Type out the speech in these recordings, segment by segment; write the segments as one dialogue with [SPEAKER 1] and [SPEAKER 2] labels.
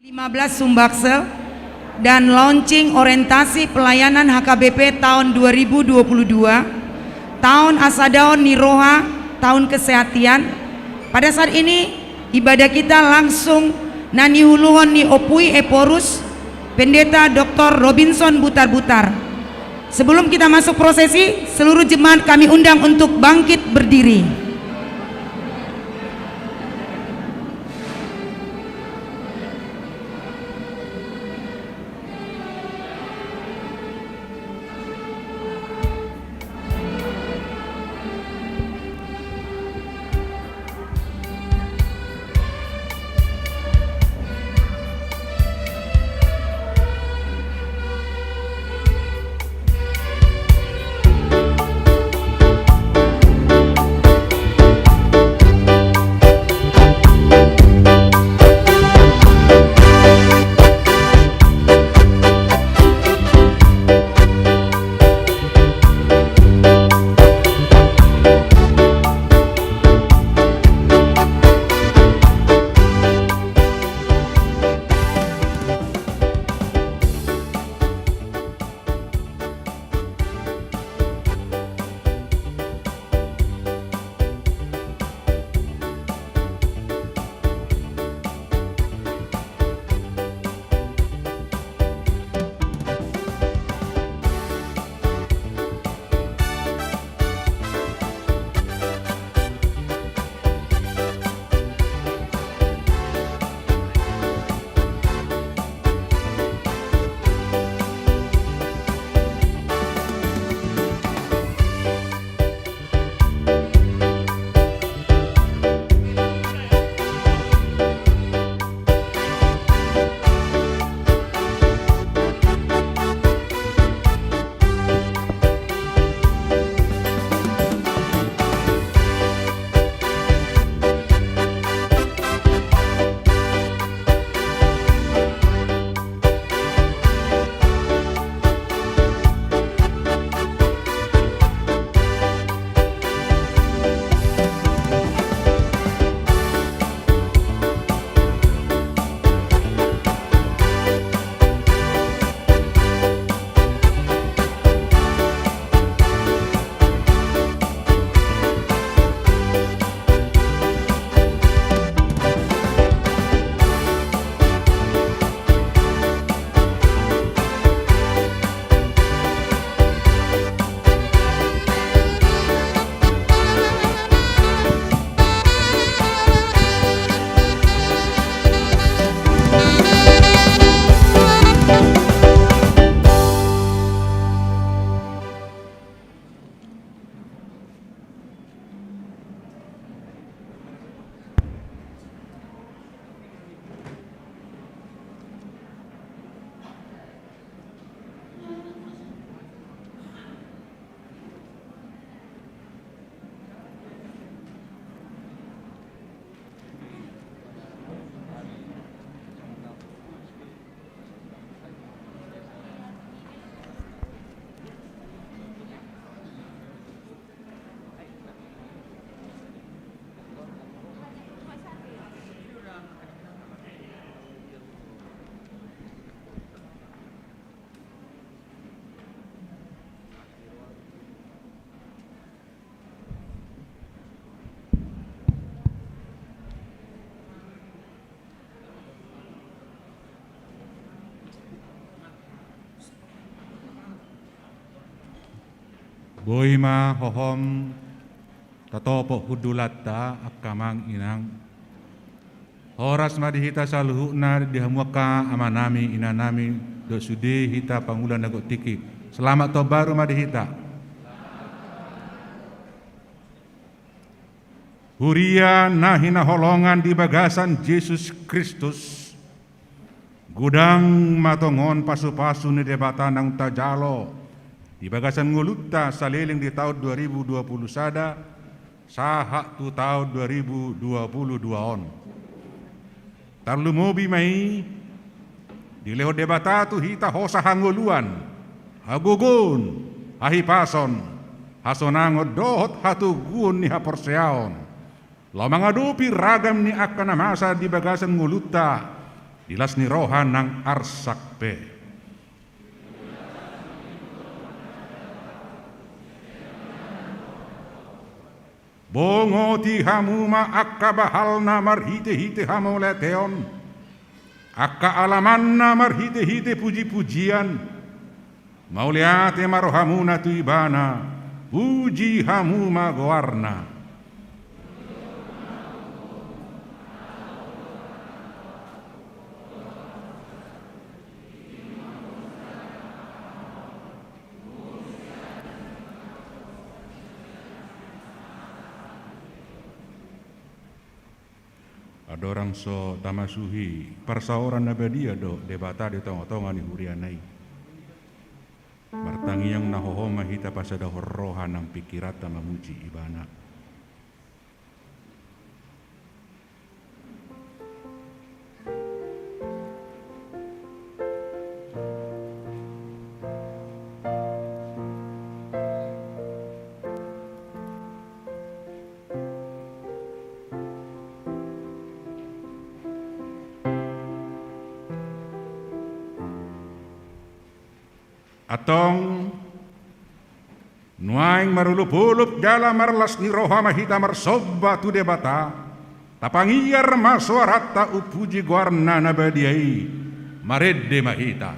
[SPEAKER 1] 15 Sumbakse dan launching orientasi pelayanan HKBP tahun 2022, tahun Asadaon Niroha, tahun kesehatan. Pada saat ini ibadah kita langsung nani huluhon ni opui eporus Pendeta Dr. Robinson Butar-Butar. Sebelum kita masuk prosesi, seluruh jemaat kami undang untuk bangkit berdiri.
[SPEAKER 2] Boima hohom tatopok hudulata akamang inang horas madihita saluhuna dihamuaka amanami inanami do sudi hita pangulan nagot tiki. Selamat to baru madihita. Huria nahina holongan di bagasan Yesus Kristus. Gudang matongon pasu-pasu ni debatan ng tajalo. Di bagasan nguluta saliling di tahun 2020 sada sahak tu tahun 2022 on. Tarlumobi mai di leho debata tu hita hosa hanguluan agugun ahipason hasonango dohot hatu gun ni haporseaon. Lo mangadupi ragam ni akan masa di bagasan nguluta dilas ni roha nang arsakpe. Bongo ti hamuma akka bahalna marhite-hite hamoleteon, akka alamanna marhite-hite puji-pujian, mauliate marohamuna tuibana, puji hamuma goarna. Adorang so tamasuhi persaoran nabadia do debata di tonga-tonga ni hurianai. Martangi yang nahoho mahita pasada horroha nang pikirata mamuji ibana. Atong nuaing marulupulup jala marlas ni roha mahita marsoba tu debata tapangiyar masuarata upuji guarna nabadiai maredde mahita.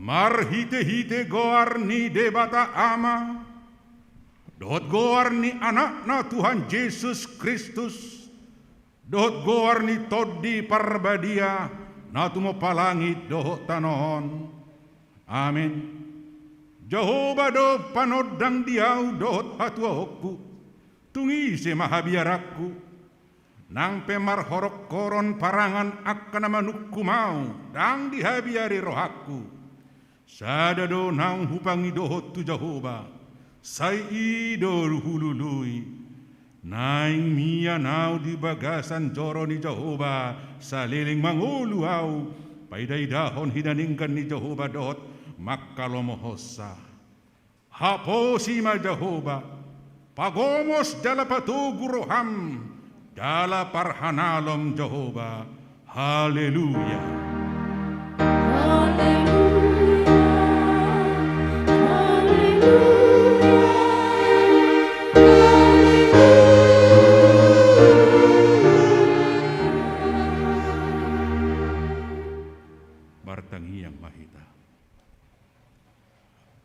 [SPEAKER 2] Marhite-hite goar ni debata ama, dohot goar ni anakna Tuhan Yesus Kristus, dohot goar ni todi parbadia, na tumo palangit dohot tanohon. Amin. Jehovah do panodang diau dohot hatuahokku, tungi se mahabiarakku, nang pemar horok koron parangan akan manukku mau, dang dihabiari rohaku. Sadado nang hupangi dohot tu Jehovah, sai ido hulului, Naing mianaw di bagasan joro ni Jehovah, saliling manguluhaw, paidaydahon hinaningkan ni Jehovah dot, makalomohosa. Hapo sima Jehovah, pagomos dala patuguroham, dala parhanalom Jehovah. Haleluya. Bartangi yang mahita.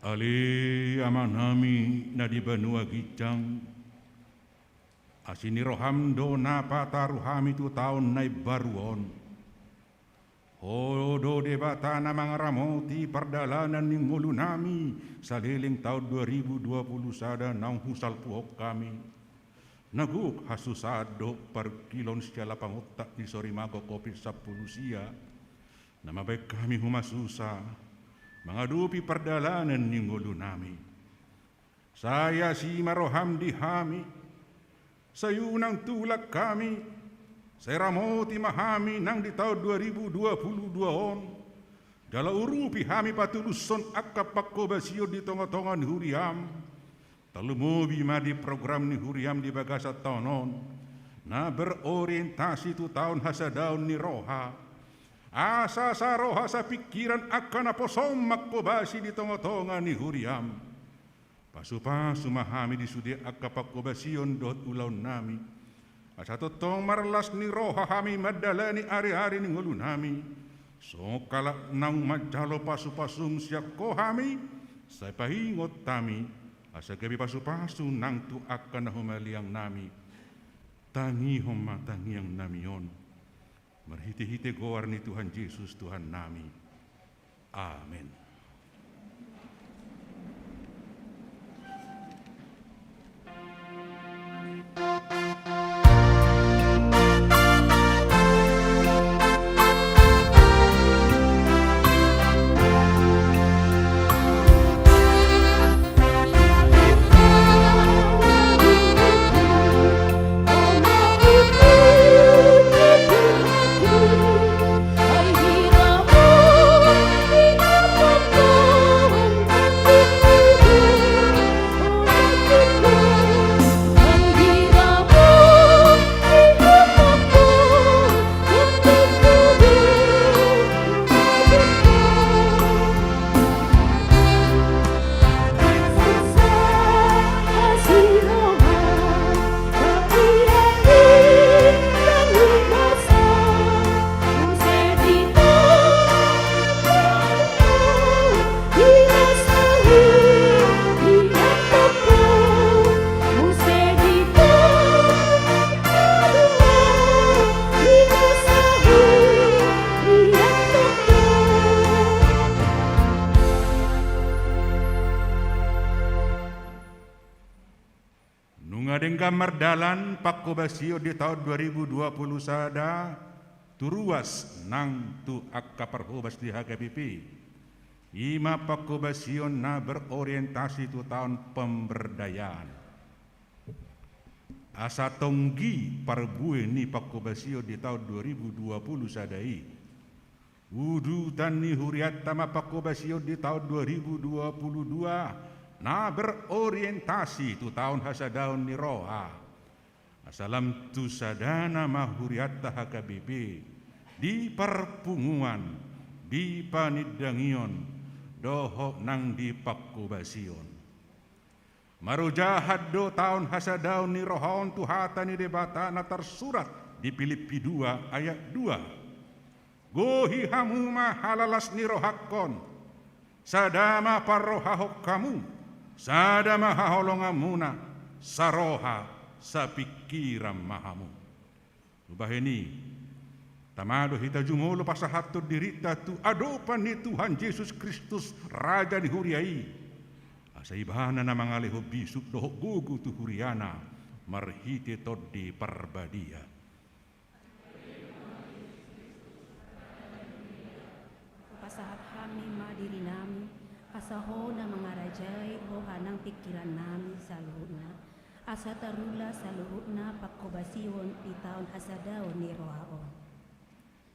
[SPEAKER 2] Ali amanami na di banua gijang. Asini roham do na pataruhami tu taon na baruon. Hodo debata na mga ramoti perdalanan ning ngulunami sa liling taon 2020 sada nang husal puhok kami. Naguk hasusado per kilon siya pangutak di Sorimago Kopit sa Pulusia. Na mabay kami humasusa, mga dupi perdalanan ning ngulunami. Saya si maroham di hami, sayunang tulak kami, saya ramoti mahami nang di tahun 2022 on. Dala urupi hami patuluson akapakko basio di tonga-tonga ni huriam. Talumubi ma di program ni huriam di bagasa tonon, na berorientasi tu tahun hasadaun ni roha. Asa sa roha sa pikiran akan aposom makpobasi di tonga-tonga ni huriam. Pasu-pasu mahami di sudi akapakobasion dot ulaw nami. Asa totong marlas ni roha hami madalani ari-ari ni ngulu nami. So kalak nang majalo pasu-pasum siyak ko hami. Sa pahingot tami. Asa gabi pasu-pasu nang tu akan humaliang nami. Tangi humatangiang namion. Merhiti-hiti goar ni Tuhan Yesus Tuhan nami. Amin. Nungadeng gambar dalan pakobasio di tahun 2020 sada turuas nang tu akka perhubas di HKBP. Ima pakobasio na berorientasi tu tahun pemberdayaan. Asa tonggi parbue ni pakobasio di tahun 2020 sadai. Wudu tani huriat tama pakobasio di tahun 2022. Na berorientasi tu tahun hasadaun ni roha. Asalam tu sadana mahuriatta HKBP di perpunguan, di panidangion, doho nang di pakkubasion. Marujahat do tahun hasadaun ni rohaon tuhata ni debata na tersurat di Filipi 2 ayat 2. Gohi hamuma halalas ni rohakon, sadama parrohahok kamu, sadama haholongamuna, saroha sa pikiran mahamu. Ubahini, tamado hita jumulo pasahato dirita tu adopan ni Tuhan Yesus Kristus Raja ni huriai. Asa ibahana na mga leho bisuk dohok gugu tu huriana, marhiti todi parbadia.
[SPEAKER 3] Pasahat kami madiri nami, asaho na mga rajay, roha ng pikiran nami sa luna. asa tarula saluhutna pakobasiun di tahun hasadaon ni rohaon.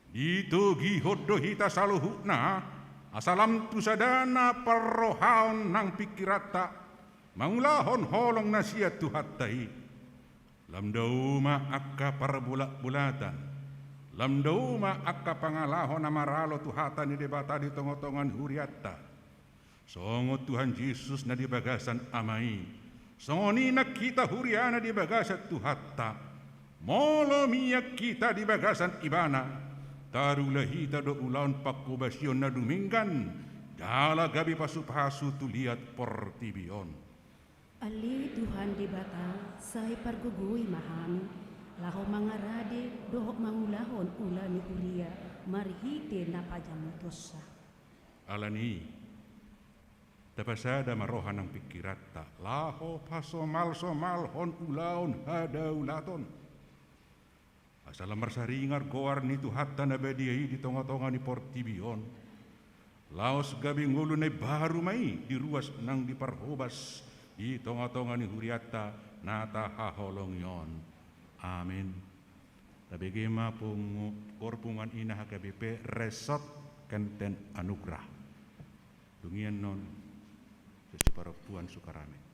[SPEAKER 2] Dito gihod do hita saluhutna asalam tu sadana perrohaon nang pikirata mangulahon holong na siya tuhatai lamdauma akka parabulak-bulatan lamdauma akka pangalahon na maralo tuhata ni debata di tongotongan huriata songo Tuhan Yesus na di bagasan amai songo ni nakita huriana di bagasan tuhata molo miyak kita di bagasan ibana tarulah hita do ulaun pakubasyon na duminggan dala gabi pasu-pasu tu liat portibion.
[SPEAKER 3] Ali Tuhan di bata say parguguy mahami laho mangarade dohok mangulahon ula ni ulia marhite na pajamutosa.
[SPEAKER 2] Alani tapasada marohan ng pikirata laho pasomal-somal hon ulaon hada ulaton asalam marsaringar goar ni tuhata na bediay di tonga-tonga ni portibion laos gabi ngulo na baru mai di ruas nang di parhobas di tonga-tonga ni huriata nata haholong yon. Amin. Tabigima pong korpungan ina HKBP resot kenten anugrah. Dungian non sesi para Tuhan Sukarame.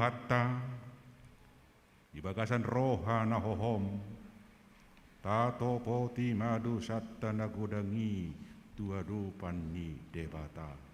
[SPEAKER 2] hatta di bagasan rohana hohom tato poti madu satta nagudangi tuadu panni debata.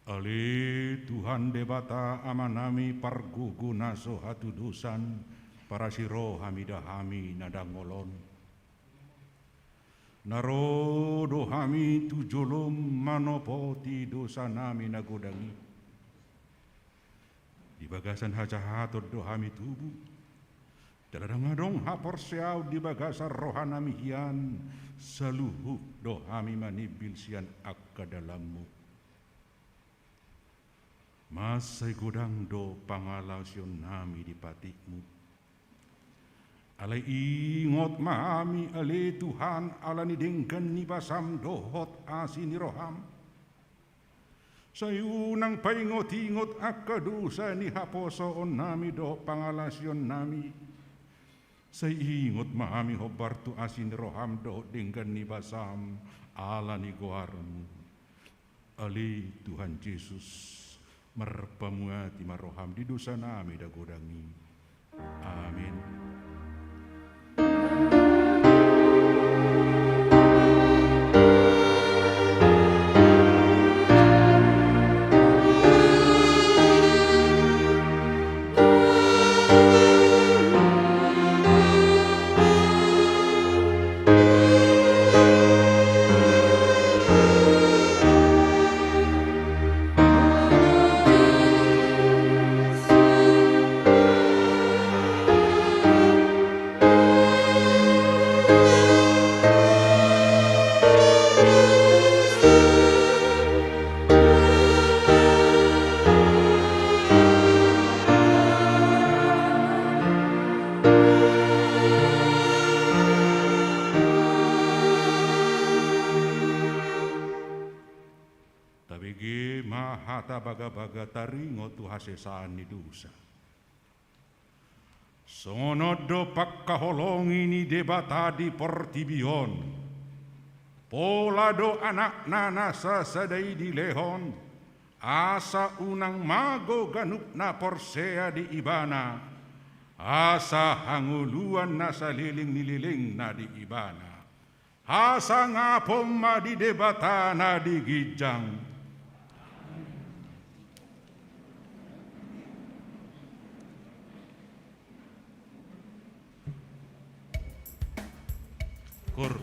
[SPEAKER 2] Ali Tuhan debata amanami parguguna sohatu dusan para siro hamidahami nadangolon. Narodo hami tujulum manopoti dosa nami nagodangi. Di bagasan hajahatot dohami tubuh. Daladang hapor seau di bagasan rohanami hian saluhu dohami manibil sian akka dalammu. Masai godang do pangalasion nami di patikmu. Alai ingot mami ale Tuhan alani dengken ni basam dohot asini roham. Sayunang paingot-ingot akadusa ni haposo on nami do pangalasion nami. Say ingot mami hobartu asini roham do dengken ni basam alani goarmu. Ali Tuhan Yesus merpamuati maroham di dosa nami dagodangi. Amin. Mahata baga-baga taringo tu hasesaan ni dosa. Sonodo pakkaholongi ni debata di portibion. Polado anak nana sasadai di lehon. Asa unang mago ganup na porsea di ibana. Asa hanguluan na saliling nililing na di ibana. Asa ngapom ma di debata na di gijang. Kur.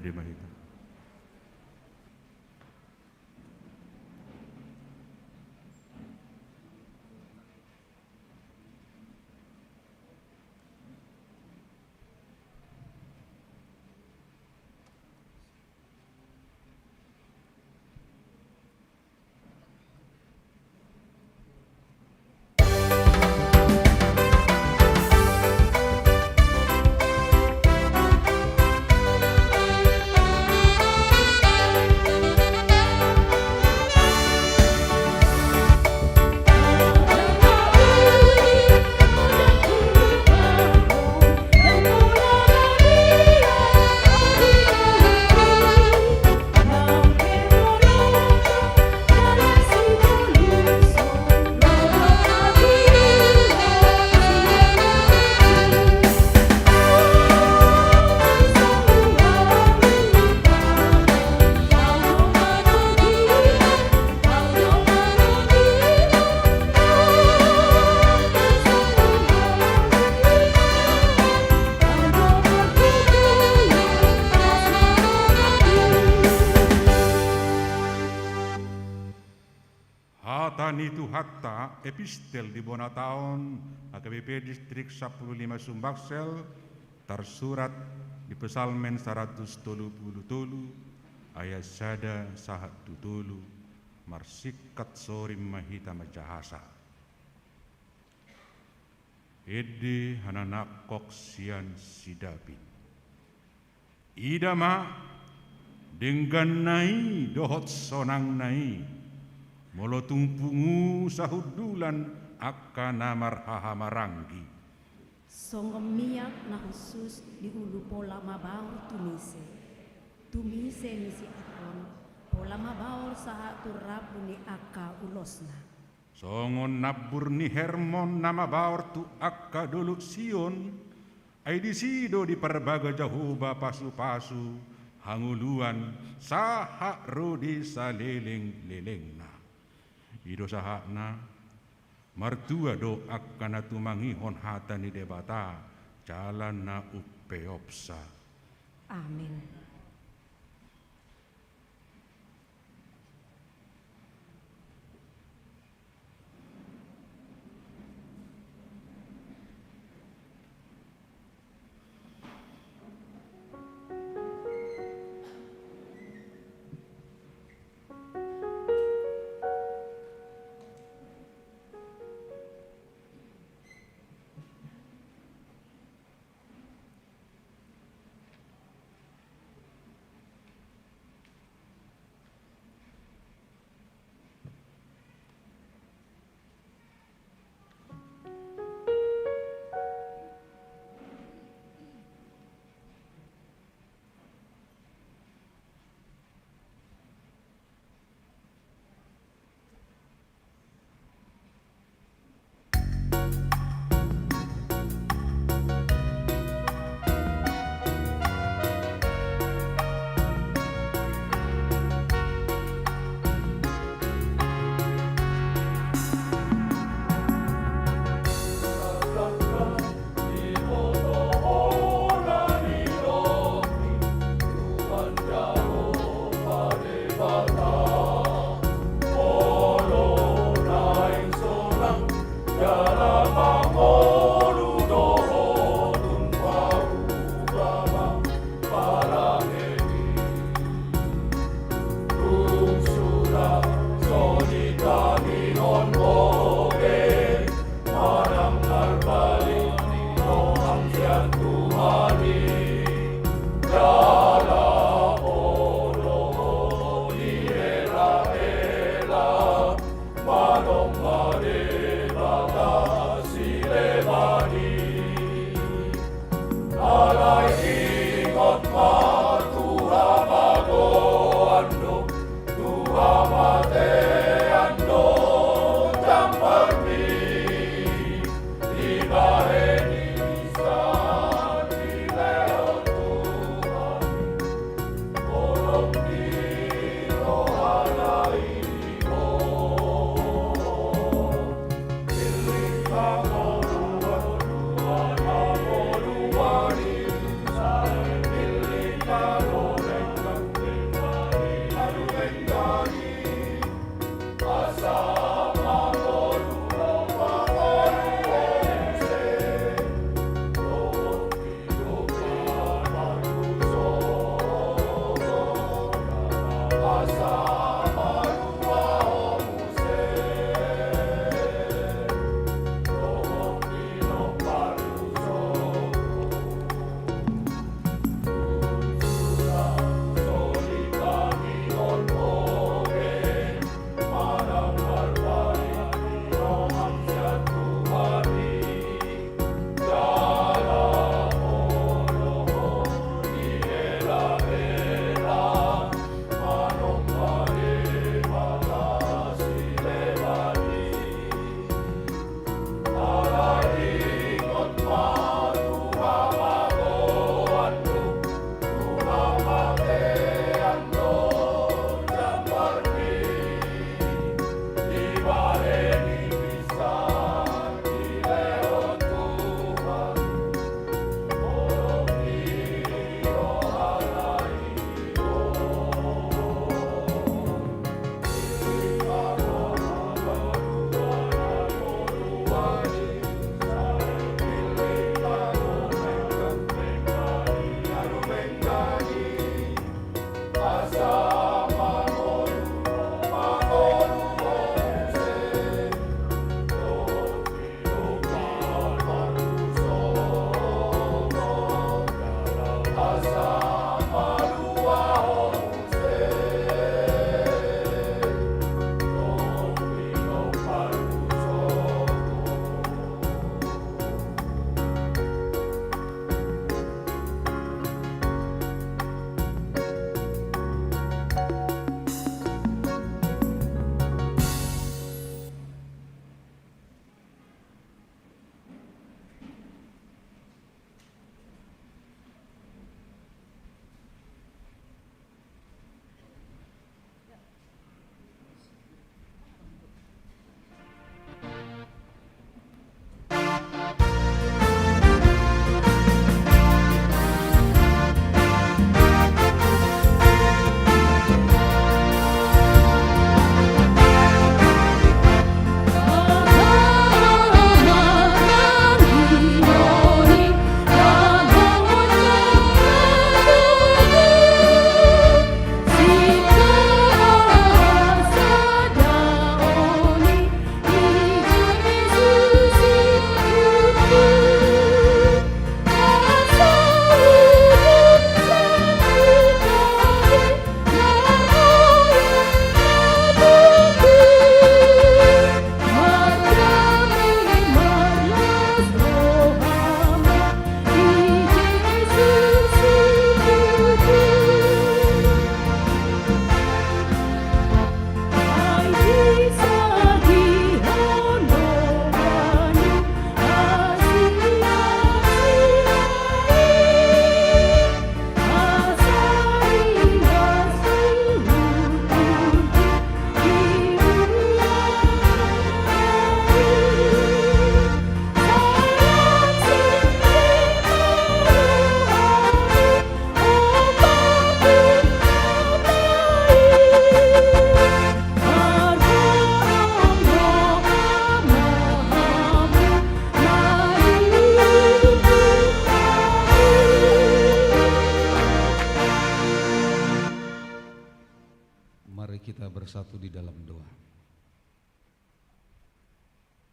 [SPEAKER 2] di mahita. Nitu hatta epistel di Bonataon HKBP Distrik 15 Sumbaksel tersurat di Pesalmen 133 ayat sada sahat tutulu marsikat sorim mahita majahasa ede hananakok sian sidapi idama dengan nai dohot sonang nai molo tumpungu sahudulan akana marhaha maranggi.
[SPEAKER 3] Songom miyak na khusus di ulu pola mabaur tumise. Tumise misi akon pola mabaur saha turabu ni akka ulosna.
[SPEAKER 2] Songon nabur ni Hermon nama baur tu akka dulu Sion. Ay disido di perbaga jahuba pasu-pasu hanguluan saha rodi saliling-lilingna. Ido sahakna martua do akkana tumangihon hata ni debata jalan na upeopsa.
[SPEAKER 3] Amin.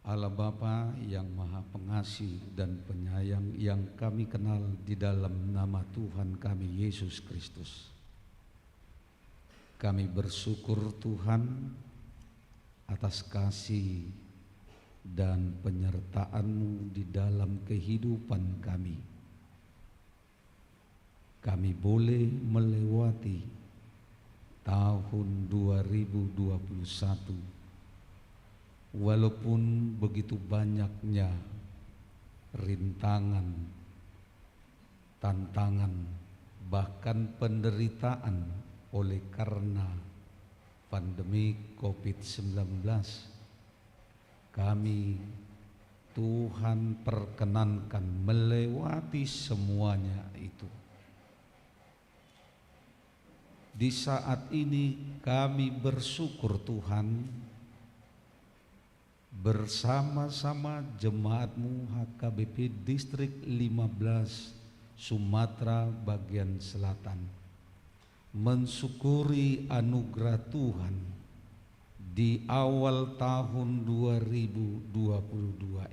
[SPEAKER 4] Allah Bapa yang Maha Pengasih dan Penyayang yang kami kenal di dalam nama Tuhan kami Yesus Kristus. Kami bersyukur Tuhan atas kasih dan penyertaan-Mu di dalam kehidupan kami. Kami boleh melewati tahun 2021 walaupun begitu banyaknya rintangan, tantangan, bahkan penderitaan oleh karena pandemi COVID-19, kami Tuhan perkenankan melewati semuanya itu. Di saat ini kami bersyukur Tuhan, bersama-sama jemaat-Mu HKBP Distrik 15 Sumatera bagian selatan mensyukuri anugerah Tuhan di awal tahun 2022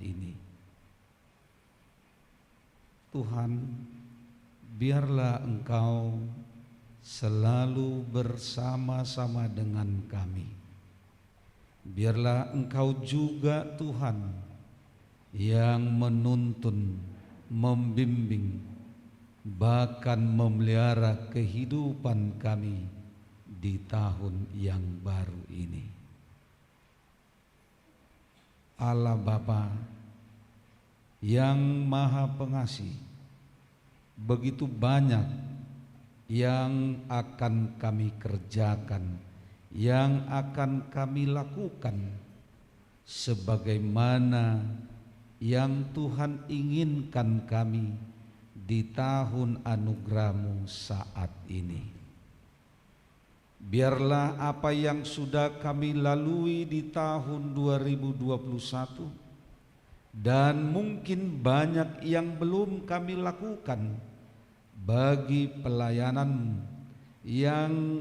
[SPEAKER 4] ini. Tuhan, biarlah Engkau selalu bersama-sama dengan kami. Biarlah Engkau juga Tuhan yang menuntun, membimbing, bahkan memelihara kehidupan kami di tahun yang baru ini. Allah Bapa yang Maha Pengasih, begitu banyak yang akan kami kerjakan, yang akan kami lakukan sebagaimana yang Tuhan inginkan kami di tahun anugerah-Mu saat ini. Biarlah apa yang sudah kami lalui di tahun 2021 dan mungkin banyak yang belum kami lakukan bagi pelayanan yang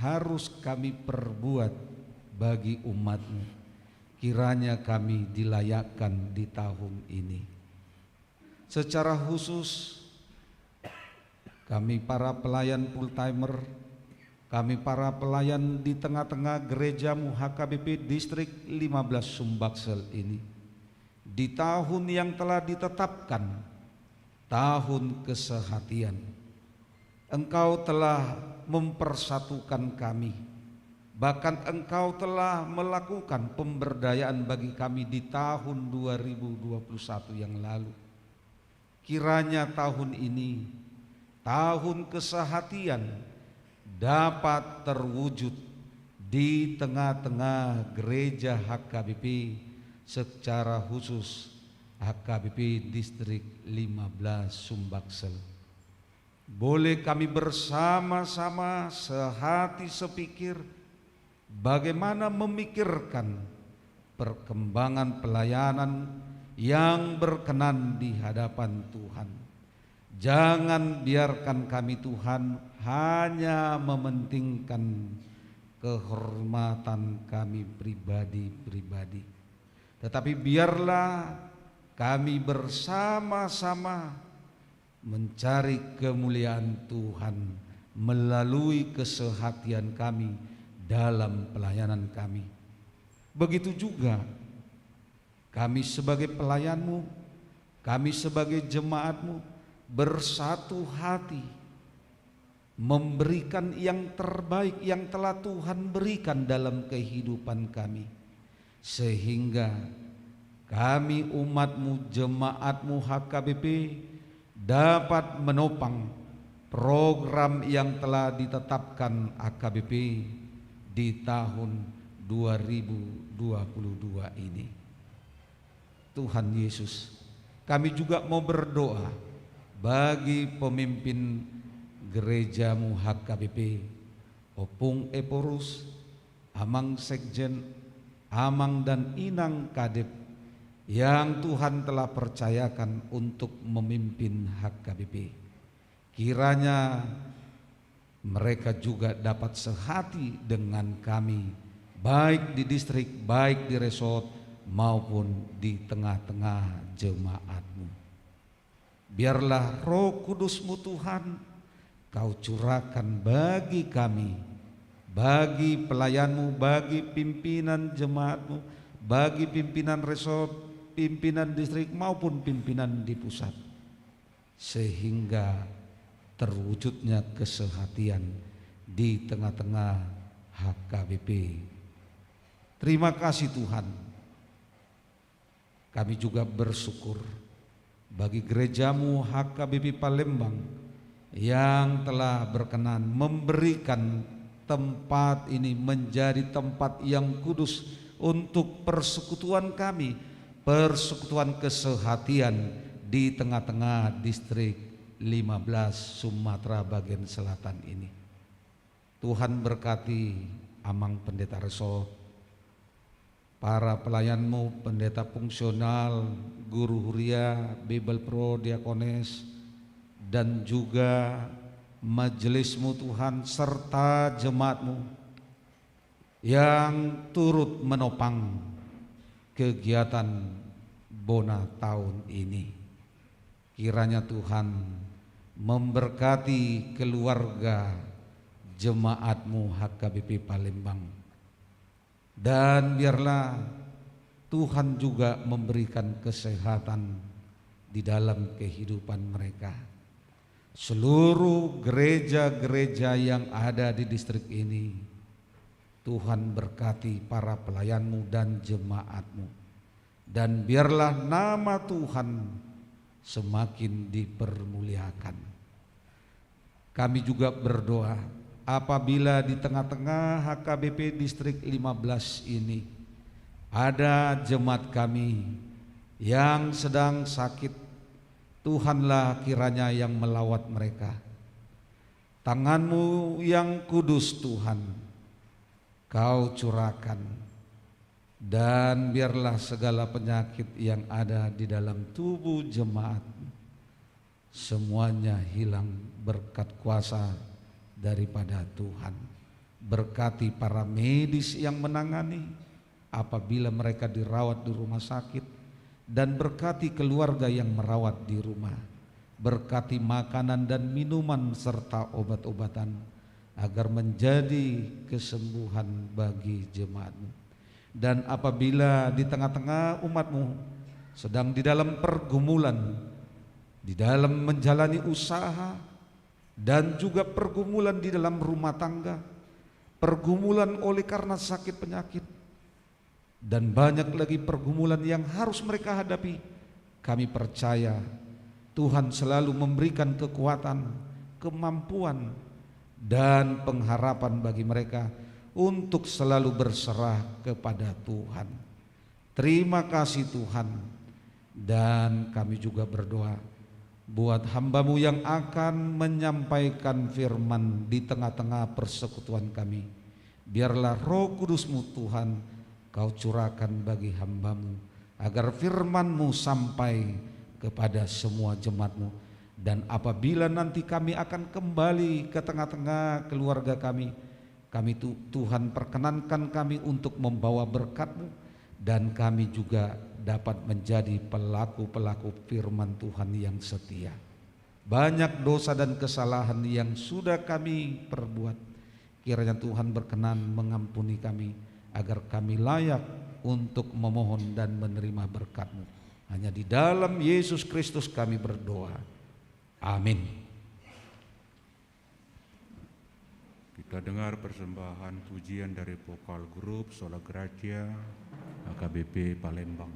[SPEAKER 4] harus kami perbuat bagi umat-Mu, kiranya kami dilayakkan di tahun ini. Secara khusus kami para pelayan full timer, kami para pelayan di tengah-tengah gereja-Mu HKBP Distrik 15 Sumbaksel ini, di tahun yang telah ditetapkan, tahun kesehatian, Engkau telah mempersatukan kami, bahkan Engkau telah melakukan pemberdayaan bagi kami di tahun 2021 yang lalu. Kiranya tahun ini, tahun kesehatian, dapat terwujud di tengah-tengah gereja HKBP, secara khusus HKBP Distrik 15 Sumbaksel. Boleh kami bersama-sama sehati sepikir bagaimana memikirkan perkembangan pelayanan yang berkenan di hadapan Tuhan. Jangan biarkan kami Tuhan hanya mementingkan kehormatan kami pribadi-pribadi, tetapi biarlah kami bersama-sama mencari kemuliaan Tuhan melalui kesehatian kami dalam pelayanan kami. Begitu juga kami sebagai pelayan-Mu, kami sebagai jemaat-Mu bersatu hati memberikan yang terbaik yang telah Tuhan berikan dalam kehidupan kami, sehingga kami umat-Mu, jemaat-Mu HKBP dapat menopang program yang telah ditetapkan HKBP di tahun 2022 ini. Tuhan Yesus, kami juga mau berdoa bagi pemimpin gereja-Mu HKBP, Opung Eporus, Amang Sekjen, Amang dan Inang Kadep, yang Tuhan telah percayakan untuk memimpin HKBP. Kiranya mereka juga dapat sehati dengan kami, baik di distrik, baik di resort, maupun di tengah-tengah jemaat-Mu. Biarlah Roh Kudus-Mu Tuhan Kau curahkan bagi kami, bagi pelayan-Mu, bagi pimpinan jemaat-Mu, bagi pimpinan resort, pimpinan distrik maupun pimpinan di pusat, sehingga terwujudnya kesehatian di tengah-tengah HKBP. Terima kasih Tuhan. Kami juga bersyukur bagi gereja-Mu HKBP Palembang yang telah berkenan memberikan tempat ini menjadi tempat yang kudus untuk persekutuan kami, persekutuan kesehatian di tengah-tengah distrik 15 Sumatera bagian selatan ini. Tuhan berkati Amang Pendeta Resort, para pelayan-Mu, pendeta fungsional, guru huria, Bible Pro, Diakones, dan juga majelis-Mu Tuhan, serta jemaat-Mu yang turut menopang kegiatan Bona tahun ini. Kiranya Tuhan memberkati keluarga jemaat-Mu HKBP Palembang, dan biarlah Tuhan juga memberikan kesehatan di dalam kehidupan mereka. Seluruh gereja-gereja yang ada di distrik ini, Tuhan berkati para pelayan-Mu dan jemaat-Mu, dan biarlah nama Tuhan semakin dipermuliakan. Kami juga berdoa apabila di tengah-tengah HKBP distrik 15 ini ada jemaat kami yang sedang sakit, Tuhanlah kiranya yang melawat mereka. Tangan-Mu yang kudus Tuhan Kau curahkan, dan biarlah segala penyakit yang ada di dalam tubuh jemaat semuanya hilang berkat kuasa daripada Tuhan. Berkati para medis yang menangani apabila mereka dirawat di rumah sakit, dan berkati keluarga yang merawat di rumah. Berkati makanan dan minuman serta obat-obatan agar menjadi kesembuhan bagi jemaat-Mu. Dan apabila di tengah-tengah umat-Mu sedang di dalam pergumulan, di dalam menjalani usaha, dan juga pergumulan di dalam rumah tangga, pergumulan oleh karena sakit penyakit, dan banyak lagi pergumulan yang harus mereka hadapi, kami percaya Tuhan selalu memberikan kekuatan, kemampuan, dan pengharapan bagi mereka untuk selalu berserah kepada Tuhan. Terima kasih Tuhan. Dan kami juga berdoa buat hamba-Mu yang akan menyampaikan firman di tengah-tengah persekutuan kami. Biarlah Roh Kudus-Mu Tuhan Kau curahkan bagi hamba-Mu, agar firman-Mu sampai kepada semua jemaat-Mu. Dan apabila nanti kami akan kembali ke tengah-tengah keluarga kami, Tuhan perkenankan kami untuk membawa berkat-Mu, dan kami juga dapat menjadi pelaku-pelaku firman Tuhan yang setia. Banyak dosa dan kesalahan yang sudah kami perbuat, kiranya Tuhan berkenan mengampuni kami, agar kami layak untuk memohon dan menerima berkat-Mu. Hanya di dalam Yesus Kristus kami berdoa. Amin.
[SPEAKER 2] Kita dengar persembahan pujian dari vokal grup Sola Gracia HKBP Palembang.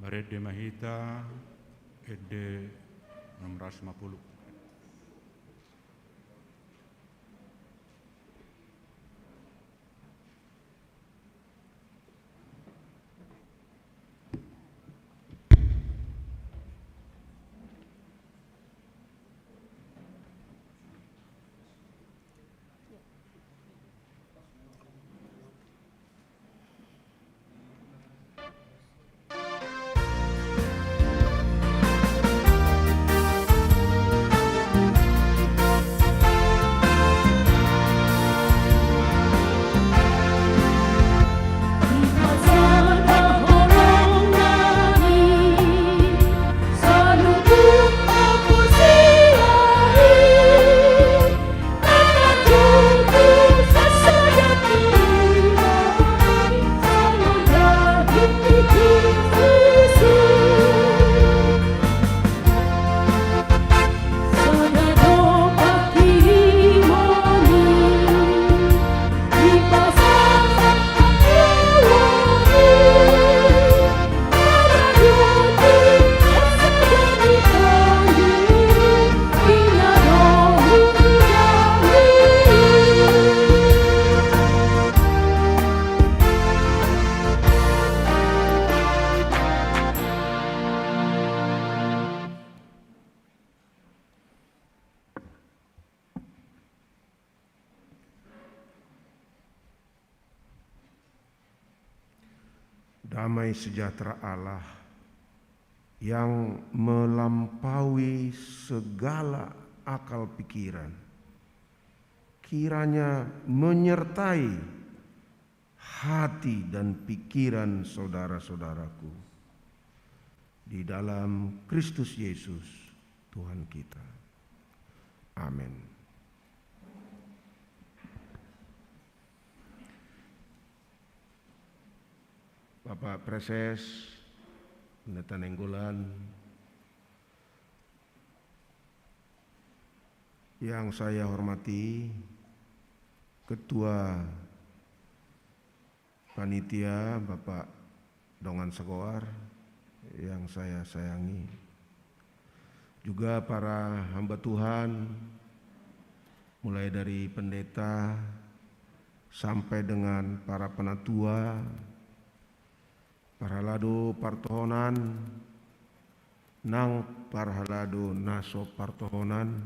[SPEAKER 2] Barede Mahita, Ede 650.
[SPEAKER 5] damai sejahtera Allah yang melampaui segala akal pikiran, kiranya menyertai hati dan pikiran saudara-saudaraku di dalam Kristus Yesus Tuhan kita. Amin. Bapak Preses, Pendeta Nenggolan, yang saya hormati, Ketua Panitia Bapak Dongan Segoar yang saya sayangi, juga para hamba Tuhan, mulai dari pendeta sampai dengan para penatua, Parhalado Partohonan, Nang Parhalado Naso Partohonan,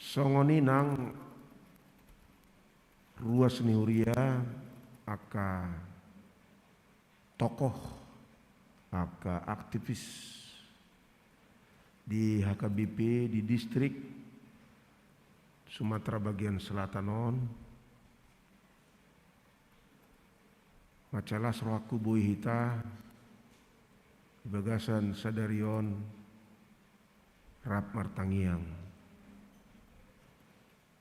[SPEAKER 5] Songoni Nang Ruas Nihuria, aka tokoh, aka aktivis di HKBP di distrik Sumatera bagian selatan non, Macalas Roaku Buihita, Bagasan Sadarion, Rap Martangiang,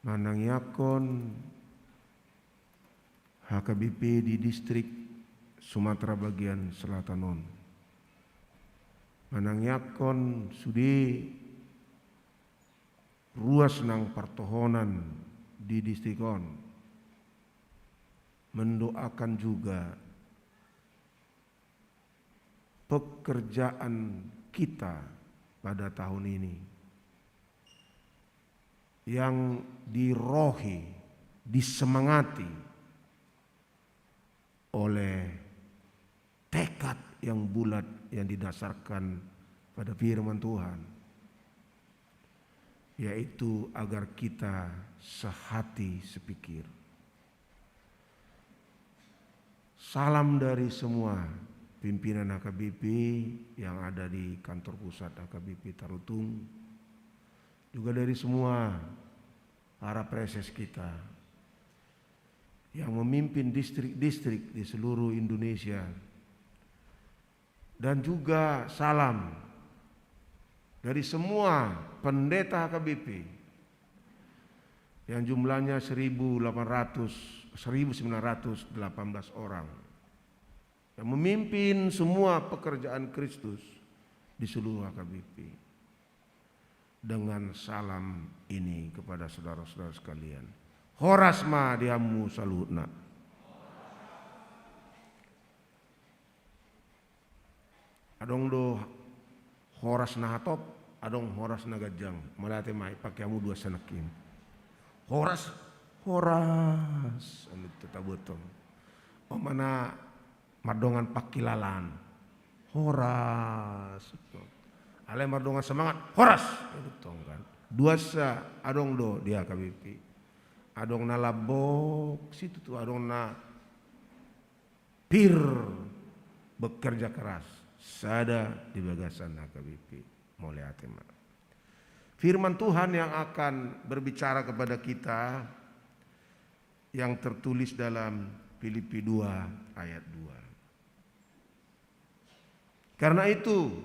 [SPEAKER 5] Manangyakon HKBP di distrik Sumatera bagian selatan non, Manangyakon Sudi Ruas Nang Partohonan di distrik-on, mendoakan juga pekerjaan kita pada tahun ini yang dirohi, disemangati oleh tekad yang bulat yang didasarkan pada firman Tuhan, yaitu agar kita sehati sepikir. Salam dari semua pimpinan HKBP yang ada di kantor pusat HKBP Tarutung, juga dari semua para preses kita yang memimpin distrik-distrik di seluruh Indonesia, dan juga salam dari semua pendeta HKBP yang jumlahnya 1918 orang yang memimpin semua pekerjaan Kristus di seluruh HKBP. Dengan salam ini kepada saudara-saudara sekalian, Horasma diamu salutna. Adong do horas nahatop, adong horas nagajang. Malate mai pakai amu dua sanakin. Horas, anu tetabutong. O mana mardongan pakilalan. Horas. Ale mardongan semangat. Horas. Tong kan. Dua sa adong do dia KBP. Adong na labok situ tuh, adong na pir bekerja keras. Sada di bagasan HKBP mulai atema. Firman Tuhan yang akan berbicara kepada kita yang tertulis dalam Filipi 2 ayat 2. Karena itu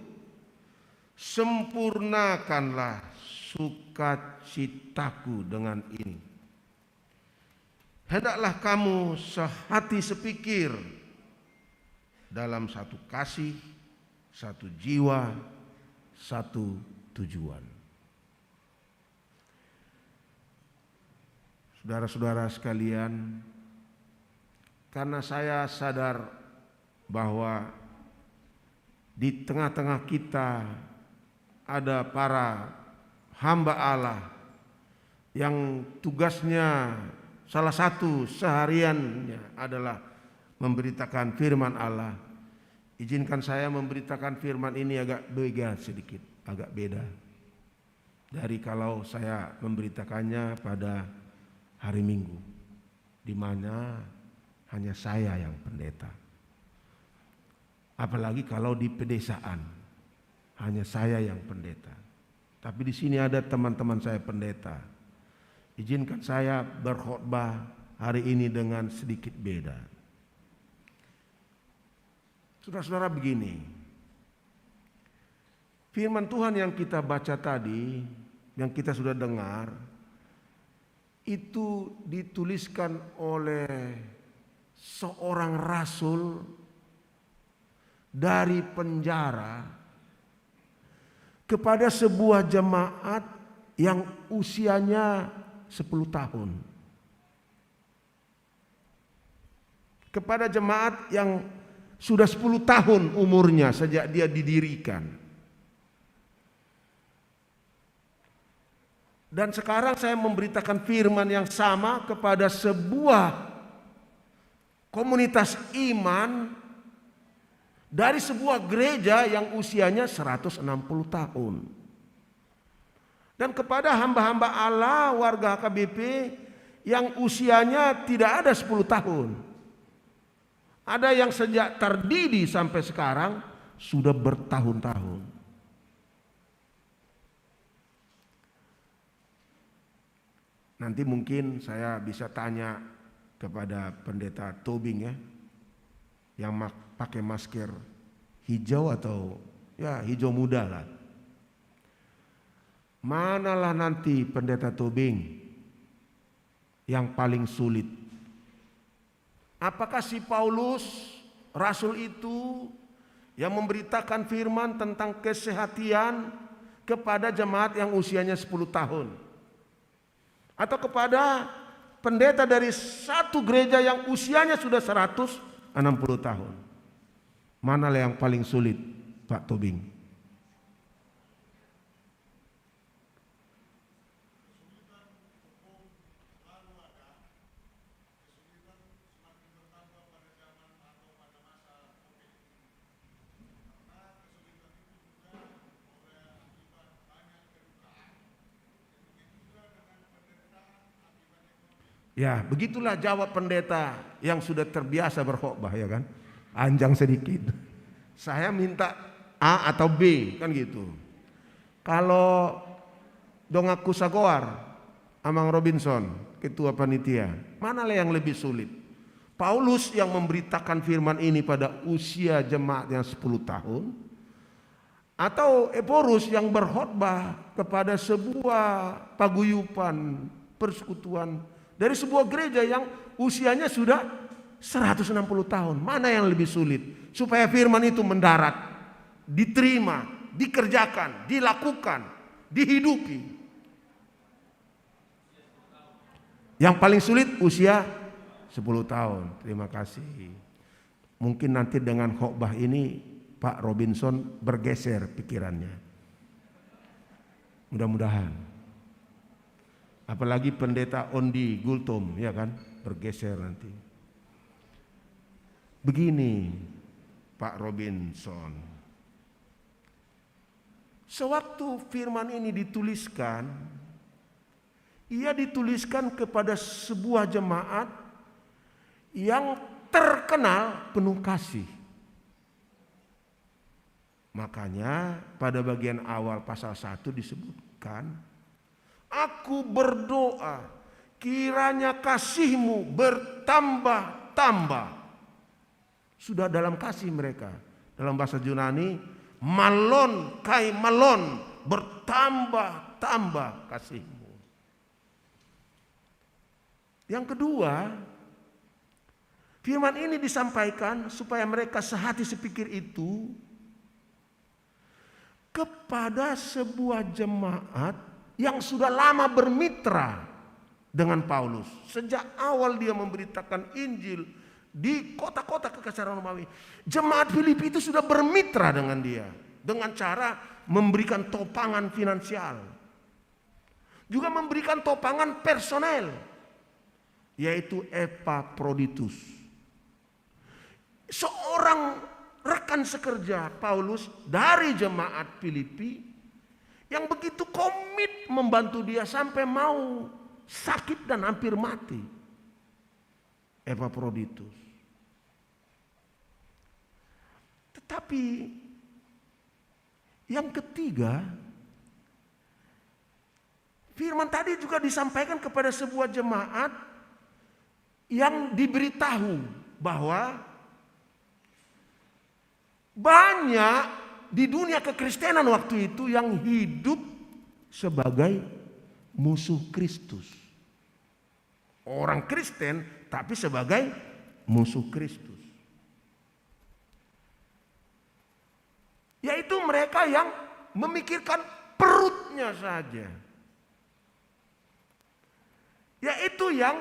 [SPEAKER 5] sempurnakanlah sukacitaku dengan ini. Hendaklah kamu sehati sepikir dalam satu kasih, satu jiwa, satu tujuan. Saudara-saudara sekalian, karena saya sadar bahwa di tengah-tengah kita ada para hamba Allah yang tugasnya salah satu sehariannya adalah memberitakan firman Allah. Izinkan saya memberitakan firman ini agak beda sedikit, agak beda dari kalau saya memberitakannya pada hari Minggu, di mana hanya saya yang pendeta. Apalagi kalau di pedesaan, hanya saya yang pendeta. Tapi di sini ada teman-teman saya pendeta. Izinkan saya berkhotbah hari ini dengan sedikit beda. Saudara-saudara, begini, firman Tuhan yang kita baca tadi, yang kita sudah dengar, itu dituliskan oleh seorang rasul dari penjara kepada sebuah jemaat yang usianya 10 tahun. Kepada jemaat yang sudah 10 tahun umurnya sejak dia didirikan. Dan sekarang saya memberitakan firman yang sama kepada sebuah komunitas iman dari sebuah gereja yang usianya 160 tahun. Dan kepada hamba-hamba Allah warga HKBP yang usianya tidak ada 10 tahun. Ada yang sejak terdiri sampai sekarang sudah bertahun-tahun. Nanti mungkin saya bisa tanya kepada pendeta Tobing ya, yang pakai masker hijau atau ya hijau muda lah. Manalah nanti pendeta Tobing yang paling sulit? Apakah si Paulus, rasul itu yang memberitakan firman tentang kesehatan kepada jemaat yang usianya 10 tahun? Atau kepada pendeta dari satu gereja yang usianya sudah 160 tahun? Manalah yang paling sulit, Pak Tobing? Ya, begitulah jawab pendeta yang sudah terbiasa berkhotbah, ya kan? Anjang sedikit. Saya minta A atau B, kan gitu. Kalau Dongaku Sagoar, Amang Robinson, ketua panitia, manalah yang lebih sulit? Paulus yang memberitakan firman ini pada usia jemaat yang 10 tahun, atau Eporus yang berkhotbah kepada sebuah paguyuban persekutuan dari sebuah gereja yang usianya sudah 160 tahun. Mana yang lebih sulit? Supaya firman itu mendarat, diterima, dikerjakan, dilakukan, dihidupi. Yang paling sulit usia 10 tahun. Terima kasih. Mungkin nanti dengan khotbah ini Pak Robinson bergeser pikirannya. Mudah-mudahan. Apalagi pendeta Ondi Gultom, ya kan, bergeser nanti. Begini Pak Robinson, sewaktu firman ini dituliskan, ia dituliskan kepada sebuah jemaat yang terkenal penuh kasih. Makanya pada bagian awal pasal 1 disebutkan, aku berdoa kiranya kasihmu bertambah-tambah. Sudah dalam kasih mereka. Dalam bahasa Yunani, malon kai malon, bertambah-tambah kasihmu. Yang kedua, firman ini disampaikan supaya mereka sehati sepikir itu kepada sebuah jemaat yang sudah lama bermitra dengan Paulus. Sejak awal dia memberitakan Injil di kota-kota kekaisaran Romawi, jemaat Filipi itu sudah bermitra dengan dia dengan cara memberikan topangan finansial, juga memberikan topangan personel, yaitu Epaphroditus, seorang rekan sekerja Paulus dari jemaat Filipi yang begitu komit membantu dia sampai mau sakit dan hampir mati. Epaphroditus. Tetapi yang ketiga, firman tadi juga disampaikan kepada sebuah jemaat yang diberitahu bahwa banyak di dunia kekristenan waktu itu yang hidup sebagai musuh Kristus. Orang Kristen tapi sebagai musuh Kristus. Yaitu mereka yang memikirkan perutnya saja. Yaitu yang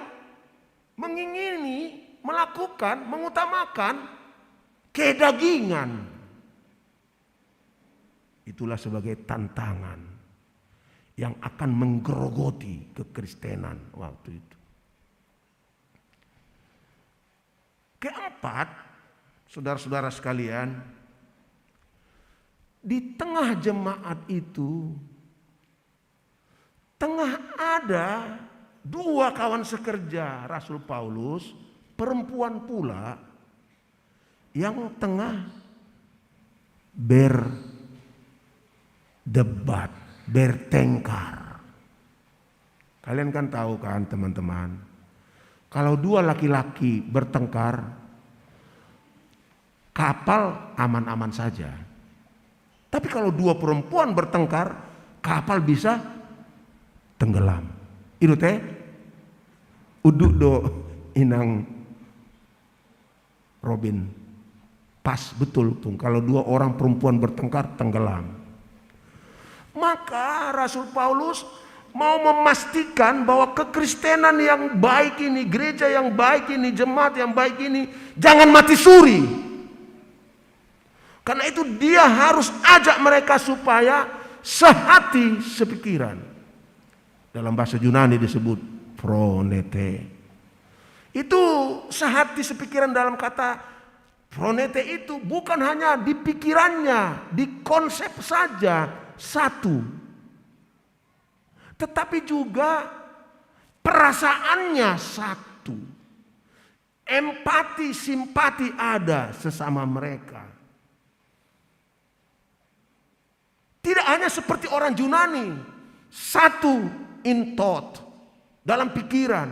[SPEAKER 5] mengingini, melakukan, mengutamakan kedagingan. Itulah sebagai tantangan yang akan menggerogoti kekristenan waktu itu. Keempat, saudara-saudara sekalian, di tengah jemaat itu, tengah ada dua kawan sekerja Rasul Paulus, perempuan pula, yang tengah berdebat, bertengkar. Kalian kan tahu kan teman-teman, kalau dua laki-laki bertengkar, kapal aman-aman saja. Tapi kalau dua perempuan bertengkar, kapal bisa tenggelam. Itu teh uduk do inang Robin. Pas betul tuh kalau dua orang perempuan bertengkar tenggelam. Maka Rasul Paulus mau memastikan bahwa kekristenan yang baik ini, gereja yang baik ini, jemaat yang baik ini jangan mati suri. Karena itu dia harus ajak mereka supaya sehati sepikiran. Dalam bahasa Yunani disebut phronete. Itu sehati sepikiran dalam kata phronete itu bukan hanya di pikirannya, di konsep saja satu. Tetapi juga perasaannya satu. Empati, simpati ada sesama mereka. Tidak hanya seperti orang Yunani, satu in thought, dalam pikiran,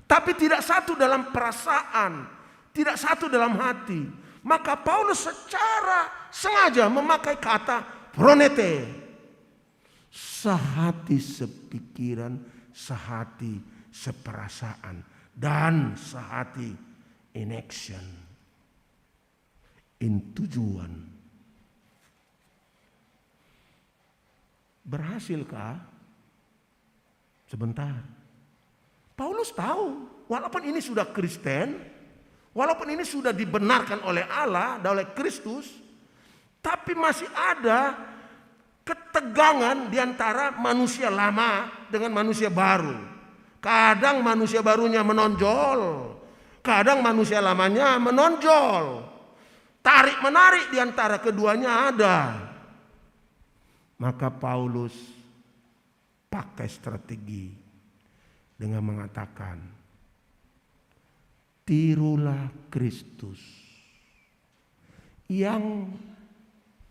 [SPEAKER 5] tapi tidak satu dalam perasaan, tidak satu dalam hati. Maka Paulus secara sengaja memakai kata phronete, sehati sepikiran, sehati seperasaan, dan sehati in action, in tujuan. Berhasilkah? Sebentar. Paulus tahu, walaupun ini sudah Kristen, walaupun ini sudah dibenarkan oleh Allah dan oleh Kristus, tapi masih ada ketegangan di antara manusia lama dengan manusia baru. Kadang manusia barunya menonjol, kadang manusia lamanya menonjol. Tarik-menarik di antara keduanya ada. Maka Paulus pakai strategi dengan mengatakan, tirulah Kristus yang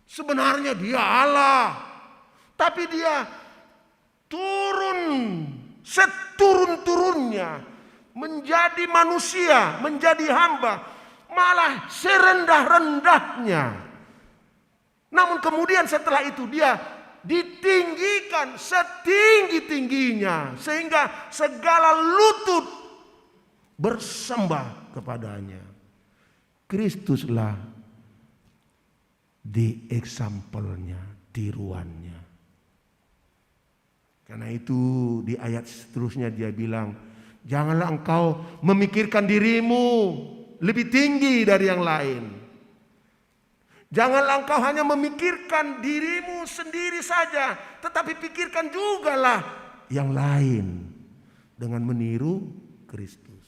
[SPEAKER 5] sebenarnya dia Allah, tapi dia turun seturun-turunnya menjadi manusia, menjadi hamba, malah serendah-rendahnya. Namun kemudian setelah itu dia ditinggikan setinggi-tingginya sehingga segala lutut bersembah kepadanya. Kristuslah di example-nya, tiruannya. Karena itu di ayat seterusnya dia bilang, janganlah engkau memikirkan dirimu lebih tinggi dari yang lain. Janganlah engkau hanya memikirkan dirimu sendiri saja, tetapi pikirkan jugalah yang lain dengan meniru Kristus.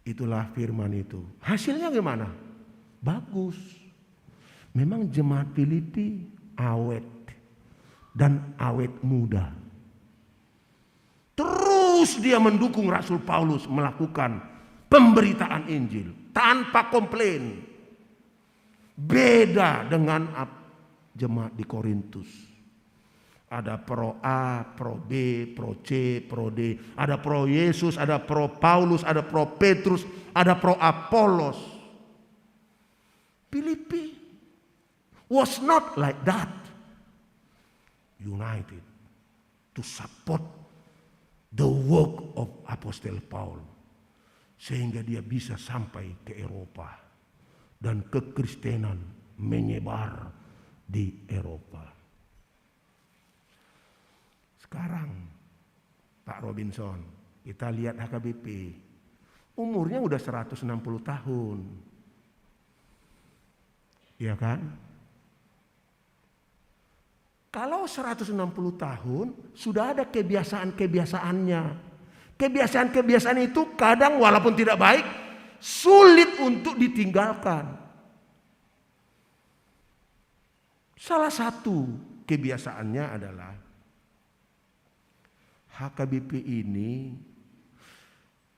[SPEAKER 5] Itulah firman itu. Hasilnya gimana? Bagus. Memang jemaat Filipi awet dan awet muda. Terus Terus dia mendukung Rasul Paulus melakukan pemberitaan Injil tanpa komplain. Beda dengan jemaat di Korintus. Ada pro A, pro B, pro C, pro D. Ada pro Yesus, ada pro Paulus, ada pro Petrus, ada pro Apolos. Filipi was not like that. United to support the work of Apostle Paul. Sehingga dia bisa sampai ke Eropa. Dan kekristenan menyebar di Eropa. Sekarang Pak Robinson, kita lihat HKBP. Umurnya udah 160 tahun. Iya kan? Kalau 160 tahun sudah ada kebiasaan-kebiasaannya. Kebiasaan-kebiasaan itu kadang walaupun tidak baik, sulit untuk ditinggalkan. Salah satu kebiasaannya adalah HKBP ini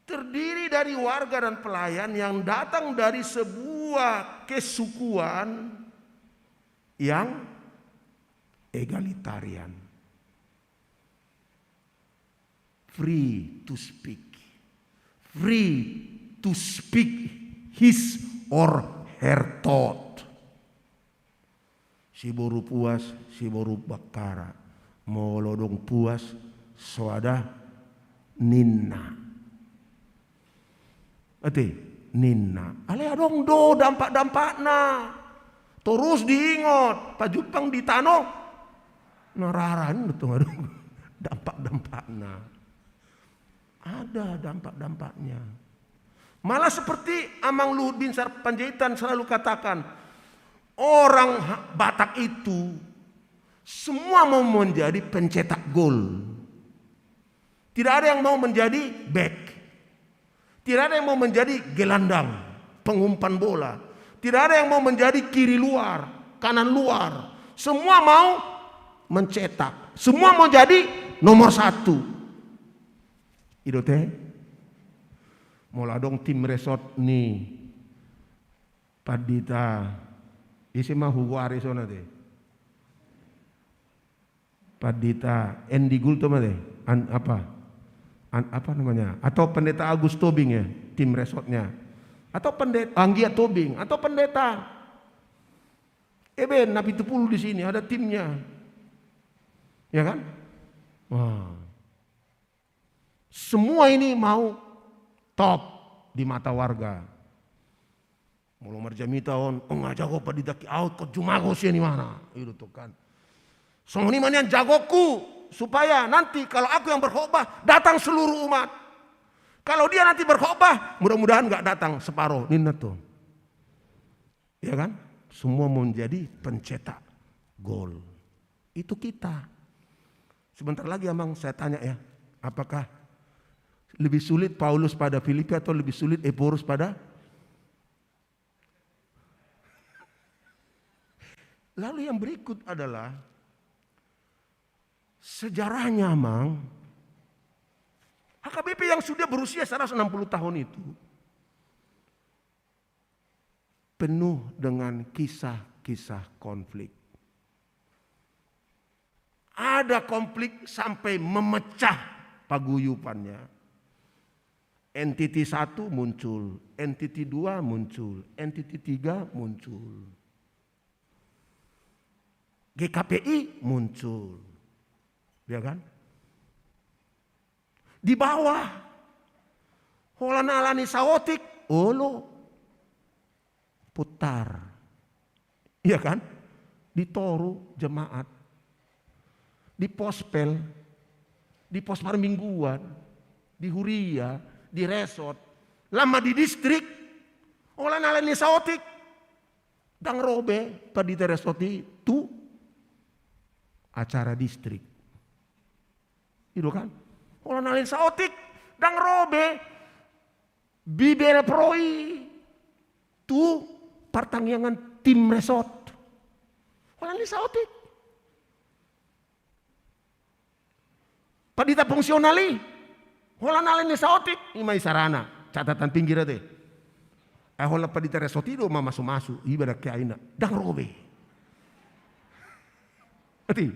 [SPEAKER 5] terdiri dari warga dan pelayan yang datang dari sebuah kesukuan yang egalitarian. Free to speak. Free to speak his or her thought. Si boru puas, si boru bakara. Mau lodong puas, soada ninna. Ate ninna. Ale adong do dampak-dampakna. Terus diingot, pajupang di tano. Nararan betul adong dampak-dampakna. Ada dampak-dampaknya. Malah seperti Amang Luhut bin Sarpanjaitan selalu katakan, orang Batak itu semua mau menjadi pencetak gol. Tidak ada yang mau menjadi back. Tidak ada yang mau menjadi gelandang, pengumpan bola. Tidak ada yang mau menjadi kiri luar, kanan luar. Semua mau mencetak. Semua mau jadi nomor 1. Itu teh mola dong tim resort nih padita isi mah huwari sona teh padita Endi Gulto mah teh apa namanya, atau pendeta Agus Tobing ya tim resortnya, atau pendeta Anggia Tobing, atau pendeta Eben Nabi Tupulu di sini ada timnya, ya kan? Wah. Semua ini mau top di mata warga. Mulu marjamita on, jago pa didaki out ko jumago siya ni mana. Itu tuh kan. Songni man yan jagoku supaya nanti kalau aku yang berkhotbah datang seluruh umat. Kalau dia nanti berkhotbah, mudah-mudahan enggak datang separuh. Ninna tuh. Ya kan? Semua mau menjadi pencetak gol. Itu kita. Sebentar lagi Amang saya tanya ya, apakah lebih sulit Paulus pada Filipi atau lebih sulit Eporus pada? Lalu yang berikut adalah sejarahnya Mang. HKBP yang sudah berusia 160 tahun itu penuh dengan kisah-kisah konflik. Ada konflik sampai memecah paguyupannya. Entiti 1 muncul, entiti 2 muncul, entiti 3 muncul. GKPI muncul. Ya kan? Di bawah Holana alani sawotik, olo putar. Iya kan? Di toru jemaat. Di pospel, di pos mingguan, di huria, di resort, lama di distrik, olan alani saotik, dang robe pada di resoti tu acara distrik, itu kan, olan alani saotik, dang robe, bibel proi, tu pertandingan tim resort, olan alani saotik, padita fungsionali. Hola nalen ni saotik, imay sarana. Catatan pinggir ate. Hola pa di teresotido masu-masu, ibadah kaina. Dang robe. Ati.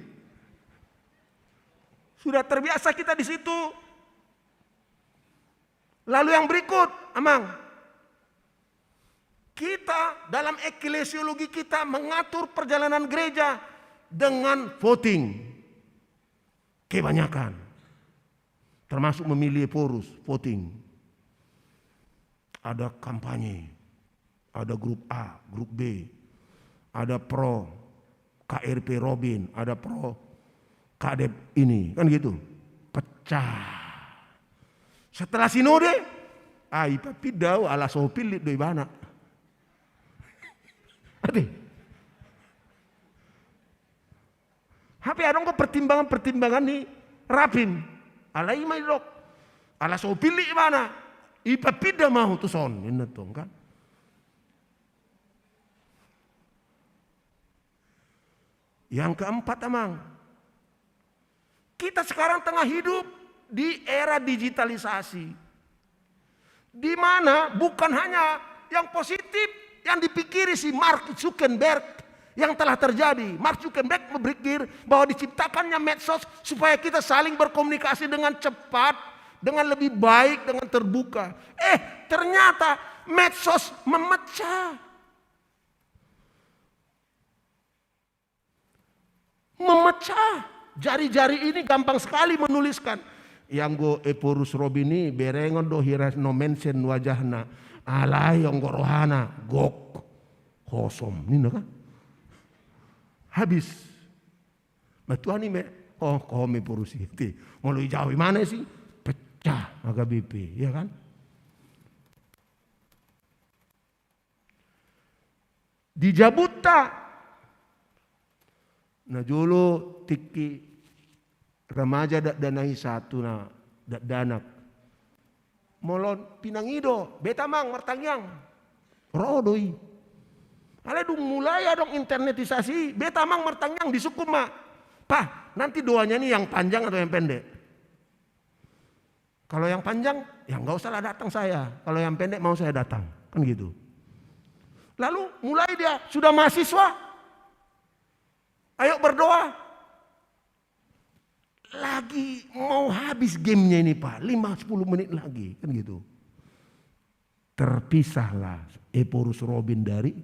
[SPEAKER 5] Sudah terbiasa kita di situ. Lalu yang berikut, Amang. Kita dalam eklesiologi kita mengatur perjalanan gereja dengan voting. Kebanyakan. Termasuk memilih porus, voting. Ada kampanye. Ada grup A, grup B. Ada pro KRP Robin, ada pro KDEP ini, kan gitu. Pecah. Setelah sinode, ipapidau ala sopil doi bana. Ati. HP adong ko pertimbangan nih rapim. Ala imay dok. Ala sopil di bana. Ipapida mau tuh son, ini tuh kan. Yang keempat, Amang. Kita sekarang tengah hidup di era digitalisasi. Di mana bukan hanya yang positif yang dipikiri si Mark Zuckerberg yang telah terjadi. Mark Zuckerberg berpikir bahwa diciptakannya medsos supaya kita saling berkomunikasi dengan cepat, dengan lebih baik, dengan terbuka. Ternyata medsos memecah. Memecah. Jari-jari ini gampang sekali menuliskan. Yang go eporus robini berengon do hiras no mention wajahna. Alay yang go rohana gok kosom. Ini kan? Habis. Batuan ini kome porus itu. Mau lu jauh mana sih? Pecah agak BP, ya kan? Di Jabuta. Nah dulu tiki remaja danai satu na danak. Molon pinangido, beta mang martangyang. Rodoi. Ale dung mulai adong internetisasi, beta mang martangyang disukum mak. Pak, nanti doanya nih yang panjang atau yang pendek? Kalau yang panjang, ya nggak usah lah datang saya. Kalau yang pendek mau saya datang, kan gitu. Lalu mulai dia sudah mahasiswa. Ayo berdoa. Lagi mau habis gamenya ini Pak. 5-10 menit lagi. Kan gitu. Terpisahlah Eporus Robin dari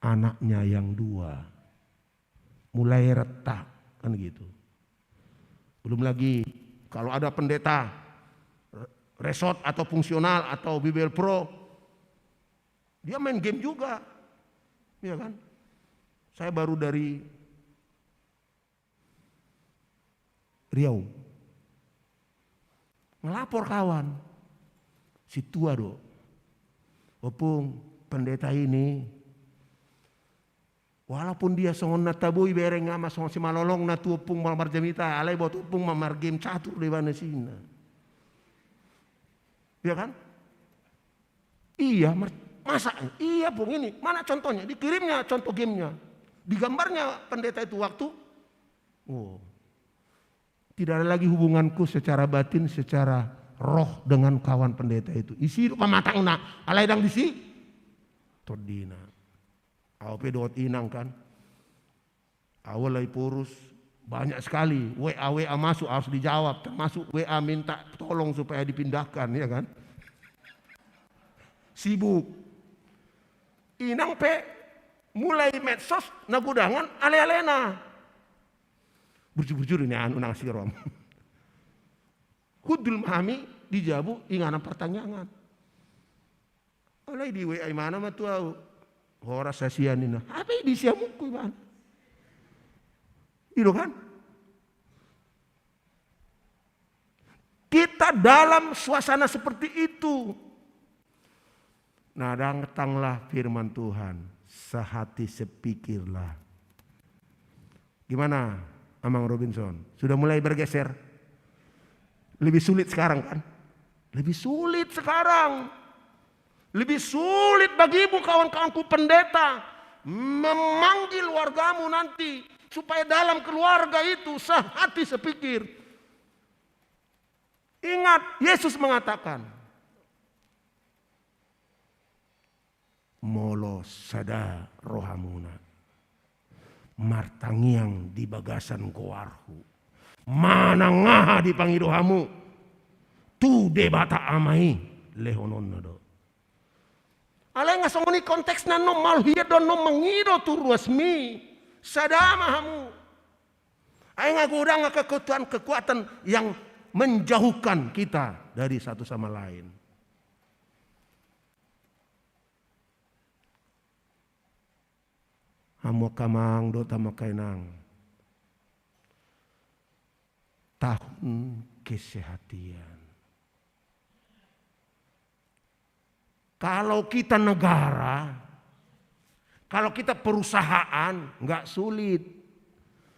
[SPEAKER 5] anaknya yang 2. Mulai retak. Kan gitu. Belum lagi kalau ada pendeta resort atau fungsional atau Bibel Pro. Dia main game juga. Iya kan? Saya baru dari Riau. Ngelapor kawan. Si tua do. Opung pendeta ini. Walaupun dia songon natabui bereng ngama songon si malolong na tuopung malamar jamita. Alay buat upung mamar game catur di mana sini. Iya kan? Iya, masa? Iya pung ini. Mana contohnya? Dikirimnya contoh gamenya. Digambarnya pendeta itu waktu, tidak ada lagi hubunganku secara batin, secara roh dengan kawan pendeta itu. Isi pamatang na, alai dang disi, tordina. Aope dot inang kan, awalai purus banyak sekali. WA masuk harus dijawab, termasuk WA minta tolong supaya dipindahkan, ya kan? Sibuk, inang pe. Mulai medsos nagudangan ale-alena. Bujur-bujur ini anu nang sirom. Hudul mahami dijabu ingana pertanyaan. Oleh di WA mana mah tuh horas sasianina. Apa di siamuku mana? Itu kan? Kita dalam suasana seperti itu. Nah, datanglah firman Tuhan. Sehati sepikirlah. Gimana Amang Robinson? Sudah mulai bergeser? Lebih sulit sekarang kan? Lebih sulit sekarang. Lebih sulit bagimu kawan-kawanku pendeta. Memanggil wargamu nanti. Supaya dalam keluarga itu sehati sepikir. Ingat, Yesus mengatakan, molo sada rohamuna, martangiang di bagasan goarhu, mana ngaha di pangidohamu, tu debata amai lehonon nado. Alay nga songoni konteks na no malhido no mangido tu ruasmi, sada mahamu. Ay nga gudang nga kekuatan yang menjauhkan kita dari satu sama lain. Hamo kamang do tama kainang. Tahun kesehatan. Kalau kita negara, kalau kita perusahaan, nggak sulit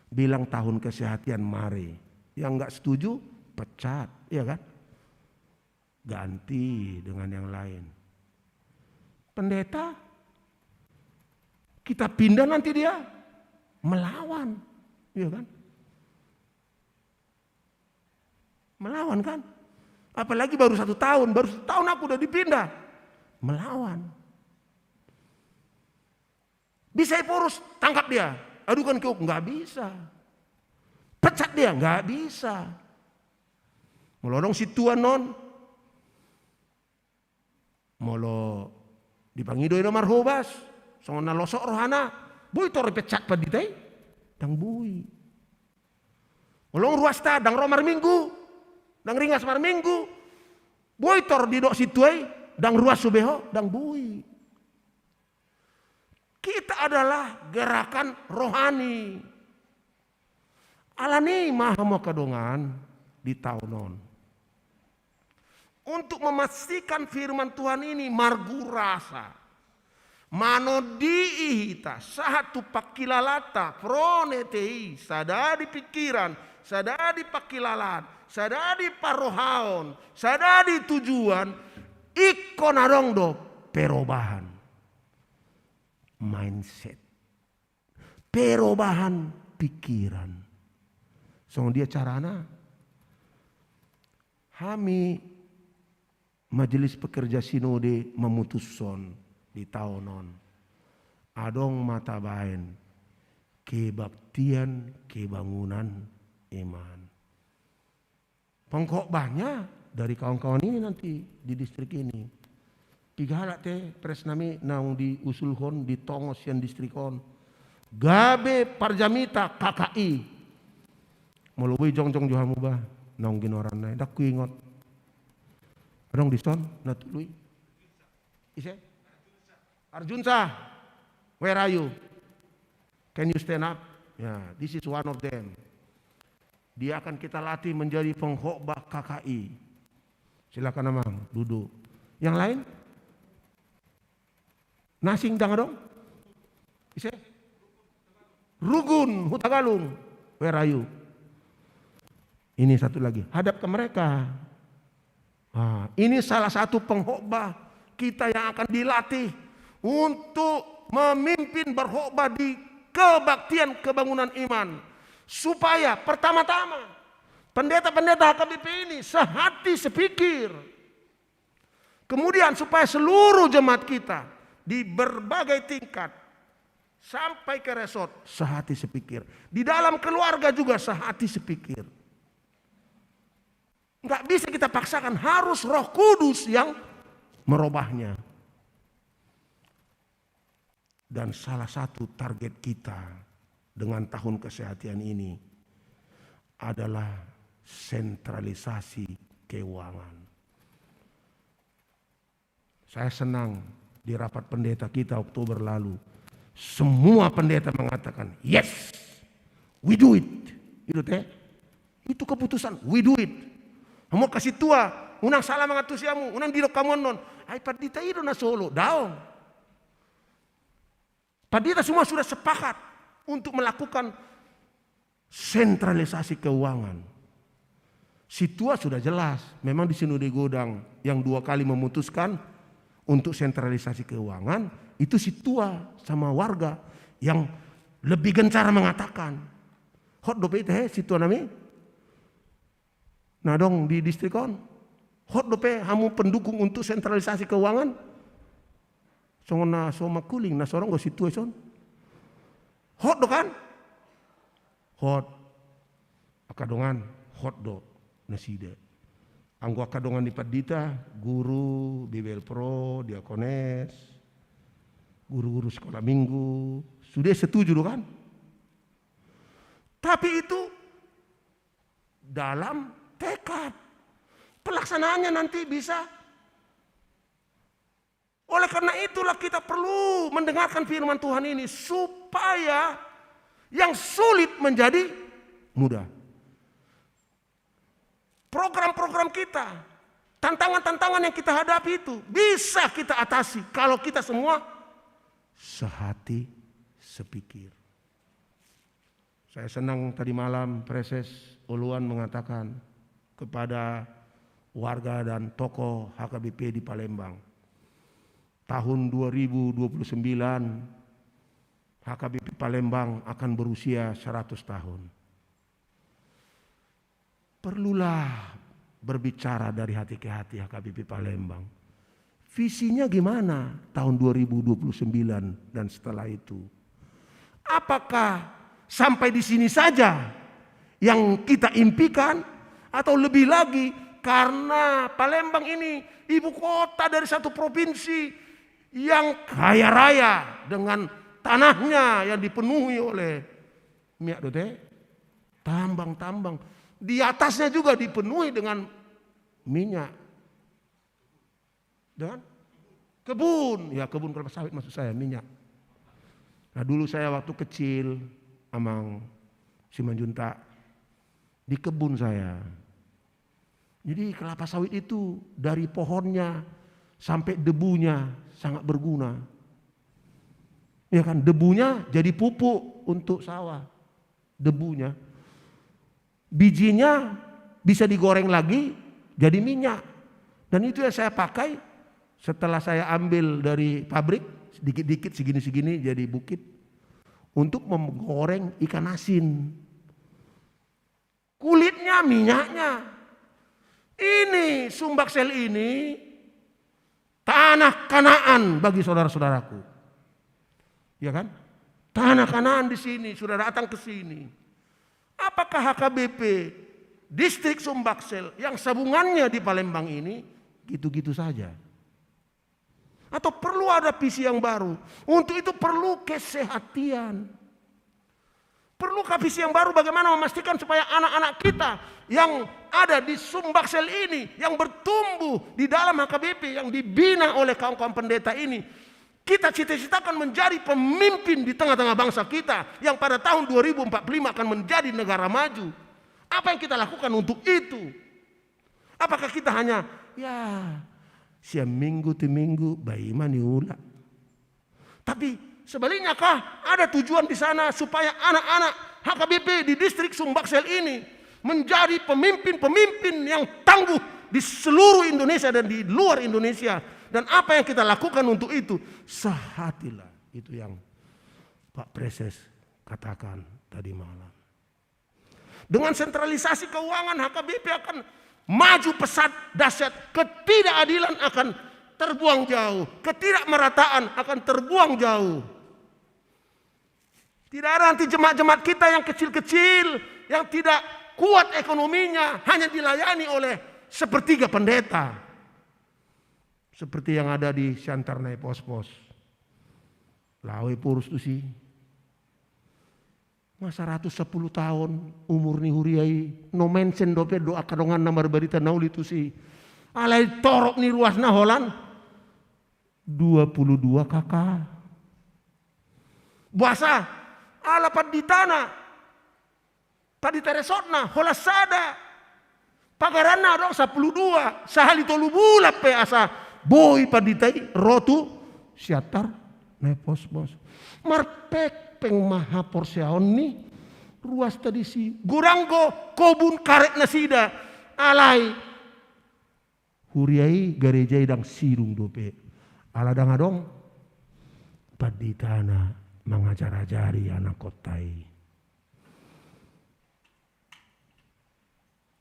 [SPEAKER 5] bilang tahun kesehatan mari. Yang nggak setuju pecat, ya kan? Ganti dengan yang lain. Pendeta, kita pindah nanti dia melawan, ya kan? Melawan kan? Apalagi baru 1 tahun, aku udah dipindah. Melawan. Bisa Epurus, tangkap dia. Adukan ke nggak bisa. Pecat dia, nggak bisa. Melodong si tuan non. Molo dipangido ino marhobas. Songona losok rohana. Bui tori pecat paditai. Dang bui. Molong ruasta dang romar minggu. Dang ringas mar minggu. Bui tor didok si tuai. Dang ruas subeho. Dang bui. Kita adalah gerakan rohani. Alani maha makadongan di tahunon. Untuk memastikan firman Tuhan ini margu rasa. Mano diihita satu pakilalata pronetei sadadi pikiran, sadadi pakilalat, sadadi parohaon, sadadi tujuan ikon arongdo perubahan mindset, perubahan pikiran. So dia carana kami Majelis Pekerja Sinode memutuskan di tahunon adong mata bain kebaktian kebangunan iman. Pengkhotbahnya dari kawan-kawan ini nanti di distrik ini. 3 halak teh presnami naung diusulhon di tongos yang distrikon. Gabe parjamita KKI. Mului jong-jong johamu bah naung ginoran naik dak kuingot. Adong dison natului. Ise? Arjunsa, where are you? Can you stand up? Ya, this is one of them. Dia akan kita latih menjadi pengkhotbah KKI. Silakan Amang, duduk. Yang lain? Nasing dang dong? Ise? Rugun, Hutagalung, where are you? Ini satu lagi, hadap ke mereka. Nah, ini salah satu pengkhotbah kita yang akan dilatih untuk memimpin berkhotbah di kebaktian kebangunan iman. Supaya pertama-tama pendeta-pendeta HKBP ini sehati sepikir. Kemudian supaya seluruh jemaat kita di berbagai tingkat sampai ke resort sehati sepikir. Di dalam keluarga juga sehati sepikir. Enggak bisa kita paksakan, harus Roh Kudus yang merubahnya. Dan salah satu target kita dengan tahun kesehatan ini adalah sentralisasi keuangan. Saya senang di rapat pendeta kita Oktober lalu, semua pendeta mengatakan, yes, we do it. Itu keputusan, we do it. Mau kasih tua, unang salah mengatusiamu, unang didok kamu non. Ay padita itu na solo, daong. Padita semua sudah sepakat untuk melakukan sentralisasi keuangan. Si tua sudah jelas, memang di Sinode Godang yang 2 kali memutuskan untuk sentralisasi keuangan, itu si tua sama warga yang lebih gencar mengatakan, hot dope itu si tua nami. Nah dong di distrik on. Hot dope hamu pendukung untuk sentralisasi keuangan. Songona soma kuling na sorong go situ son. Hot do kan? Hot. Akadongan hot do nasida. Anggo akadongan di Padita, guru, Bibel Pro, diakones, guru-guru sekolah minggu, sudah setuju do kan? Tapi itu dalam tekad. Pelaksanaannya nanti bisa. Oleh karena itulah kita perlu mendengarkan firman Tuhan ini supaya yang sulit menjadi mudah. Program-program kita, tantangan-tantangan yang kita hadapi itu bisa kita atasi kalau kita semua sehati sepikir. Saya senang tadi malam Preses Uluan mengatakan kepada warga dan tokoh HKBP di Palembang, tahun 2029 HKBP Palembang akan berusia 100 tahun. Perlulah berbicara dari hati ke hati HKBP Palembang. Visinya gimana tahun 2029 dan setelah itu? Apakah sampai di sini saja yang kita impikan? Atau lebih lagi karena Palembang ini ibu kota dari satu provinsi yang kaya raya dengan tanahnya yang dipenuhi oleh minyak dote, tambang-tambang. Di atasnya juga dipenuhi dengan minyak dan kebun. Ya kebun kelapa sawit maksud saya, minyak. Nah dulu saya waktu kecil amang Simanjuntak di kebun saya. Jadi kelapa sawit itu dari pohonnya sampai debunya sangat berguna. Ya kan, debunya jadi pupuk untuk sawah. Debunya. Bijinya bisa digoreng lagi jadi minyak. Dan itu yang saya pakai setelah saya ambil dari pabrik sedikit-dikit segini-segini jadi bukit untuk menggoreng ikan asin. Kulitnya, minyaknya. Ini Sumbaksel ini tanah Kanaan bagi saudara-saudaraku. Ya kan? Tanah Kanaan di sini, sudah datang ke sini. Apakah HKBP distrik Sumbaksel yang sabungannya di Palembang ini gitu-gitu saja? Atau perlu ada visi yang baru? Untuk itu perlu kesehatian. Perlu visi yang baru bagaimana memastikan supaya anak-anak kita yang ada di Sumbaksel ini, yang bertumbuh di dalam HKBP, yang dibina oleh kaum-kaum pendeta ini, kita cita-citakan menjadi pemimpin di tengah-tengah bangsa kita yang pada tahun 2045 akan menjadi negara maju. Apa yang kita lakukan untuk itu? Apakah kita hanya siang minggu ti minggu bayi mani ula? Tapi sebaliknya kah ada tujuan di sana supaya anak-anak HKBP di distrik Sumbaksel ini menjadi pemimpin-pemimpin yang tangguh di seluruh Indonesia dan di luar Indonesia? Dan apa yang kita lakukan untuk itu? Sehatilah. Itu yang Pak Preses katakan tadi malam. Dengan sentralisasi keuangan HKBP akan maju pesat dahsyat. Ketidakadilan akan terbuang jauh. Ketidakmerataan akan terbuang jauh. Tidak ada nanti jemaat-jemaat kita yang kecil-kecil, yang tidak kuat ekonominya, hanya dilayani oleh sepertiga pendeta. Seperti yang ada di Siantarnai Pos-Pos. Lawe purus tu sih. Masa 110 tahun umur ni huriai. No mention dope doa kadongan namar berita nauli tu sih. Alai torok ni ruas na holan. 22 kakak. Buasa. Ala paditana. Padita resotna. Hola sada. Pagarana dong 12. Sahali tolu bulap pe asa. Boy paditai rotu siatar naik pos-pos. Marpek peng maha porsiaon ni ruas tadi si guranggo kobun karet nasida alai huriai garejai dang sirung dope ala dangadong paditana mengajar-ajari anak kotai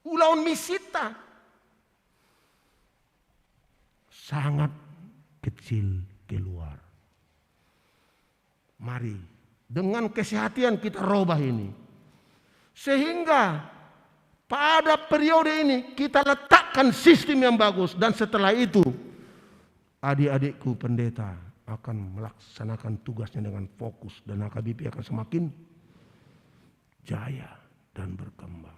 [SPEAKER 5] ulaun misit kita sangat kecil keluar. Mari dengan kesehatan kita robah ini. Sehingga pada periode ini kita letakkan sistem yang bagus. Dan setelah itu adik-adikku pendeta akan melaksanakan tugasnya dengan fokus. Dan HKBP akan semakin jaya dan berkembang.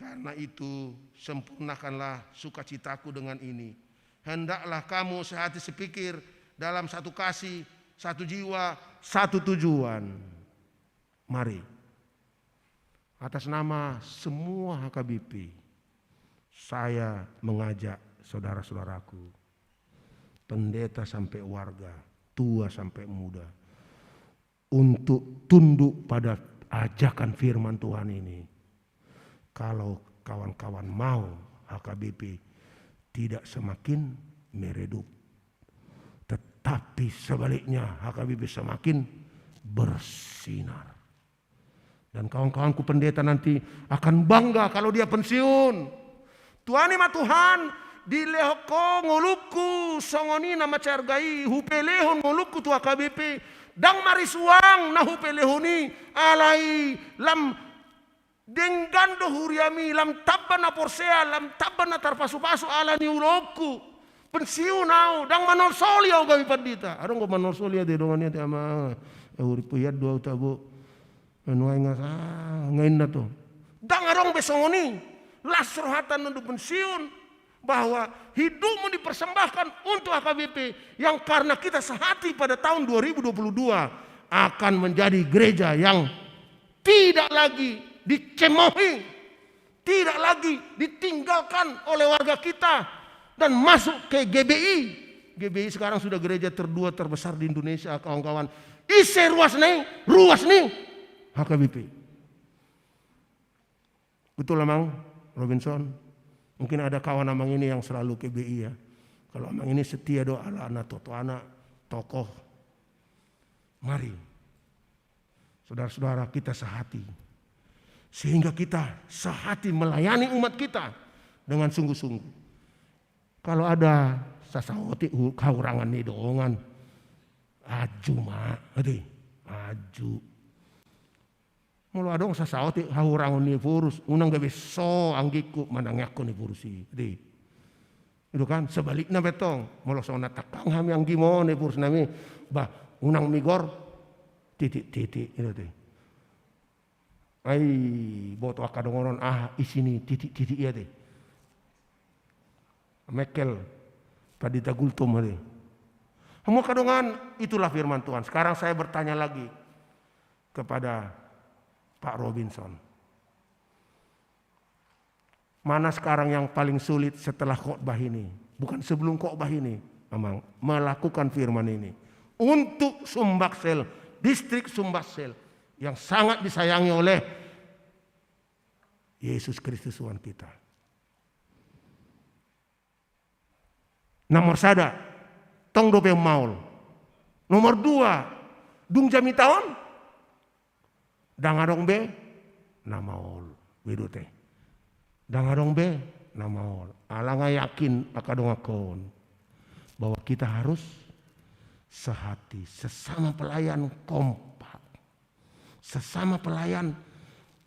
[SPEAKER 5] Karena itu sempurnakanlah sukacitaku dengan ini. Hendaklah kamu sehati sepikir dalam satu kasih, satu jiwa, satu tujuan. Mari, atas nama semua HKBP, saya mengajak saudara-saudaraku, pendeta sampai warga, tua sampai muda, untuk tunduk pada ajakan firman Tuhan ini. Kalau kawan-kawan mau HKBP tidak semakin meredup, tetapi sebaliknya HKBP semakin bersinar. Dan kawan-kawanku pendeta nanti akan bangga kalau dia pensiun. Tuhan ima Tuhan di lehoko ngoluku songoni nama cargai hupelehon ngoluku tu HKBP dang marisuang na hupelehoni alai lam denggando huriami lam tabana porsea lam tabana tarpasu-pasu ala ni uloku pensiun au dang manol soli au kami pendeta arong go manol soli ade dongan ate ama uripu ya dua utabu anu ai ngasa ngain na to dang arong besongoni lasrohatan untuk pensiun bahwa hidupmu dipersembahkan untuk HKBP yang karena kita sehati pada tahun 2022 akan menjadi gereja yang tidak lagi dicemoohi, tidak lagi ditinggalkan oleh warga kita dan masuk ke GBI. GBI sekarang sudah gereja terbesar di Indonesia, kawan-kawan. Isi ruas nih HKBP. Betul Amang Robinson. Mungkin ada kawan Amang ini yang selalu KBI ya. Kalau Amang ini setia doa anak toto anak tokoh. Mari saudara-saudara kita sehati. Sehingga kita sehati melayani umat kita dengan sungguh-sungguh. Kalau ada sasawati kaurangan nih doongan. Aju mak. Aju. Mulu adong sasawati kaurangan nih purus. Unang gabe so anggiku manangyaku nih purusi. Itu kan sebaliknya betong. Mulu sona takang hami anggi mo nih purus nami. Bah unang migor titik-titik itu teh. Ai boto akadongonon isini titik-titik ya teh. Mekel padita gultum teh. Hamu kadongan itulah firman Tuhan. Sekarang saya bertanya lagi kepada Pak Robinson. Mana sekarang yang paling sulit setelah khotbah ini? Bukan sebelum khotbah ini, memang melakukan firman ini. Untuk Sumbaksel, distrik Sumbaksel yang sangat disayangi oleh Yesus Kristus Tuhan kita. Nomor sada, tong dope maul. Nomor dua, dung jami tahun. Dangadong be, namaol. Bedu teh. Dangadong be, namaol. Alanga yakin akadong akon bahwa kita harus sehati, sesama pelayan kompak, sesama pelayan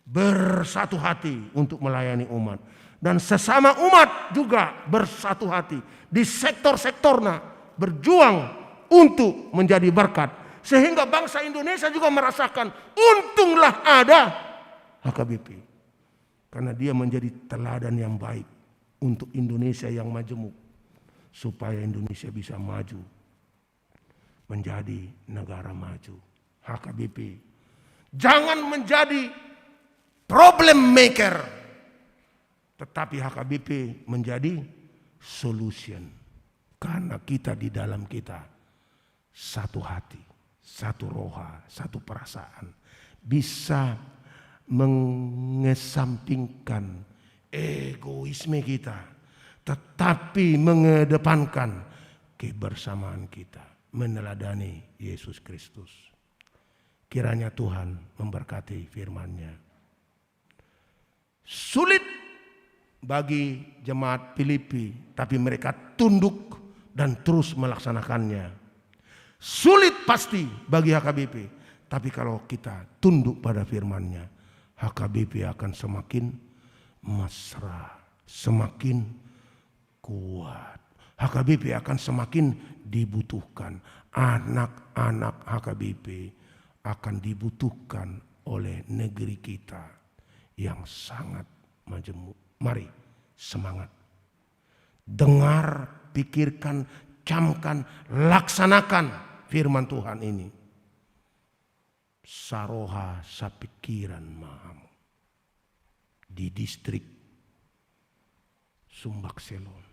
[SPEAKER 5] bersatu hati untuk melayani umat, dan sesama umat juga bersatu hati di sektor-sektornya berjuang untuk menjadi berkat. Sehingga bangsa Indonesia juga merasakan untunglah ada HKBP. Karena dia menjadi teladan yang baik untuk Indonesia yang majemuk. Supaya Indonesia bisa maju. Menjadi negara maju. HKBP. Jangan menjadi problem maker. Tetapi HKBP menjadi solution. Karena kita di dalam kita satu hati. Satu roha, satu perasaan. Bisa mengesampingkan egoisme kita. Tetapi mengedepankan kebersamaan kita. Meneladani Yesus Kristus. Kiranya Tuhan memberkati firman-Nya. Sulit bagi jemaat Filipi, tapi mereka tunduk dan terus melaksanakannya. Sulit pasti bagi HKBP, tapi kalau kita tunduk pada firman-Nya, HKBP akan semakin mesra, semakin kuat. HKBP akan semakin dibutuhkan. Anak-anak HKBP akan dibutuhkan oleh negeri kita yang sangat majemuk. Mari semangat. Dengar, pikirkan, camkan, laksanakan firman Tuhan ini. Saroha sapikiran mahamu. Di distrik Sumbak Selon.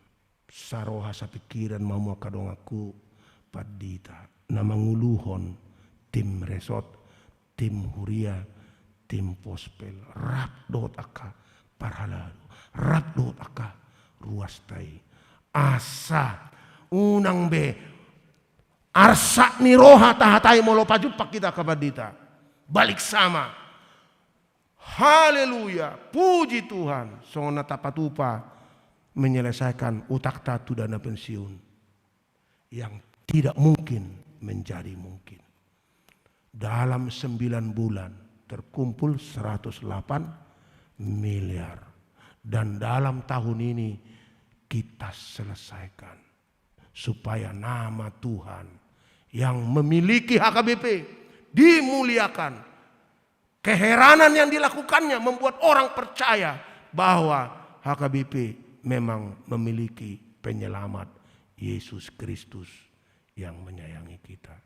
[SPEAKER 5] Saroha sapikiran mahamu kadongaku padita. Nama nguluhon tim resort, tim huria, tim pospel, rapdot aka parhalalu, rapdot aka ruastai, asa unang be, arsa niroha tahatai molo pajupak kita kabadita, balik sama, haleluya, puji Tuhan, sona tapatupa menyelesaikan utak tatu dana pensiun yang tidak mungkin menjadi mungkin. Dalam 9 bulan terkumpul 108 miliar. Dan dalam tahun ini kita selesaikan. Supaya nama Tuhan yang memiliki HKBP dimuliakan. Keheranan yang dilakukannya membuat orang percaya bahwa HKBP memang memiliki penyelamat, Yesus Kristus yang menyayangi kita.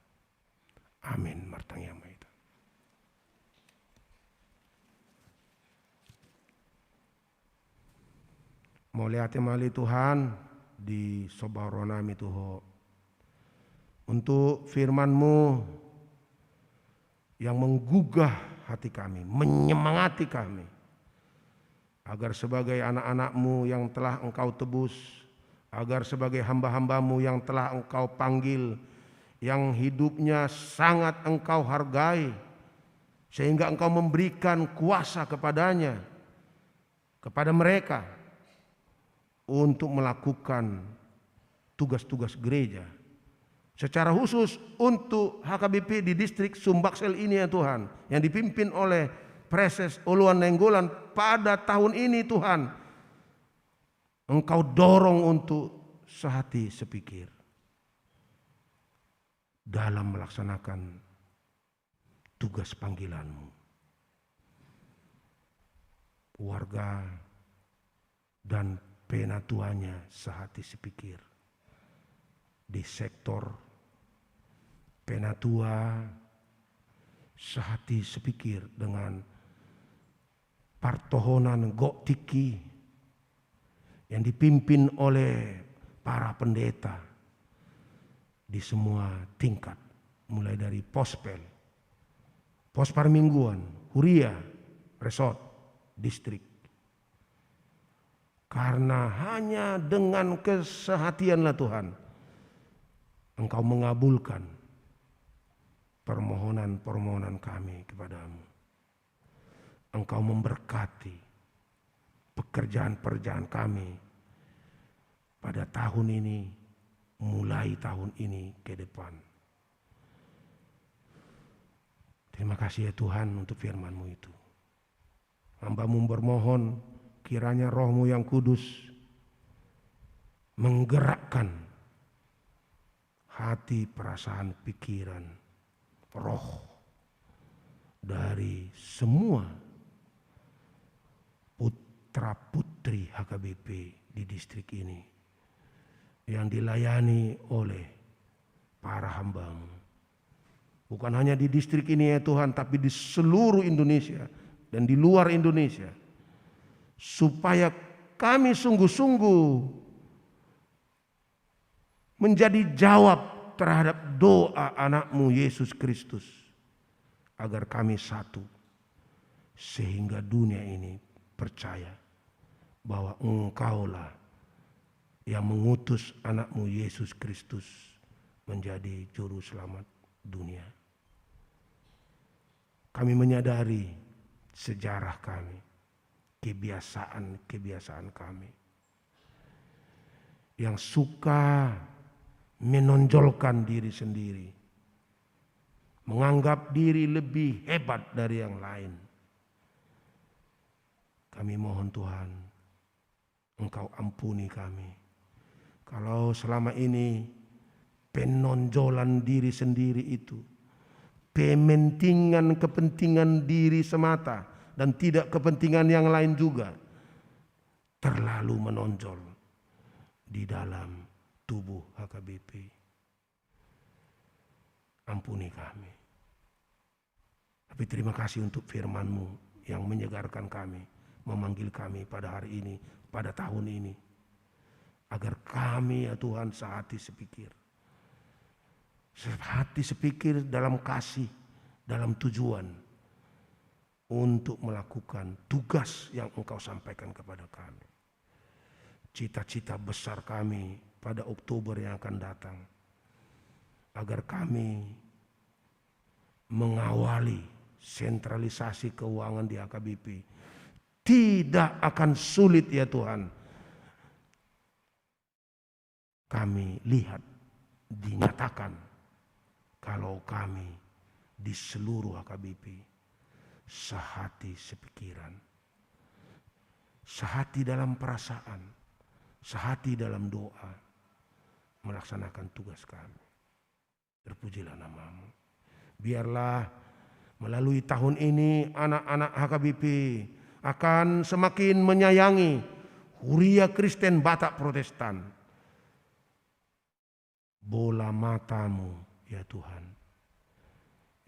[SPEAKER 5] Amin. Martang yang maita. Mau lihat mali Tuhan di sobaronami Tuho. Untuk firman-Mu yang menggugah hati kami, menyemangati kami. Agar sebagai anak-anak-Mu yang telah Engkau tebus, agar sebagai hamba-hamba-Mu yang telah Engkau panggil, yang hidupnya sangat Engkau hargai, sehingga Engkau memberikan kuasa kepadanya, kepada mereka untuk melakukan tugas-tugas gereja. Secara khusus untuk HKBP di distrik Sumbaksel ini ya Tuhan, yang dipimpin oleh Preses Uluan Nenggolan pada tahun ini Tuhan, Engkau dorong untuk sehati sepikir dalam melaksanakan tugas panggilan-Mu. Warga dan penatuannya sehati sepikir di sektor penatua, sehati sepikir dengan partohonan Gok Tiki yang dipimpin oleh para pendeta di semua tingkat, mulai dari pospel, pospar mingguan, huria, resort, distrik. Karena hanya dengan kesehatianlah Tuhan Engkau mengabulkan permohonan-permohonan kami kepadamu. Engkau memberkati pekerjaan-pekerjaan kami pada tahun ini, mulai tahun ini ke depan. Terima kasih ya Tuhan untuk firman-Mu itu. Hamba-Mu bermohon kiranya Roh-Mu yang kudus menggerakkan hati, perasaan, pikiran, roh dari semua putra-putri HKBP di distrik ini yang dilayani oleh para hamba-Mu. Bukan hanya di distrik ini ya Tuhan, tapi di seluruh Indonesia dan di luar Indonesia. Supaya kami sungguh-sungguh menjadi jawab terhadap doa anak-Mu Yesus Kristus. Agar kami satu. Sehingga dunia ini percaya bahwa Engkaulah yang mengutus anak-Mu Yesus Kristus menjadi juru selamat dunia. Kami menyadari sejarah kami, kebiasaan-kebiasaan kami yang suka menonjolkan diri sendiri, menganggap diri lebih hebat dari yang lain. Kami mohon Tuhan, Engkau ampuni kami. Kalau selama ini penonjolan diri sendiri itu, pementingan kepentingan diri semata dan tidak kepentingan yang lain juga, terlalu menonjol di dalam tubuh HKBP. Ampuni kami. Tapi terima kasih untuk firman-Mu yang menyegarkan kami, memanggil kami pada hari ini, pada tahun ini, agar kami ya Tuhan sehati sepikir dalam kasih, dalam tujuan untuk melakukan tugas yang Engkau sampaikan kepada kami. Cita-cita besar kami pada Oktober yang akan datang, agar kami mengawali sentralisasi keuangan di HKBP tidak akan sulit ya Tuhan. Kami lihat dinyatakan kalau kami di seluruh HKBP sehati sepikiran, sehati dalam perasaan, sehati dalam doa, melaksanakan tugas kami. Terpujilah nama-Mu. Biarlah melalui tahun ini anak-anak HKBP akan semakin menyayangi Huria Kristen Batak Protestan. Bola mata-Mu ya Tuhan,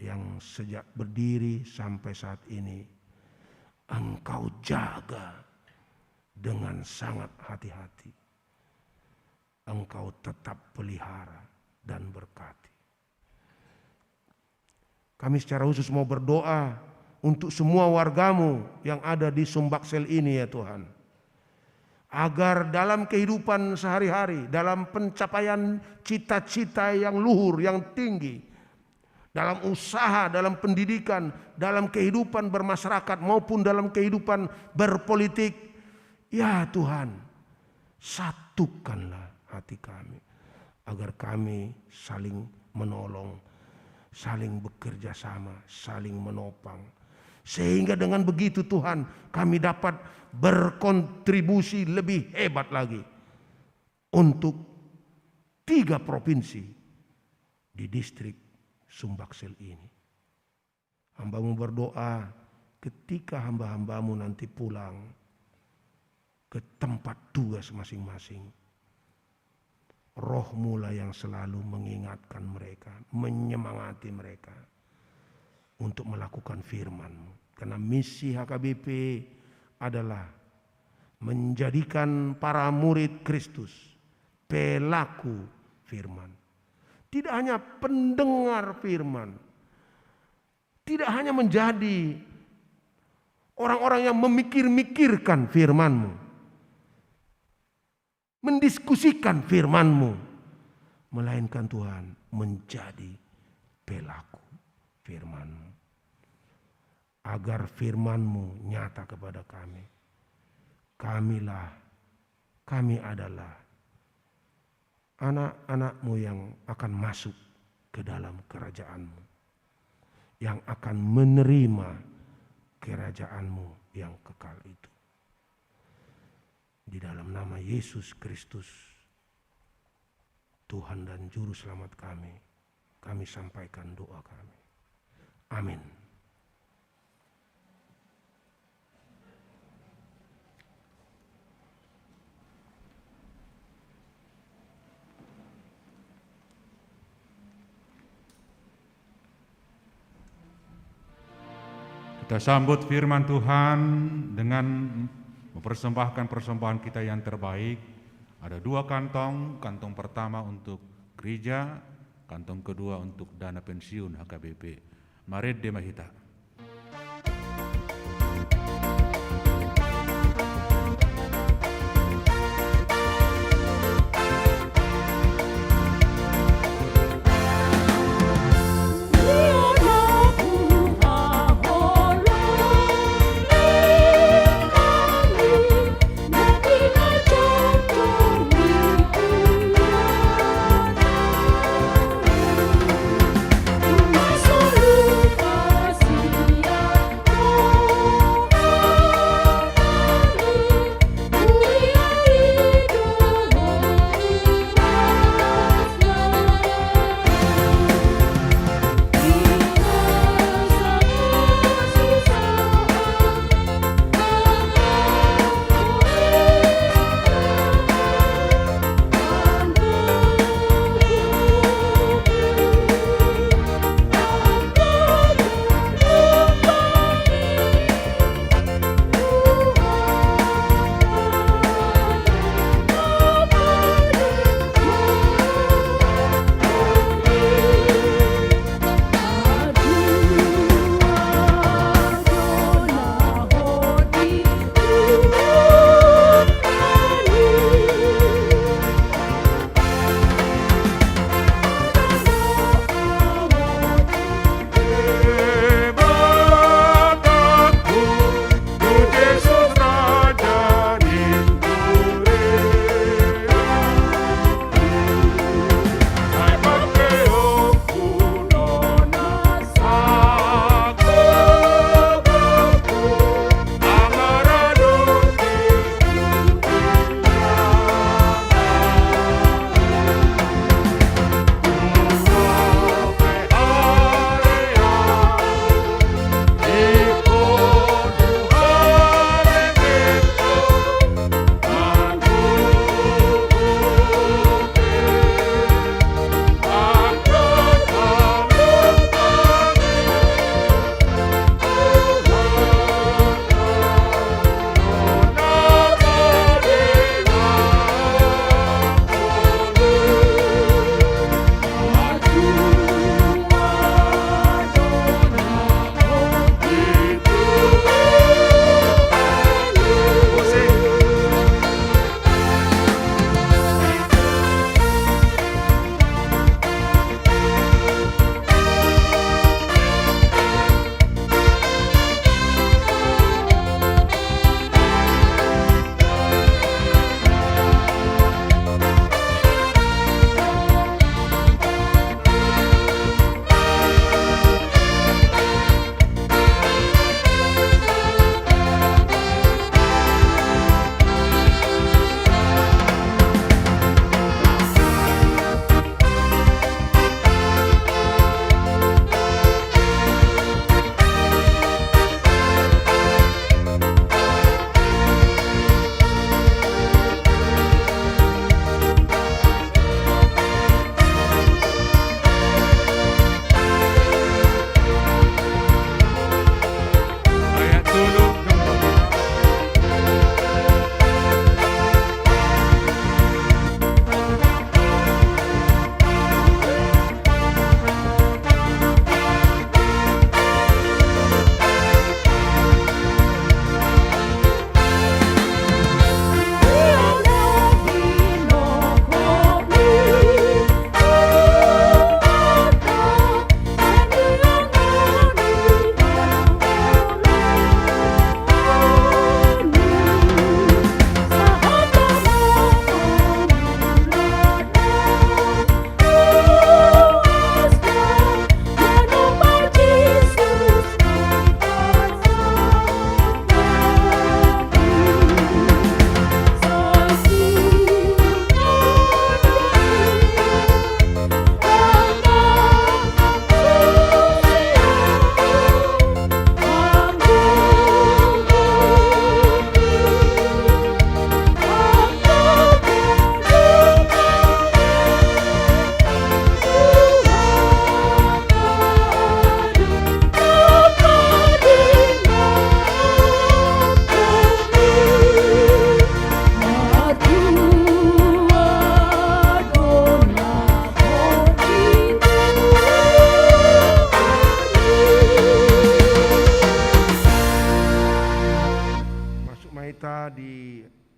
[SPEAKER 5] yang sejak berdiri sampai saat ini Engkau jaga dengan sangat hati-hati. Engkau tetap pelihara dan berkati. Kami secara khusus mau berdoa untuk semua warga-Mu yang ada di Sumbaksel ini ya Tuhan, agar dalam kehidupan sehari-hari, dalam pencapaian cita-cita yang luhur, yang tinggi, dalam usaha, dalam pendidikan, dalam kehidupan bermasyarakat maupun dalam kehidupan berpolitik, ya Tuhan, satukanlah hati kami, agar kami saling menolong, saling bekerja sama, saling menopang. Sehingga dengan begitu Tuhan, kami dapat berkontribusi lebih hebat lagi untuk 3 provinsi di distrik Sumbaksel ini. Hamba-Mu berdoa ketika hamba-hamba-Mu nanti pulang ke tempat tugas masing-masing, Roh-Mu lah yang selalu mengingatkan mereka, menyemangati mereka untuk melakukan firman-Mu. Karena misi HKBP adalah menjadikan para murid Kristus pelaku firman. Tidak hanya pendengar firman, tidak hanya menjadi orang-orang yang memikir-mikirkan firman-Mu, mendiskusikan firman-Mu, melainkan Tuhan menjadi pelaku firman-Mu. Agar firman-Mu nyata kepada kami. Kami adalah anak-anak-Mu yang akan masuk ke dalam kerajaan-Mu, yang akan menerima kerajaan-Mu yang kekal itu. Di dalam nama Yesus Kristus, Tuhan dan Juru Selamat kami sampaikan doa kami. Amin.
[SPEAKER 2] Kita sambut firman Tuhan dengan mempersembahkan persembahan kita yang terbaik. Ada 2 kantong, kantong pertama untuk gereja, kantong kedua untuk dana pensiun HKBP. Mari Demahita.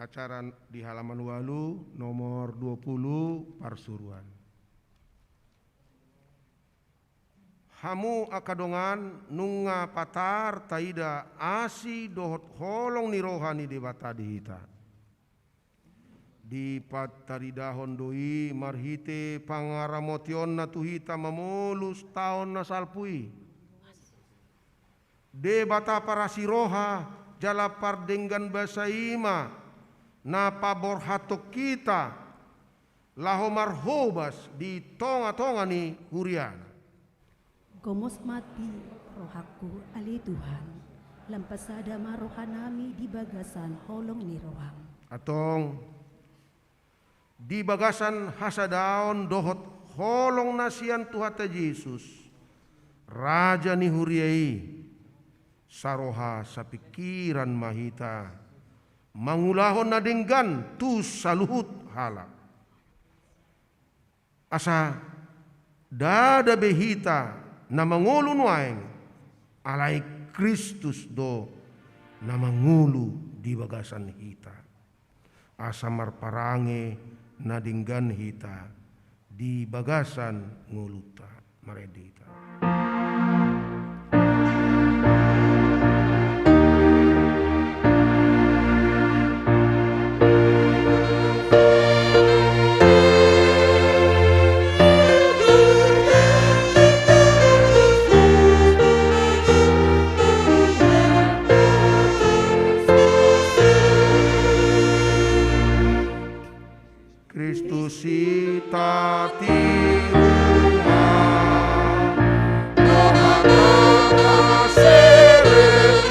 [SPEAKER 5] Upacara di halaman walu nomor 20 Parsuruan. Hamu akadongan nunga patar taida asi dohot holong ni rohani debata dihita. Di pataridahon doi marhite pangaramotion na tuhita mamulus taon na salpui. Debata para siroha jala pardenggan basaima na paborhatok kita laho marhobas di tonga-tonga ni huriana.
[SPEAKER 3] Gomos mati rohaku ali Tuhan, lampasada marohanami di bagasan holong ni rohang.
[SPEAKER 5] Atong di bagasan hasadaon dohot holong nasian Tuhata Yesus, Raja ni huriai, saroha sa pikiran mahita, mangulahon na denggan tu saluhut hala. Asa dada behita na mangulu nuaeng alai Kristus do na mangulu di bagasan hita. Asa marparange na dinggan hita di bagasan nguluta maredita. Kristus ita tiruha Dohana serepman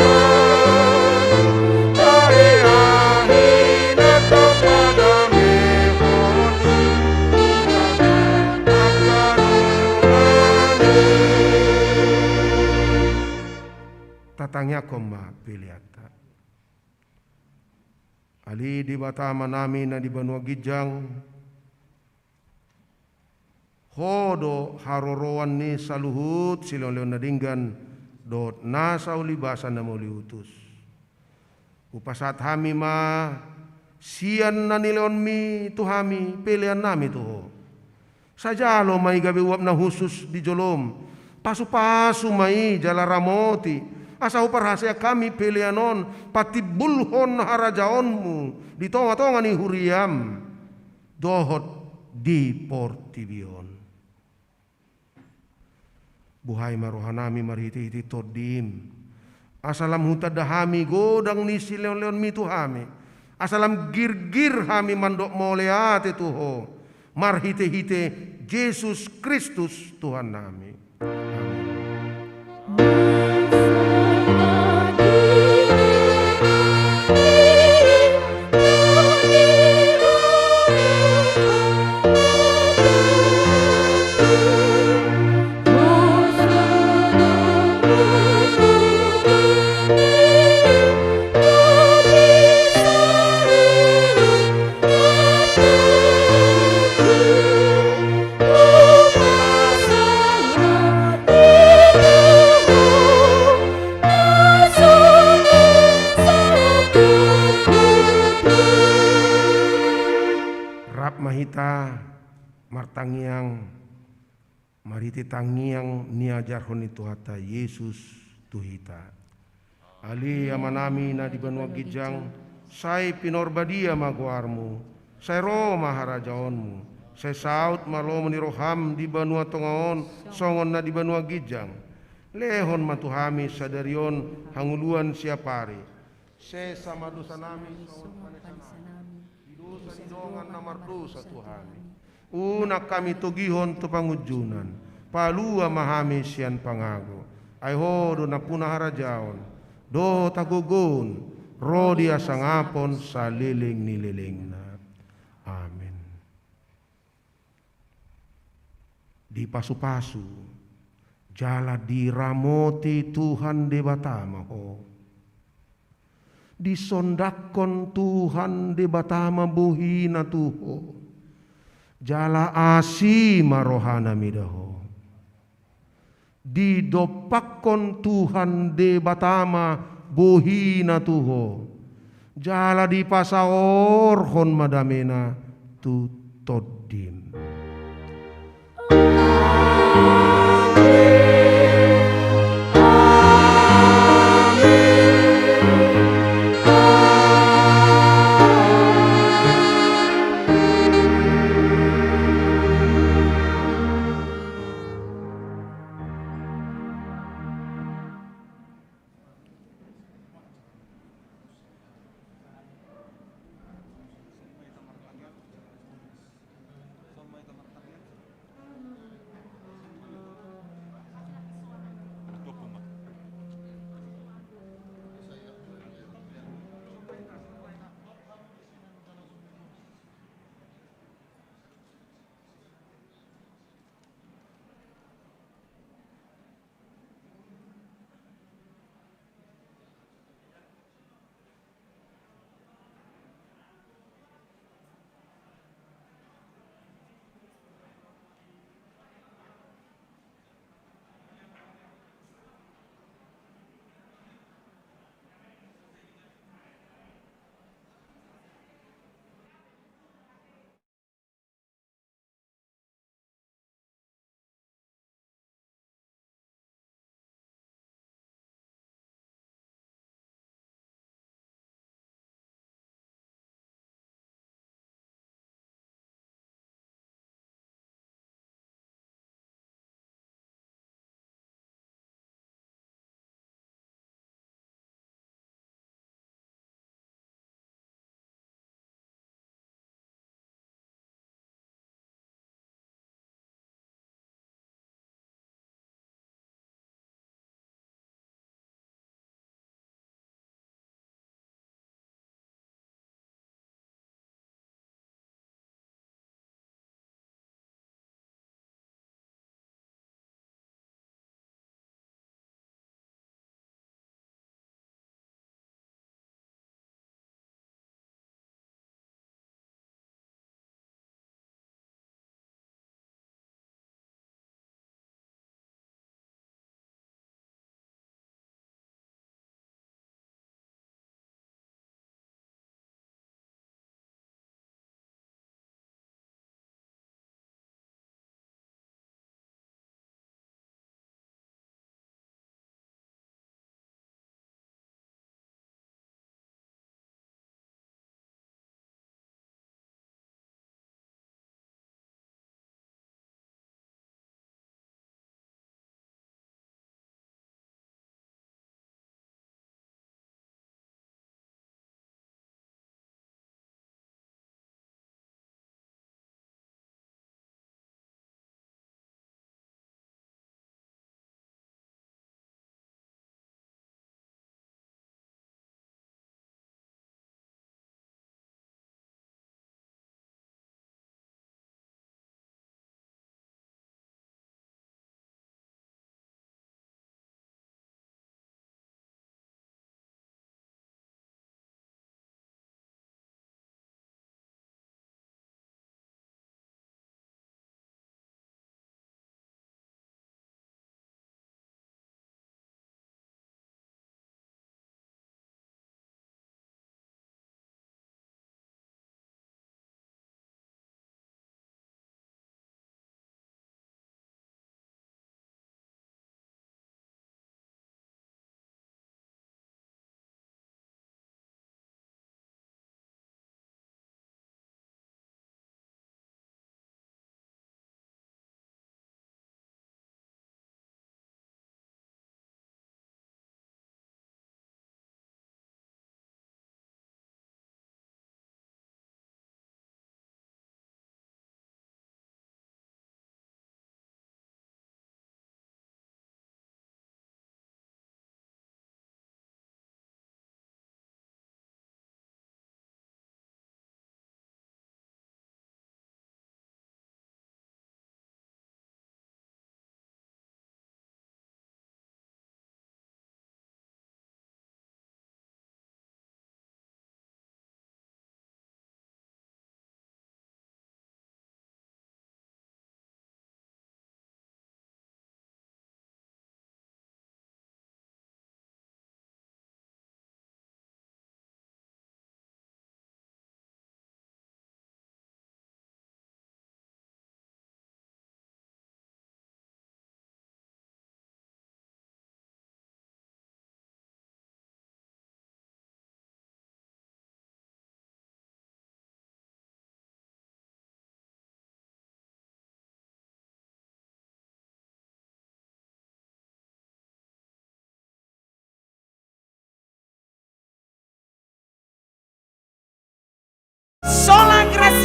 [SPEAKER 5] Tae ahina kepada mehon Tatangnya koma piliata Ali di batama nami na di Banua Gijang Hodo haroroan ni saluhut silon-leon na dinggan dot nasa ulibasan na muli utus. Upasat hami ma sian na nileon mi tuhami pilihan nami tuho. Sajalo may gabi uap na husus di jolom. Pasu-pasu may jala ramoti. Asa uparhasya kami pilihanon pati bulhon harajaonmu di tonga-tonga ni huriam dohot di portibion. Buhay marohanami marhiti-hiti todim. Asalam hutad dahami godang ni sileon-leon mi tuhami. Asalam gir-gir hami mandok moleate tuho. Marhiti-hiti Yesus Kristus Tuhan nami. Mahita martangiang mariti tangiang niajarhon itu hata Yesus tuhita. Ali amanami na di Banua Gijang say pinorbadia maguarmu say Roma harajaonmu say saut malomo ni roham di Banua Tongaon songon na di Banua Gijang lehon matuhami sadarion hanguluan siapari say sama dosa nami dosa didongan na mardosa Tuhan. Una kami tugihon to pangujunan. Palua mahami siyan pangago. Ay hodo na punaharajaon. Do tagugon. Rodi asangapon sa liling nililing na. Amen. Di pasu-pasu. Jala diramoti Tuhan di batama ho. Disondakon Tuhan di batama buhina tuho. Jala asi marohana midaho. Didopakon Tuhan di batama buhina tuho. Jala di pasaor hon madamena tu todim.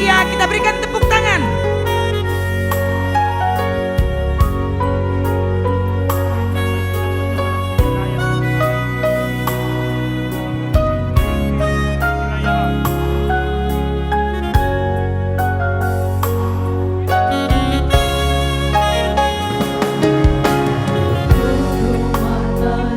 [SPEAKER 1] Indonesia, kita berikan tepuk tangan.
[SPEAKER 6] Mata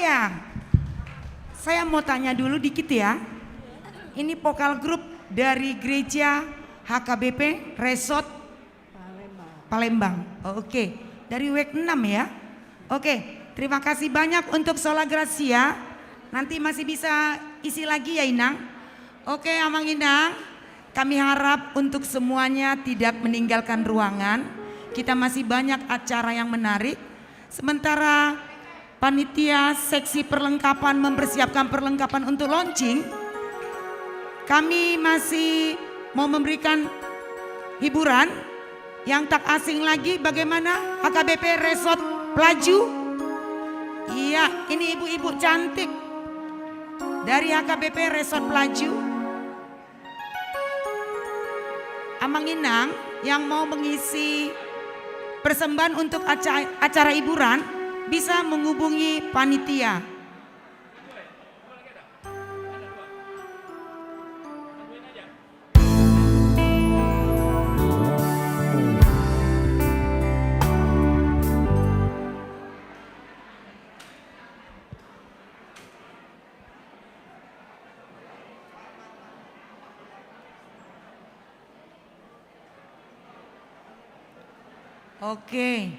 [SPEAKER 1] iya. Saya mau tanya dulu dikit ya. Ini vokal grup dari gereja HKBP Resort Palembang. Oke, dari WEK 6 ya. Oke, terima kasih banyak untuk Sola Gracia. Nanti masih bisa isi lagi ya Inang. Oke, Amang Inang, kami harap untuk semuanya tidak meninggalkan ruangan. Kita masih banyak acara yang menarik. Sementara panitia seksi perlengkapan mempersiapkan perlengkapan untuk launching, kami masih mau memberikan hiburan yang tak asing lagi. Bagaimana HKBP Resort Pelaju? Iya, ini ibu-ibu cantik dari HKBP Resort Pelaju. Amang Inang yang mau mengisi persembahan untuk acara hiburan bisa menghubungi panitia. Oke,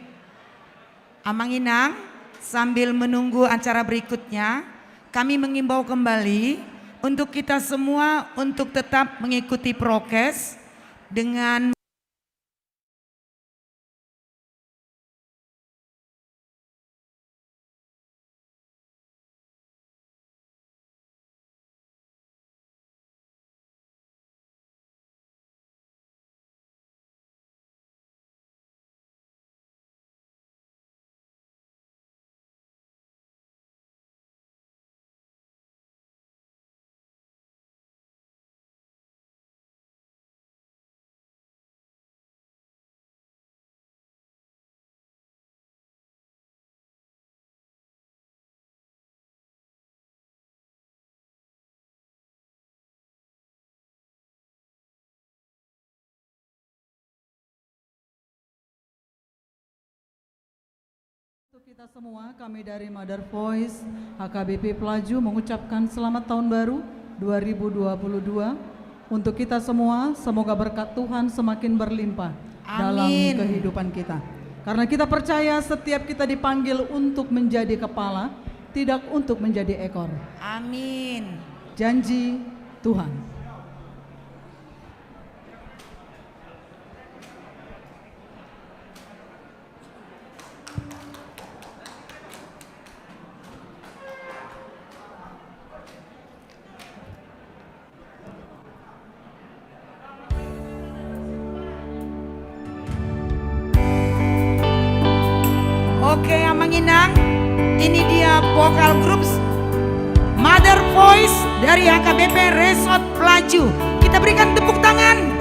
[SPEAKER 1] Amang Inang, sambil menunggu acara berikutnya, kami mengimbau kembali untuk kita semua untuk tetap mengikuti prokes dengan
[SPEAKER 6] Untuk kita semua, kami dari Mother Voice HKBP Pelaju mengucapkan selamat tahun baru 2022. Untuk kita semua, semoga berkat Tuhan semakin berlimpah dalam kehidupan kita. Karena kita percaya setiap kita dipanggil untuk menjadi kepala, tidak untuk menjadi ekor.
[SPEAKER 1] amin.
[SPEAKER 6] Janji Tuhan.
[SPEAKER 1] Oke, Amang Inang, ini dia vokal grup Mother Voice dari HKBP Resort Pelaju. Kita berikan tepuk tangan.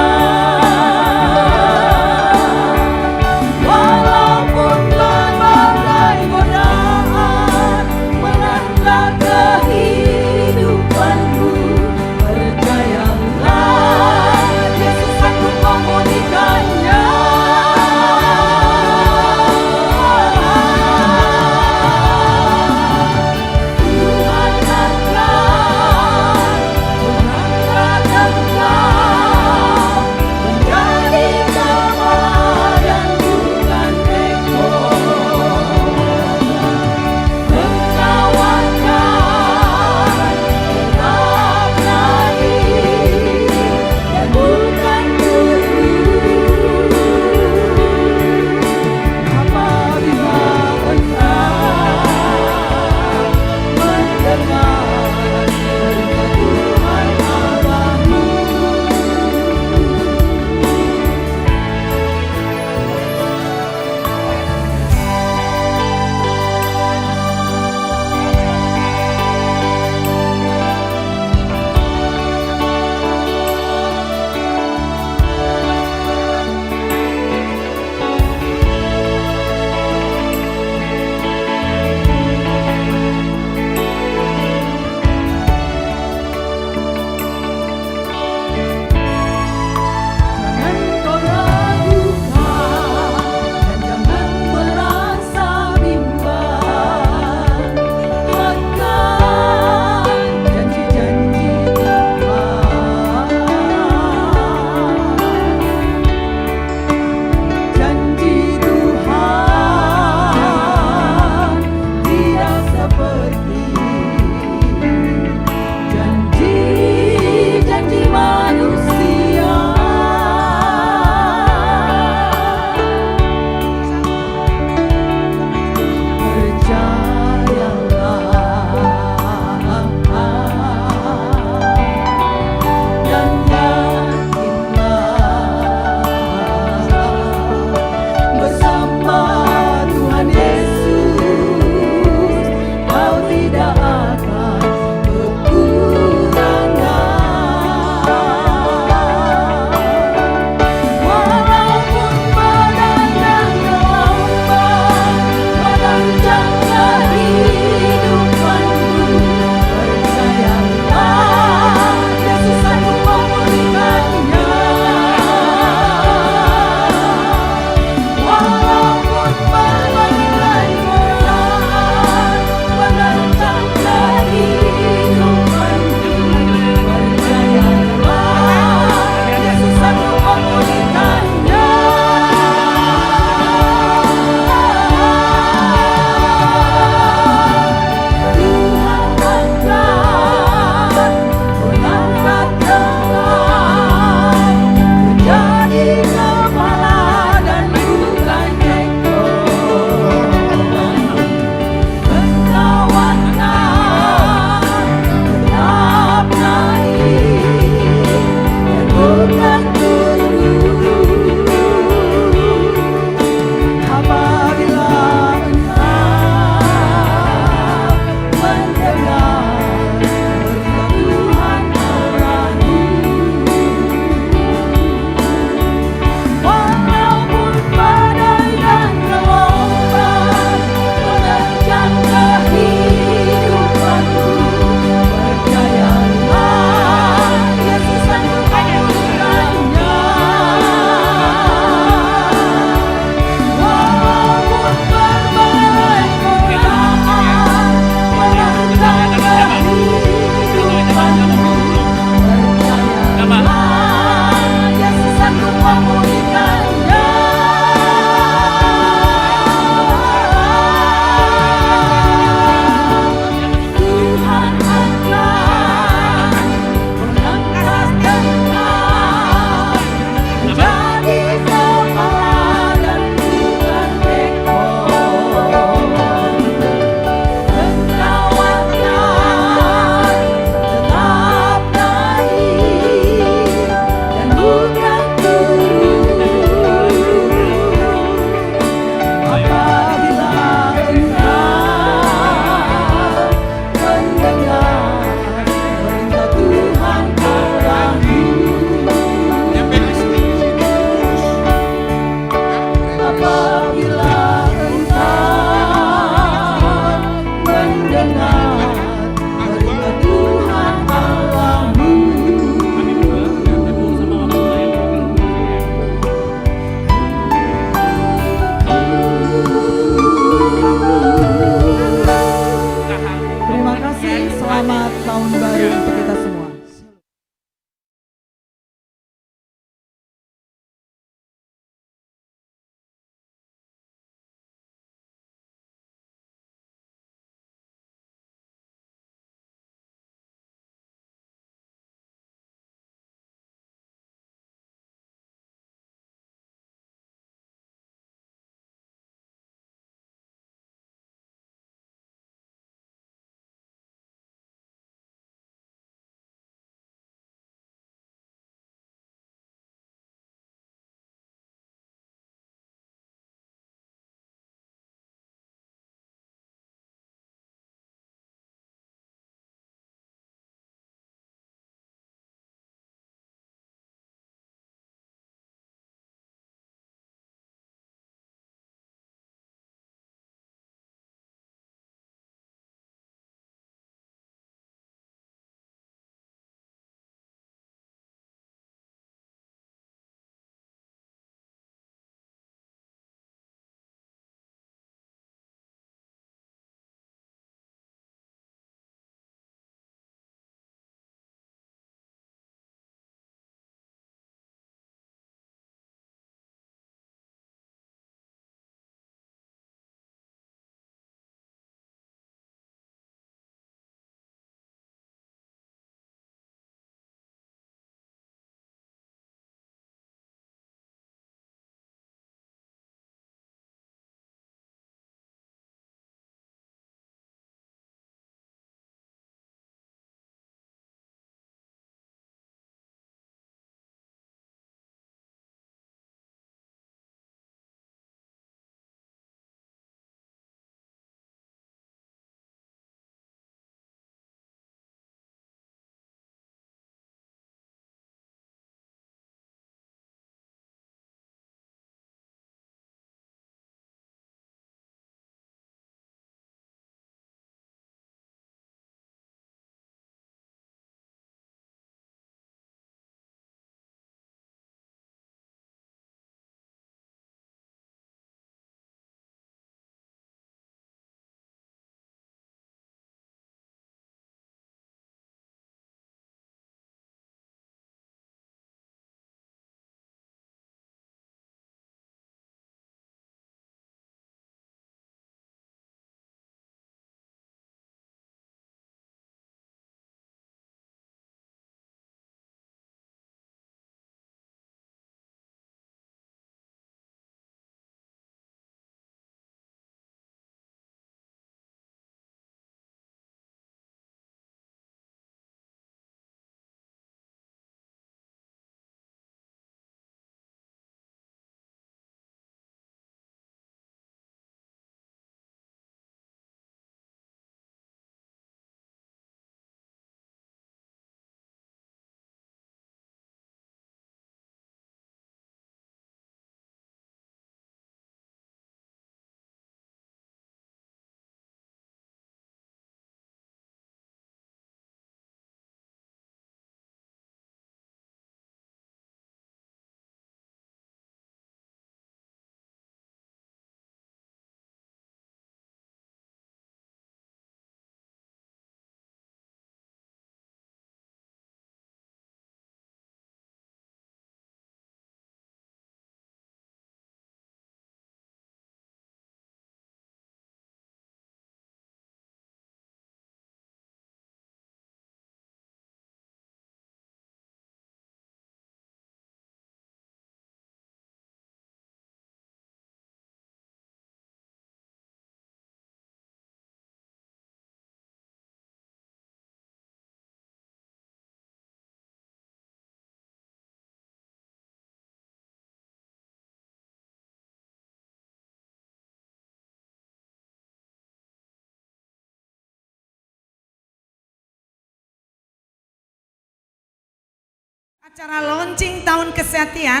[SPEAKER 1] Acara launching tahun kesehatan,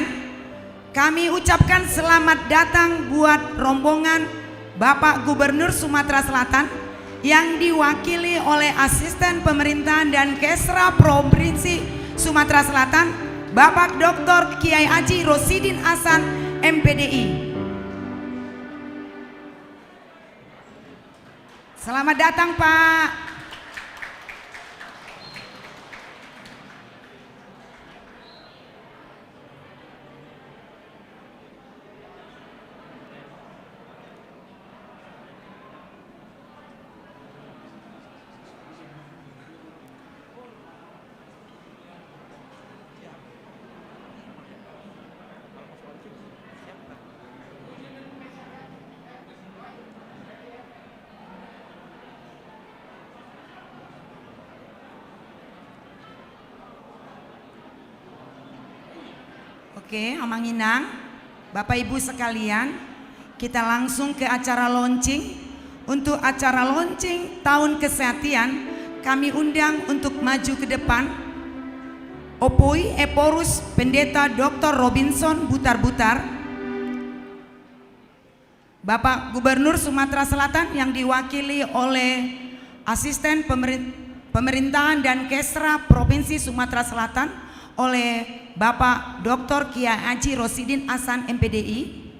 [SPEAKER 1] kami ucapkan selamat datang buat rombongan Bapak Gubernur Sumatera Selatan yang diwakili oleh Asisten Pemerintahan dan Kesra Provinsi Sumatera Selatan, Bapak Dr. Kiai Haji Rosidin Hasan, MPDI. Selamat datang, Pak. Oke, Amang Inang, Bapak Ibu sekalian, kita langsung ke acara launching. Untuk acara launching tahun kesehatan, kami undang untuk maju ke depan Opoi Eporus Pendeta Dr. Robinson Butar-Butar, Bapak Gubernur Sumatera Selatan yang diwakili oleh Asisten Pemerintahan dan Kesra Provinsi Sumatera Selatan oleh Bapak Dr. Kiai Haji Rosidin Hasan, MPDI.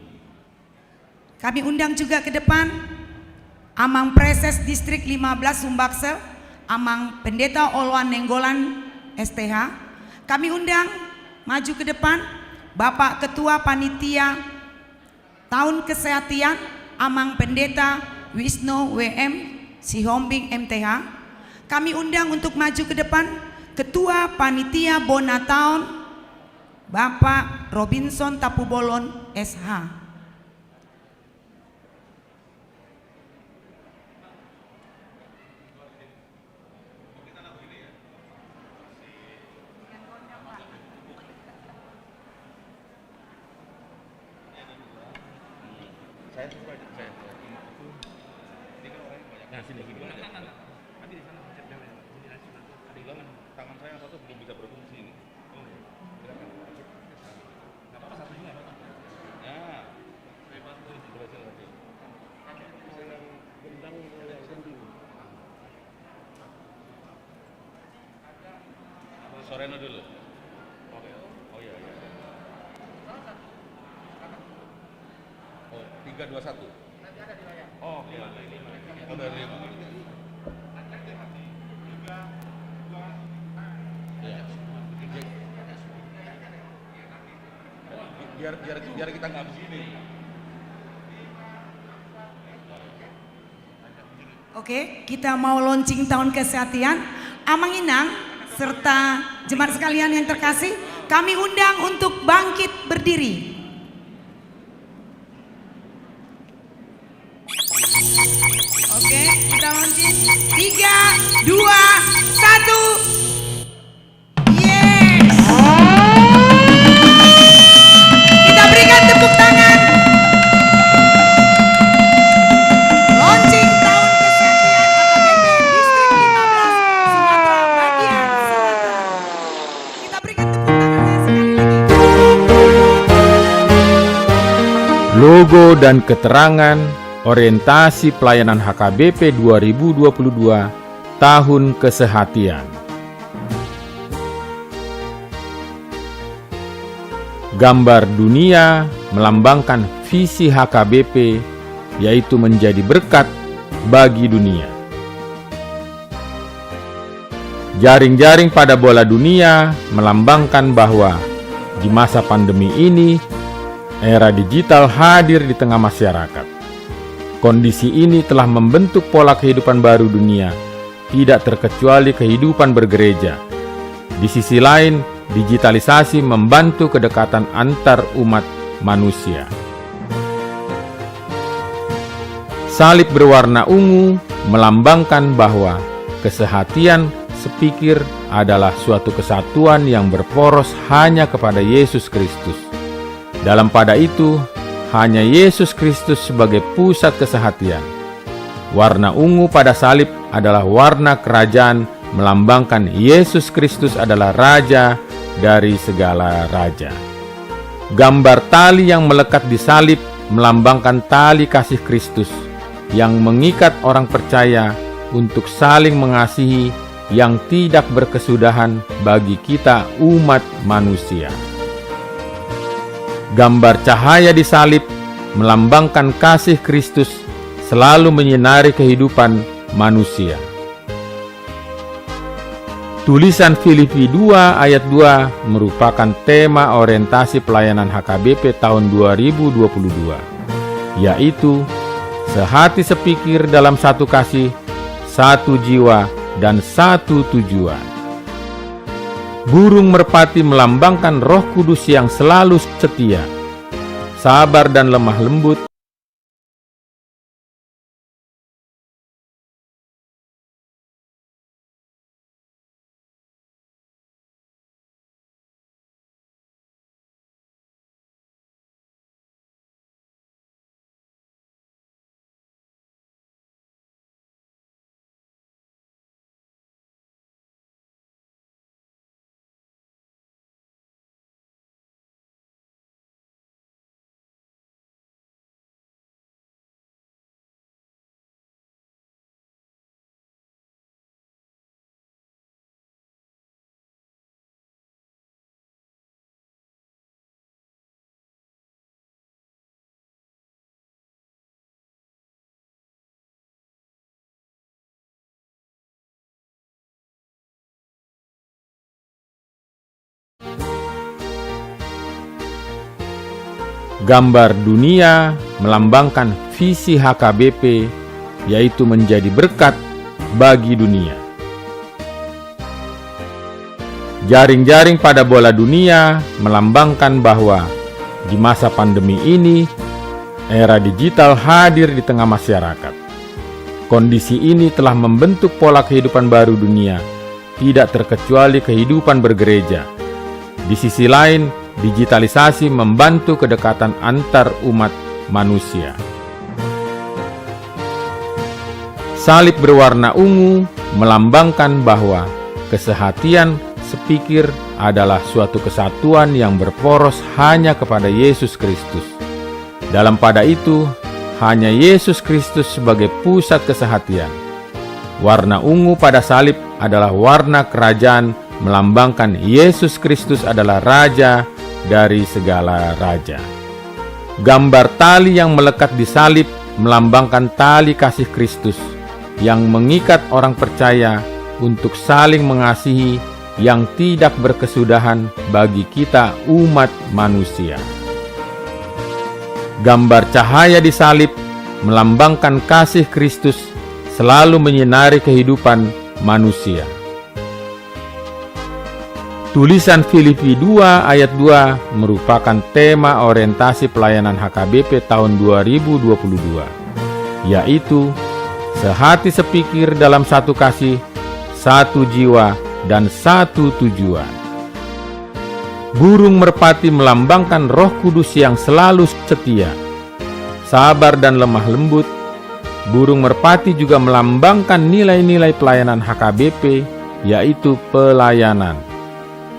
[SPEAKER 1] Kami undang juga ke depan Amang Preses Distrik 15 Sumbaksel, Amang Pendeta Oloan Nenggolan STH. Kami undang maju ke depan Bapak Ketua Panitia Tahun Kesehatan, Amang Pendeta Wisnu WM Sihombing MTH. Kami undang untuk maju ke depan Ketua Panitia Bonataun, Bapak Robinson Tapubolon SH.
[SPEAKER 2] Soreno dulu. Oke. Oh iya. Oh, 321. Nanti ada di layar. Oh, 5. Oh, dari 5. Biar kita nggak begini.
[SPEAKER 1] Oke, kita mau launching tahun kesehatan. Amang Inang serta jemaat sekalian yang terkasih, kami undang untuk bangkit berdiri. Oke, kita launching. 3, 2, 1. Yes. Kita berikan tepuk tangan. Launching tahun kesehatan AKBP Distrik 15 Sumatera bagian selatan. Kita berikan tepuk tangan sekali lagi.
[SPEAKER 7] Logo dan keterangan orientasi pelayanan HKBP 2022 Tahun Kesehatan. Gambar dunia melambangkan visi HKBP, yaitu menjadi berkat bagi dunia. Jaring-jaring pada bola dunia melambangkan bahwa di masa pandemi ini, era digital hadir di tengah masyarakat. Kondisi ini telah membentuk pola kehidupan baru dunia, tidak terkecuali kehidupan bergereja. Di sisi lain, digitalisasi membantu kedekatan antar umat manusia. Salib berwarna ungu melambangkan bahwa kesehatian sepikir adalah suatu kesatuan yang berporos hanya kepada Yesus Kristus. Dalam pada itu, hanya Yesus Kristus sebagai pusat kesehatian. Warna ungu pada salib adalah warna kerajaan, melambangkan Yesus Kristus adalah Raja dari segala raja. Gambar tali yang melekat di salib melambangkan tali kasih Kristus yang mengikat orang percaya untuk saling mengasihi yang tidak berkesudahan bagi kita umat manusia. Gambar cahaya di salib melambangkan kasih Kristus selalu menyinari kehidupan manusia. Tulisan Filipi 2 ayat 2 merupakan tema orientasi pelayanan HKBP tahun 2022, yaitu sehati sepikir dalam satu kasih, satu jiwa, dan satu tujuan. Burung merpati melambangkan Roh Kudus yang selalu setia, sabar dan lemah lembut. Gambar dunia melambangkan visi HKBP, yaitu menjadi berkat bagi dunia. Jaring-jaring pada bola dunia melambangkan bahwa di masa pandemi ini, era digital hadir di tengah masyarakat. Kondisi ini telah membentuk pola kehidupan baru dunia, tidak terkecuali kehidupan bergereja. Di sisi lain, digitalisasi membantu kedekatan antar umat manusia. Salib berwarna ungu melambangkan bahwa kesehatian sepikir adalah suatu kesatuan yang berporos hanya kepada Yesus Kristus. Dalam pada itu, hanya Yesus Kristus sebagai pusat kesehatian. Warna ungu pada salib adalah warna kerajaan, melambangkan Yesus Kristus adalah Raja dari segala raja. Gambar tali yang melekat di salib melambangkan tali kasih Kristus yang mengikat orang percaya untuk saling mengasihi yang tidak berkesudahan bagi kita umat manusia. Gambar cahaya di salib melambangkan kasih Kristus selalu menyinari kehidupan manusia. Tulisan Filipi 2 ayat 2 merupakan tema orientasi pelayanan HKBP tahun 2022, yaitu sehati sepikir dalam satu kasih, satu jiwa, dan satu tujuan. Burung merpati melambangkan Roh Kudus yang selalu setia, sabar dan lemah lembut. Burung merpati juga melambangkan nilai-nilai pelayanan HKBP, yaitu pelayanan.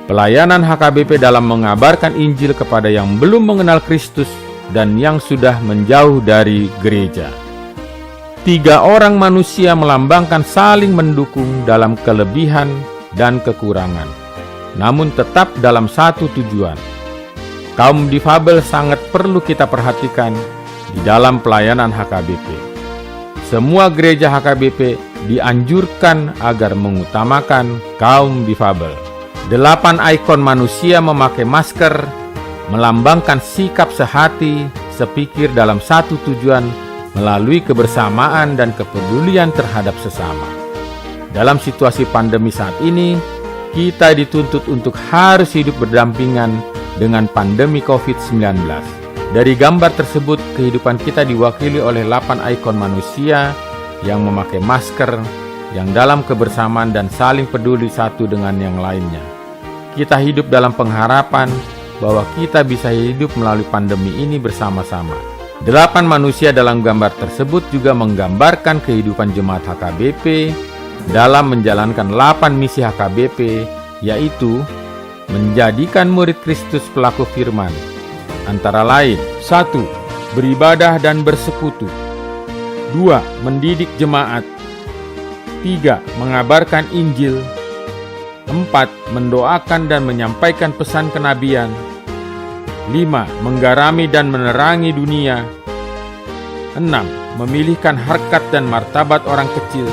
[SPEAKER 7] Pelayanan HKBP dalam mengabarkan Injil kepada yang belum mengenal Kristus dan yang sudah menjauh dari gereja. 3 orang manusia melambangkan saling mendukung dalam kelebihan dan kekurangan, namun tetap dalam satu tujuan. Kaum difabel sangat perlu kita perhatikan di dalam pelayanan HKBP. Semua gereja HKBP dianjurkan agar mengutamakan kaum difabel. 8 ikon manusia memakai masker melambangkan sikap sehati, sepikir dalam satu tujuan melalui kebersamaan dan kepedulian terhadap sesama. Dalam situasi pandemi saat ini, kita dituntut untuk harus hidup berdampingan dengan pandemi COVID-19. Dari gambar tersebut, kehidupan kita diwakili oleh 8 ikon manusia yang memakai masker, yang dalam kebersamaan dan saling peduli satu dengan yang lainnya. Kita hidup dalam pengharapan bahwa kita bisa hidup melalui pandemi ini bersama-sama. 8 manusia dalam gambar tersebut juga menggambarkan kehidupan jemaat HKBP dalam menjalankan 8 misi HKBP, yaitu menjadikan murid Kristus pelaku firman, antara lain: 1. Beribadah dan bersekutu. 2. Mendidik jemaat. 3. Mengabarkan Injil. 4. Mendoakan dan menyampaikan pesan kenabian. 5. Menggarami dan menerangi dunia. 6. Memilihkan harkat dan martabat orang kecil.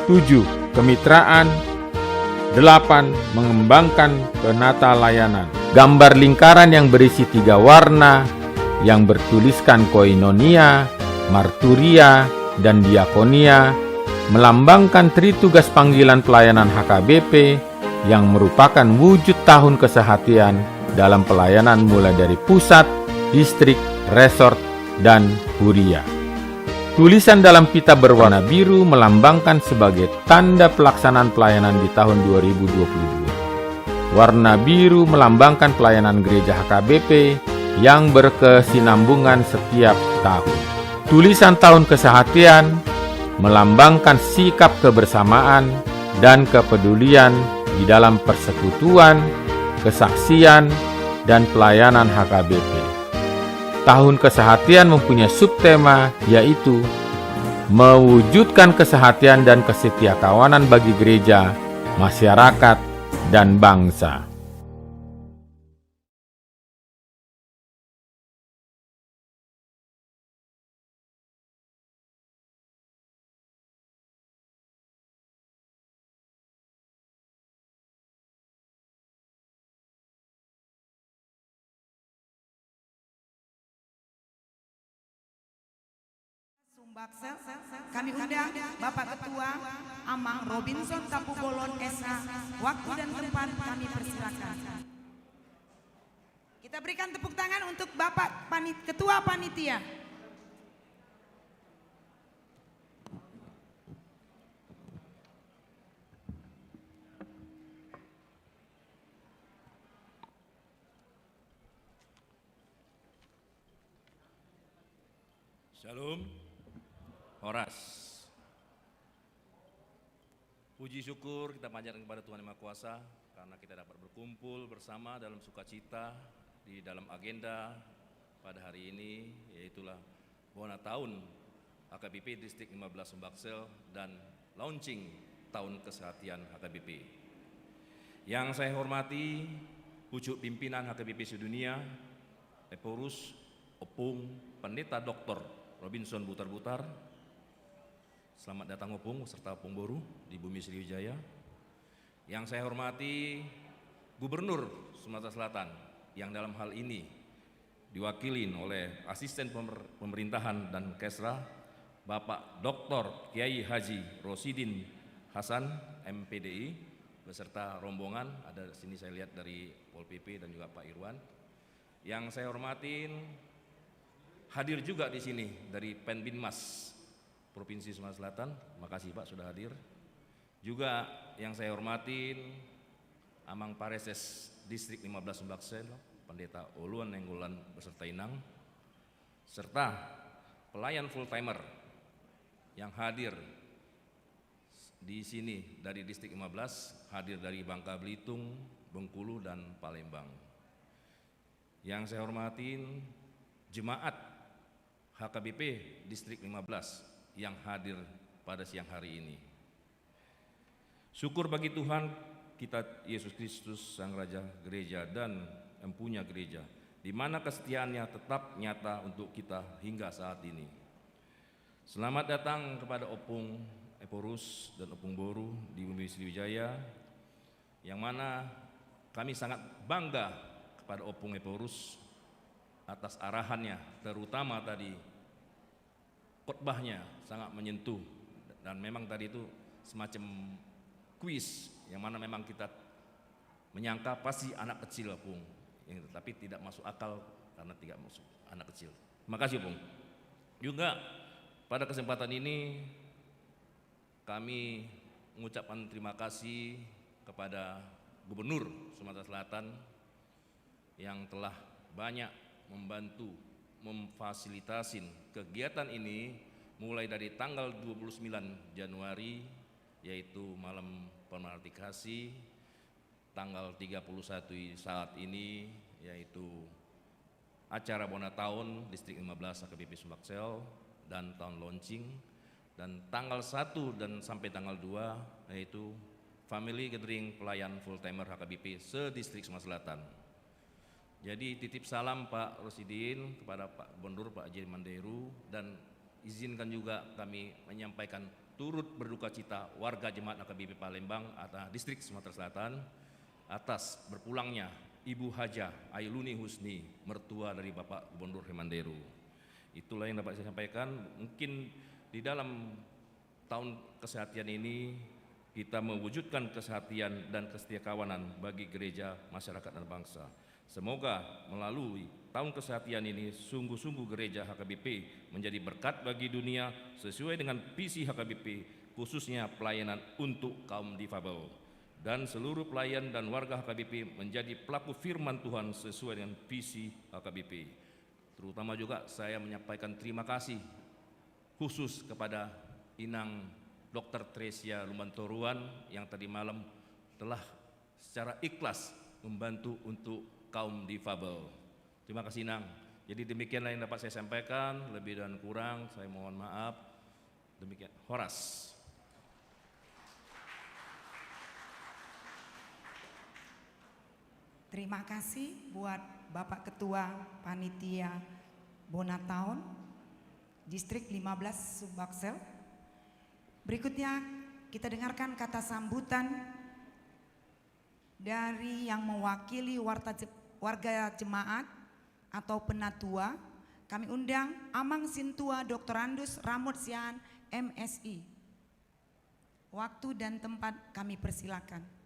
[SPEAKER 7] 7. Kemitraan. 8. Mengembangkan penata layanan. Gambar lingkaran yang berisi 3 warna yang bertuliskan koinonia, marturia, dan diakonia melambangkan tritugas panggilan pelayanan HKBP yang merupakan wujud tahun kesehatian dalam pelayanan mulai dari pusat, distrik, resort, dan huria. Tulisan dalam pita berwarna biru melambangkan sebagai tanda pelaksanaan pelayanan di tahun 2022. Warna biru melambangkan pelayanan gereja HKBP yang berkesinambungan setiap tahun. Tulisan tahun kesehatian melambangkan sikap kebersamaan dan kepedulian di dalam persekutuan, kesaksian, dan pelayanan HKBP. Tahun kesehatian mempunyai subtema, yaitu mewujudkan kesehatian dan kesetiakawanan bagi gereja, masyarakat, dan bangsa.
[SPEAKER 1] Sumbaksel, kami undang Bapak Ketua Amang Robinson Tapubolon SH. Waktu dan tempat kami persilakan. Kita berikan tepuk tangan untuk Bapak Ketua Panitia.
[SPEAKER 8] Shalom, Horas. Puji syukur kita panjatkan kepada Tuhan Yang Maha Kuasa karena kita dapat berkumpul bersama dalam sukacita di dalam agenda pada hari ini, yaitulah Bona Tahun HKBP Distrik 15 Sumbaksel dan launching Tahun Kesehatian HKBP. Yang saya hormati pucuk pimpinan HKBP sedunia, Eporus, Opung, Pendeta Dr. Robinson Butar-Butar. Selamat datang Opung serta Opung Boru di Bumi Sriwijaya. Yang saya hormati Gubernur Sumatera Selatan yang dalam hal ini diwakili oleh Asisten Pemerintahan dan Kesra Bapak Dr. Kiai Haji Rosidin Hasan MPDI beserta rombongan, ada di sini saya lihat dari Pol PP dan juga Pak Irwan. Yang saya hormatin hadir juga di sini dari Penbinmas Provinsi Sumatera Selatan. Makasih Pak sudah hadir. Juga yang saya hormatin Amang Pareses Distrik 15 Sumbaksel, Pendeta Oluan Nenggolan beserta Inang, serta pelayan full timer yang hadir di sini dari Distrik 15, hadir dari Bangka Belitung, Bengkulu, dan Palembang. Yang saya hormatin jemaat HKBP Distrik 15 yang hadir pada siang hari ini. Syukur bagi Tuhan kita Yesus Kristus Sang Raja Gereja dan Empunya Gereja, di mana kesetiaannya tetap nyata untuk kita hingga saat ini. Selamat datang kepada Opung Eporus dan Opung Boru di Bumi Sriwijaya, yang mana kami sangat bangga kepada Opung Eporus atas arahannya, terutama tadi khotbahnya sangat menyentuh, dan memang tadi itu semacam kuis yang mana memang kita menyangka pasti anak kecil Opung, tapi tidak masuk akal karena tidak masuk anak kecil. Terima kasih Opung. Juga pada kesempatan ini kami mengucapkan terima kasih kepada Gubernur Sumatera Selatan yang telah banyak membantu memfasilitasin kegiatan ini mulai dari tanggal 29 Januari, yaitu malam pemartikasi, tanggal 31 saat ini, yaitu acara Bona Tahun Distrik 15 HKBP Sumbaksel dan tahun launching, dan tanggal 1 dan sampai tanggal 2 yaitu Family Gathering Pelayan Full Timer HKBP se-Distrik Sumatera Selatan. Jadi titip salam Pak Rosidin kepada Pak Gubernur Pak Haji Manderu, dan izinkan juga kami menyampaikan turut berduka cita warga jemaat HKBP Palembang atau Distrik Sumatera Selatan atas berpulangnya Ibu Haja Ailuni Husni, mertua dari Bapak Gubernur Hemanderu. Itulah yang dapat saya sampaikan. Mungkin di dalam tahun kesehatan ini kita mewujudkan kesehatan dan kesetiakawanan bagi gereja, masyarakat, dan bangsa. Semoga melalui tahun kesehatan ini sungguh-sungguh gereja HKBP menjadi berkat bagi dunia sesuai dengan visi HKBP, khususnya pelayanan untuk kaum difabel. Dan seluruh pelayan dan warga HKBP menjadi pelaku firman Tuhan sesuai dengan visi HKBP. Terutama juga saya menyampaikan terima kasih khusus kepada Inang Dr. Tresia Lumbantoruan yang tadi malam telah secara ikhlas membantu untuk kaum difabel. Terima kasih Inang. Jadi demikianlah yang dapat saya sampaikan, lebih dan kurang saya mohon maaf. Demikian. Horas.
[SPEAKER 1] Terima kasih buat Bapak Ketua Panitia Bona Tahun Distrik 15 Sumbaksel. Berikutnya kita dengarkan kata sambutan dari yang mewakili warga jemaat atau penatua. Kami undang Amang Sintua Dr. Andus Ramut Sian MSI. Waktu dan tempat kami persilakan.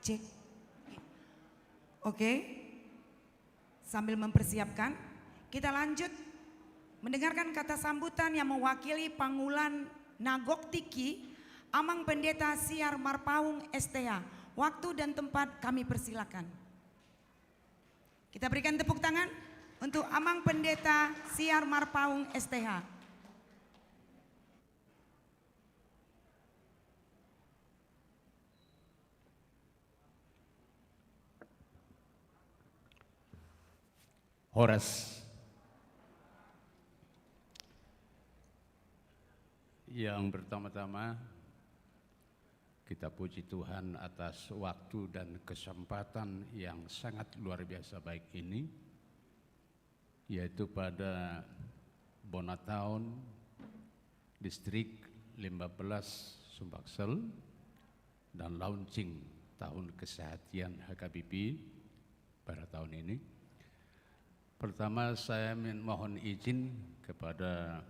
[SPEAKER 1] Cek. Oke. Sambil mempersiapkan, kita lanjut mendengarkan kata sambutan yang mewakili Pangulan Nagok Tiki, Amang Pendeta Siar Marpaung STH. Waktu dan tempat kami persilakan. Kita berikan tepuk tangan untuk Amang Pendeta Siar Marpaung STH.
[SPEAKER 9] Horas. Yang pertama-tama kita puji Tuhan atas waktu dan kesempatan yang sangat luar biasa baik ini, yaitu pada Bona Tahun Distrik 15 Sumbaksel dan launching tahun kesehatan HKBP pada tahun ini. Pertama saya mohon izin kepada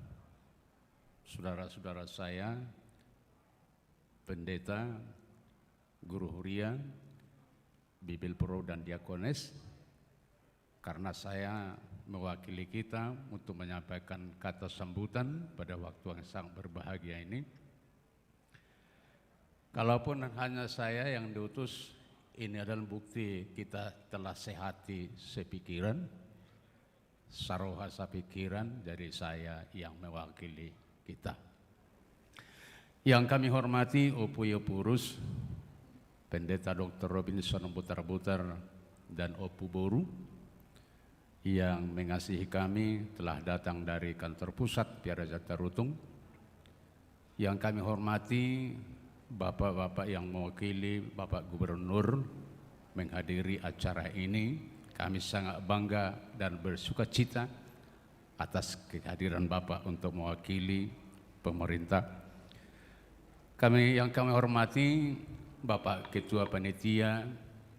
[SPEAKER 9] saudara-saudara saya, pendeta, guru huria, bibil pro dan diakones, karena saya mewakili kita untuk menyampaikan kata sambutan pada waktu yang sangat berbahagia ini. Kalaupun hanya saya yang diutus, ini adalah bukti kita telah sehati sepikiran, saroha sapikiran dari saya yang mewakili kita. Yang kami hormati Opuyo Purus, Pendeta Dr. Robinson Butar-Butar dan Opu Boru yang mengasihi kami telah datang dari kantor pusat Piara Jata Rutung. Yang kami hormati Bapak-bapak yang mewakili Bapak Gubernur menghadiri acara ini. Kami sangat bangga dan bersuka cita atas kehadiran Bapak untuk mewakili pemerintah. Yang kami hormati Bapak Ketua Panitia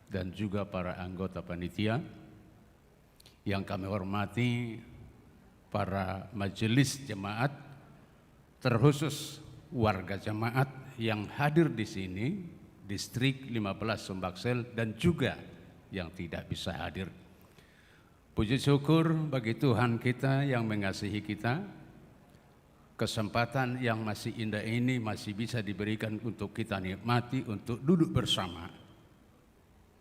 [SPEAKER 9] dan juga para anggota Panitia yang kami hormati para majelis jemaat, terkhusus warga jemaat yang hadir di sini, distrik 15 Sumbaksel, dan juga yang tidak bisa hadir. Puji syukur bagi Tuhan kita yang mengasihi kita. Kesempatan yang masih indah ini masih bisa diberikan untuk kita nikmati, untuk duduk bersama,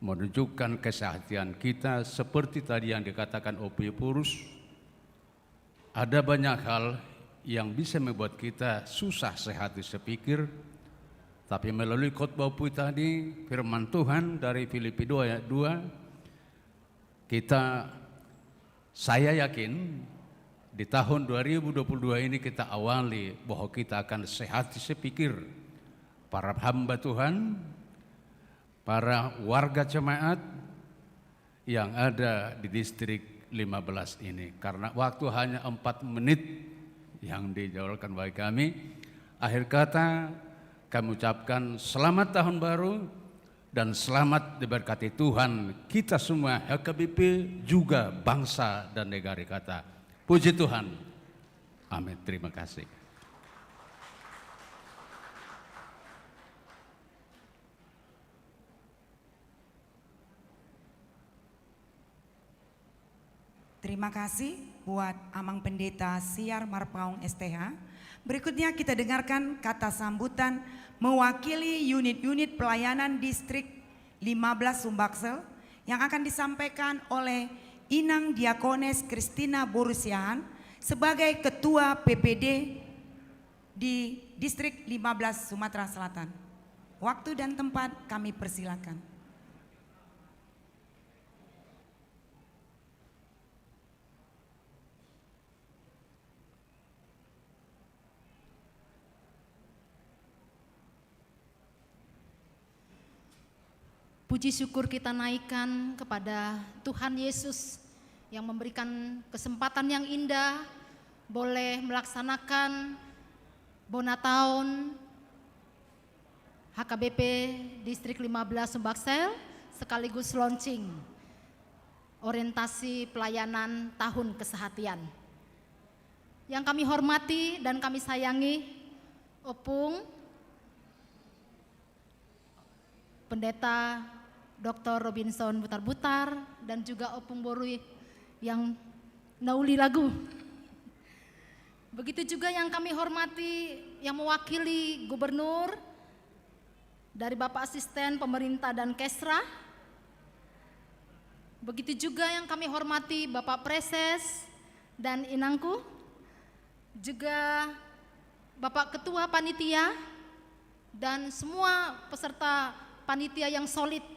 [SPEAKER 9] menunjukkan kesehatan kita seperti tadi yang dikatakan Opipurus. Ada banyak hal yang bisa membuat kita susah sehati sepikir, tapi melalui khotbah tadi, firman Tuhan dari Filipi 2 ayat 2, saya yakin di tahun 2022 ini kita awali bahwa kita akan sehati sepikir, para hamba Tuhan, para warga jemaat yang ada di distrik 15 ini. Karena waktu hanya 4 menit yang dijadwalkan bagi kami, akhir kata kami ucapkan selamat tahun baru dan selamat diberkati Tuhan kita semua, HKBP, juga bangsa dan negara kita. Puji Tuhan. Amin. Terima kasih.
[SPEAKER 1] Terima kasih buat Amang Pendeta Siar Marpaung STH. Berikutnya kita dengarkan kata sambutan mewakili unit-unit pelayanan distrik 15 Sumbaksel yang akan disampaikan oleh Inang Diakones Kristina Borusian sebagai Ketua PPD di distrik 15 Sumatera Selatan. Waktu dan tempat kami persilakan.
[SPEAKER 10] Puji syukur kita naikkan kepada Tuhan Yesus yang memberikan kesempatan yang indah boleh melaksanakan Bonataun HKBP Distrik 15 Sumbaksel sekaligus launching orientasi pelayanan tahun kesehatian. Yang kami hormati dan kami sayangi Opung Pendeta Dr. Robinson Butar-Butar dan juga Opung Borui yang nauli lagu. Begitu juga yang kami hormati yang mewakili Gubernur dari Bapak Asisten Pemerintah dan Kesra. Begitu juga yang kami hormati Bapak Preses dan Inangku, juga Bapak Ketua Panitia dan semua peserta panitia yang solid,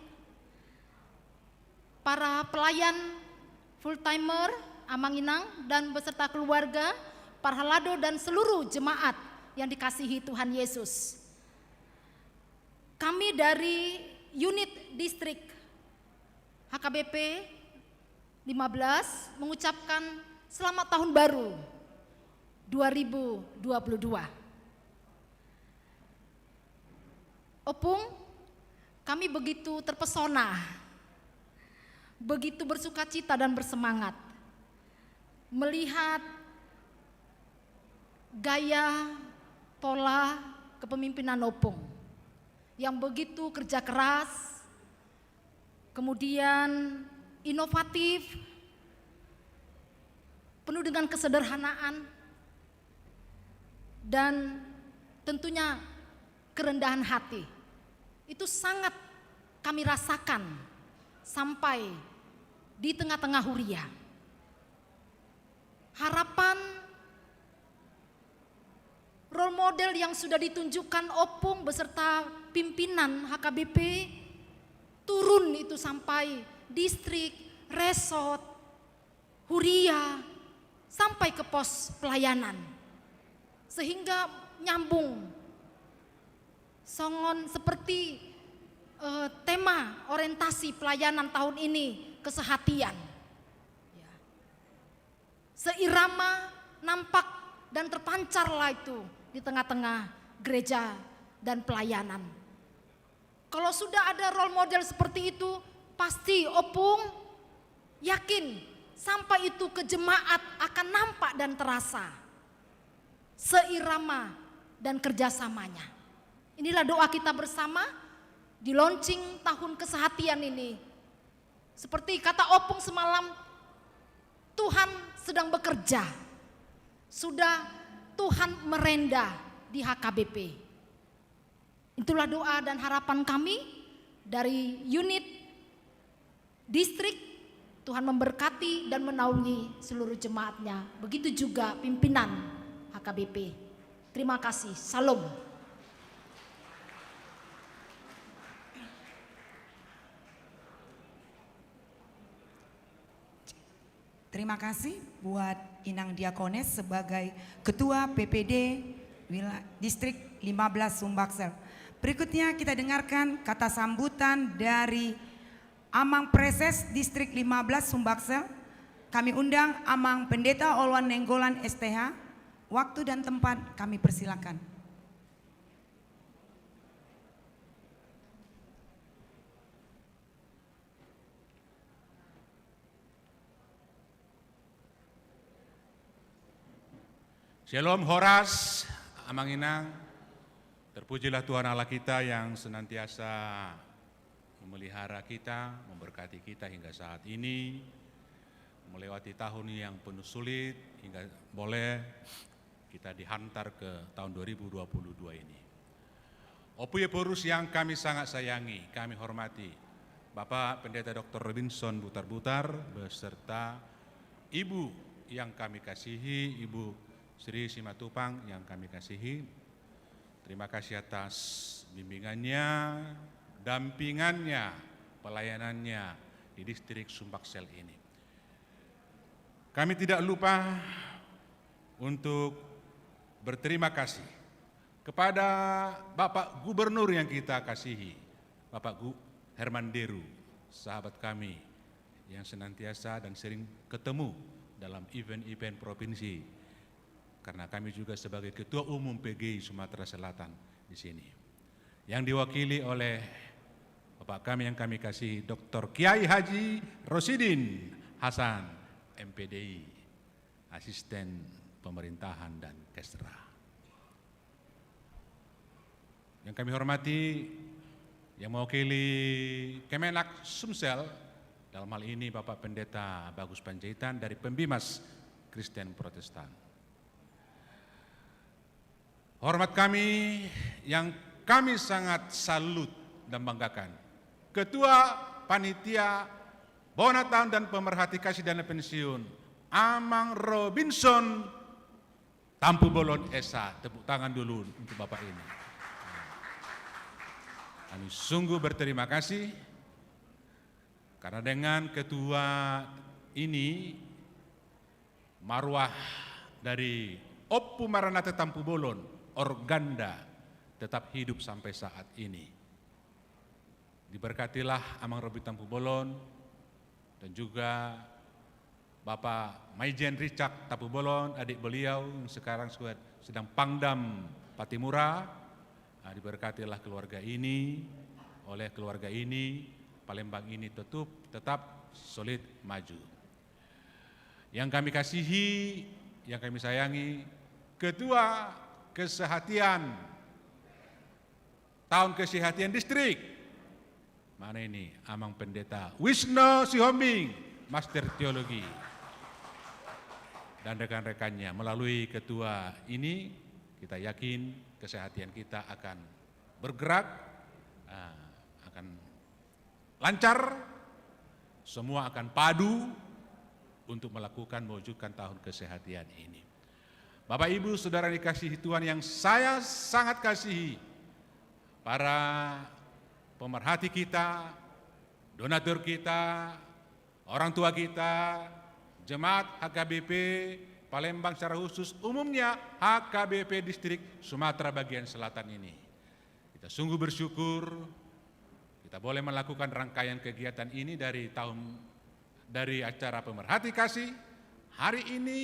[SPEAKER 10] para pelayan full timer Amang Inang dan beserta keluarga, para halado dan seluruh jemaat yang dikasihi Tuhan Yesus. Kami dari unit distrik HKBP 15 mengucapkan selamat tahun baru 2022. Opung, kami begitu terpesona, begitu bersuka cita dan bersemangat melihat gaya pola kepemimpinan Opung yang begitu kerja keras, kemudian inovatif, penuh dengan kesederhanaan, dan tentunya kerendahan hati. Itu sangat kami rasakan sampai di tengah-tengah huria. Harapan role model yang sudah ditunjukkan Opung beserta pimpinan HKBP turun itu sampai distrik, resort, huria, sampai ke pos pelayanan. Sehingga nyambung songon seperti tema orientasi pelayanan tahun ini, kesehatian. Ya. Seirama nampak dan terpancarlah itu di tengah-tengah gereja dan pelayanan. Kalau sudah ada role model seperti itu, pasti Opung yakin sampai itu ke jemaat akan nampak dan terasa seirama dan kerjasamanya. Inilah doa kita bersama di launching tahun kesehatian ini. Seperti kata Opung semalam, Tuhan sedang bekerja. Sudah Tuhan merendah di HKBP. Itulah doa dan harapan kami dari unit distrik. Tuhan memberkati dan menaungi seluruh jemaatnya. Begitu juga pimpinan HKBP. Terima kasih. Salam.
[SPEAKER 1] Terima kasih buat Inang Diakones sebagai Ketua PPD Distrik 15 Sumbaksel. Berikutnya kita dengarkan kata sambutan dari Amang Preses Distrik 15 Sumbaksel. Kami undang Amang Pendeta Olwan Nenggolan STH. Waktu dan tempat kami persilakan.
[SPEAKER 2] Shalom Horas, Amang Inang, terpujilah Tuhan Allah kita yang senantiasa memelihara kita, memberkati kita hingga saat ini, melewati tahun yang penuh sulit hingga boleh kita dihantar ke tahun 2022 ini. Opuye Porus yang kami sangat sayangi, kami hormati, Bapak Pendeta Dr. Robinson Butar-Butar beserta Ibu yang kami kasihi, Ibu Sri Simatupang yang kami kasihi. Terima kasih atas bimbingannya, dampingannya, pelayanannya di distrik Sumbaksel ini. Kami tidak lupa untuk berterima kasih kepada Bapak Gubernur yang kita kasihi, Bapak Herman Deru, sahabat kami yang senantiasa dan sering ketemu dalam event-event provinsi. Karena kami juga sebagai Ketua Umum PGI Sumatera Selatan di sini. Yang diwakili oleh Bapak kami yang kami kasih Dr. Kiai Haji Rosidin Hasan MPDI, Asisten Pemerintahan dan Kesra. Yang kami hormati yang mewakili Kemenak Sumsel, dalam hal ini Bapak Pendeta Bagus Panjaitan dari Pembimas Kristen Protestan. Hormat kami yang kami sangat salut dan banggakan, Ketua Panitia Bonatan dan Pemerhati Kasih Dana Pensiun Amang Robinson Tampu Bolon Esa. Tepuk tangan dulu untuk Bapak ini. Kami sungguh berterima kasih karena dengan ketua ini marwah dari Oppu Maranatha Tampu Bolon Organda tetap hidup sampai saat ini. Diberkatilah Amang Robi Tampu Bolon dan juga Bapak Maijen Richard Tampu Bolon, adik beliau yang sekarang sedang Pangdam Patimura. Diberkatilah keluarga ini, oleh keluarga ini Palembang ini tetap solid maju. Yang kami kasihi, yang kami sayangi, Ketua Kesehatian Tahun Kesehatian Distrik. Mana ini? Amang Pendeta Wisnu Sihombing, Master Teologi. Dan rekan-rekannya melalui ketua ini kita yakin kesehatan kita akan bergerak, akan lancar, semua akan padu untuk melakukan mewujudkan tahun kesehatan ini. Bapak Ibu Saudara dikasihi Tuhan yang saya sangat kasihi, para pemerhati kita, donatur kita, orang tua kita, jemaat HKBP Palembang secara khusus, umumnya HKBP Distrik Sumatera bagian selatan ini. Kita sungguh bersyukur kita boleh melakukan rangkaian kegiatan ini dari acara pemerhati kasih. Hari ini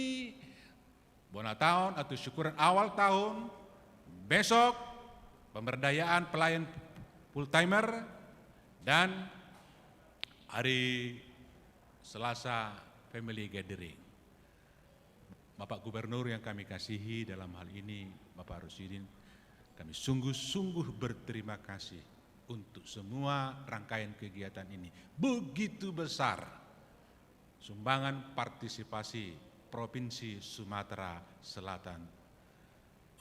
[SPEAKER 2] Bonatahun atau syukuran awal tahun, besok pemberdayaan pelayan full timer, dan hari Selasa family gathering. Bapak Gubernur yang kami kasihi dalam hal ini, Bapak Rosidin, kami sungguh-sungguh berterima kasih untuk semua rangkaian kegiatan ini. Begitu besar sumbangan partisipasi Provinsi Sumatera Selatan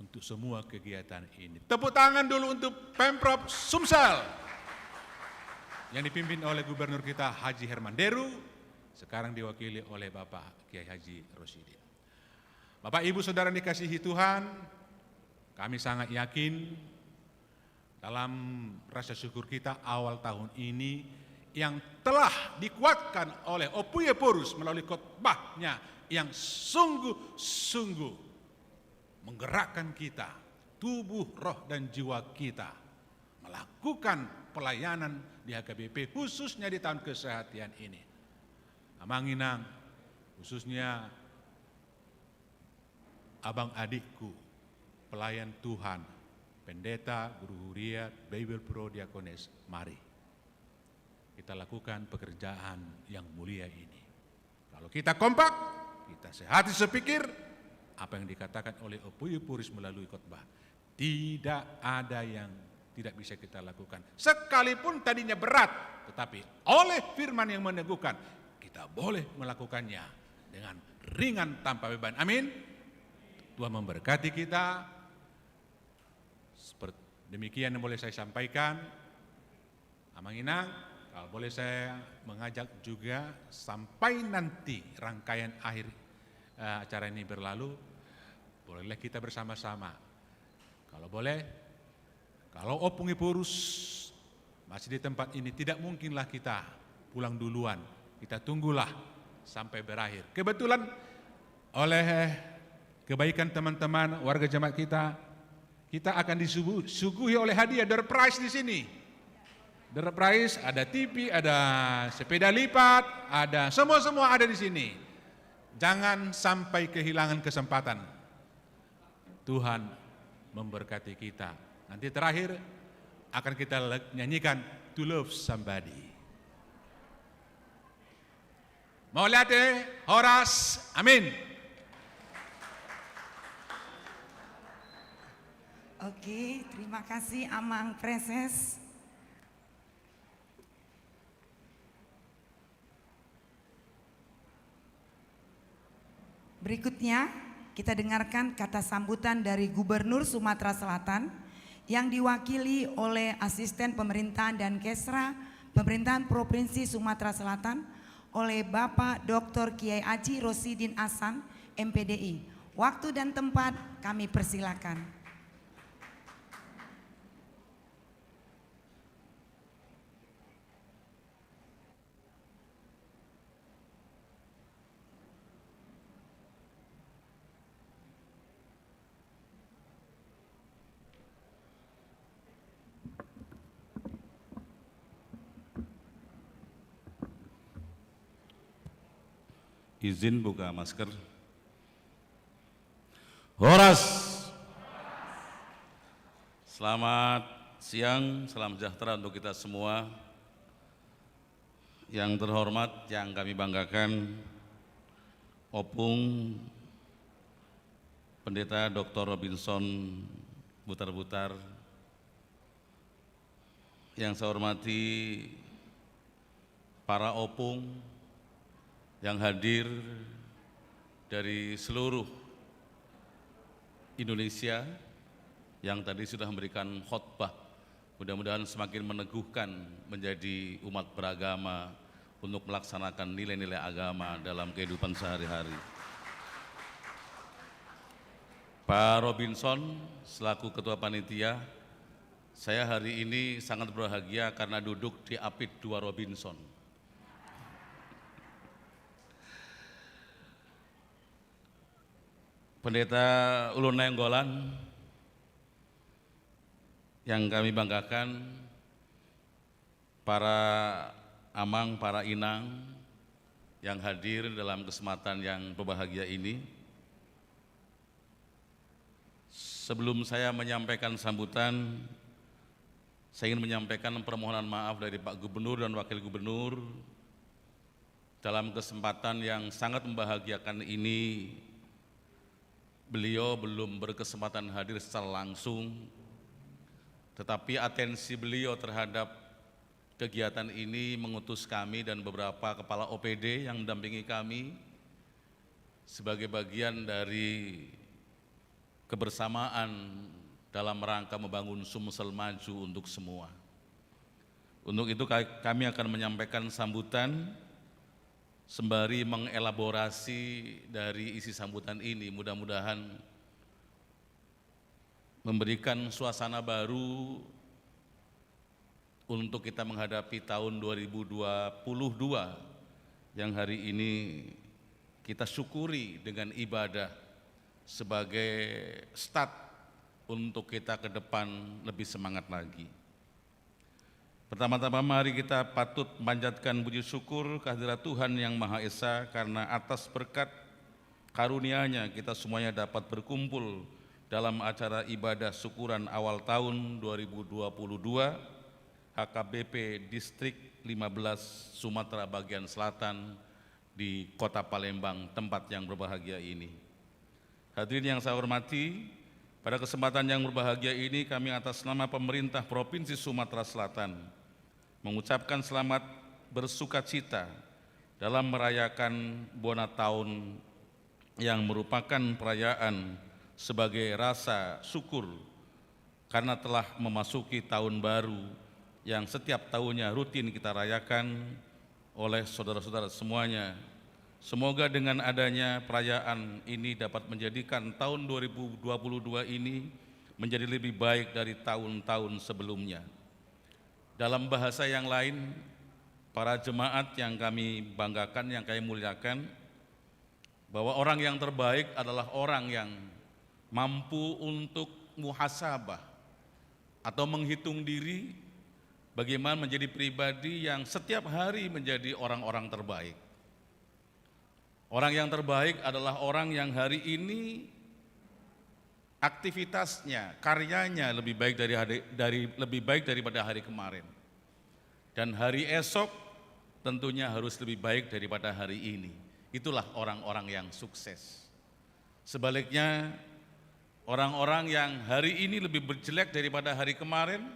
[SPEAKER 2] untuk semua kegiatan ini. Tepuk tangan dulu untuk Pemprov Sumsel yang dipimpin oleh Gubernur kita Haji Herman Deru, sekarang diwakili oleh Bapak Kiai Haji Rosidin. Bapak Ibu Saudara dikasihi Tuhan, kami sangat yakin dalam rasa syukur kita awal tahun ini yang telah dikuatkan oleh Opuye Porus melalui khotbahnya yang sungguh-sungguh menggerakkan kita, tubuh, roh, dan jiwa kita melakukan pelayanan di HKBP khususnya di tahun kesehatan ini. Amanginang, khususnya abang adikku, pelayan Tuhan, pendeta, guru huriat, Bible Pro Diakones, mari kita lakukan pekerjaan yang mulia ini. Kalau kita kompak, kita sehati sepikir, apa yang dikatakan oleh Opuye Porus melalui khotbah, tidak ada yang tidak bisa kita lakukan. Sekalipun tadinya berat, tetapi oleh firman yang meneguhkan, kita boleh melakukannya dengan ringan tanpa beban. Amin. Tuhan memberkati kita. Seperti demikian yang boleh saya sampaikan. Amanginang, kalau boleh saya mengajak juga sampai nanti rangkaian akhir acara ini berlalu, bolehlah kita bersama-sama. Kalau boleh, kalau Opuye Porus masih di tempat ini, tidak mungkinlah kita pulang duluan. Kita tunggulah sampai berakhir. Kebetulan oleh kebaikan teman-teman warga jemaat kita akan disuguhi oleh hadiah door prize di sini. Door prize ada TV, ada sepeda lipat, ada semua ada di sini. Jangan sampai kehilangan kesempatan. Tuhan memberkati kita. Nanti terakhir akan kita nyanyikan To Love Somebody. Mau lihat Horas, amin.
[SPEAKER 1] Oke, terima kasih Amang Preses. Berikutnya kita dengarkan kata sambutan dari Gubernur Sumatera Selatan yang diwakili oleh Asisten Pemerintahan dan Kesra Pemerintahan Provinsi Sumatera Selatan oleh Bapak Dr. Kiai Haji Rosidin Hasan, MPDI. Waktu dan tempat kami persilakan.
[SPEAKER 11] Izin buka masker. Horas. Selamat siang, salam sejahtera untuk kita semua. Yang terhormat, yang kami banggakan, Opung Pendeta Dr. Robinson Butar-Butar. Yang saya hormati para Opung yang hadir dari seluruh Indonesia yang tadi sudah memberikan khotbah, mudah-mudahan semakin meneguhkan menjadi umat beragama untuk melaksanakan nilai-nilai agama dalam kehidupan sehari-hari. Pak Robinson selaku Ketua Panitia, saya hari ini sangat berbahagia karena duduk di apit 2 Robinson. Pendeta Ulun Nainggolan yang kami banggakan, para amang, para inang yang hadir dalam kesempatan yang berbahagia ini. Sebelum saya menyampaikan sambutan, saya ingin menyampaikan permohonan maaf dari Pak Gubernur dan Wakil Gubernur dalam kesempatan yang sangat membahagiakan ini, beliau belum berkesempatan hadir secara langsung, tetapi atensi beliau terhadap kegiatan ini mengutus kami dan beberapa kepala OPD yang mendampingi kami sebagai bagian dari kebersamaan dalam rangka membangun Sumsel maju untuk semua. Untuk itu kami akan menyampaikan sambutan sembari mengelaborasi dari isi sambutan ini, mudah-mudahan memberikan suasana baru untuk kita menghadapi tahun 2022 yang hari ini kita syukuri dengan ibadah sebagai start untuk kita ke depan lebih semangat lagi. Pertama-tama mari kita patut memanjatkan puji syukur kehadirat Tuhan Yang Maha Esa karena atas berkat karunia-Nya kita semuanya dapat berkumpul dalam acara ibadah syukuran awal tahun 2022 HKBP Distrik 15 Sumatera Bagian Selatan di Kota Palembang, tempat yang berbahagia ini. Hadirin yang saya hormati, pada kesempatan yang berbahagia ini kami atas nama pemerintah Provinsi Sumatera Selatan mengucapkan selamat bersukacita dalam merayakan Bona Tahun yang merupakan perayaan sebagai rasa syukur karena telah memasuki tahun baru yang setiap tahunnya rutin kita rayakan oleh saudara-saudara semuanya. Semoga dengan adanya perayaan ini dapat menjadikan tahun 2022 ini menjadi lebih baik dari tahun-tahun sebelumnya. Dalam bahasa yang lain, para jemaat yang kami banggakan, yang kami muliakan, bahwa orang yang terbaik adalah orang yang mampu untuk muhasabah atau menghitung diri bagaimana menjadi pribadi yang setiap hari menjadi orang-orang terbaik. Orang yang terbaik adalah orang yang hari ini aktivitasnya, karyanya lebih baik lebih baik daripada hari kemarin. Dan hari esok tentunya harus lebih baik daripada hari ini. Itulah orang-orang yang sukses. Sebaliknya, orang-orang yang hari ini lebih jelek daripada hari kemarin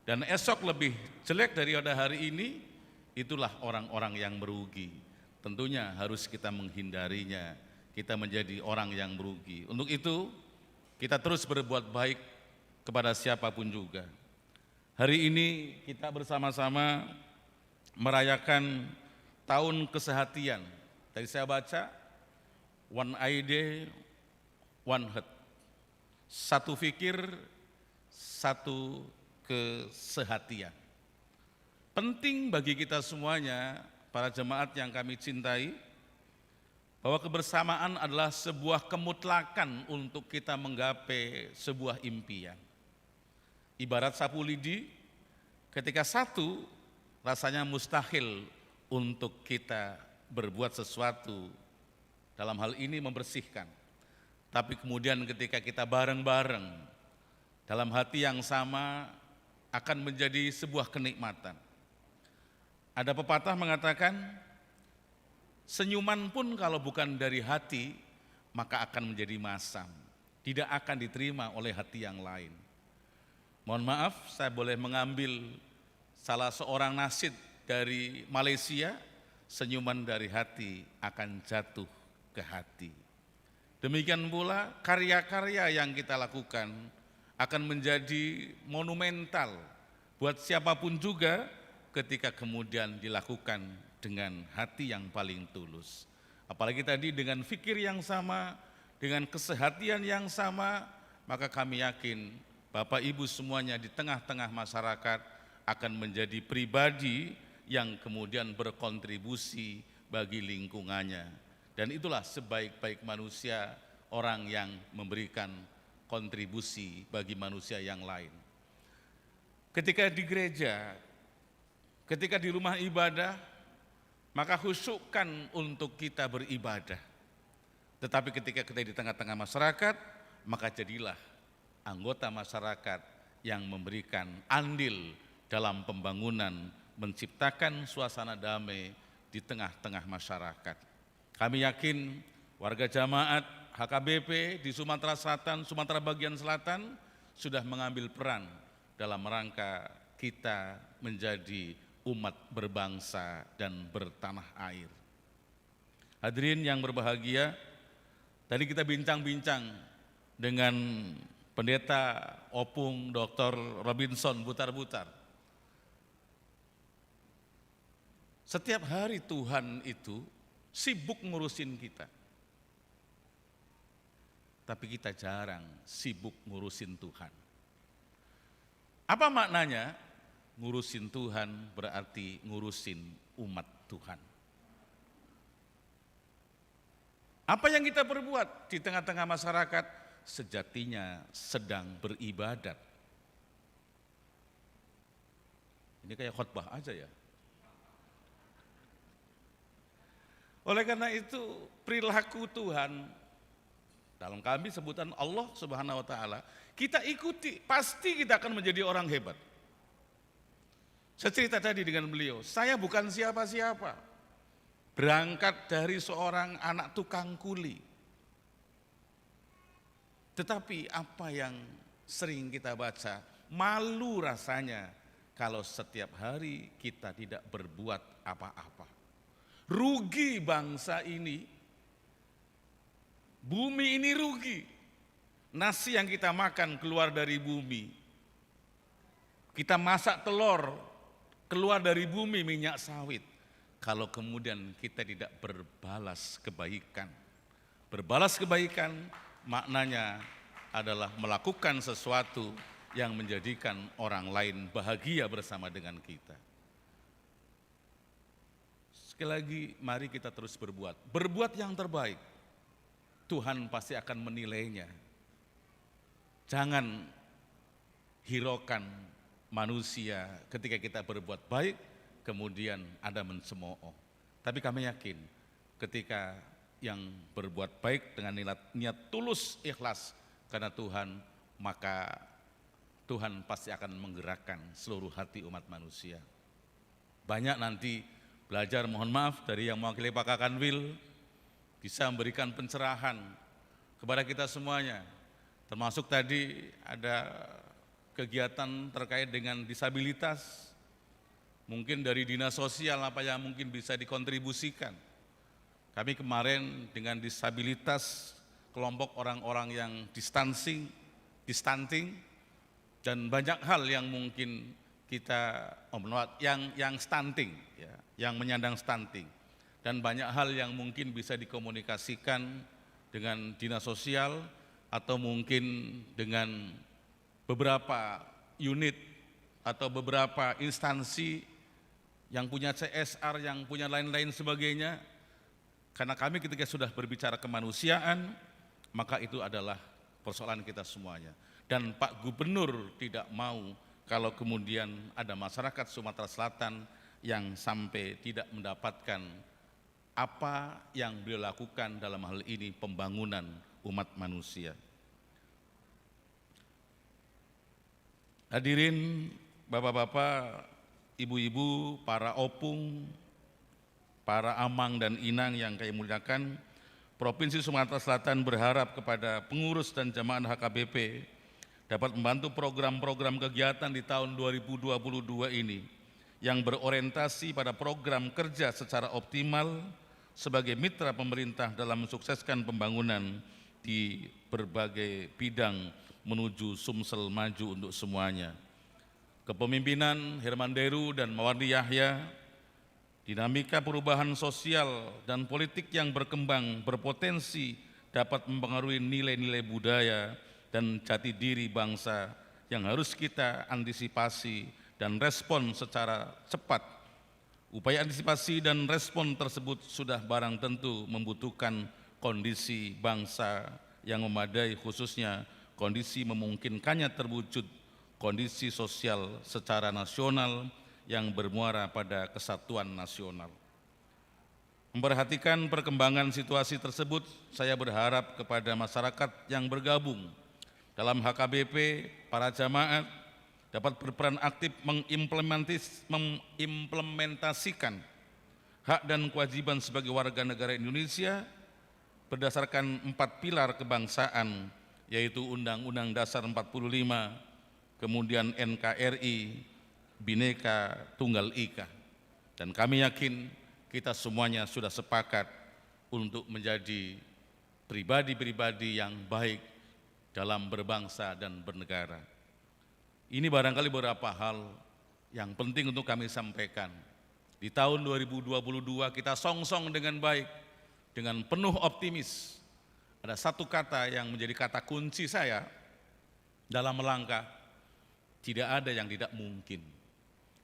[SPEAKER 11] dan esok lebih jelek daripada hari ini, itulah orang-orang yang merugi. Tentunya harus kita menghindarinya, kita menjadi orang yang merugi. Untuk itu, kita terus berbuat baik kepada siapapun juga. Hari ini kita bersama-sama merayakan tahun kesehatian. Tadi saya baca, one idea, one heart. Satu fikir, satu kesehatian. Penting bagi kita semuanya, para jemaat yang kami cintai, bahwa kebersamaan adalah sebuah kemutlakan untuk kita menggapai sebuah impian. Ibarat sapu lidi, ketika satu rasanya mustahil untuk kita berbuat sesuatu, dalam hal ini membersihkan. Tapi kemudian ketika kita bareng-bareng, dalam hati yang sama akan menjadi sebuah kenikmatan. Ada pepatah mengatakan, senyuman pun kalau bukan dari hati, maka akan menjadi masam. Tidak akan diterima oleh hati yang lain. Mohon maaf, saya boleh mengambil salah seorang nasid dari Malaysia, senyuman dari hati akan jatuh ke hati. Demikian pula karya-karya yang kita lakukan akan menjadi monumental buat siapapun juga ketika kemudian dilakukan dengan hati yang paling tulus. Apalagi tadi dengan fikir yang sama, dengan kesehatian yang sama, maka kami yakin Bapak Ibu semuanya di tengah-tengah masyarakat akan menjadi pribadi yang kemudian berkontribusi bagi lingkungannya. Dan itulah sebaik-baik manusia, orang yang memberikan kontribusi bagi manusia yang lain. Ketika di gereja, ketika di rumah ibadah, maka khusyukkan untuk kita beribadah. Tetapi ketika kita di tengah-tengah masyarakat, maka jadilah anggota masyarakat yang memberikan andil dalam pembangunan, menciptakan suasana damai, di tengah-tengah masyarakat. Kami yakin warga jamaat HKBP di Sumatera Selatan, Sumatera bagian selatan sudah mengambil peran dalam rangka kita menjadi umat berbangsa dan bertanah air. Hadirin yang berbahagia, tadi kita bincang-bincang dengan Pendeta Opung Dr. Robinson Butar-Butar. Setiap hari Tuhan itu sibuk ngurusin kita. Tapi kita jarang sibuk ngurusin Tuhan. Apa maknanya? Ngurusin Tuhan berarti ngurusin umat Tuhan. Apa yang kita perbuat di tengah-tengah masyarakat sejatinya sedang beribadat. Ini kayak khotbah aja ya. Oleh karena itu perilaku Tuhan, dalam kami sebutan Allah Subhanahu wa taala, kita ikuti, pasti kita akan menjadi orang hebat. Saya cerita tadi dengan beliau, saya bukan siapa-siapa. Berangkat dari seorang anak tukang kuli. Tetapi apa yang sering kita baca, malu rasanya kalau setiap hari kita tidak berbuat apa-apa. Rugi bangsa ini, bumi ini rugi. Nasi yang kita makan keluar dari bumi. Kita masak telur, keluar dari bumi minyak sawit. Kalau kemudian kita tidak berbalas kebaikan. Berbalas kebaikan maknanya adalah melakukan sesuatu yang menjadikan orang lain bahagia bersama dengan kita. Sekali lagi, mari kita terus berbuat. Berbuat yang terbaik. Tuhan pasti akan menilainya. Jangan hiraukan manusia ketika kita berbuat baik, kemudian ada mencemooh. Tapi kami yakin ketika yang berbuat baik dengan niat tulus, ikhlas karena Tuhan, maka Tuhan pasti akan menggerakkan seluruh hati umat manusia. Banyak nanti belajar, mohon maaf, dari yang mewakili Pak Kakanwil, bisa memberikan pencerahan kepada kita semuanya. Termasuk tadi ada kegiatan terkait dengan disabilitas, mungkin dari dinas sosial apa yang mungkin bisa dikontribusikan. Kami kemarin dengan disabilitas, kelompok orang-orang yang stunting, dan banyak hal yang mungkin kita yang stunting, ya, yang menyandang stunting, dan banyak hal yang mungkin bisa dikomunikasikan dengan dinas sosial atau mungkin dengan beberapa unit atau beberapa instansi yang punya CSR, yang punya lain-lain sebagainya. Karena kami ketika sudah berbicara kemanusiaan, maka itu adalah persoalan kita semuanya. Dan Pak Gubernur tidak mau kalau kemudian ada masyarakat Sumatera Selatan yang sampai tidak mendapatkan apa yang beliau lakukan dalam hal ini pembangunan umat manusia. Hadirin bapak-bapak, ibu-ibu, para opung, para amang dan inang yang kami muliakan, Provinsi Sumatera Selatan berharap kepada pengurus dan jamaah HKBP dapat membantu program-program kegiatan di tahun 2022 ini yang berorientasi pada program kerja secara optimal sebagai mitra pemerintah dalam mensukseskan pembangunan di berbagai bidang menuju Sumsel maju untuk semuanya. Kepemimpinan Herman Deru dan Mawardi Yahya, dinamika perubahan sosial dan politik yang berkembang berpotensi dapat mempengaruhi nilai-nilai budaya dan jati diri bangsa yang harus kita antisipasi dan respon secara cepat. Upaya antisipasi dan respon tersebut sudah barang tentu membutuhkan kondisi bangsa yang memadai, khususnya kondisi memungkinkannya terwujud kondisi sosial secara nasional yang bermuara pada kesatuan nasional. Memperhatikan perkembangan situasi tersebut, saya berharap kepada masyarakat yang bergabung dalam HKBP, para jamaat dapat berperan aktif mengimplementasikan hak dan kewajiban sebagai warga negara Indonesia berdasarkan 4 pilar kebangsaan, yaitu Undang-Undang Dasar 45, kemudian NKRI, Bhinneka Tunggal Ika. Dan kami yakin kita semuanya sudah sepakat untuk menjadi pribadi-pribadi yang baik dalam berbangsa dan bernegara. Ini barangkali beberapa hal yang penting untuk kami sampaikan. Di tahun 2022 kita song-song dengan baik, dengan penuh optimis. Ada satu kata yang menjadi kata kunci saya dalam melangkah, tidak ada yang tidak mungkin.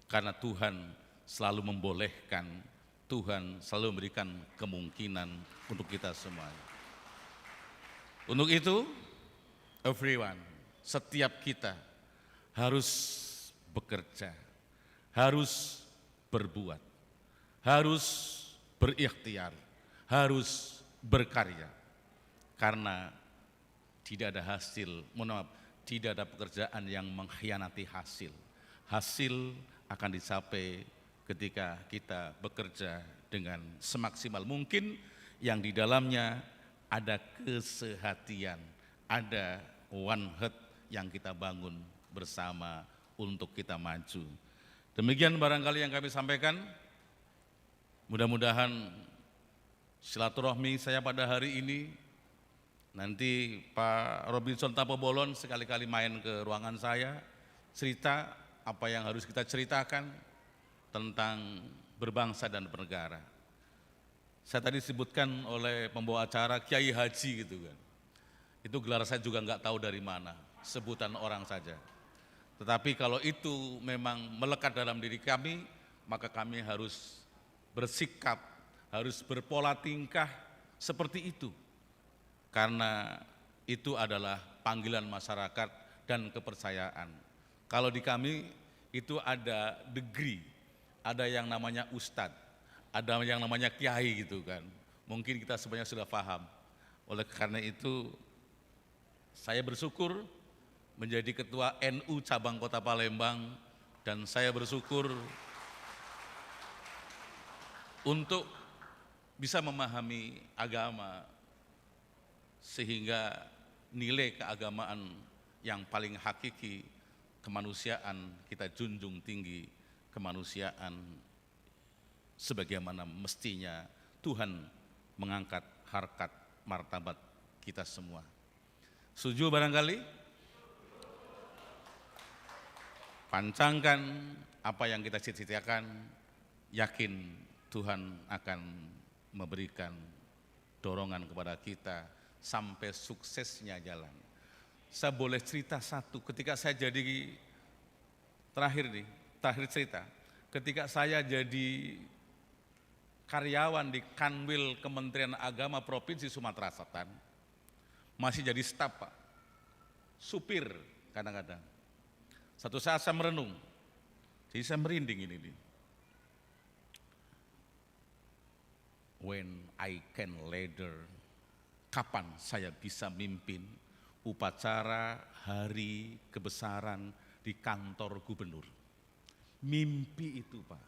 [SPEAKER 11] Karena Tuhan selalu membolehkan, Tuhan selalu memberikan kemungkinan untuk kita semua. Untuk itu, everyone, setiap kita harus bekerja, harus berbuat, harus berikhtiar, harus berkarya. Karena tidak ada hasil, tidak ada pekerjaan yang mengkhianati hasil. Hasil akan dicapai ketika kita bekerja dengan semaksimal mungkin, yang di dalamnya ada kesehatian, ada one heart yang kita bangun bersama untuk kita maju. Demikian barangkali yang kami sampaikan. Mudah-mudahan silaturahmi saya pada hari ini, nanti Pak Robinson Tapobolon sekali-kali main ke ruangan saya, cerita apa yang harus kita ceritakan tentang berbangsa dan bernegara. Saya tadi disebutkan oleh pembawa acara Kiai Haji gitu kan. Itu gelar saya juga nggak tahu dari mana, sebutan orang saja. Tetapi kalau itu memang melekat dalam diri kami, maka kami harus bersikap, harus berpola tingkah seperti itu. Karena itu adalah panggilan masyarakat dan kepercayaan. Kalau di kami itu ada degree, ada yang namanya ustadz, ada yang namanya kiai gitu kan. Mungkin kita sebenarnya sudah paham. Oleh karena itu saya bersyukur menjadi ketua NU cabang Kota Palembang, dan saya bersyukur untuk bisa memahami agama sehingga nilai keagamaan yang paling hakiki, kemanusiaan kita junjung tinggi, kemanusiaan sebagaimana mestinya Tuhan mengangkat harkat martabat kita semua. Setuju barangkali? Pancangkan apa yang kita cita-citakan, yakin Tuhan akan memberikan dorongan kepada kita sampai suksesnya jalan. Saya boleh cerita satu, ketika saya jadi terakhir cerita, ketika saya jadi karyawan di Kanwil Kementerian Agama Provinsi Sumatera Selatan, masih jadi staf Pak, supir kadang-kadang. Satu saat saya merenung, jadi saya merinding ini. When I can leader, kapan saya bisa mimpin upacara hari kebesaran di kantor gubernur. Mimpi itu Pak,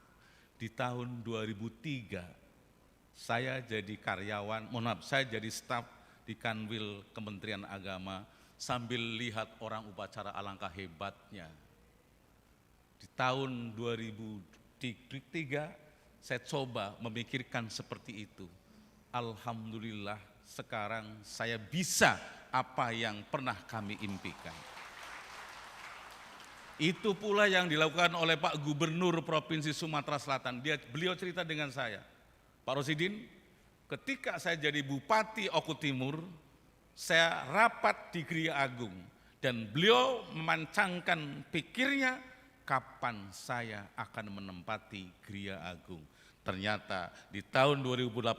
[SPEAKER 11] di tahun 2003 saya jadi karyawan, saya jadi staf di Kanwil Kementerian Agama sambil lihat orang upacara alangkah hebatnya. Di tahun 2003 saya coba memikirkan seperti itu. Alhamdulillah sekarang saya bisa apa yang pernah kami impikan. Itu pula yang dilakukan oleh Pak Gubernur Provinsi Sumatera Selatan. Beliau cerita dengan saya, Pak Rosidin, ketika saya jadi Bupati Oku Timur, saya rapat di Gria Agung dan beliau memancangkan pikirnya kapan saya akan menempati Gria Agung. Ternyata di tahun 2018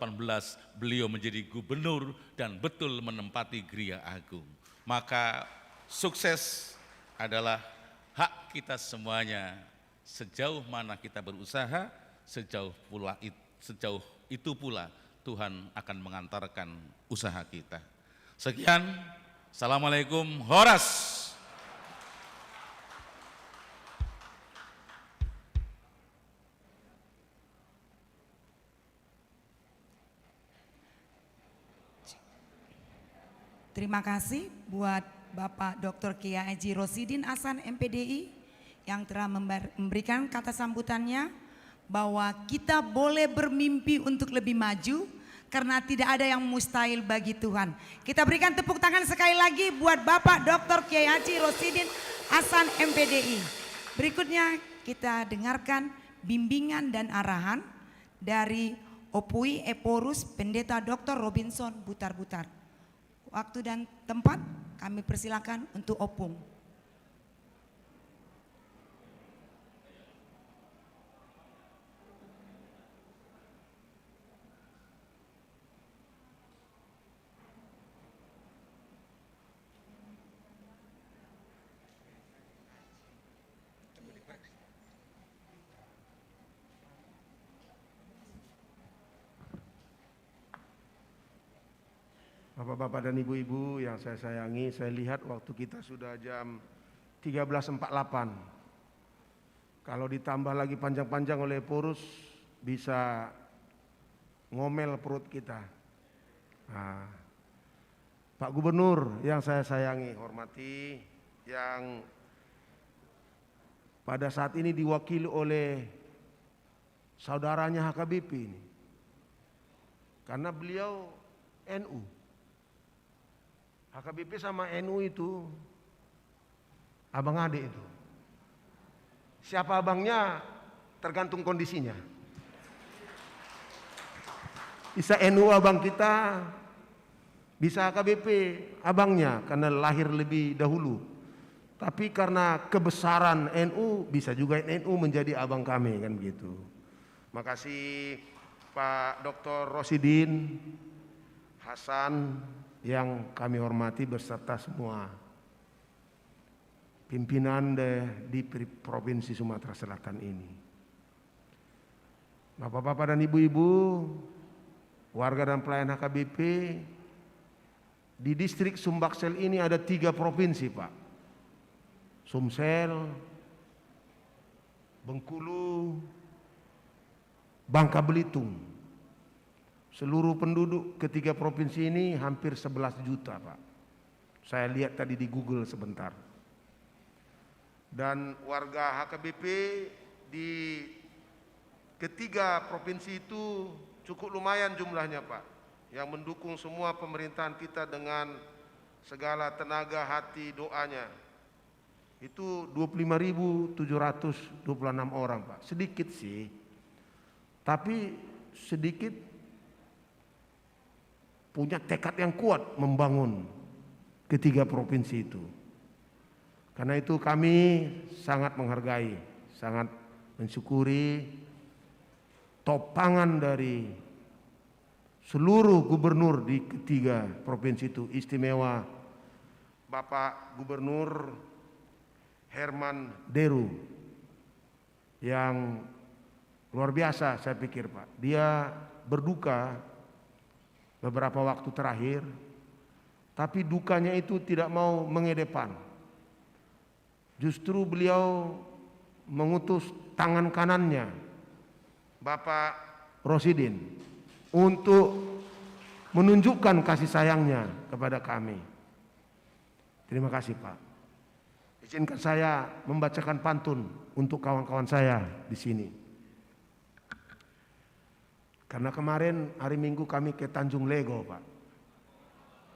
[SPEAKER 11] beliau menjadi gubernur dan betul menempati Gria Agung. Maka sukses adalah hak kita semuanya. Sejauh mana kita berusaha, sejauh itu pula Tuhan akan mengantarkan usaha kita. Sekian, Assalamualaikum, Horas.
[SPEAKER 1] Terima kasih buat Bapak Dr. Kiai Haji Rosidin Hasan MPDI yang telah memberikan kata sambutannya bahwa kita boleh bermimpi untuk lebih maju karena tidak ada yang mustahil bagi Tuhan. Kita berikan tepuk tangan sekali lagi buat Bapak Dr. Kiai Haji Rosidin Hasan MPDI. Berikutnya kita dengarkan bimbingan dan arahan dari Opui Eporus Pendeta Dr. Robinson Butar-Butar. Waktu dan tempat kami persilakan untuk opung.
[SPEAKER 5] Bapak-bapak dan ibu-ibu yang saya sayangi, saya lihat waktu kita sudah jam 13.48. Kalau ditambah lagi panjang-panjang oleh Porus, bisa ngomel perut kita. Nah, Pak Gubernur yang saya sayangi, hormati, yang pada saat ini diwakili oleh saudaranya HKBP ini. Karena beliau NU. HKBP sama NU itu abang adik itu. Siapa abangnya tergantung kondisinya. Bisa NU abang kita, bisa HKBP abangnya karena lahir lebih dahulu. Tapi karena kebesaran NU bisa juga NU menjadi abang kami kan begitu. Makasih Pak Dr. Rosidin Hasan yang kami hormati beserta semua pimpinan di Provinsi Sumatera Selatan ini. Bapak-bapak dan ibu-ibu, warga dan pelayan HKBP, di distrik Sumbaksel ini ada 3 provinsi Pak. Sumsel, Bengkulu, Bangka Belitung. Seluruh penduduk ketiga provinsi ini hampir 11 juta Pak. Saya lihat tadi di Google sebentar. Dan warga HKBP di ketiga provinsi itu cukup lumayan jumlahnya Pak. Yang mendukung semua pemerintahan kita dengan segala tenaga hati doanya. Itu 25.726 orang Pak. Sedikit sih. Tapi sedikit punya tekad yang kuat membangun ketiga provinsi itu. Karena itu kami sangat menghargai, sangat mensyukuri topangan dari seluruh gubernur di ketiga provinsi itu, istimewa Bapak Gubernur Herman Deru yang luar biasa saya pikir Pak. Dia berduka beberapa waktu terakhir, tapi dukanya itu tidak mau mengedepan. Justru beliau mengutus tangan kanannya, Bapak Rosidin, untuk menunjukkan kasih sayangnya kepada kami. Terima kasih Pak. Izinkan saya membacakan pantun untuk kawan-kawan saya di sini. Karena kemarin hari Minggu kami ke Tanjung Lego Pak.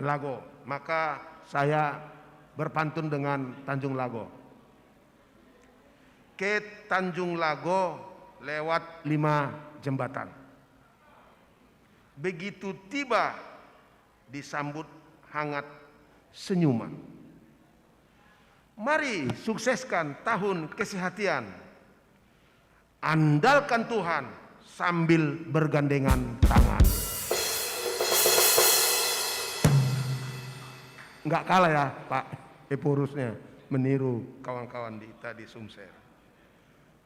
[SPEAKER 5] Lago, maka saya berpantun dengan Tanjung Lago. Ke Tanjung Lago lewat 5 jembatan. Begitu tiba disambut hangat senyuman. Mari sukseskan tahun kesehatan. Andalkan Tuhan sambil bergandengan tangan. Enggak kalah ya Pak Eporusnya meniru kawan-kawan di tadi Sumsel.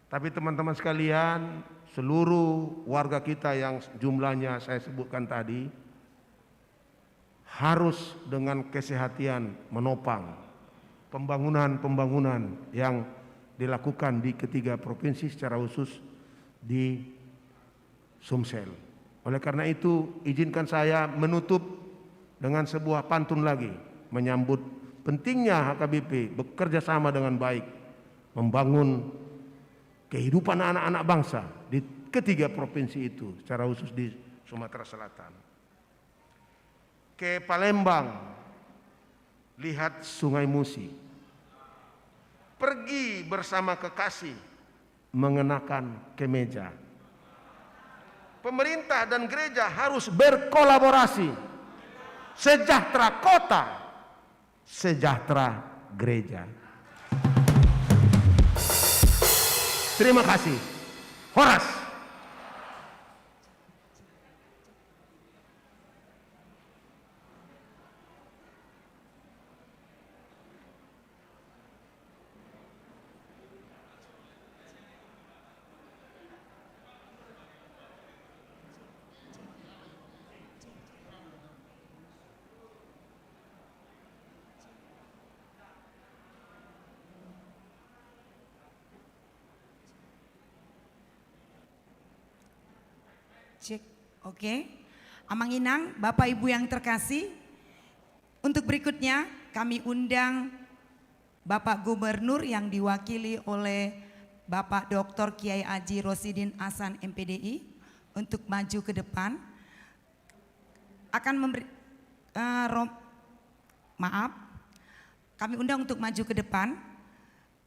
[SPEAKER 5] Tapi teman-teman sekalian, seluruh warga kita yang jumlahnya saya sebutkan tadi harus dengan kesehatan menopang pembangunan-pembangunan yang dilakukan di ketiga provinsi secara khusus di Sumsel. Oleh karena itu, izinkan saya menutup dengan sebuah pantun lagi. menyambut pentingnya HKBP bekerja sama dengan baik membangun kehidupan anak-anak bangsa di ketiga provinsi itu, secara khusus di Sumatera Selatan. Ke Palembang, lihat Sungai Musi. Pergi bersama kekasih mengenakan kemeja. Pemerintah dan gereja harus berkolaborasi. Sejahtera kota, sejahtera gereja. Terima kasih. Horas.
[SPEAKER 1] Cek, oke. Amang Inang, Bapak Ibu yang terkasih, untuk berikutnya kami undang Bapak Gubernur yang diwakili oleh Bapak Dr. Kiai Haji Rosidin Hasan MPDI untuk maju ke depan. Akan memberi, kami undang untuk maju ke depan.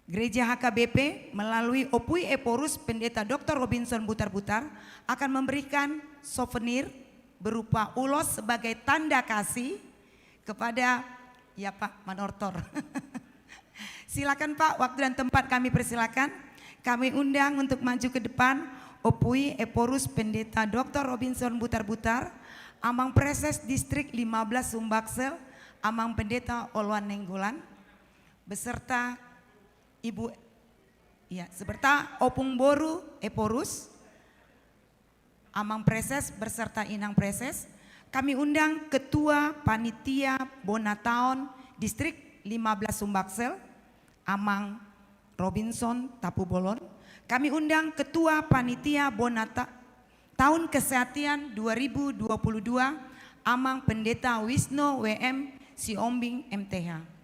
[SPEAKER 1] Gereja HKBP melalui Opui Eporus Pendeta Dr. Robinson Butar-Butar akan memberikan souvenir berupa ulos sebagai tanda kasih kepada ya Pak Manortor. Silakan Pak, waktu dan tempat kami persilakan. Kami undang untuk maju ke depan Opui Eporus Pendeta Dr. Robinson Butar-Butar, Amang Preses Distrik 15 Sumbaksel, Amang Pendeta Oluan Nenggolan, beserta Ibu, ya, seberta Opung Boru Eporus, Amang Preses beserta Inang Preses. Kami undang Ketua Panitia Bonataon Distrik 15 Sumbaksel, Amang Robinson Tapu Bolon. Kami undang Ketua Panitia Bonata Tahun Kesehatan 2022, Amang Pendeta Wisno WM Siombing MTH.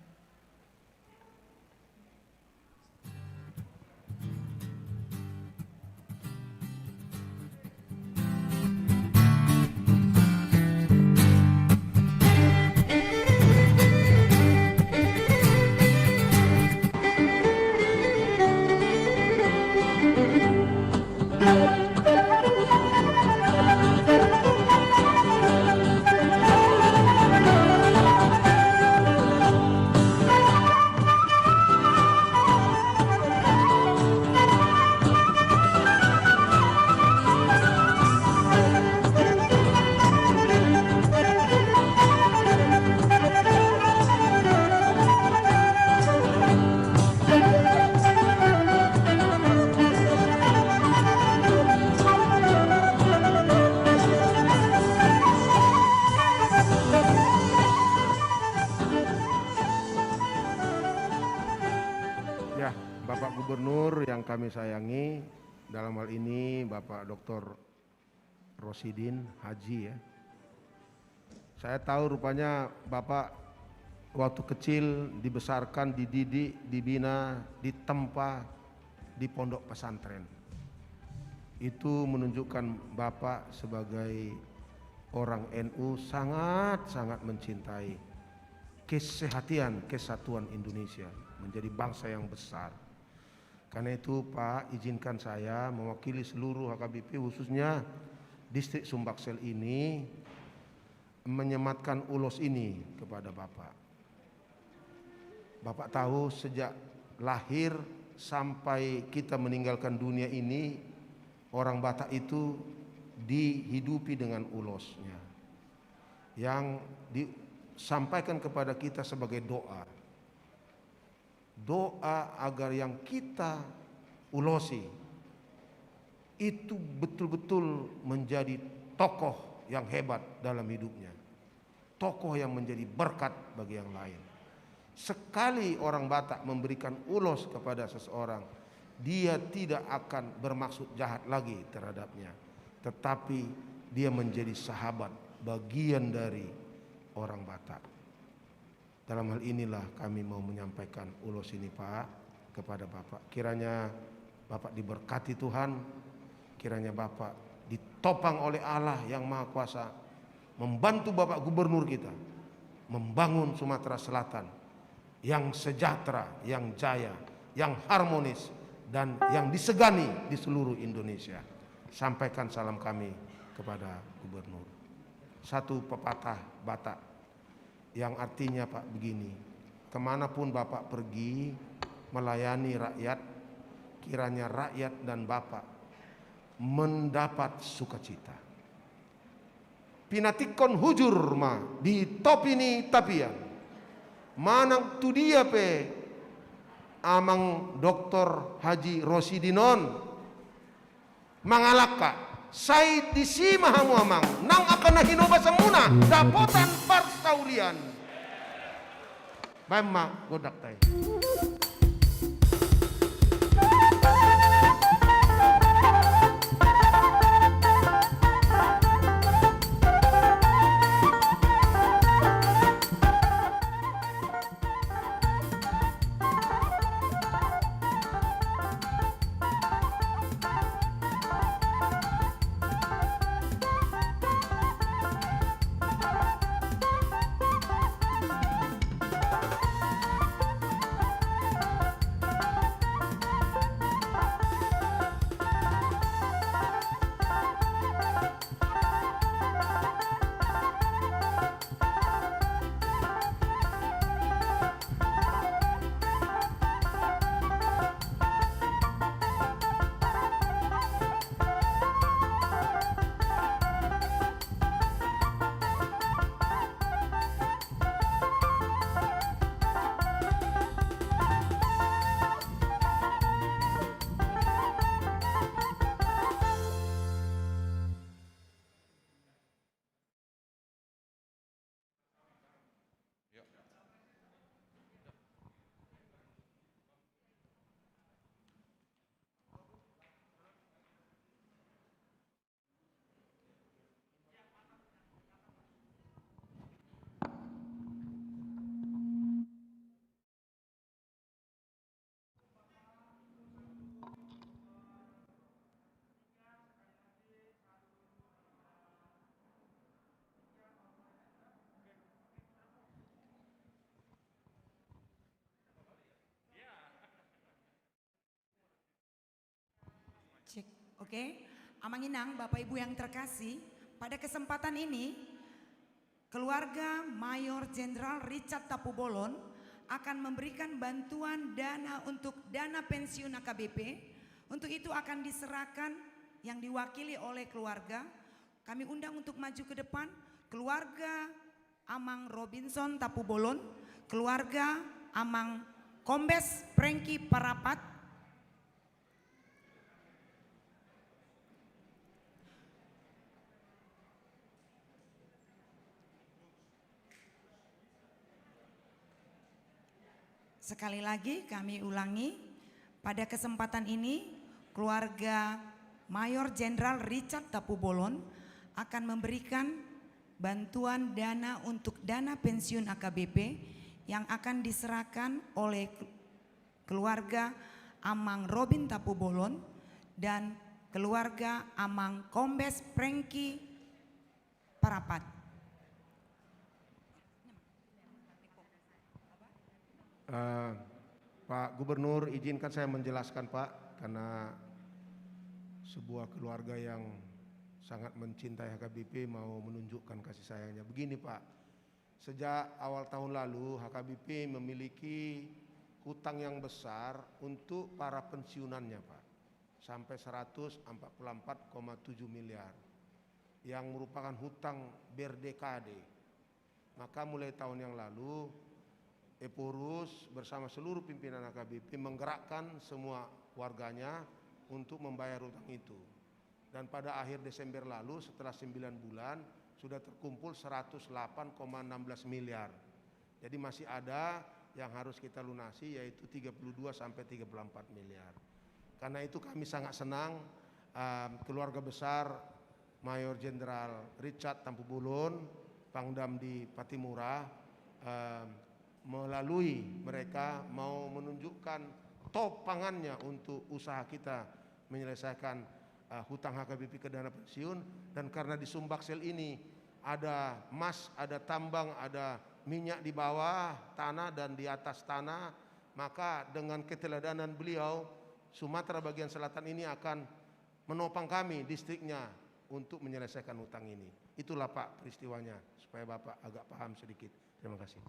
[SPEAKER 5] Kami sayangi dalam hal ini Bapak Dr. Rosidin Haji ya. Saya tahu rupanya Bapak waktu kecil dibesarkan, dididik, dibina, ditempa di pondok pesantren. Itu menunjukkan Bapak sebagai orang NU sangat-sangat mencintai kesehatan, kesatuan Indonesia menjadi bangsa yang besar. Karena itu Pak, izinkan saya mewakili seluruh HKBP khususnya distrik Sumbaksel ini menyematkan ulos ini kepada Bapak. Bapak tahu sejak lahir sampai kita meninggalkan dunia ini, orang Batak itu dihidupi dengan ulosnya yang disampaikan kepada kita sebagai doa. Doa agar yang kita ulosi itu betul-betul menjadi tokoh yang hebat dalam hidupnya, tokoh yang menjadi berkat bagi yang lain. Sekali orang Batak memberikan ulos kepada seseorang, dia tidak akan bermaksud jahat lagi terhadapnya, tetapi dia menjadi sahabat, bagian dari orang Batak. Dalam hal inilah kami mau menyampaikan ulos ini Pak kepada Bapak. Kiranya Bapak diberkati Tuhan, kiranya Bapak ditopang oleh Allah yang Maha Kuasa, membantu Bapak Gubernur kita membangun Sumatera Selatan yang sejahtera, yang jaya, yang harmonis, dan yang disegani di seluruh Indonesia. Sampaikan salam kami kepada Gubernur. Satu pepatah Batak yang artinya Pak begini, kemanapun Bapak pergi melayani rakyat, kiranya rakyat dan Bapak mendapat sukacita. Pinatikon hujur ma di topini tapian, manang tu dia pe amang Dr. Haji Rosidinon mangalaka sai di sima hamu amang nang akan nahinoba semuna dapotan parsaulian bama godak tay.
[SPEAKER 1] Cek, oke. Amang Inang, Bapak Ibu yang terkasih, pada kesempatan ini keluarga Mayor Jenderal Richard Tapubolon akan memberikan bantuan dana untuk dana pensiun AKBP. Untuk itu akan diserahkan yang diwakili oleh keluarga. Kami undang untuk maju ke depan keluarga Amang Robinson Tapubolon, keluarga Amang Kombes Prengki Parapat, sekali lagi kami ulangi, pada kesempatan ini keluarga Mayor Jenderal Richard Tapubolon akan memberikan bantuan dana untuk dana pensiun AKBP yang akan diserahkan oleh keluarga Amang Robin Tapubolon dan keluarga Amang Kombes Prengki Parapat.
[SPEAKER 5] Pak Gubernur, izinkan saya menjelaskan Pak, karena sebuah keluarga yang sangat mencintai HKBP mau menunjukkan kasih sayangnya. Begini Pak, sejak awal tahun lalu HKBP memiliki hutang yang besar untuk para pensiunannya Pak, sampai 144,7 miliar yang merupakan hutang berdekade. Maka mulai tahun yang lalu Epurus bersama seluruh pimpinan HKBP menggerakkan semua warganya untuk membayar hutang itu. Dan pada akhir Desember lalu setelah 9 bulan sudah terkumpul 108,16 miliar. Jadi masih ada yang harus kita lunasi, yaitu 32 sampai 34 miliar. Karena itu kami sangat senang keluarga besar Mayor Jenderal Richard Tapubolon, Pangdam di Patimura, melalui mereka mau menunjukkan topangannya untuk usaha kita menyelesaikan hutang HKBP ke dana pensiun. Dan karena di Sumbaksel ini ada emas, ada tambang, ada minyak di bawah tanah dan di atas tanah, maka dengan keteladanan beliau, Sumatera bagian selatan ini akan menopang kami distriknya untuk menyelesaikan hutang ini. Itulah Pak peristiwanya, supaya Bapak agak paham sedikit. Terima kasih.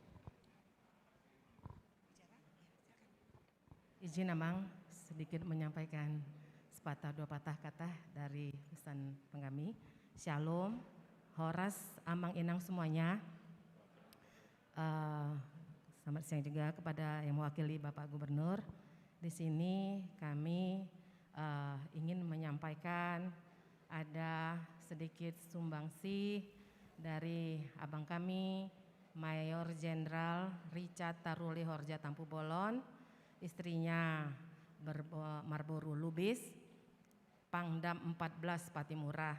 [SPEAKER 12] Izin Abang sedikit menyampaikan sepatah dua patah kata dari pesan penggami. Shalom, Horas, Amang, Inang semuanya. Selamat siang juga kepada yang mewakili Bapak Gubernur. Di sini kami ingin menyampaikan ada sedikit sumbangsi dari abang kami, Mayor Jenderal Richard Taruli Horja Tampu Bolon, istrinya Marboru Lubis, Pangdam 14 Patimura.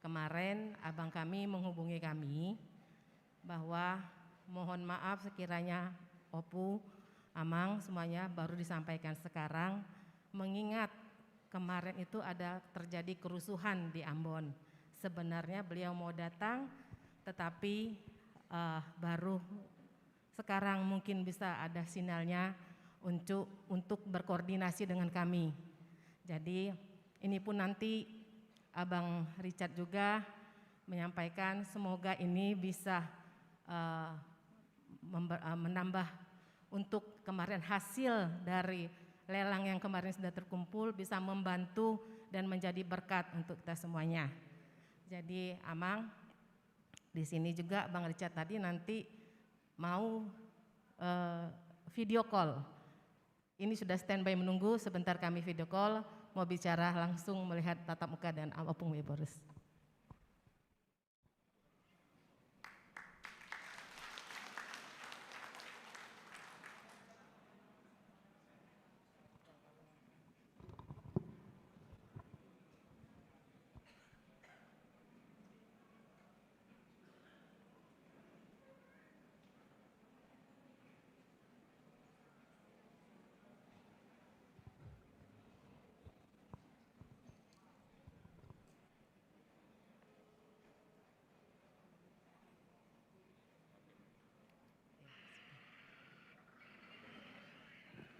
[SPEAKER 12] Kemarin abang kami menghubungi kami bahwa mohon maaf sekiranya Opu, Amang semuanya baru disampaikan sekarang, mengingat kemarin itu ada terjadi kerusuhan di Ambon. Sebenarnya beliau mau datang, tetapi baru sekarang mungkin bisa ada sinyalnya untuk berkoordinasi dengan kami. Jadi ini pun nanti Abang Richard juga menyampaikan semoga ini bisa menambah untuk kemarin hasil dari lelang yang kemarin sudah terkumpul bisa membantu dan menjadi berkat untuk kita semuanya. Jadi Amang, di sini juga Bang Richard tadi nanti mau video call. Ini sudah standby menunggu, sebentar kami video call, mau bicara langsung melihat tatap muka dan Opung Wiborus.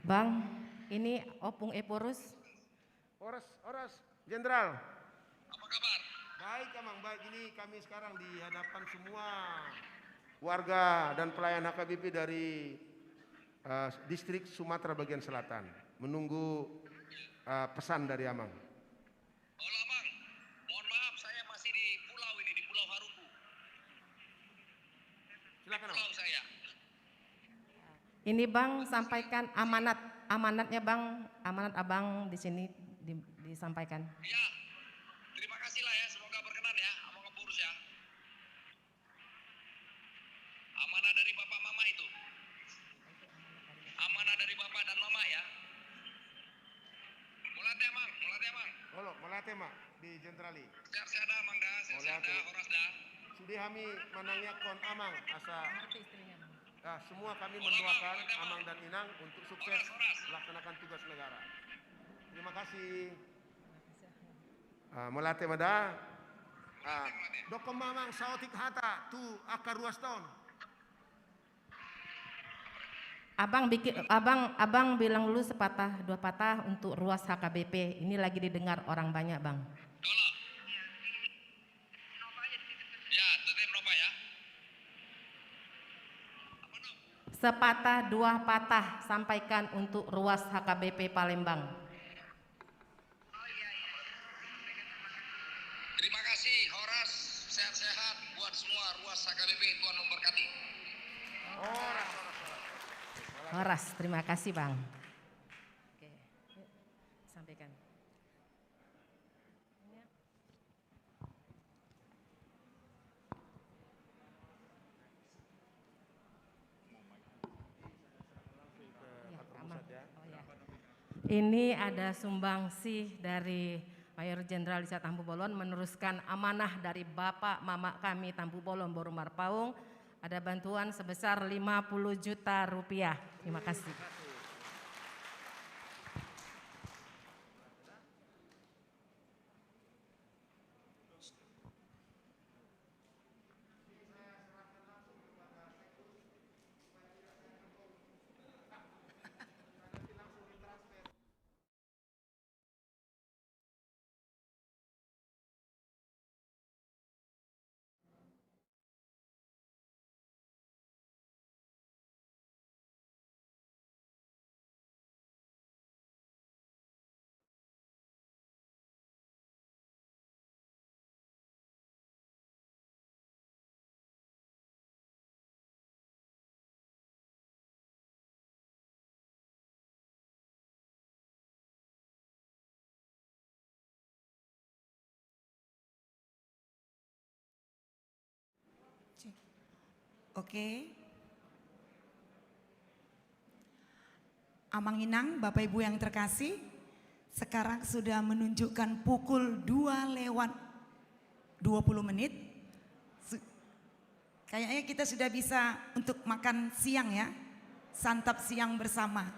[SPEAKER 12] Bang, ini Opung Eporus.
[SPEAKER 5] Horas, Jenderal. Apa kabar? Baik, Amang. Baik, ini kami sekarang di hadapan semua warga dan pelayan HKBP dari distrik Sumatera bagian selatan, menunggu pesan dari Amang.
[SPEAKER 13] Halo Amang, mohon maaf saya masih di pulau ini, di Pulau Haruku.
[SPEAKER 5] Silakan
[SPEAKER 13] Pulau saya.
[SPEAKER 12] Ini Bang sampaikan amanatnya Bang, amanat Abang di sini disampaikan.
[SPEAKER 13] Ya, terima kasih lah ya, semoga berkenan ya, Amang Ngepurus ya. Amanah dari Bapak Mama itu. Amanah dari Bapak dan Mama ya. Mulate Amang.
[SPEAKER 5] Halo, mulate Mak di Jenderali.
[SPEAKER 13] Sehat-sehat dah Amang dah, sehat-sehat dah, horas dah.
[SPEAKER 5] Sudah kami menangnya kon Amang asa. Nah, semua kami mendoakan Amang dan Inang untuk sukses melaksanakan tugas negara. Terima kasih. Melate mada. Dokom Mamang sautik hata tu akar ruas tahun.
[SPEAKER 12] Abang bilang dulu sepatah dua patah untuk ruas HKBP. Ini lagi didengar orang banyak Bang.
[SPEAKER 13] Ya, tetap Nova ya.
[SPEAKER 12] Sepatah dua patah sampaikan untuk ruas HKBP Palembang.
[SPEAKER 13] Terima kasih Horas, sehat-sehat buat semua ruas HKBP, Tuhan memberkati.
[SPEAKER 12] Horas, terima kasih Bang. Oke, yuk, sampaikan. Ini ada sumbangsi dari Mayor Jenderal Richard Tampu Bolon meneruskan amanah dari Bapak Mama kami Tampu Bolon Borumar Paung, ada bantuan sebesar 50 juta rupiah. Terima kasih.
[SPEAKER 1] Oke. Amang Inang, Bapak Ibu yang terkasih, sekarang sudah menunjukkan pukul 2:20. Kayaknya kita sudah bisa untuk makan siang ya, santap siang bersama.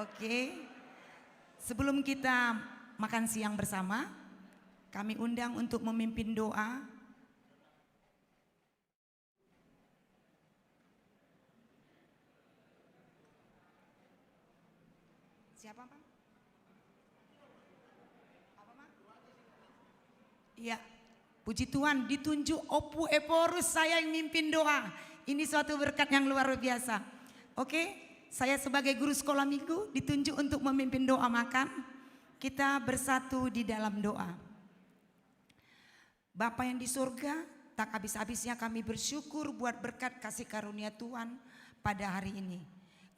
[SPEAKER 1] Oke. Sebelum kita makan siang bersama, kami undang untuk memimpin doa. Siapa, Pak? Apa, Pak? Iya, puji Tuhan, ditunjuk Opu Eporus, saya yang mimpin doa. Ini suatu berkat yang luar biasa. Oke, saya sebagai guru sekolah minggu ditunjuk untuk memimpin doa makan. Kita bersatu di dalam doa. Bapa yang di surga, tak habis-habisnya kami bersyukur buat berkat kasih karunia Tuhan pada hari ini.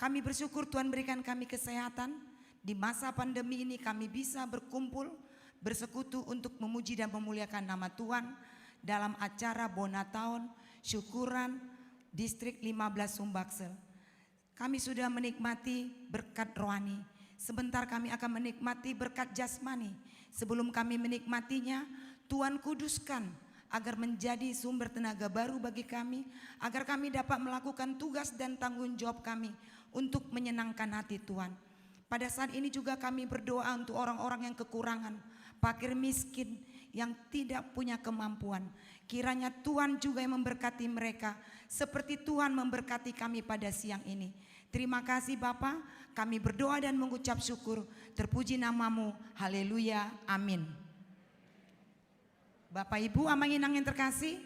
[SPEAKER 1] Kami bersyukur Tuhan berikan kami kesehatan. Di masa pandemi ini kami bisa berkumpul, bersekutu untuk memuji dan memuliakan nama Tuhan dalam acara Bonataun Syukuran Distrik 15 Sumbaksel. Kami sudah menikmati berkat rohani. Sebentar kami akan menikmati berkat jasmani. Sebelum kami menikmatinya, Tuhan kuduskan agar menjadi sumber tenaga baru bagi kami, agar kami dapat melakukan tugas dan tanggung jawab kami untuk menyenangkan hati Tuhan. Pada saat ini juga kami berdoa untuk orang-orang yang kekurangan, fakir miskin yang tidak punya kemampuan. Kiranya Tuhan juga yang memberkati mereka seperti Tuhan memberkati kami pada siang ini. Terima kasih Bapa, kami berdoa dan mengucap syukur. Terpuji namamu, haleluya, amin. Bapak Ibu Amang Inang yang terkasih,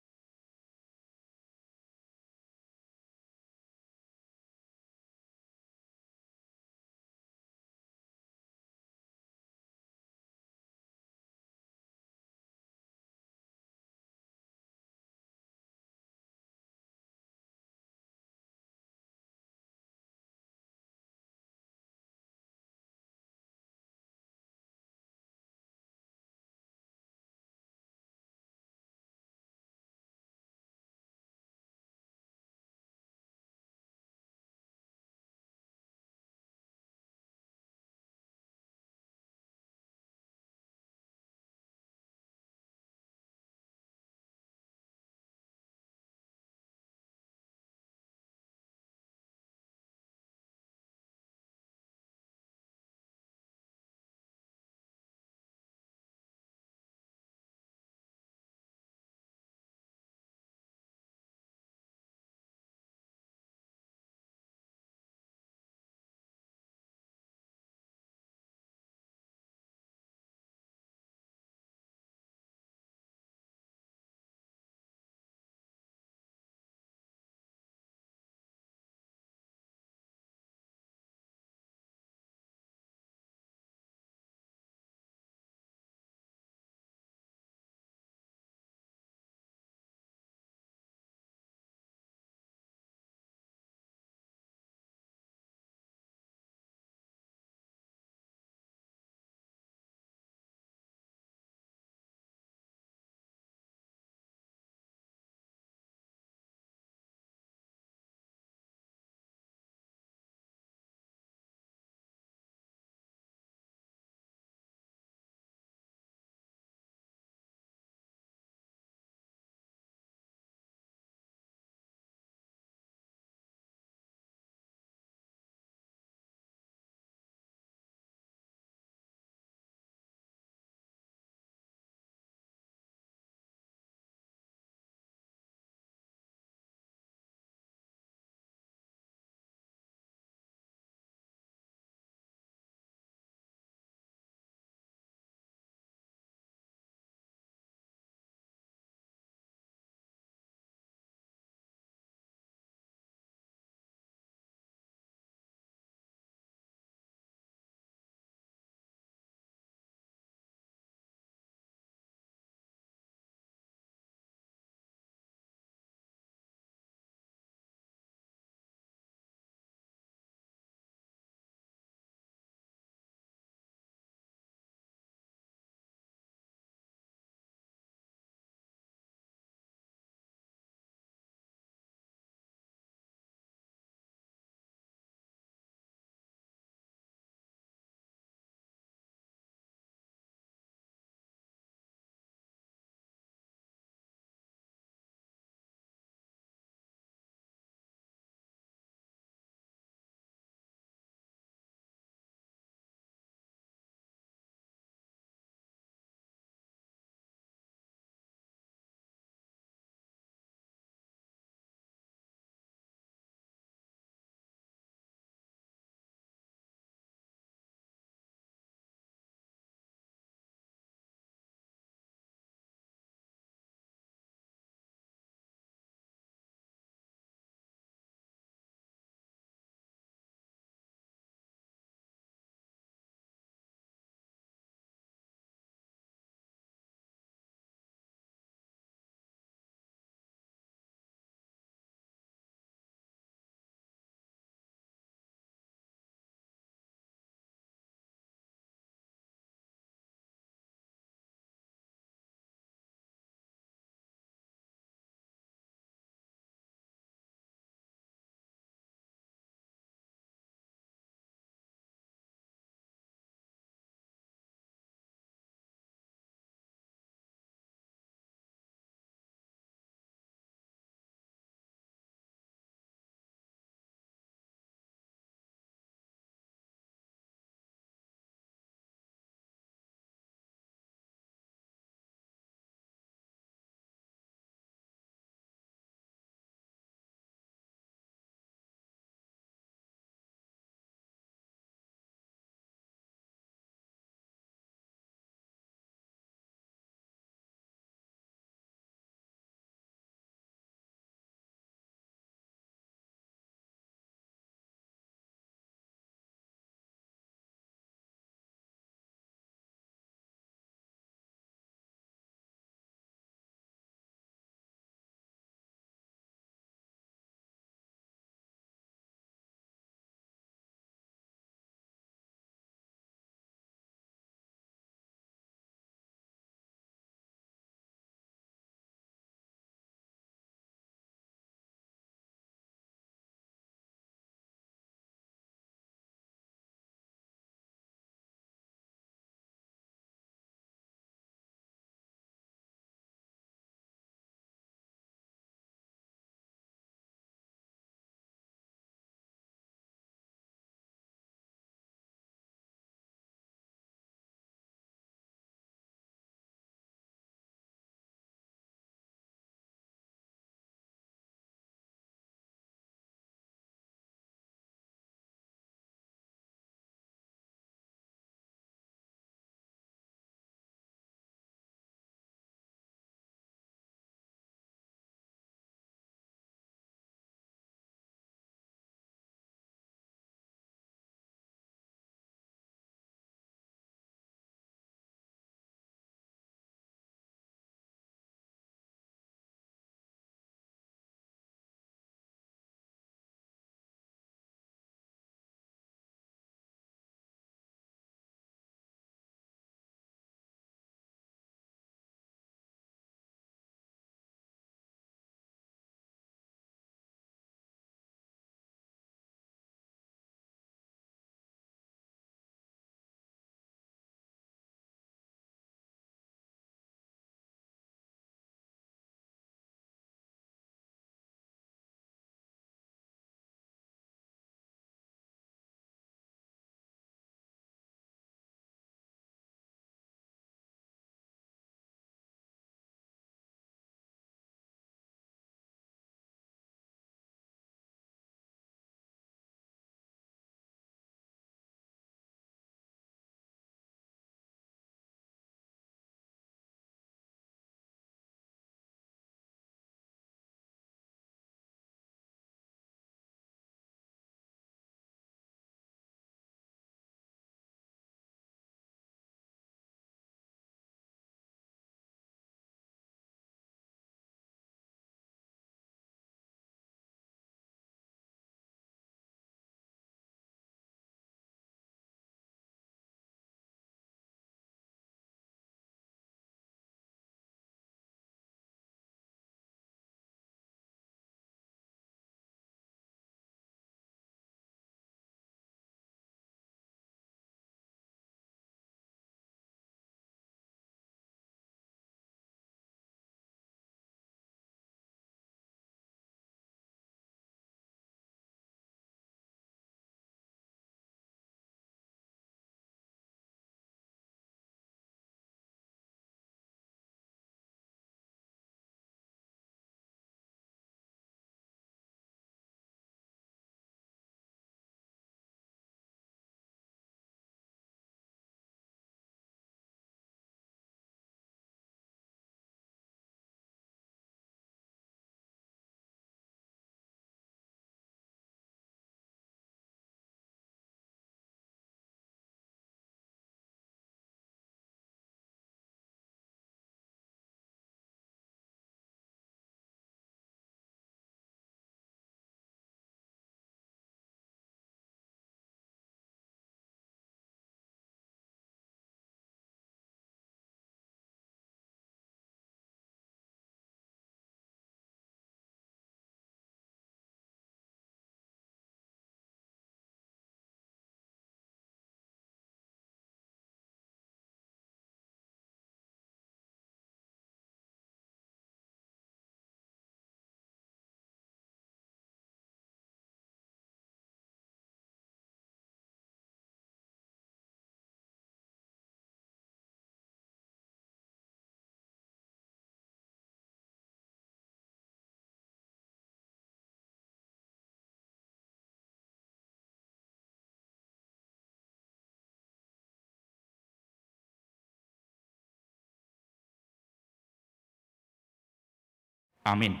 [SPEAKER 14] Amin.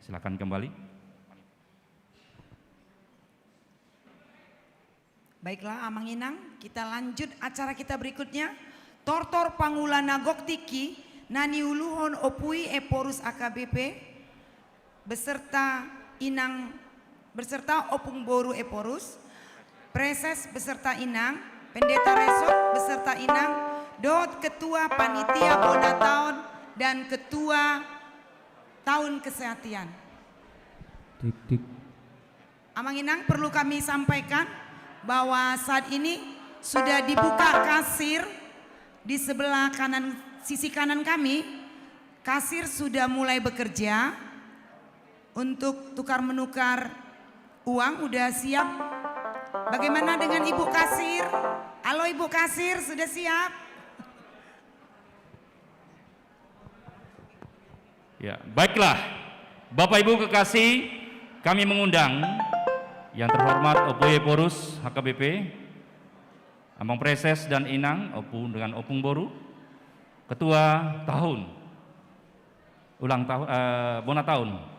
[SPEAKER 14] Silakan kembali.
[SPEAKER 1] Baiklah Amang Inang, kita lanjut acara kita berikutnya. Tortor Pangulana Goktiki Nani Uluhon Opui Eporus AKBP beserta Inang beserta Opung Boru Eporus, Preses beserta Inang, Pendeta Resot beserta Inang, Dot Ketua Panitia Bona Tahun dan Ketua Tahun Kesehatan. Amang Inang, perlu kami sampaikan bahwa saat ini sudah dibuka kasir di sebelah kanan, sisi kanan kami. Kasir sudah mulai bekerja untuk tukar menukar uang, udah siap. Bagaimana dengan Ibu Kasir? Halo Ibu Kasir, sudah siap?
[SPEAKER 14] Ya, baiklah. Bapak Ibu kekasih, kami mengundang yang terhormat Opung Eporus HKBP, Amang Preses dan Inang dengan Opung Boru, Ketua Tahun ulang tahun Bona Tahun,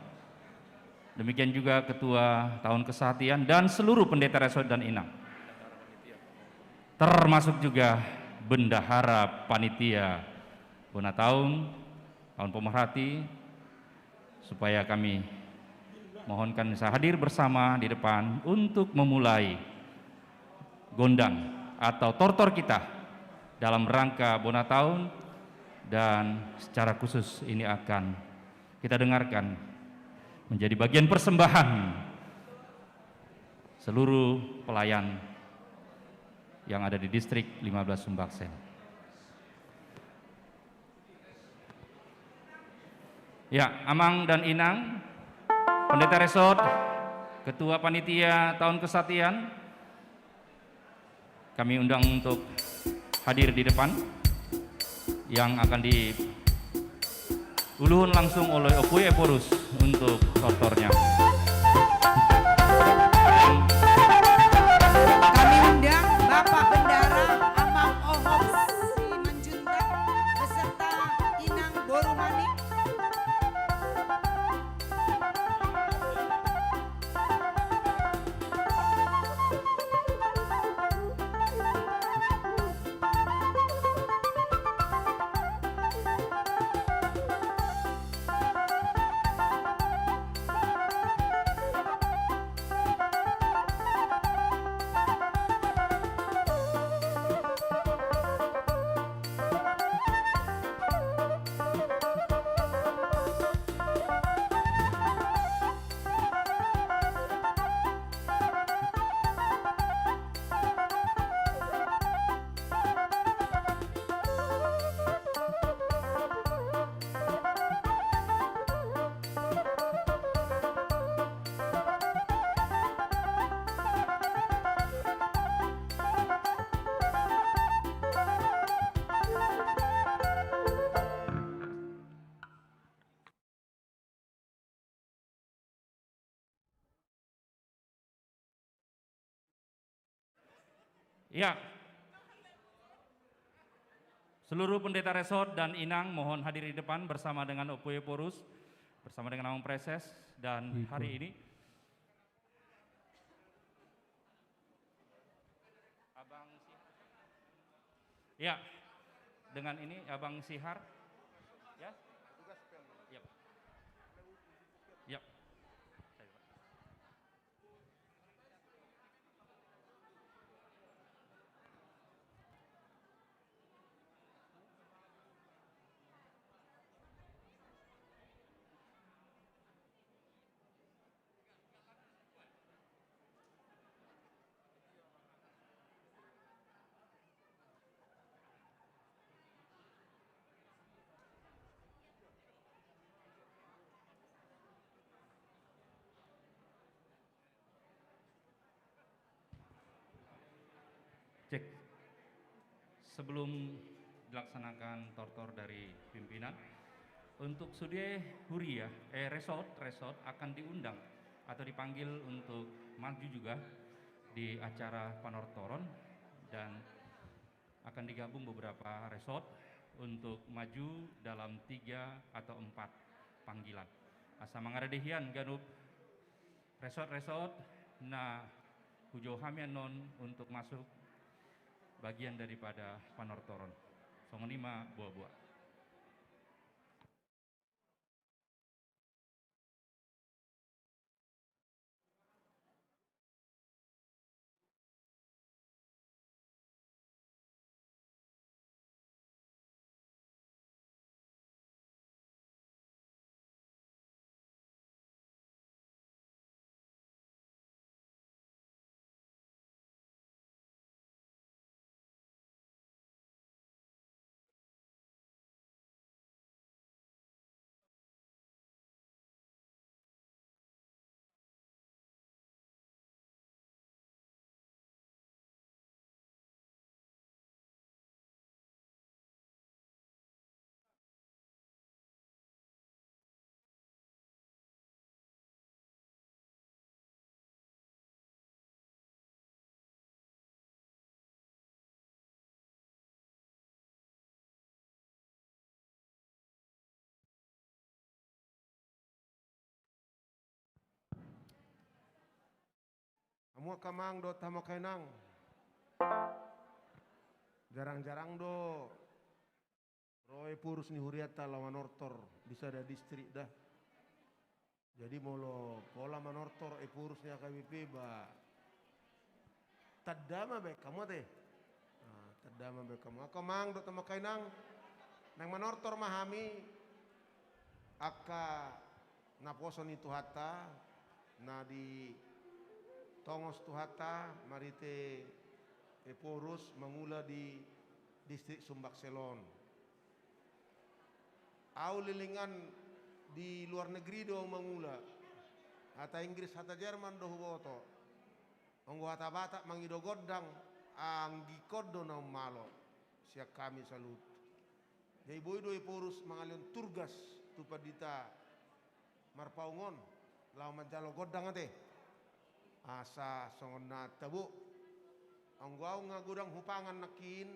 [SPEAKER 14] demikian juga Ketua Tahun Kesehatan dan seluruh Pendeta Resort dan Inang, termasuk juga Bendahara Panitia Bona Tahun Pemerhati, supaya kami mohonkan bisa hadir bersama di depan untuk memulai gondang atau tortor kita dalam rangka Bona Tahun, dan secara khusus ini akan kita dengarkan menjadi bagian persembahan seluruh pelayan yang ada di distrik 15 Sumbaksen. Ya, Amang dan Inang, Pendeta Resort, Ketua Panitia Tahun Kesatian, kami undang untuk hadir di depan yang akan diuluhun langsung oleh Opung Eporus untuk tortornya.
[SPEAKER 1] Kami undang Bapak Bendara Amang Ohom Simanjuntak beserta Inang Boru Manik.
[SPEAKER 14] Ya, seluruh Pendeta Resort dan Inang mohon hadir di depan bersama dengan Opung Eporus, bersama dengan Amang Preses, dan hari ini Abang Sihar. Ya, dengan ini Abang Sihar, ya. Yep. Yep. Cek. Sebelum dilaksanakan tortor dari pimpinan, untuk Sude Huria, resort akan diundang atau dipanggil untuk maju juga di acara panortoron, dan akan digabung beberapa resort untuk maju dalam 3 atau 4 panggilan. asa mangaradihian ganup resort na hujo hamian non untuk masuk bagian daripada panortoron. Songonima buah-buah.
[SPEAKER 5] Amua kamang do tamo kainang. Jarang-jarang do roe purus ni huriata lawan ortor bisa ada distrik dah. Jadi molo pola manortor purus ni AKBP ba tadama be kamu teh. Tadama be kamu. Kamang do tamo kainang nang manortor mahami aka naposo ni tuhata na di tongos tuhata marite purus mangula di distrik Sumbak Selon. Au lilingan di luar negeri do mangula. Hata Inggris hata Jerman do huboto. Onggo hata Batak mangido godang anggi kodo na malo. Siak kami salut. Jadi boy do purus mangalion turgas tu padita marpaungon lau manjalo godang ate. Asa songon na tabu anggau ngagudang hupangan nakin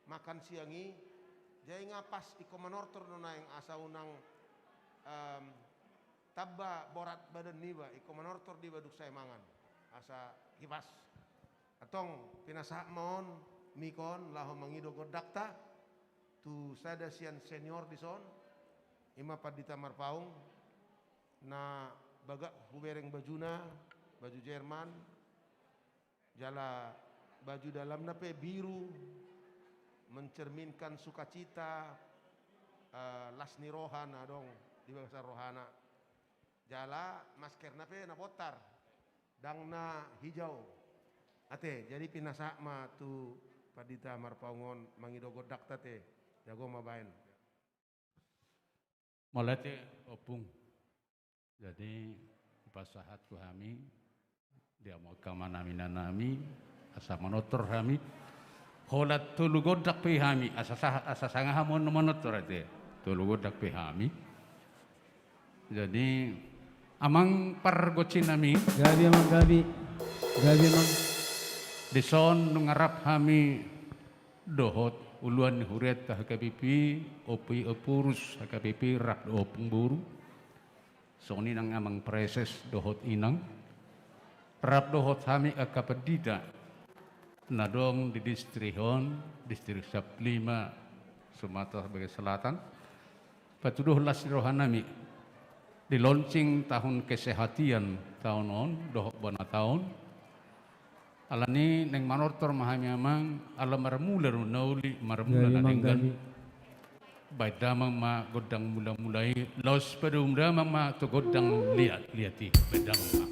[SPEAKER 5] makan siangi jai ngapas iko manortor nona yang asa unang tabba borat badan niba iko manortor di baduk saya mangan asa hipas atong pinasa mon mikon laho mangido godakta tu sada sian senior di son ima padita marpaung na baga hubereng bajuna baju Jerman jala baju dalam nape biru mencerminkan sukacita lasni rohana dong di bangsa rohana jala masker nape na botar dangna hijau ate jadi pinasa ma tu padita marpaungon mangido godak tate jago mabain
[SPEAKER 9] Molate opung jadi pasahat ku hami dia mau kamana minanami asa manotor hami holat tulu godak pe hami asa sangah mon manotor ate tulu godak pe hami jadi amang pargocin nami
[SPEAKER 15] gabi amang gabi amang
[SPEAKER 9] dison ngarap hami dohot uluan huriat HKBP opi opurus HKBP rak opung buru soni nang amang preses dohot inang rap dohot hami akapedida nadong di distrik Saplima Sumatera Bagian Selatan patuduh las rohanami di launching tahun kesehatan tahun on dohot bona tahun alani neng manortor mahami amang ala marmula nauli marmula nanenggan baik damang ma godang mula-mulai laos pada damang ma tu godang liati bedamang ma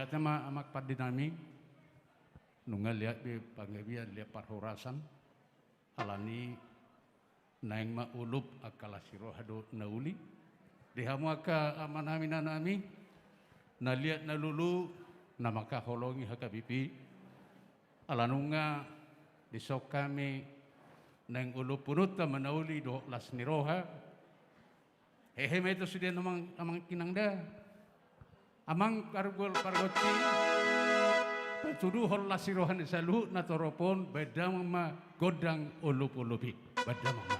[SPEAKER 9] sehatnya mah amak padinami nunggal lihat di panggabian lihat parhorasan alani naing ma ulub akala sirohado nauli dihamu aka amanami nanami na lihat na lulu na makaholongi hakabipi alanunga disok kami naing ulub punut manauli 12 niroha hehe itu sudah amang kinangda amang kargol pargoti tuduh holla sirohan salu natoropon bedang ma godang ulup-ulupi bedang ma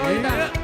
[SPEAKER 9] mahita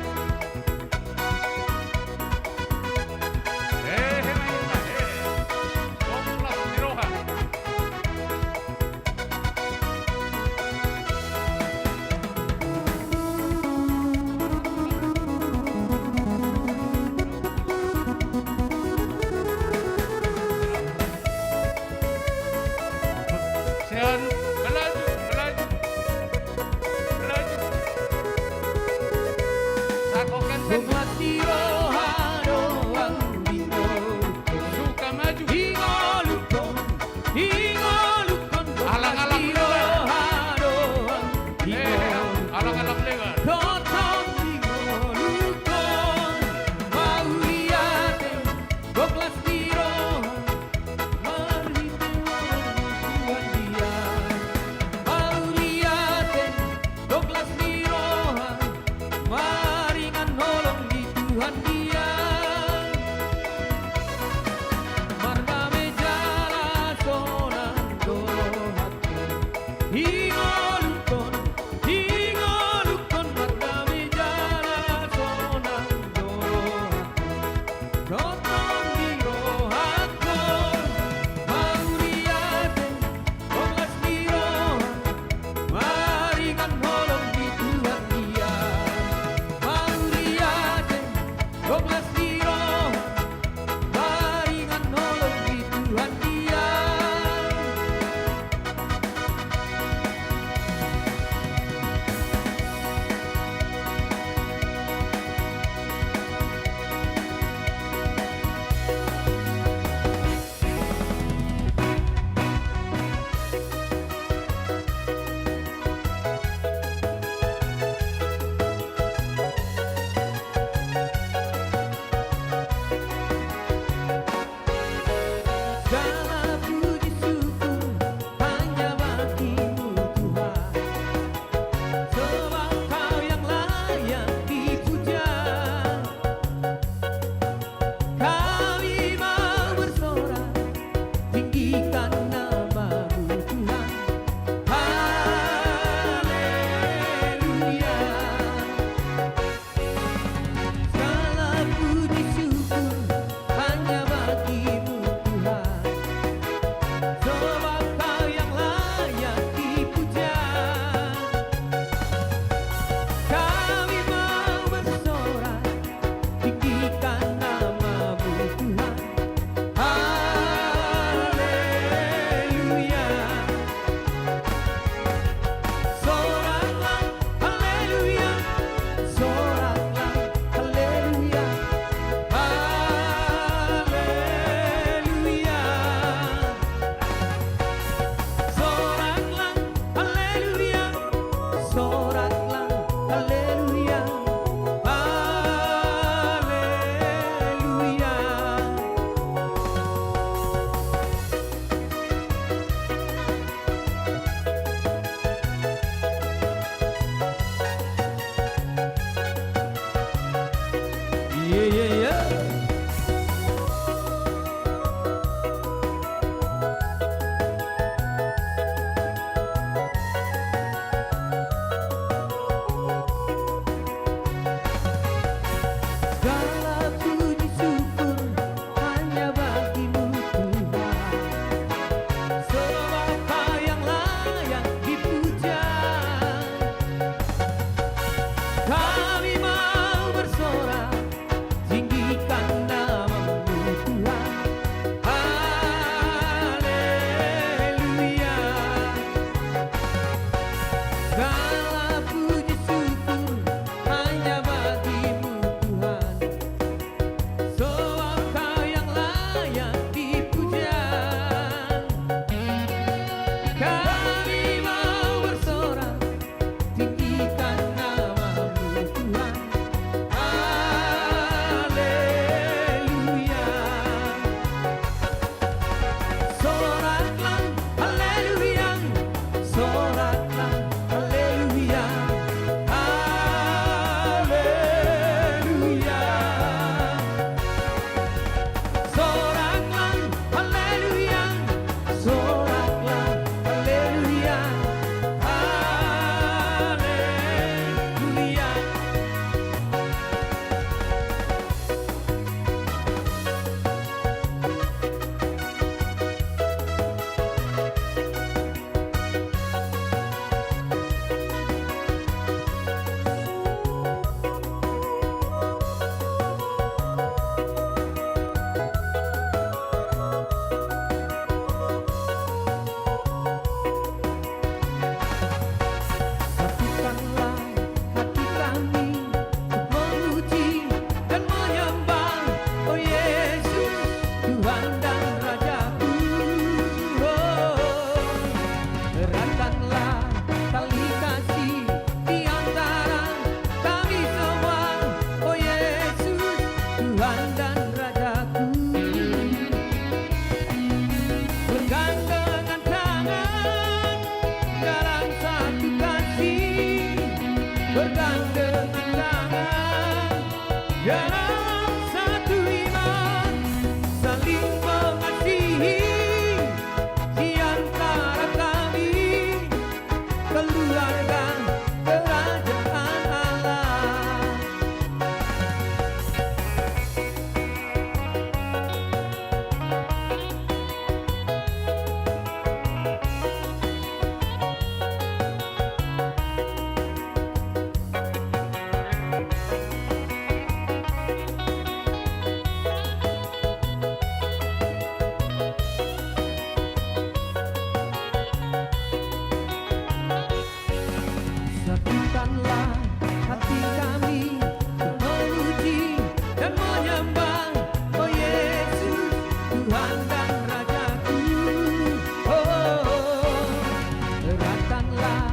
[SPEAKER 15] Tuhanlah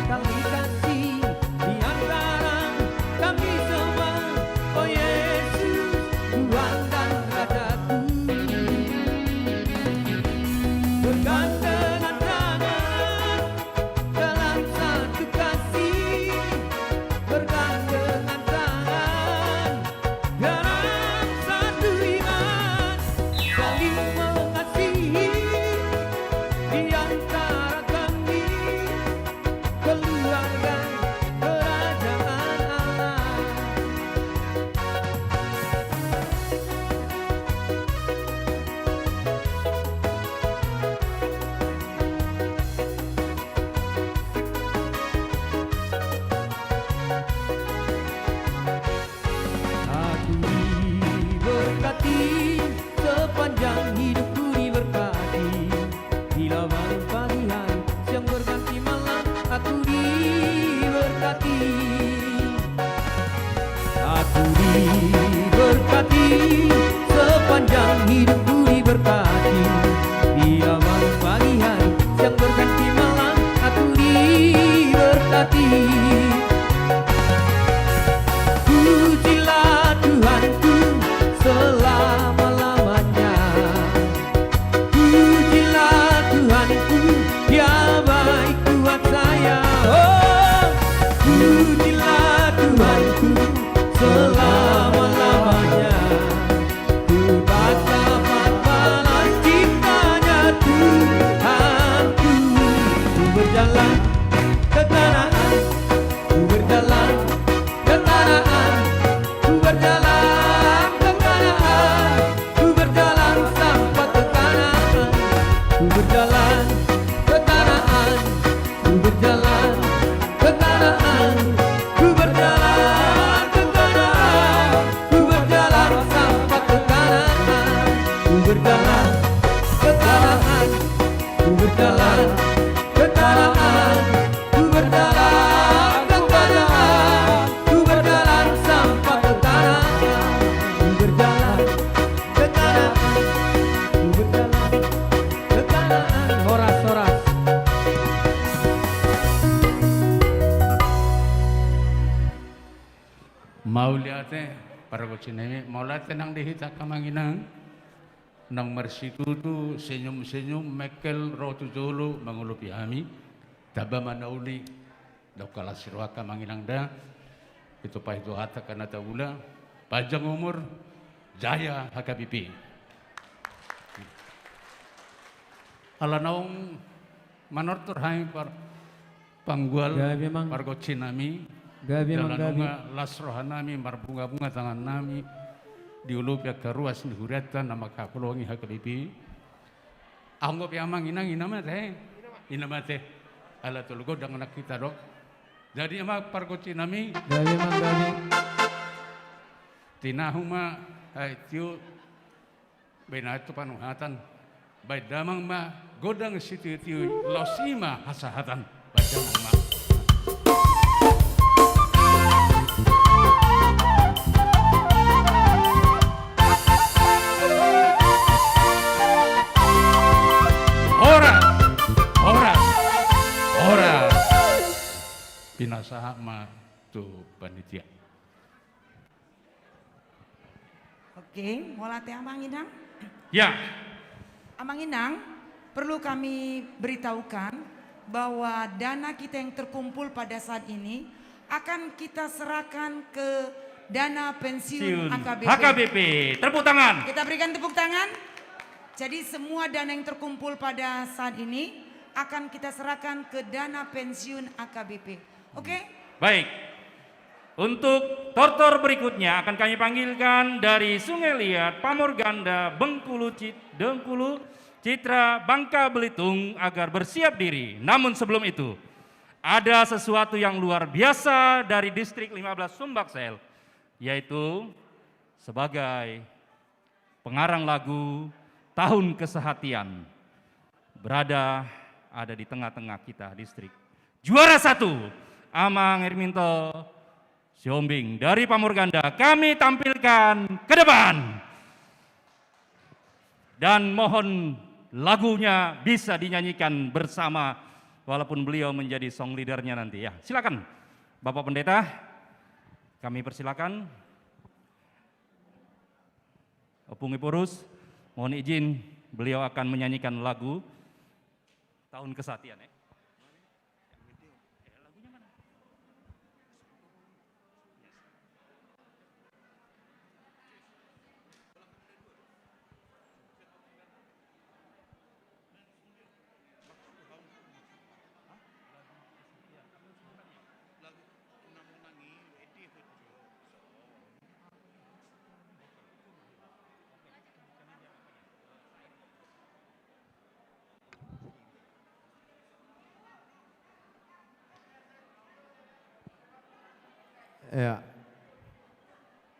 [SPEAKER 15] kali kasih di antara kami semua. Oh Yesus, Tuhan dan Rajaku. Bergandengan tangan dalam satu kasih, bergandengan tangan dalam satu iman, saling mengasihi di antara kami, keluarga kerajaan Allah. Aku diberkati, sepanjang hidupku diberkati. Bila bangun pagi hari, siang berganti malam, aku diberkati. Aku diberkati, sepanjang hidupku diberkati. Bila bangun pagi hari, siang berganti malam, aku diberkati. Pujilah Tuhanku selama-lamanya. Pujilah Tuhanku, Dia baik buat saya. Oh, pujilah Tuhanku selama-lamanya. Ku betapa cintanya Tuhanku. Ku berjalan ke Kanaan, ku berjalan ke Kanaan, ku berjalan ke Kanaan, ku berjalan sampai ke Kanaan, ku berjalan ke Kanaan, ku berjalan ke Kanaan, ku berjalan ke Kanaan, ku berjalan sampai ke Kanaan, ku berjalan ke Kanaan, ku berjalan ke Kanaan, ku berjalan ke Kanaan, ku berjalan sampai ke Kanaan, ku berjalan ke Kanaan, ku berjalan ke Kanaan. Horas-horas.
[SPEAKER 9] Mau lihat para kucing mau lihat nang dihita kamanginang nang mersitu tu senyum-senyum mekel rotu jolo mangulupi ami taba manauli dokala sirwa kamanginang da itu pa itu hata kana taula panjang umur jaya HKBP ala naung manortor hai par panggual
[SPEAKER 15] Gabi, Mang.
[SPEAKER 9] par kucing nami
[SPEAKER 15] Gabi, Mang, Gabi.
[SPEAKER 9] lasrohan nami marbunga-bunga tangan nami diulup ya karuas ni huratan nama kakulongi HKBP anggap ya mang inang inama teh ala tulugo dang anak kita dok jadi ama pargoci nami
[SPEAKER 15] Gabi, Mang, Gabi.
[SPEAKER 9] tinahuma tiu bena itu panuhatan baik damang ma godang situ tiu losima hasahatan baik damang ma pinasaha ma tu panitia.
[SPEAKER 1] Oke, mau latih Amang Inang?
[SPEAKER 14] Ya.
[SPEAKER 1] Amang Inang, perlu kami beritahukan bahwa dana kita yang terkumpul pada saat ini akan kita serahkan ke dana pensiun HKBP.
[SPEAKER 14] HKBP, tepuk tangan.
[SPEAKER 1] Kita berikan tepuk tangan. Jadi semua dana yang terkumpul pada saat ini akan kita serahkan ke dana pensiun HKBP. Oke?
[SPEAKER 14] Baik. Untuk tortor berikutnya akan kami panggilkan dari Sungai Liat, Pamorganda, Bengkulu, Citra, Bangka Belitung agar bersiap diri. Namun sebelum itu, ada sesuatu yang luar biasa dari distrik 15 Sumbaksel, yaitu sebagai pengarang lagu Tahun Kesehatian ada di tengah-tengah kita distrik. Juara 1 Amang Herminto Siombing dari Pamorganda kami tampilkan ke depan. Dan mohon lagunya bisa dinyanyikan bersama walaupun beliau menjadi song leadernya nanti ya. Silakan Bapak Pendeta, kami persilakan. Opung Eporus, mohon izin beliau akan menyanyikan lagu Tahun Kesatian ya.
[SPEAKER 15] Ya,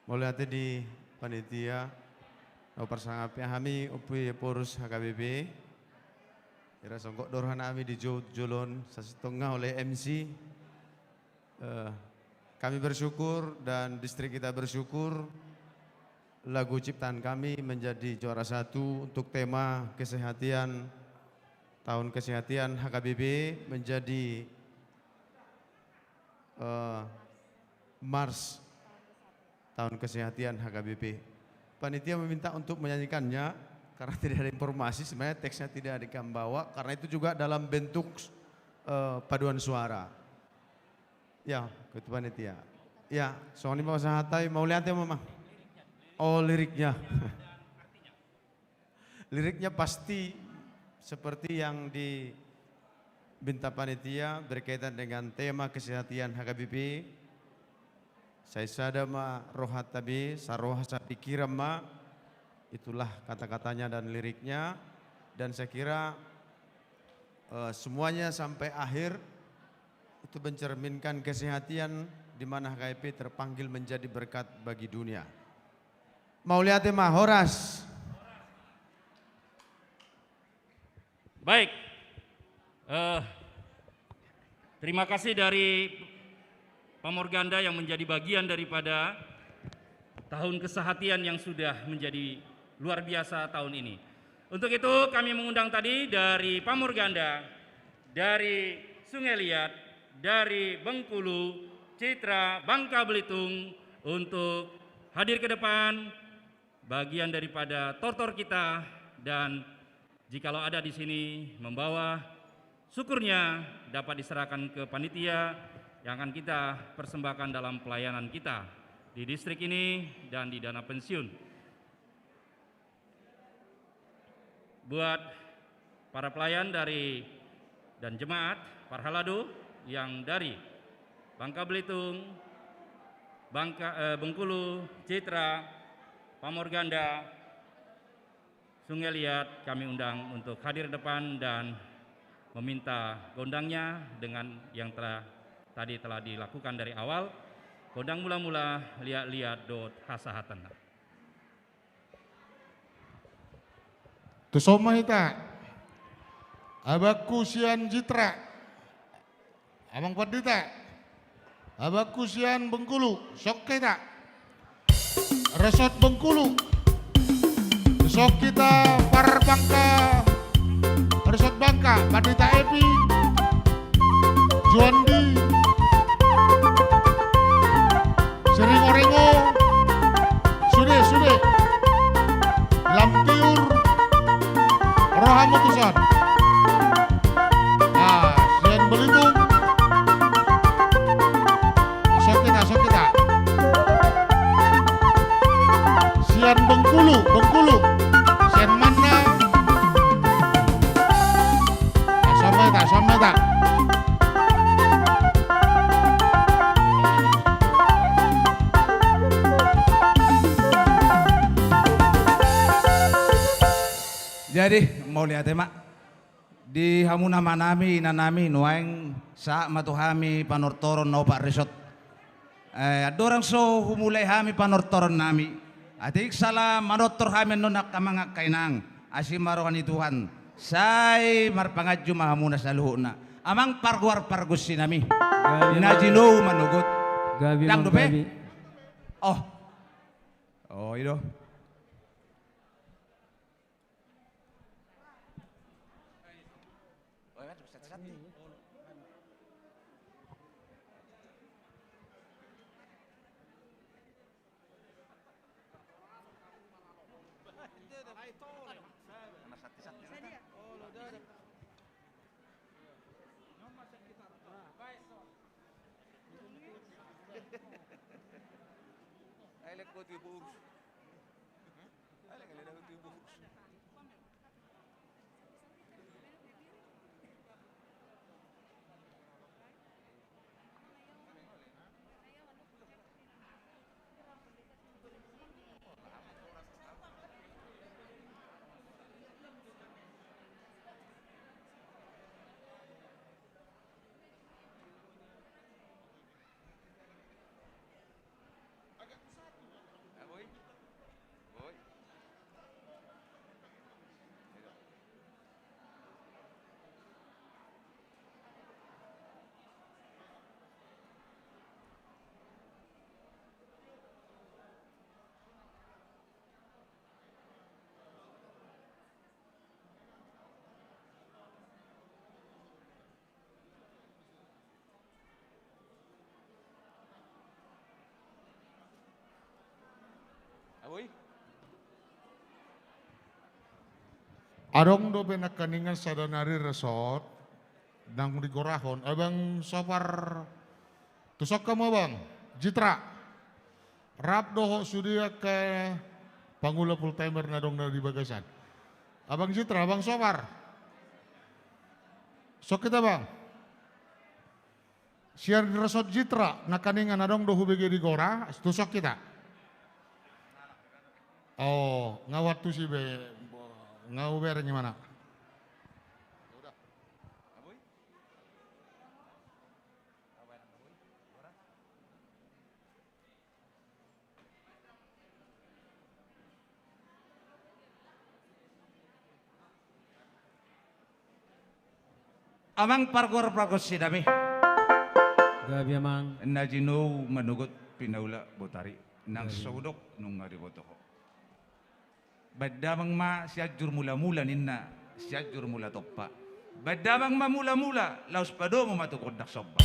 [SPEAKER 15] mulai hati di panitia, persangapnya kami Opung Eporus HKBP, kira songgok dorhan kami di Jolon setengah oleh MC. Kami bersyukur dan distrik kita bersyukur lagu ciptaan kami menjadi juara 1 untuk tema kesehatan, tahun kesehatan HKBP menjadi Mars tahun kesehatan HKBP. Panitia meminta untuk menyanyikannya karena tidak ada informasi, sebenarnya teksnya tidak dibawa karena itu juga dalam bentuk paduan suara. Ya, ketua panitia. Ya, soalnya Pak Sahatai mau lihat ya Mama. Oh, liriknya. Liriknya pasti seperti yang diminta panitia berkaitan dengan tema kesehatan HKBP. Saya sadama rohat tabi, saroha sapikiram ma, itulah kata-katanya dan liriknya. Dan saya kira semuanya sampai akhir itu mencerminkan kesehatan di mana HKBP terpanggil menjadi berkat bagi dunia. Mau lihat tema Horas.
[SPEAKER 14] Baik, terima kasih dari Pamorganda yang menjadi bagian daripada tahun kesehatan yang sudah menjadi luar biasa tahun ini. Untuk itu kami mengundang tadi dari Pamorganda, dari Sungai Liat, dari Bengkulu, Citra, Bangka Belitung untuk hadir ke depan bagian daripada tortor kita dan jikalau ada di sini membawa syukurnya dapat diserahkan ke panitia yang akan kita persembahkan dalam pelayanan kita di distrik ini dan di dana pensiun. Buat para pelayan dari dan jemaat Parhalado yang dari Bangka Belitung, Bengkulu, Citra, Pamorganda, Sungai Liat, kami undang untuk hadir depan dan meminta gondangnya dengan yang tadi telah dilakukan dari awal. Gondang mula-mula liat-liat dot hasahatan.
[SPEAKER 2] Tusoma ita, abaku sian Citra, abang Padita, abaku sian Bengkulu, sok kita, resort Bengkulu, sok kita Par Bangka, resort Bangka, Padita Epi, Juandi, Sering Orengo, Sude, Lamtiur, Roha Mutusan, Sian Belitung, sok kita, Sian Bengkulu, Sian Mana, sampai tak.
[SPEAKER 4] Jadi mau lihat ya mak di hamuna manami nanami nuaing sa matuhami panortoron no pak resort. Adorang so humulai hami panortoron nami. Atik salah manotor hami nonak kamangak kainang asimarohan Tuhan. Say marpangaju mahamuna sa luhuna. Amang parguar-pargus sinami. Najino manugot.
[SPEAKER 15] Gabi
[SPEAKER 4] Lang dope.
[SPEAKER 15] Gabi.
[SPEAKER 4] Oh itu.
[SPEAKER 16] Adong do penakaningan sadanari resort nang di Gorahon, abang sopar tusok kamu bang, Jitra, rap doho sudia ke Panggula full timer na dong di Bagasan. Abang Jitra, abang sopar, sok kita bang, siar di resort Jitra, nakaningan adong do hubege di Gora, tusok kita. Oh, ngawat tuh sih be. Nggak uber gimana?
[SPEAKER 17] Amang pargor sidami.
[SPEAKER 18] Gabi amang.
[SPEAKER 17] Najino manugot pinaula botari nang sodok nung ngariboto ko. Badamang ma siyajur mula-mula ninna, siyajur mula toppa. Badamang ma mula-mula, laos pado mo matukod na sobba.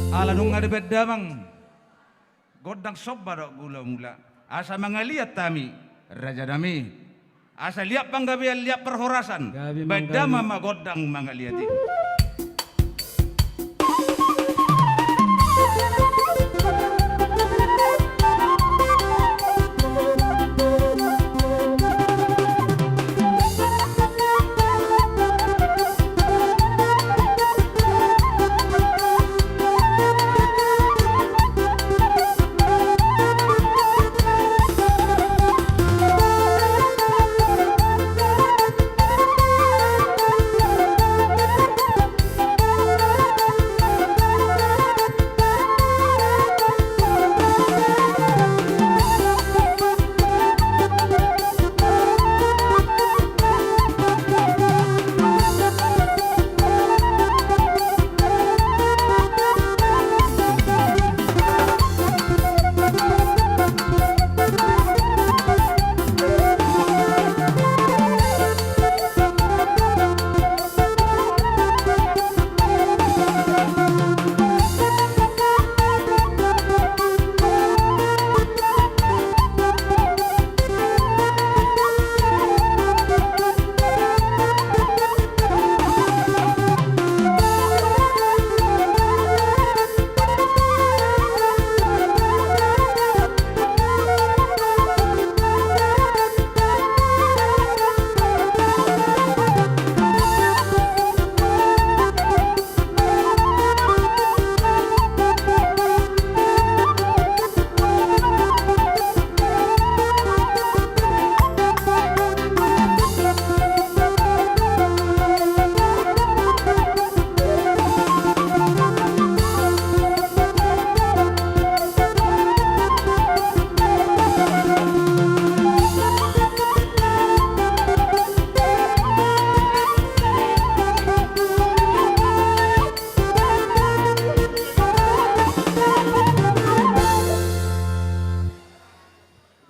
[SPEAKER 17] Ala nung nga badamang, godang sobba do gula mula. Asa mga liat tami, raja nami. Asa liap panggabi liap perhorasan. Badama magodang mga liati.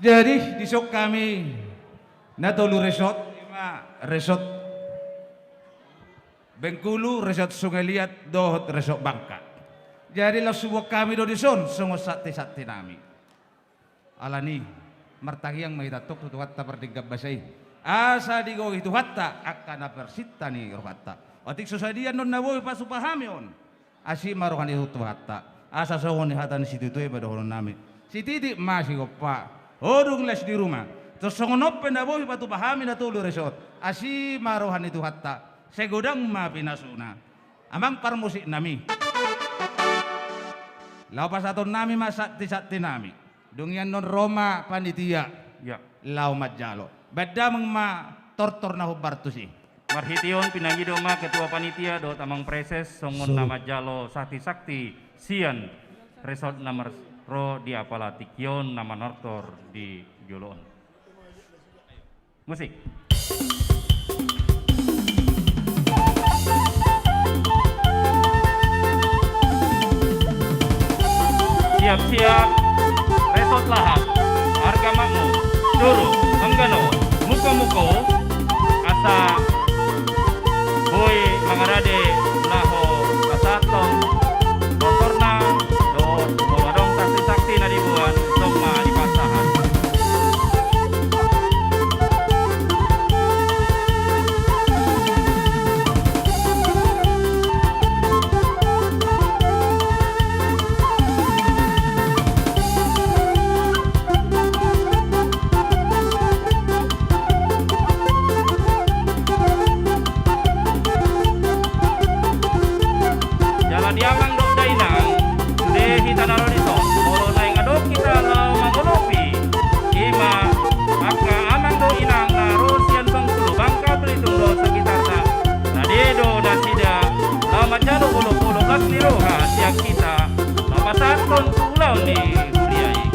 [SPEAKER 17] Jadi disok kami natolu resort, resort Bengkulu, resort Sungai Liat, dohot resort Bangka. Jadi lah sebuah kami do dison, semua sate nami. Alani, martahiyang mahitatok tutu hatta perdigab basay. Asa digo itu hatta akan persitani rohatta. Otik susadian non naboy pasupahami on. Asi marohan itu hatta. Asa sawon ni hatan situ tu pada horon nami. Si titik masih gopa. Odung les di rumah. Terus songonop pendaboy patu pahami na tulu resort. Asi marohan itu hatta. Segodang ma pinasuna. Amang parmusik nami. Laupas aton nami masakti nami. Dungian non Roma panitia.
[SPEAKER 14] Ya.
[SPEAKER 17] Lau majalo. Beda mengma tortor na hubartusi.
[SPEAKER 14] Marhition pinangido ma ketua panitia dot amang preses songon nama jalo sakti sian resort nomor ro di apalatikyon nama nortor di Joloon. Musik. Siap-siap resort lahap harga makmur duru enggano muko-muko asa boy mangarade laho kasaton motorna do boladong sakti na dibuan soma di pasahan. Diamang dok dainang, deh kita naruh di son. Kalau naik adok kita lau mangolopi. Ima, maka amang do inang naruh sian bangkulu bangka belitung do sekitar ta. Nadedo nasida, lau macalo polo kasli roha siang kita. Lau pasakon pulau ni huriai.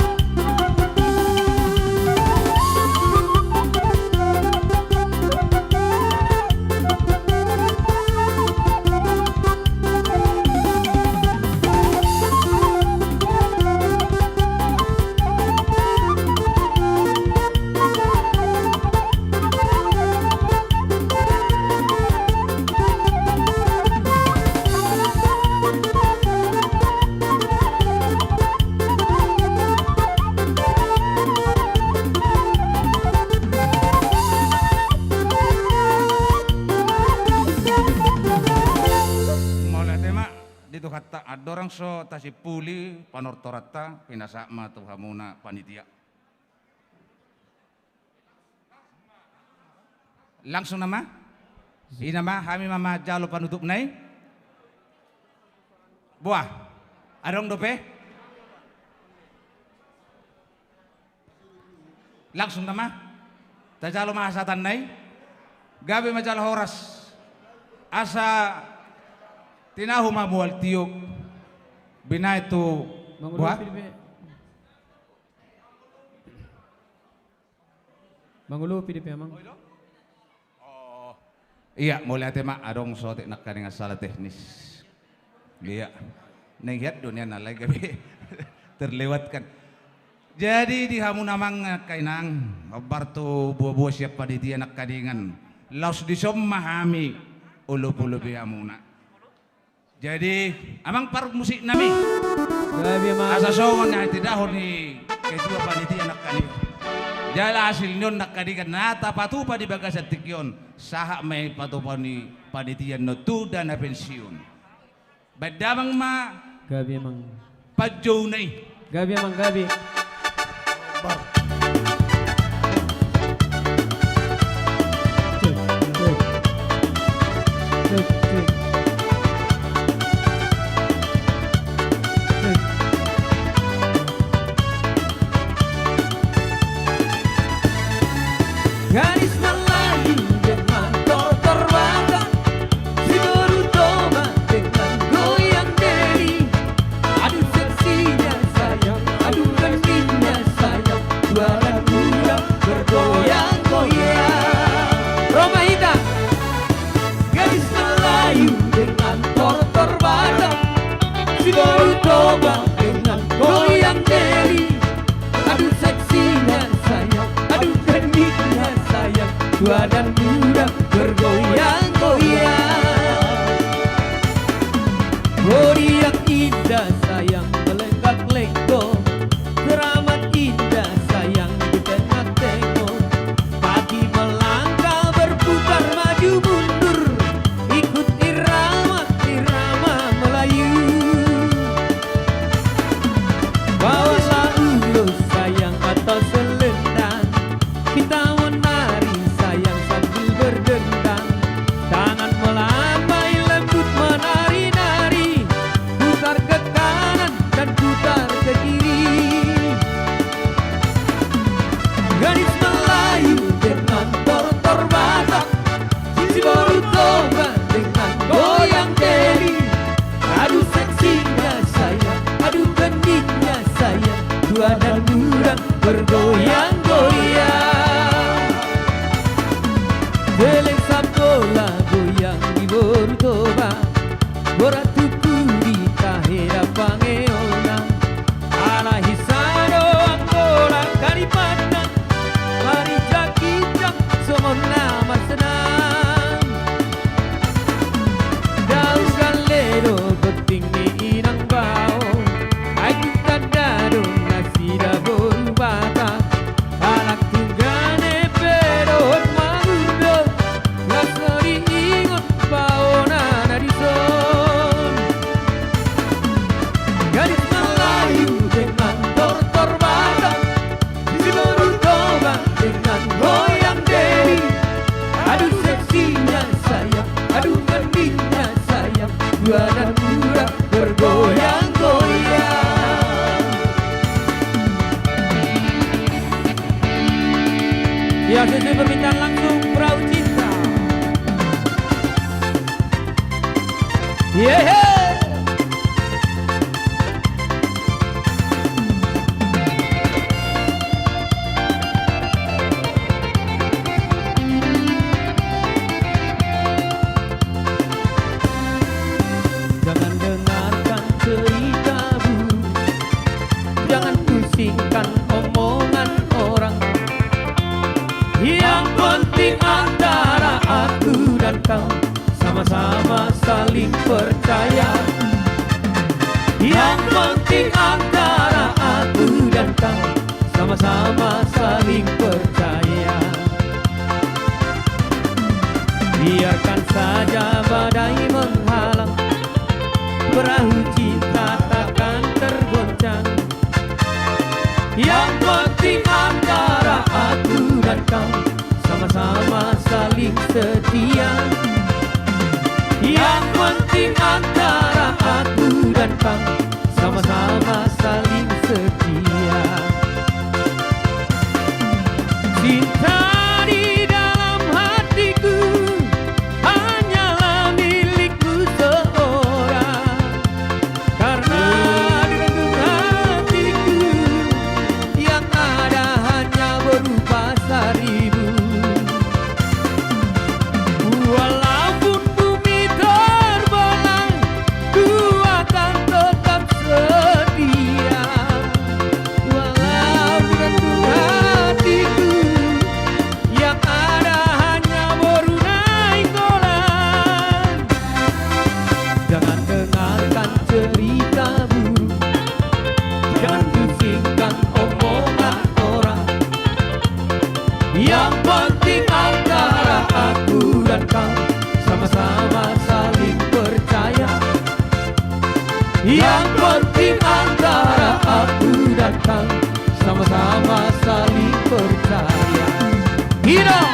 [SPEAKER 14] Adorang so tasipuli panortorata pinasakma tuhamuna panitia. Langsung nama? Inama kami mama jalo panutup nai. Buah. Adong dope? Langsung nama? Tajalo mahasatan nai. Gabi majal horas. Asa tinahu mabual tiup. Bina itu buah.
[SPEAKER 18] Mangulo PDP amang.
[SPEAKER 17] Iya, mulai tema adong sotek nak kaningan salah teknis. Iya, nengiat dunia nalai kami terlewatkan. Jadi di hamu namang kainang, bartu buah-buah siap panitia nak kaningan. Laus disom mahami ulu-ulu bihamuna. Jadi, amang par musik nami. Asa songon na tidahon ni ketua panitia nak kani. Jala hasil nyon nak kanikan nata patupa di bagas tikyon. Saha may patupa ni panitia no tu dan na pensiun. Badamang ma.
[SPEAKER 18] Gabi amang.
[SPEAKER 17] Padjo nay.
[SPEAKER 18] Gabi amang gabi.
[SPEAKER 19] Gadis Melayu dengan kotor banget, si baru toba dengan goyang deri. Aduh seksinya sayang, aduh cantiknya sayang, dua muda bergoyang-goyang. Roma Ida, gadis Melayu dengan kotor banget, si baru toba dengan goyang deri. Aduh seksinya sayang, aduh cantiknya sayang, tua dan muda bergoyang-goyang. Goriak indah sayang, melenggak-lenggok, teramat indah sayang, kita pusingkan omongan orang. Yang penting antara aku dan kau sama-sama saling percaya. Yang penting antara aku dan kau sama-sama saling percaya. Biarkan saja badai menghalang, perahu cinta takkan tergoncang. Yang penting antara aku dan kau sama-sama saling setia. Yang penting antara aku dan kau sama-sama saling setia. Cinta di dalam hatiku hanyalah milikku seorang. Karena di dalam hatiku yang ada hanya berupa seribu. Walaupun bumi terbelah, ku akan tetap setia. Walau di dalam hatiku yang ada hanya berunai golan. Jangan dengarkan cerita buruk, jangan pusingkan omongan orang. Yang penting antara aku dan kau sama-sama saling percaya. Yang penting antara aku dan kau sama-sama saling percaya. Hidup!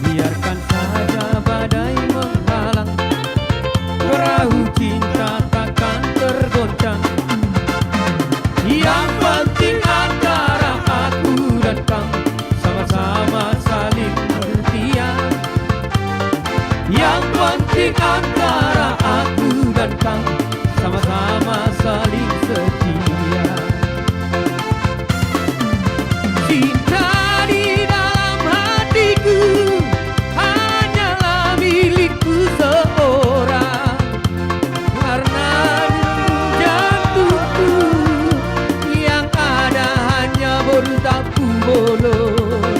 [SPEAKER 19] Biarkan saja badai menghalang, perahu cinta takkan tergoncang. Yang penting antara aku dan kau sama-sama saling setia. Yang penting antara aku dan kau sama-sama saling setia. Cinta di dalam hatiku hanyalah milikku seorang. Karena jantungku yang ada hanya bertapu bolong.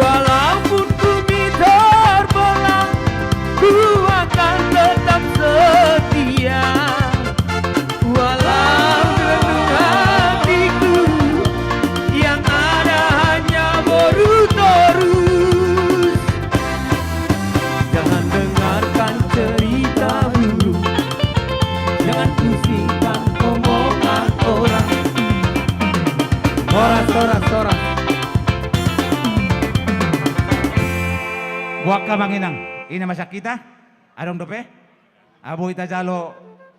[SPEAKER 19] Walaupun bumi terbelah, ku akan tetap setia. Walau dalam hatiku yang ada hanya boru terus. Jangan dengarkan cerita buruk, jangan pusingkan omongan orang. Soras.
[SPEAKER 17] Waka manginang, ina masak kita, adong dope, abo ita jalo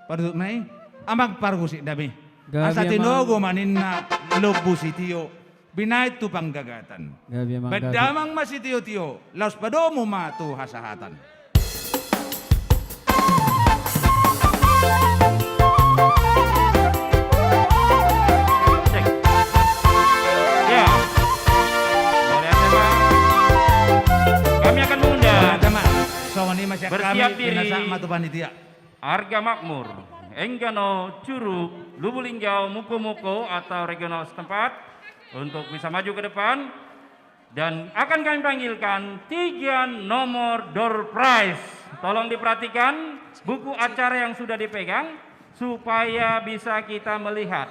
[SPEAKER 17] paduduk nai, amang pargusi dami. Asa tinogo maninna lobu sitio, binay tu panggagatan. Bedamang masitio-tio, laos padomo matu hasahatan.
[SPEAKER 14] Ya, kami akan mengundang bersiap diri harga makmur Enggano, Curug, Lubulinggau, Muko-Muko atau regional setempat untuk bisa maju ke depan dan akan kami panggilkan 3 nomor door prize. Tolong diperhatikan buku acara yang sudah dipegang supaya bisa kita melihat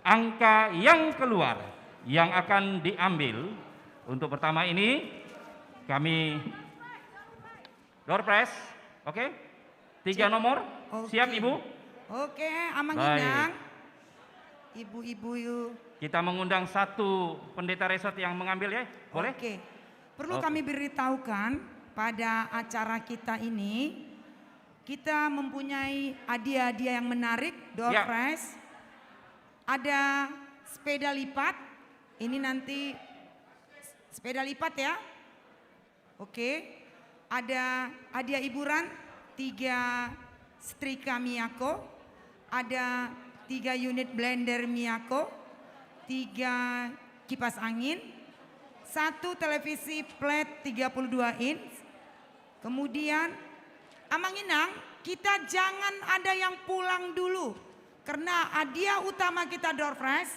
[SPEAKER 14] angka yang keluar yang akan diambil. Untuk pertama ini kami door prize, oke? 3 nomor, siap Ibu?
[SPEAKER 1] Oke, Amang Inang. Ibu-ibu yuk.
[SPEAKER 14] Kita mengundang 1 pendeta resort yang mengambil ya, boleh?
[SPEAKER 1] Oke. Perlu kami beritahukan pada acara kita ini, kita mempunyai hadiah-hadiah yang menarik, door prize. Ada sepeda lipat, ini nanti sepeda lipat ya. Oke. Ada hadiah hiburan 3 setrika Miyako. ada 3 unit blender Miyako, 3 kipas angin, 1 televisi flat 32 inch. Kemudian Amang Inang, kita jangan ada yang pulang dulu. Karena hadiah utama kita door prize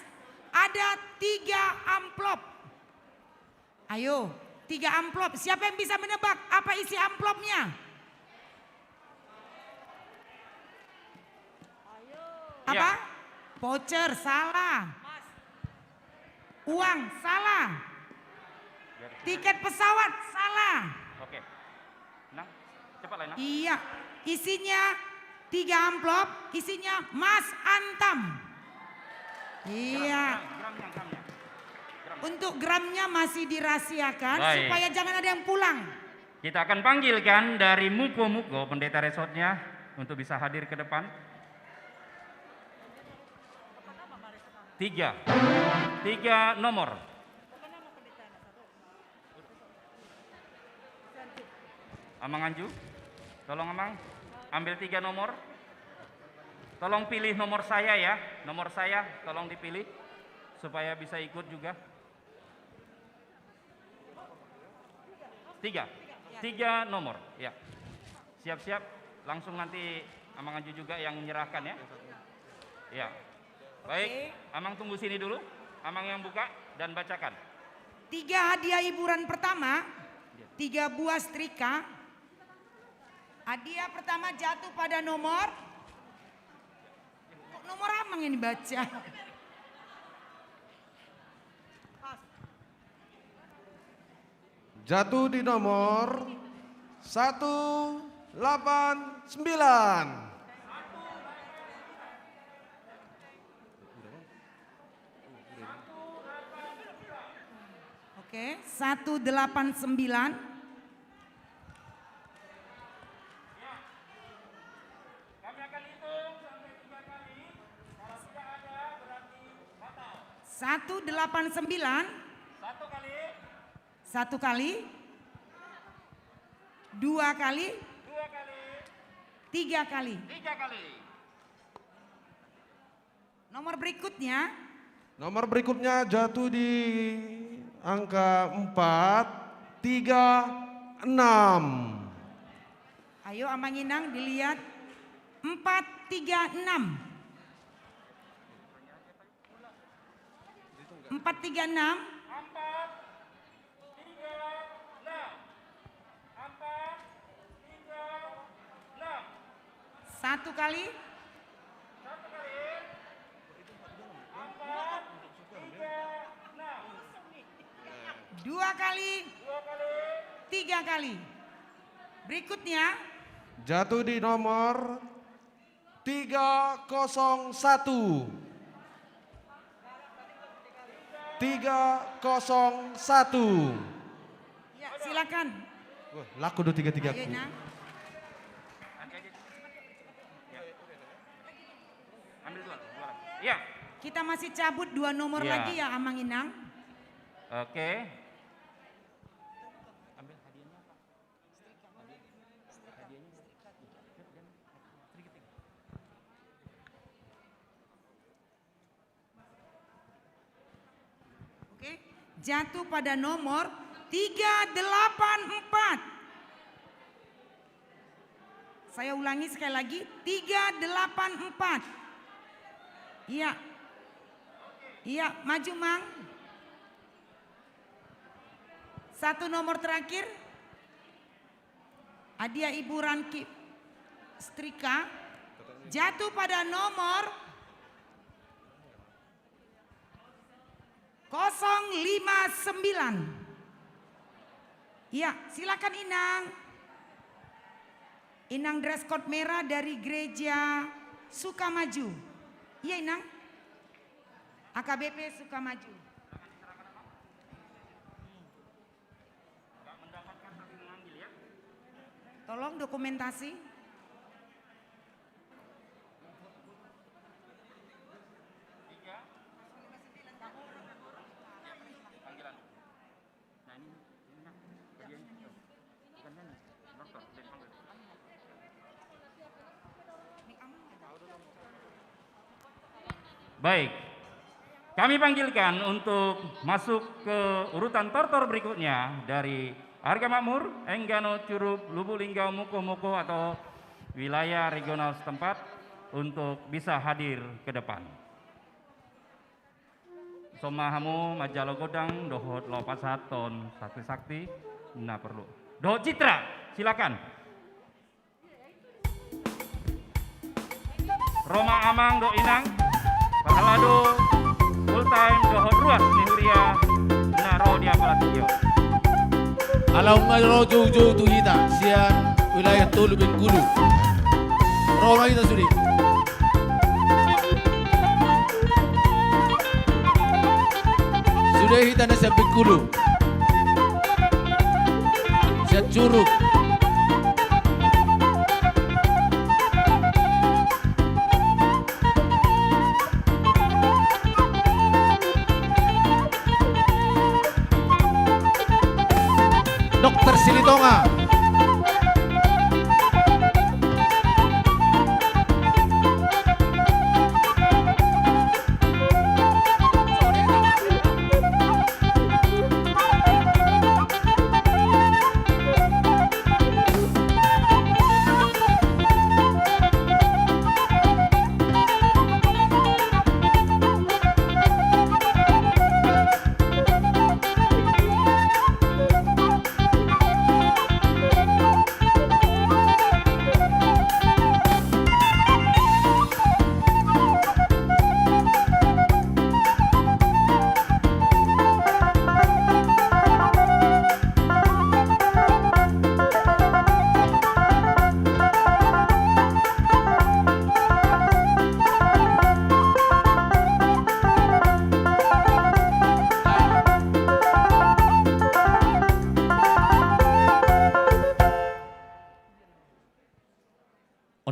[SPEAKER 1] ada 3 amplop. Ayo, 3 amplop. Siapa yang bisa menebak apa isi amplopnya? Apa? Voucher, salah. Uang, salah. Tiket pesawat, salah.
[SPEAKER 14] Oke. Nah, cepatlah Inang.
[SPEAKER 1] Iya, isinya 3 amplop, isinya Mas Antam. Iya.
[SPEAKER 14] Gramnya.
[SPEAKER 1] Untuk gramnya masih dirahasiakan
[SPEAKER 14] Baik.
[SPEAKER 1] supaya jangan ada yang pulang.
[SPEAKER 14] Kita akan panggilkan dari Muko pendeta resortnya untuk bisa hadir ke depan. 3 nomor. Amang Anju, tolong Amang ambil 3 nomor. Tolong pilih nomor saya ya, nomor saya tolong dipilih supaya bisa ikut juga. 3 nomor, ya. Siap-siap, langsung nanti Amang Anju juga yang menyerahkan ya. Ya. Baik, Amang tunggu sini dulu. Amang yang buka dan bacakan.
[SPEAKER 1] 3 hadiah hiburan pertama, 3 buah setrika. Hadiah pertama jatuh pada nomor Amang yang dibaca.
[SPEAKER 5] Jatuh di nomor 189.
[SPEAKER 1] Oke, 189.
[SPEAKER 14] Kami akan hitung sampai 3 kali. Kalau tidak ada berarti batal.
[SPEAKER 1] 189.
[SPEAKER 14] 1 kali.
[SPEAKER 1] 1 kali. 2 kali.
[SPEAKER 14] 2 kali.
[SPEAKER 1] 3 kali.
[SPEAKER 14] 3 kali.
[SPEAKER 1] Nomor berikutnya.
[SPEAKER 5] Nomor berikutnya jatuh di angka 436.
[SPEAKER 1] Ayo Amang Inang dilihat. 436. 436. 1 kali. 2 kali. 3 kali. Berikutnya.
[SPEAKER 5] Jatuh di nomor 301. 301.
[SPEAKER 1] Ya, silakan.
[SPEAKER 5] Wah, laku 233.
[SPEAKER 1] Ayo, Inang.
[SPEAKER 14] Ambil 2. Iya.
[SPEAKER 1] Kita masih cabut 2 nomor
[SPEAKER 14] Ya.
[SPEAKER 1] lagi ya Amang Inang.
[SPEAKER 14] Oke. Ambil hadiahnya apa?
[SPEAKER 1] Oke, jatuh pada nomor 384. Saya ulangi sekali lagi, 384. Iya. Iya, maju Mang. 1 nomor terakhir. Hadiah hiburan setrika jatuh pada nomor 059. Iya, silakan Inang. Inang dress code merah dari gereja Sukamaju. Iya Inang. AKBP Sukamaju. Tolong dokumentasi.
[SPEAKER 14] Baik, kami panggilkan untuk masuk ke urutan tortor berikutnya dari Harga Makmur, Enggano, Curup, Lubuk Linggau, Moko-Moko atau wilayah regional setempat untuk bisa hadir ke depan. Somahamu Majalo Godang, Dohot Lopasaton, Sakti-Sakti, nah perlu. Dohot Citra, silakan. Roma Amang, Do Inang, Pahalado, Full Time, Dohot Ruas, Nihuria, Naro Dia Palatio.
[SPEAKER 20] Alau ngaro jauh-jauh tu kita, sian wilayah Tulu Bengkulu. Roma kita sudi. Sudah kita nasi Bengkulu. Sian Curug. Dokter Silitonga.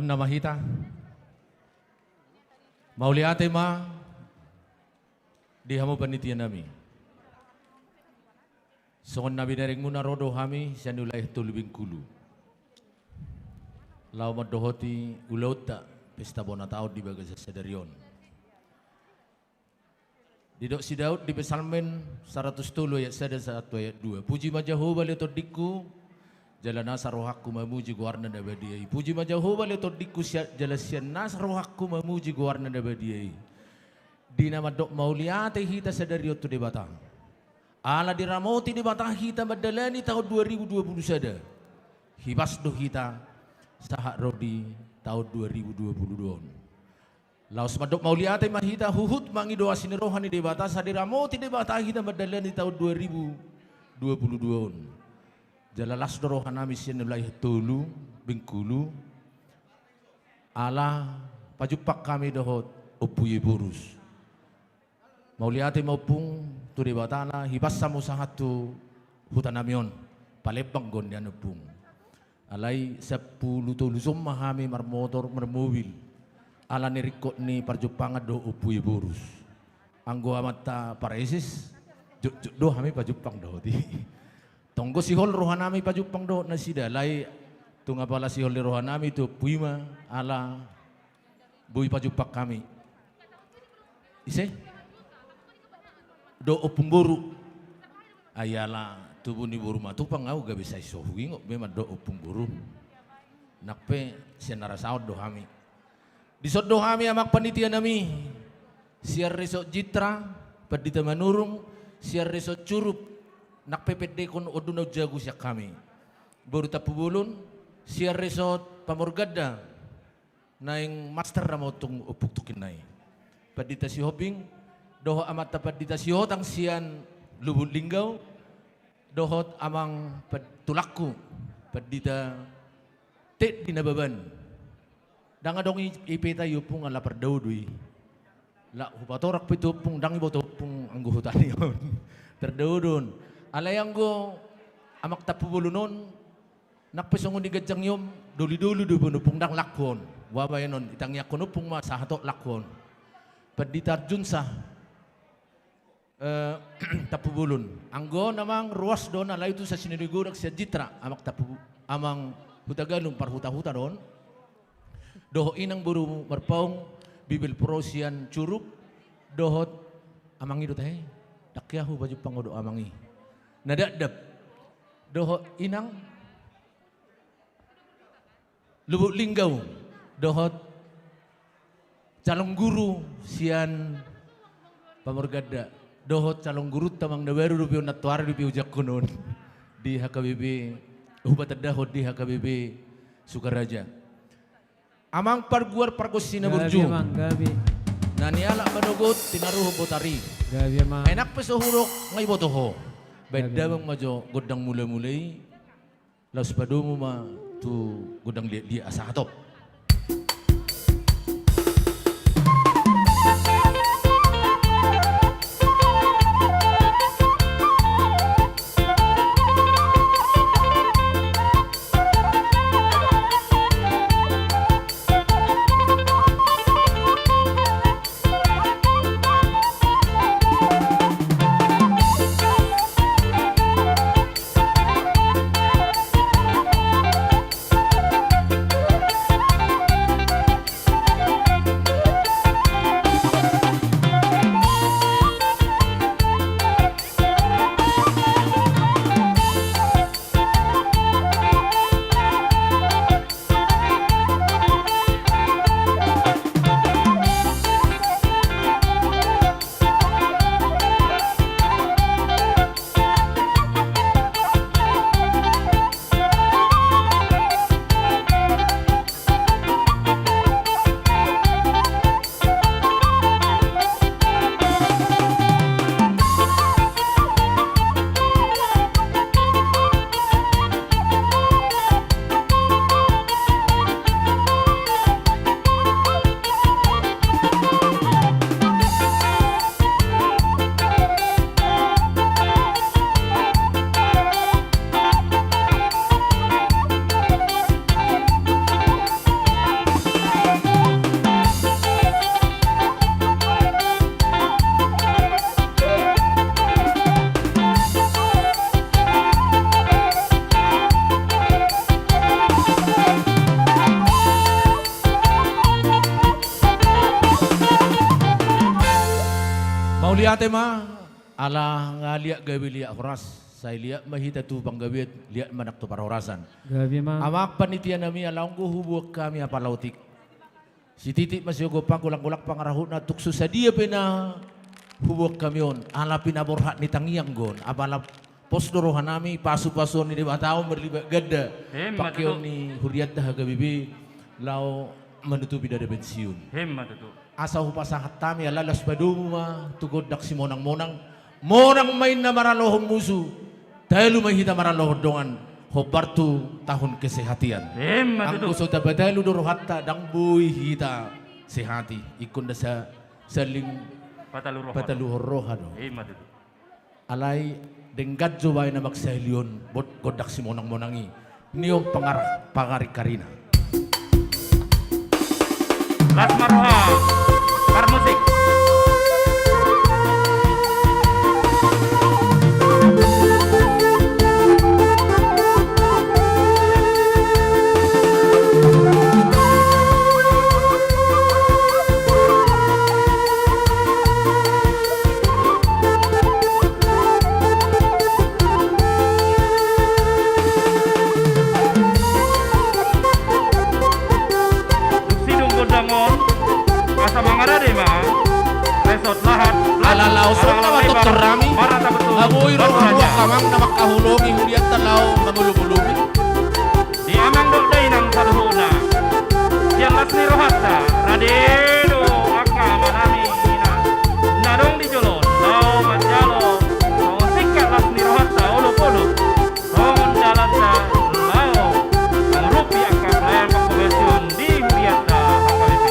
[SPEAKER 20] Nama kita Mauliate ma di hamu panitia nami songon nabi dereng muna rodo hami sanulai Tulu Bengkulu lau madohoti ulauta pesta bona taud di bagasa sadarion di dok si Daud di Psalmen 110 ayat 1 ayat 2 puji majahoba leto diku Jalan nasar rohakku memuji guarna nabadiai. Puji majahoba leto diku jalasian nasar rohakku memuji guarna nabadiai. Di nama dok Mauliate hita sadario tu debata. Ala diramoti debata hita madalani tahun 2020 sada. Hibas do hita sahak rodi tahun 2022. Laos madok Mauliate mahita huhut mangi doa sini rohani debata sadiramoti debata hita madalani tahun 2022. Jalalas dorohan nami sian wilayah Tulu Bengkulu ala pajupak kami dohot Opuye Burus Mauliate maupung tu di batana hibas samu sahatu hutanamion palebang gondian opung alai 10 tulu mahami marmotor marmobil ala nirikot ni parjupangan do Opuye Burus anggo amata paresis do hami pajupang dohoti Tonggo sihol rohanami pajupang do na sida lai tunga pala sihol di rohanami tu puima ala bui pajupak kami ise do opung boru ayala tubuh ni boru matu pangau ga bisa isohui ngok memang do opung boru nakpe sianara saud do hami disod do hami amak panitia nami siar resok Jitra padita manurung siar resok Curup nak PPD kon oduna jago siya kami. Baru tapubulon siya resort pamorgada naing master na mo itong upuktukin na Padita si Hoping, doho amat padita si Hotang siyan Lubuk Linggau, dohot amang tulakku, padita tet dinababan. Danga dong ipeta yupung ala pardawdui. La hupatorak pitupung dangi botopung angguhutan yon. Terdawdon. Alayang go amak tapubulunon nakpesongon di gajang yom duli-duli do punupung dang lakon wabayanon itang yakonupung ma sahato lakon paditar junsa tapubulun anggo namang ruas don alay itu sa sinirigurak sa Jitra amak amang hutagalong parhuta-huta don doho inang buru marpaong bibil prosian Curup dohot amangi do teh dakyahu baju pangodo amangi nadadap dohot inang Lubuk Linggau dohot calon guru sian pamorgada dohot calon guru tamang daweru rupiu natuar rupiu jakunon di HKBP Hubat Dahot di HKBP Sukaraja. Amang parguar parkosina burju. Nani alak manogot tinaruh botari. Enak pesohurok ngay botoho. Beda bang majo godang mulai-mulai. Laus padomu ma tu godang dia asatop. Lihat ma ala ngaliak gawe liak horas saya lihat mahita tu panggawit lihat manak tu parahorasan amak panitia nami alaungku hubuk kami apa lautik si titik masih go pangkulak-kulak pangarahut na tuk susadia pena hubuk kami on ala pinaborhat ni tangiang gon apala pos dorohan nami pasu-pasu ni debatau berlibat gada pakion ni huriat dah gabibi lau menutupi dari pensiun
[SPEAKER 14] Hemat itu.
[SPEAKER 20] Asa hupasahat tami alalas paduma tugod dak si monang-monang main na maralohong musuh dahil mahita maralohong dongan hobartu tahun kesehatian ang gusto tabadalu dorohatta dang buy hita sehati ikon na sa saling pataluhor roha do alay denggat jubay na magsahilion bot godak si monang-monangi niyong pangarikarina
[SPEAKER 14] Las Maroha Par musik. Sidung Godangon Asa Mangarade ma Resort lahat
[SPEAKER 20] Alalausok na matot terami Amoy roh kamang na makahulungi huliat talaw mamulubulubi
[SPEAKER 14] Di amang dokday ng saluhuna Yang lasni rohata Radero aka manami ina Nadong di jolon Lau manjalo Lau sikat lasni rohata Ulu-ulu Rongon dalata Lau Mengrupi aka pelayan pengkomersiun Di huliata HKBP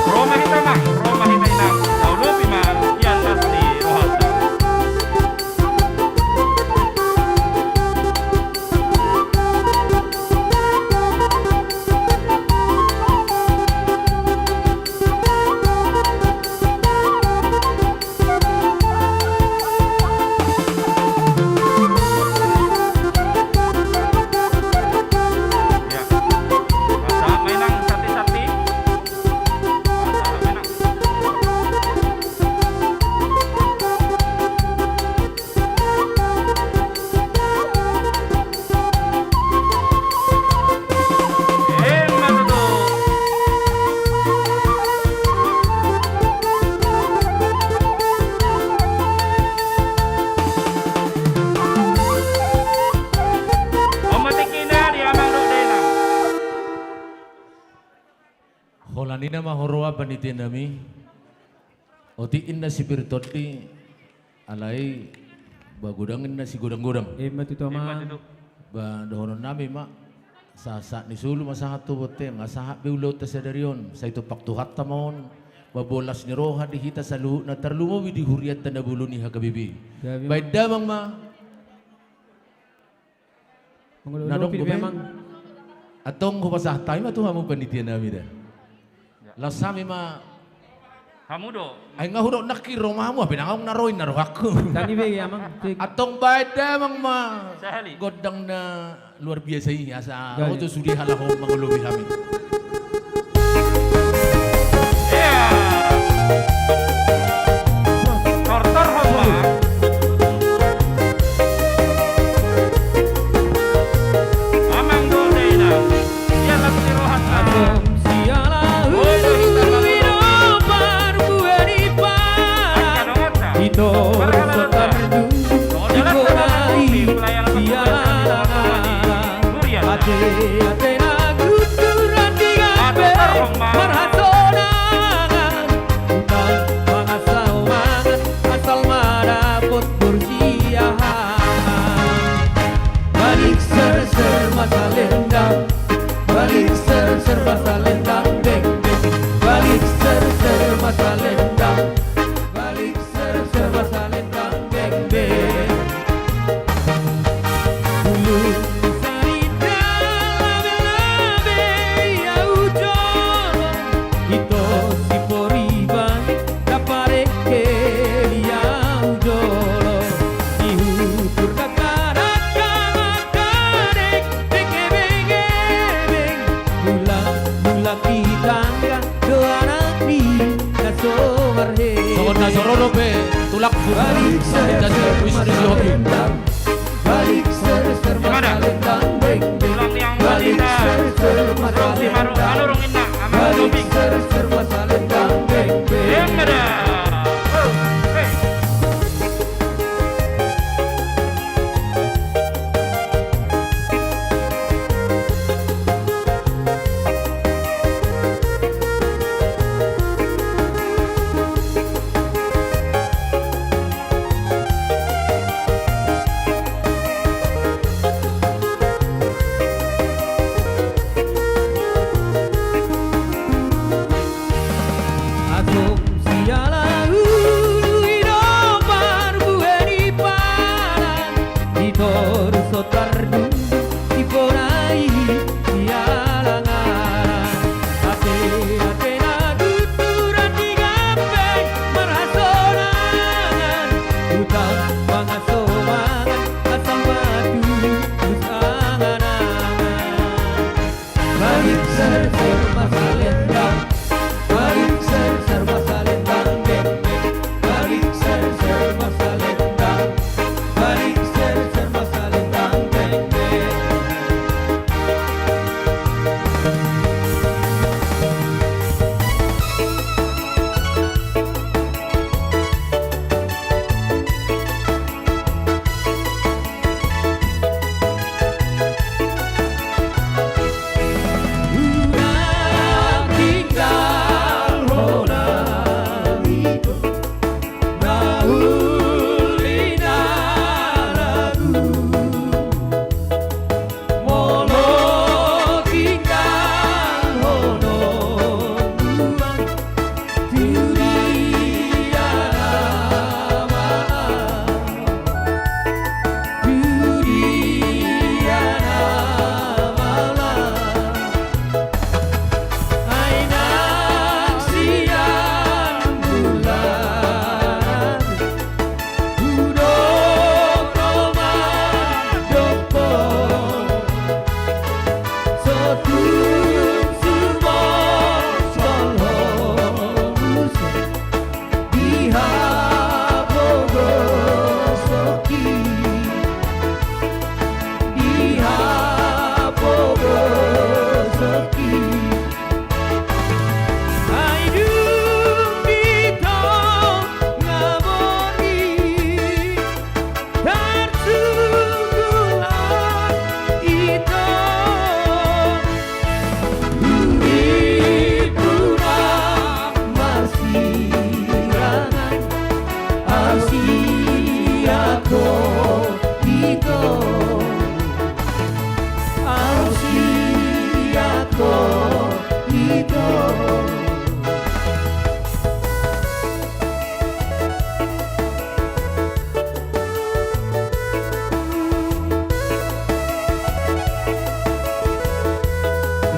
[SPEAKER 14] Roma hitamang Roma hitainang Lau lupi man Yang lasni rohata
[SPEAKER 20] Holanina mahoroa panitia nami. Oti inna sipirtoti alai bagudangin na si gudang-gudang.
[SPEAKER 18] Hemat itu ama.
[SPEAKER 20] Ba dohonon nami mak sasa ni sulu masahat tu bote ngasahat beulot ta sadarion sa itu paktuhat tamon babolas ni roha dihita salu na tarlumawi di huriat na bulu ni hakabibi. Baik damang ma. Nadong ko memang atong ko pasah tayo matu hamu panitia nami dah. Lasami ma
[SPEAKER 14] Hamudo.
[SPEAKER 20] Ay nga huro nakiro mamu pinangong naroy naro aku.
[SPEAKER 18] Tani be amang.
[SPEAKER 20] Atong baik damang ma.
[SPEAKER 14] Sahali.
[SPEAKER 20] Godang na luar biasa ini asa auto sudi halako mangulubi kami.
[SPEAKER 14] Tortor homa. Amang dolena. Ya lastirohat.
[SPEAKER 19] Balik ser masa lendang, deng deng. Balik ser masa lendang. Balik ser masa lendang, deng deng. Dulu sarita labe-labe ya ujon. Ito si poriban dapare ke ya ujon. Dihutur kakarak kamakadek benge benge beng. Mula kita kan doa nanti nasomar he.
[SPEAKER 20] Sokon nasorono pe tulak
[SPEAKER 19] balik ser lendang. Balik ser masa lendang beng beng. Balik ser masa lendang. Balik ser masa lendang beng beng.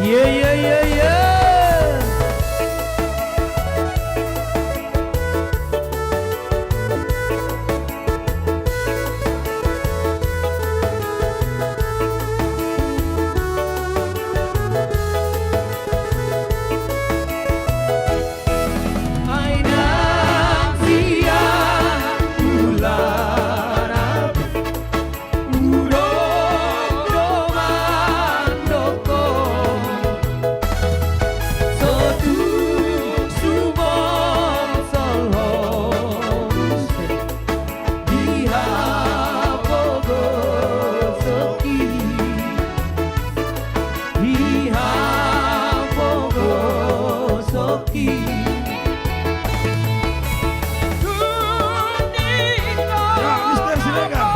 [SPEAKER 19] Yeah, yeah, yeah, yeah. Ainang siang ularap uroman doko sotu sumon solhos dihapogo soki dihapogo soki.
[SPEAKER 17] Mister silakan.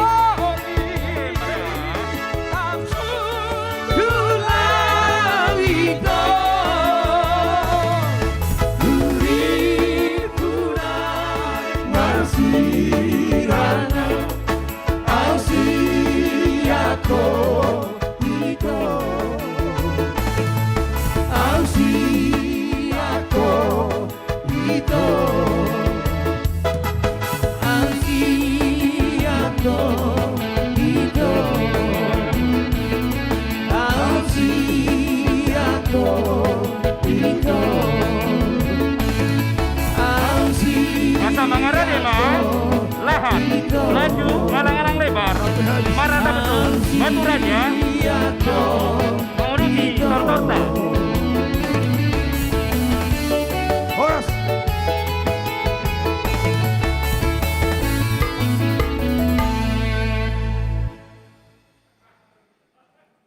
[SPEAKER 14] Masa Mangaradela, Lahat, Laju, Alang-alang lebar, Marata betul, Batu Raja, Mengurusi Tortorta.
[SPEAKER 17] Horas.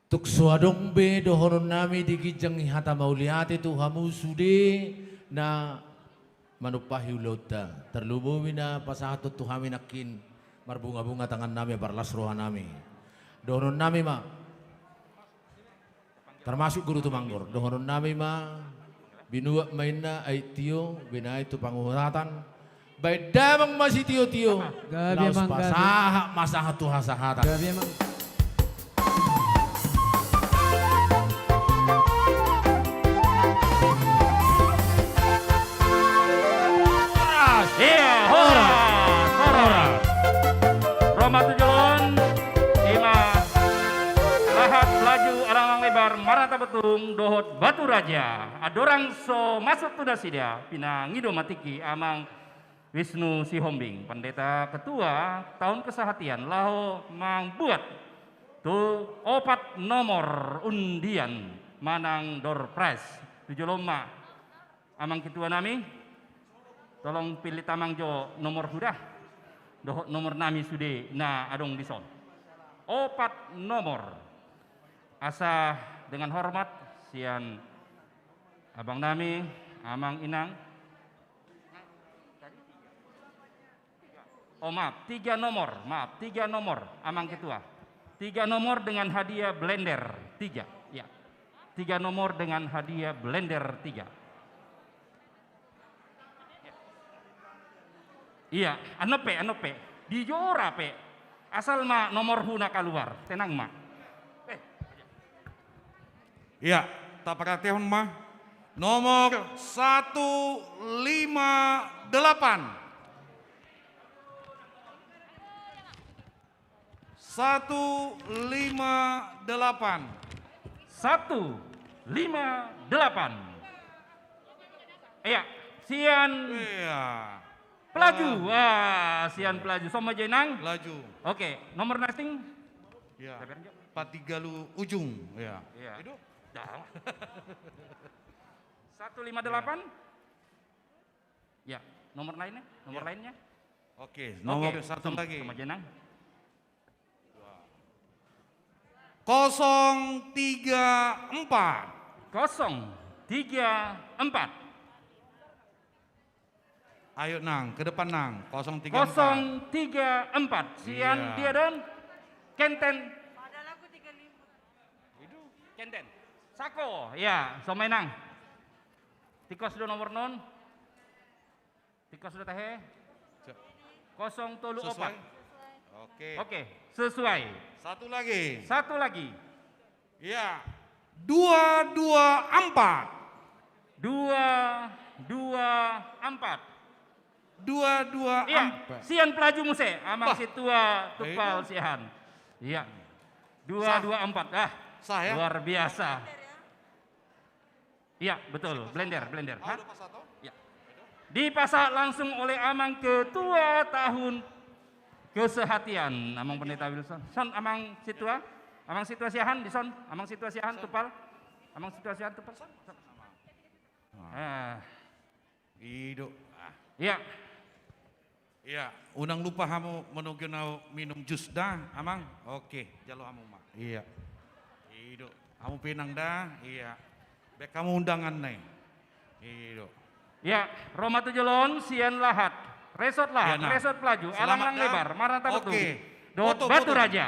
[SPEAKER 20] Tuk suadong be dohonon nami di gijang hata mauliati tu hamu sude na manupahi ulota terlumumi na pasahatot tu hami nakin marbunga-bunga tangan nami barlas roha nami dohonon nami ma termasuk guru tumanggor dohonon nami ma binuak mainna ay tiyo binay tu panguhuratan bay damang masih tiyo-tiyo
[SPEAKER 18] Gabi
[SPEAKER 20] laos
[SPEAKER 18] emang, gabi.
[SPEAKER 20] pasaha masaha tu hasahatan
[SPEAKER 18] Gabi emang.
[SPEAKER 14] Iya, horas. Roma Tujulon, Ima, Lahat, Laju, Alang-alang lebar, Marata betung, Dohot, Batu Raja, Adorang so masuk tudasidia, Pinangido matiki, Amang Wisnu Sihombing, Pendeta Ketua tahun kesehatian, Laho Mangbuat, tu opat nomor undian, Manang Door Prize, 7 loma, Amang Ketua nami, tolong pilih tamang jo nomor sudah, dohot nomor nami sude, na adong dison. Opat nomor, asa dengan hormat, sian abang nami, amang inang. Oh maaf, 3 nomor, amang ketua. 3 nomor dengan hadiah blender, 3, ya. 3 nomor dengan hadiah blender 3. Iya, anope, di jora pe, asal ma nomor huna keluar, tenang ma.
[SPEAKER 2] Iya, tak perhatian mah. Nomor 158. 158.
[SPEAKER 14] 158. Iya, sian.
[SPEAKER 2] Iya.
[SPEAKER 14] Pelaju, wah, sian pelaju. Sama jenang.
[SPEAKER 2] Laju.
[SPEAKER 14] Oke, nomor nesting.
[SPEAKER 2] Ya. 43 lu ujung. Ya.
[SPEAKER 14] Iya. Itu. 158. Ya, nomor lainnya, lainnya.
[SPEAKER 2] Oke, nomor
[SPEAKER 14] Oke,
[SPEAKER 2] satu lagi.
[SPEAKER 14] Sama jenang.
[SPEAKER 2] 034.
[SPEAKER 14] 034.
[SPEAKER 2] Ayo Nang, ke depan Nang. 034.
[SPEAKER 14] 034. Sian
[SPEAKER 2] Iya.
[SPEAKER 14] dia dan Kenten. Ada lagu 35. Itu Kenten. Sako, ya, Somenang. Tikos do nomor non. Tikos do teh. 034.
[SPEAKER 16] Sesuai? Oke.
[SPEAKER 14] Oke, sesuai.
[SPEAKER 16] Satu lagi.
[SPEAKER 14] Satu lagi.
[SPEAKER 16] Iya. 224.
[SPEAKER 14] 224.
[SPEAKER 16] 224.
[SPEAKER 14] Iya, sian pelaju muse, amang
[SPEAKER 16] Bah.
[SPEAKER 14] situa tupal sian. Iya. 224. Ah,
[SPEAKER 16] Sah ya?
[SPEAKER 14] luar biasa. Iya, betul. Blender. Hah? Ya. Dipasak langsung oleh amang ketua tahun kesehatian, amang pendeta Wilson. Son, amang situa siahan, di son, amang situa siahan tupal. Amang situa siahan tupal.
[SPEAKER 16] Hidup.
[SPEAKER 14] Iya.
[SPEAKER 16] Iya, unang lupa hamu menunggu minum jus dah, amang. Oke, jalo hamu mak. Iya. Hidup. Hamu pinang dah, iya. Bek kamu undangan nih. Hidup.
[SPEAKER 14] Ya, Roma Tujolon, Sian Lahat, Resort Lahat,
[SPEAKER 16] Ya, nah.
[SPEAKER 14] Resort Pelaju,
[SPEAKER 16] Selamat
[SPEAKER 14] Alang
[SPEAKER 16] dah.
[SPEAKER 14] Lebar, Maranta Betul,
[SPEAKER 16] Oke.
[SPEAKER 14] Dot
[SPEAKER 16] Foto,
[SPEAKER 14] Batu
[SPEAKER 16] foto.
[SPEAKER 14] Raja,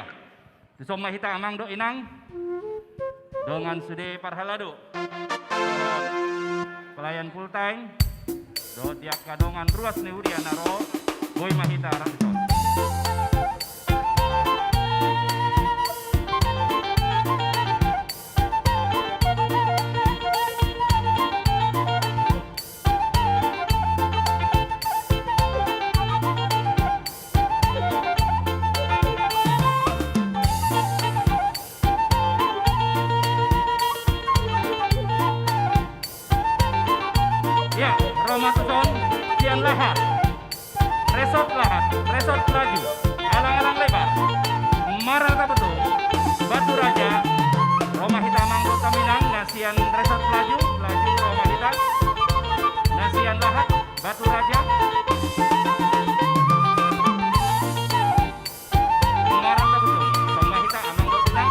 [SPEAKER 14] Soma Hita Amang Do Inang, Dongan Sude Parhalado, Pelayan Full Time, Dot Diak Kadongan Ruas Neuria Naro, Boy Mahita Rasison. Ya, Roma Tuson, Sian Lahat, Resort Lahat, Resort Pelaju, Alang-alang Lebar, Marata Betul, Batu Raja, Roma Hita Manggo Taminang, Nasian Resort Pelaju, Pelaju Roma Hita, Nasian Lahat, Batu Raja, Marata Betul, Roma Hita Manggo Taminang,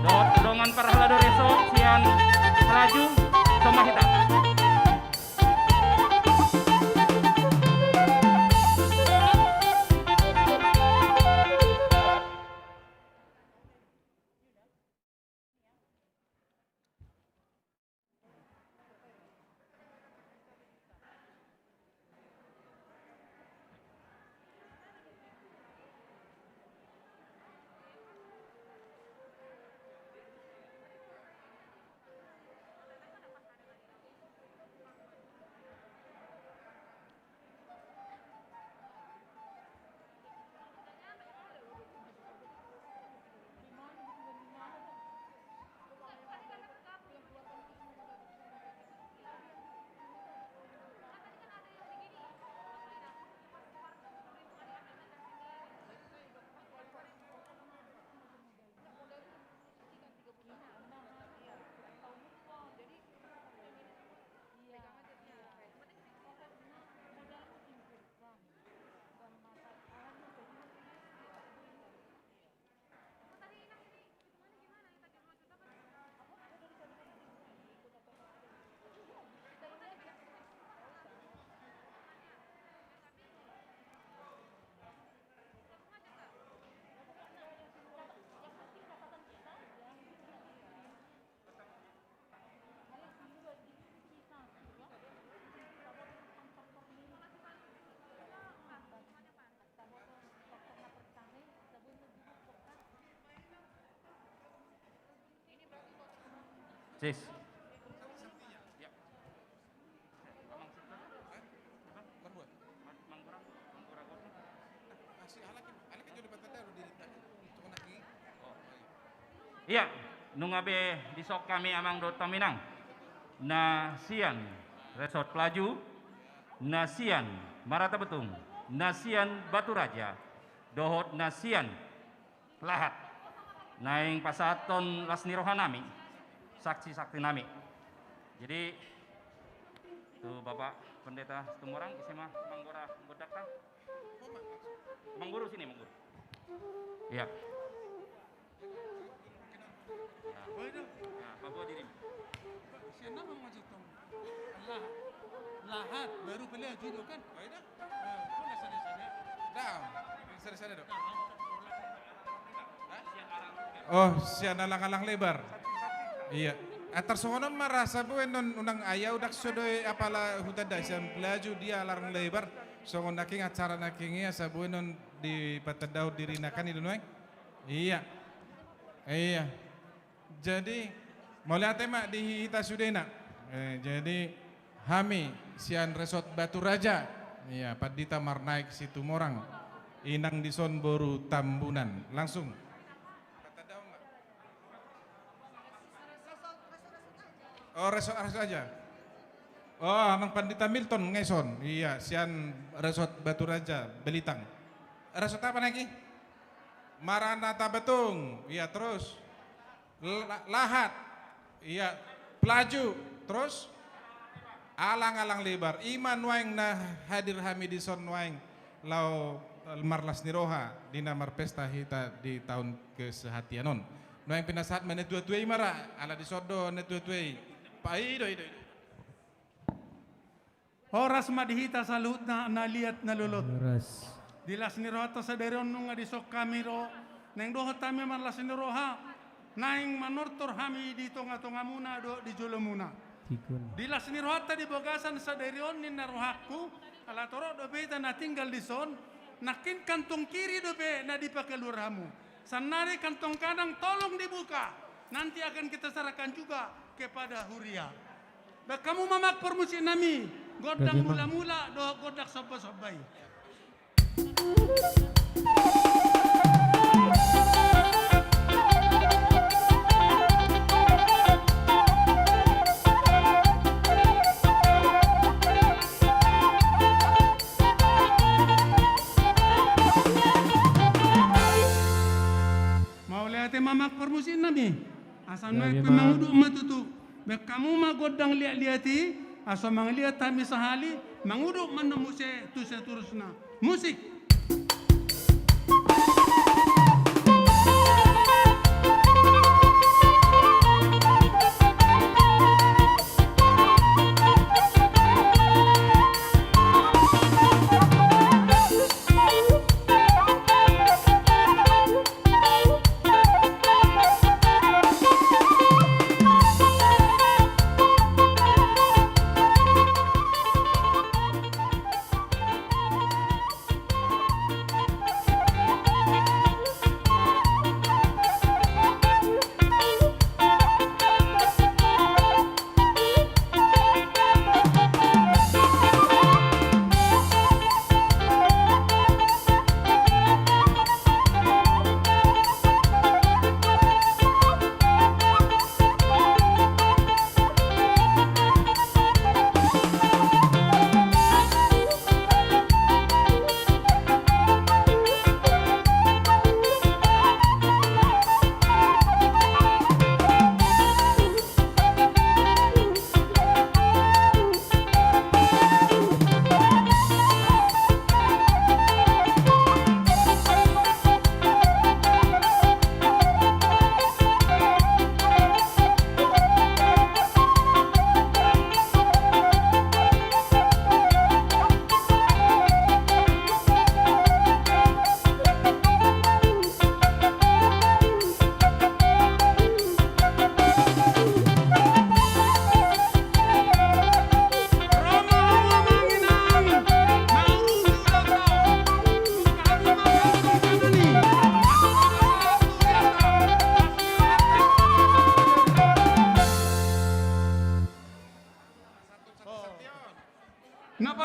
[SPEAKER 14] Dot Dongan Parhalado Resort, Sian Pelaju, Roma Hita. Sis. Iya, nungabe disok kami amang dot taminang. Nasian Resort Pelaju, Nasian Marata Betung, Nasian Batu Raja, Dohot Nasian Lahat, Naing Pasaton Lasnirohanami, saksi-saksi nami. Jadi tuh Bapak Pendeta Tumorang SMA Manggora Bodakta. Mangguru sini, Mangguru. Iya. Nah, Bapak diri.
[SPEAKER 19] Siapa nama macam Allah Lahat baru beli aja itu kan? Oh iya. Kau sana. Dah, sana dok. Oh, siya nalang-alang lebar. Iya. Atar sokonon marasa po non unang ayaw dak sodoy apala hudada siyang pelaju dia larang lebar. Songon naking acara nakingnya sa non di patadaw dirinakan itu noy. Iya. Iya. Jadi mulai tema di hita sudena. Jadi hami sian resort Batu Raja. Iya, padita marnaik situ morang. Inang dison boru Tambunan. Langsung. Oh, resort aja. Oh, Amang Pandita Milton ngeson. Iya, sian resort Batu Raja, Belitang. Resort apa lagi? Maranatha Betung. Iya, terus Lahat. Iya, Pelaju. Terus alang-alang lebar. Iman waing na hadir hamidison waing lau marlas niroha di namar pesta hita di tahun kesehatianon. Noeng pinasahat menetua-tuai mara ala disodo netua-tuai. Paido.
[SPEAKER 21] Oras madihita sa luhut na naliat na lulot.
[SPEAKER 18] Oras.
[SPEAKER 21] Dilas ni roha sa deron nung adisok kami ro. Neng doha tami marlas ni roha. Naing manurtor hami dito nga tunga muna do di julo muna.
[SPEAKER 18] Tikun.
[SPEAKER 21] Dilas ni roha di bagasan sa deron ni narohaku. Ala toro do beta na tinggal di son. Nakin kantong kiri do be na dipakeluramu. Sanari kantong kanan tolong dibuka. Nanti akan kita serahkan juga kepada Huria. Bah kamu mamak permusi nami, godang mula-mula doh godak sopo-sopai. Mau lihat mamak permusi nami. Asal naik menguduk matutu. Kamu mah godang lihat-lihati, asal manglihat kami sehali, menguduk menemuse tu seterusnya. Musik.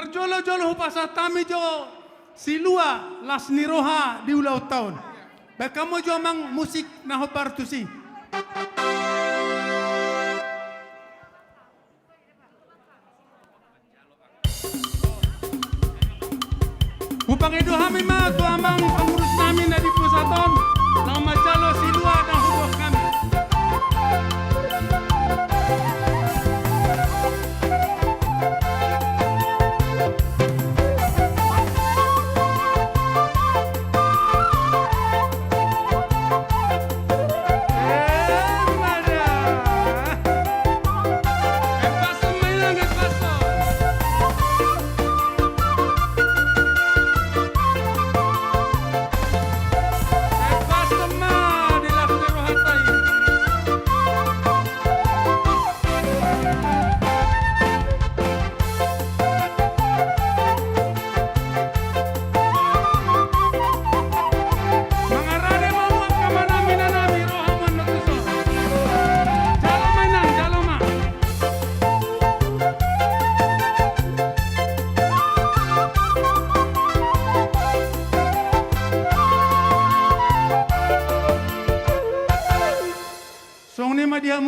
[SPEAKER 21] Jolo-jolo pasal tami jo silua las niroha di ulau tahun. Bakamu jo mang musik na hopartusi. Upang itu kami mah tu amang pengurus kami na di pusaton. Nama jalo silua dan hubung kami.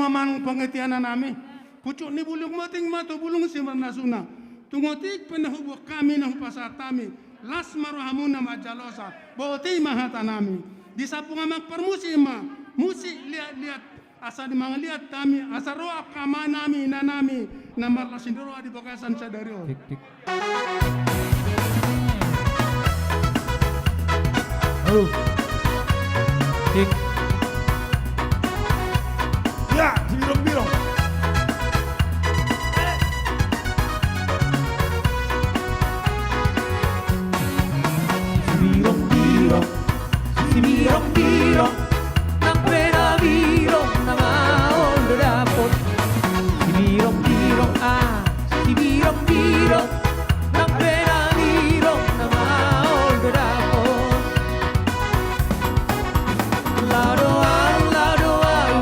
[SPEAKER 21] mamang pengertian nami. Pucuk ni bulung mating matu bulung si marnasuna. Tungotik penahubuk kami nah pasatami. Las maruhamuna majalosa. Boti mahatanami. Di sapung amak permusima. Musik lihat-lihat. Asa di lihat kami. Asa roa kamanami nanami. Namar lasindoro di bakasan sadario.
[SPEAKER 3] Ya, birong-birong.
[SPEAKER 22] Birong-birong, si birong-birong, nang birong na maol dapot. Si birong-birong, si birong-birong, nang birong na maol dapot. Lado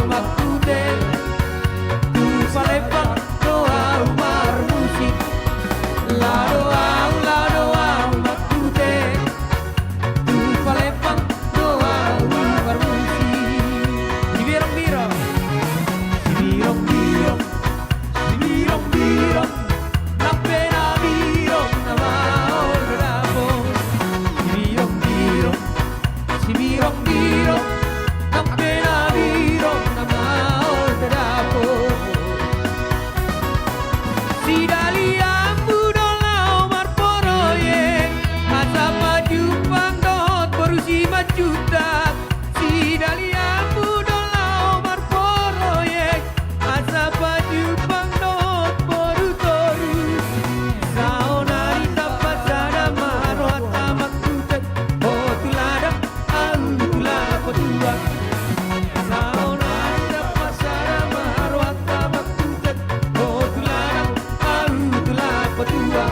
[SPEAKER 22] makute, tu palepang doa umar musik. Lado makute, tu palepang doa umar musik. Si birong-birong, si birong-birong, si birong-birong, nak pena birong na maol dapot. Si birong-birong, si birong-birong, nak pena birong na maol dapot. Si dalia mudolau marporoye, asa maju pangdot berusi majuta. Si dalia mudolau marporoye, asa maju pangdot berutoru. Saonari dapat sada marwat tamak kutet, oh tulada alulah petua. Saonari dapat sada marwat tamak kutet, oh tulada alulah petua.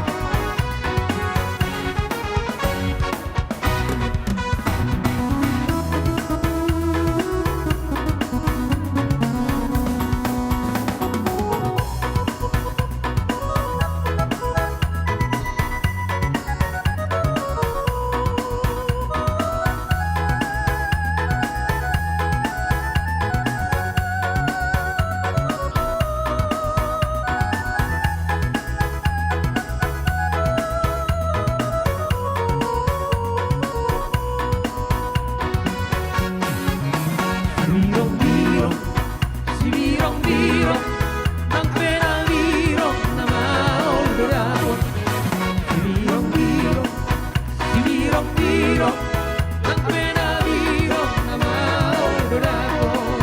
[SPEAKER 22] Birong-birong, si birong-birong, nang pena birong na maol dapot. Si birong-birong, si birong-birong, nang pena birong na maol dapot.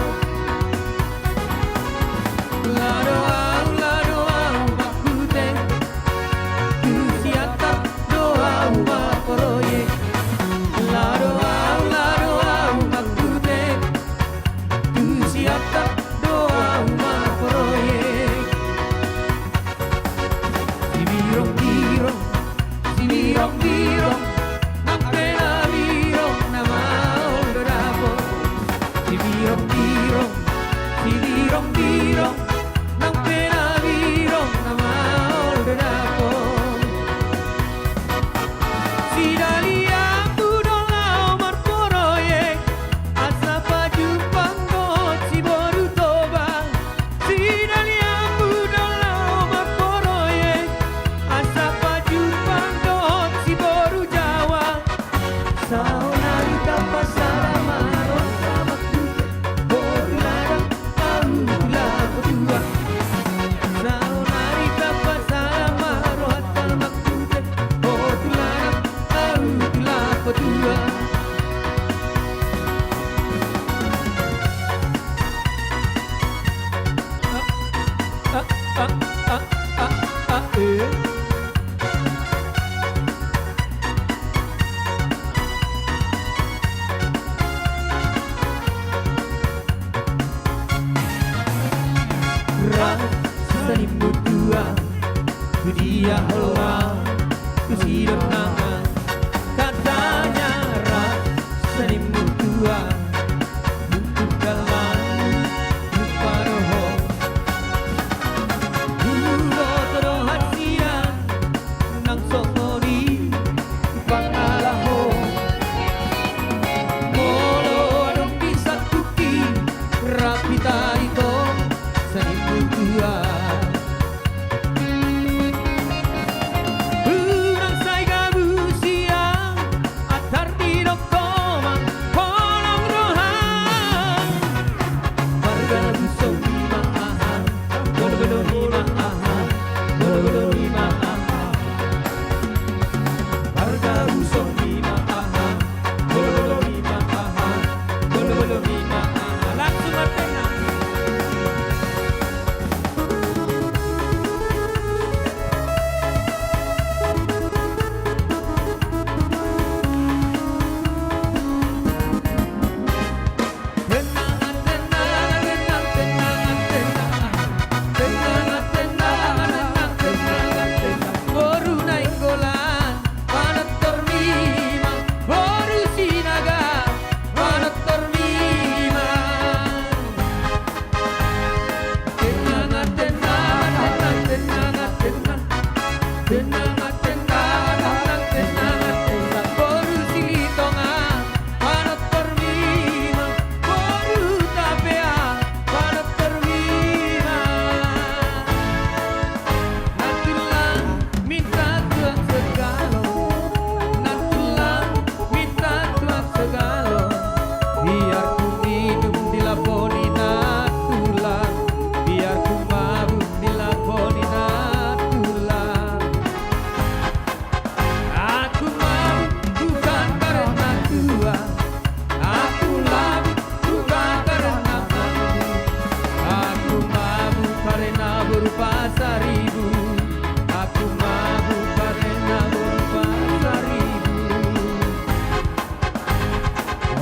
[SPEAKER 22] Lado makute, tu siatap doa makoroye. Lado makute, tu siatap doa makoroye. Si birong-birong, si birong-birong, nang pena birong na maol dapot. Si birong-birong, si birong-birong, nang pena birong na maol dapot. Si dalia mudolau marporoye, asa paju panggot si boru toba. Si dalia mudolau marporoye, asa paju panggot si boru jawa. Saonari dapat sada marwat tamak kutet, oh tulada alulah petua. Saonari dapat sada marwat tamak kutet, oh tulada alulah petua. Seni berdua, ku dia halang, ku sidap tangan. Katanya seni berdua, untuk dalam lupa roho. Dulu terohat siang, nang sokori, pangalaho. Molo adong pisat kuki, rapi tarito. Urang saiga busia atar di dokomang kolong rohan warga busong lima aha bolo lima aha bolo lima aha warga busong lima aha bolo lima aha bolo lima aha langsung atena. Boru nainggolan panat tormima boru sinaga panat tormima tenang boru silitonga panat tormima boru tapea panat tormima Natulang minta Tuhan segalo Natulang minta Tuhan segalo Biar ku minum dilaponi natulang Biar ku mabuk dilaponi natulang Aku mabuk bukan karena Tuhan Aku mabuk bukan karena mampu Aku mabuk karena berupa seribu Aku mabuk karena berupa seribu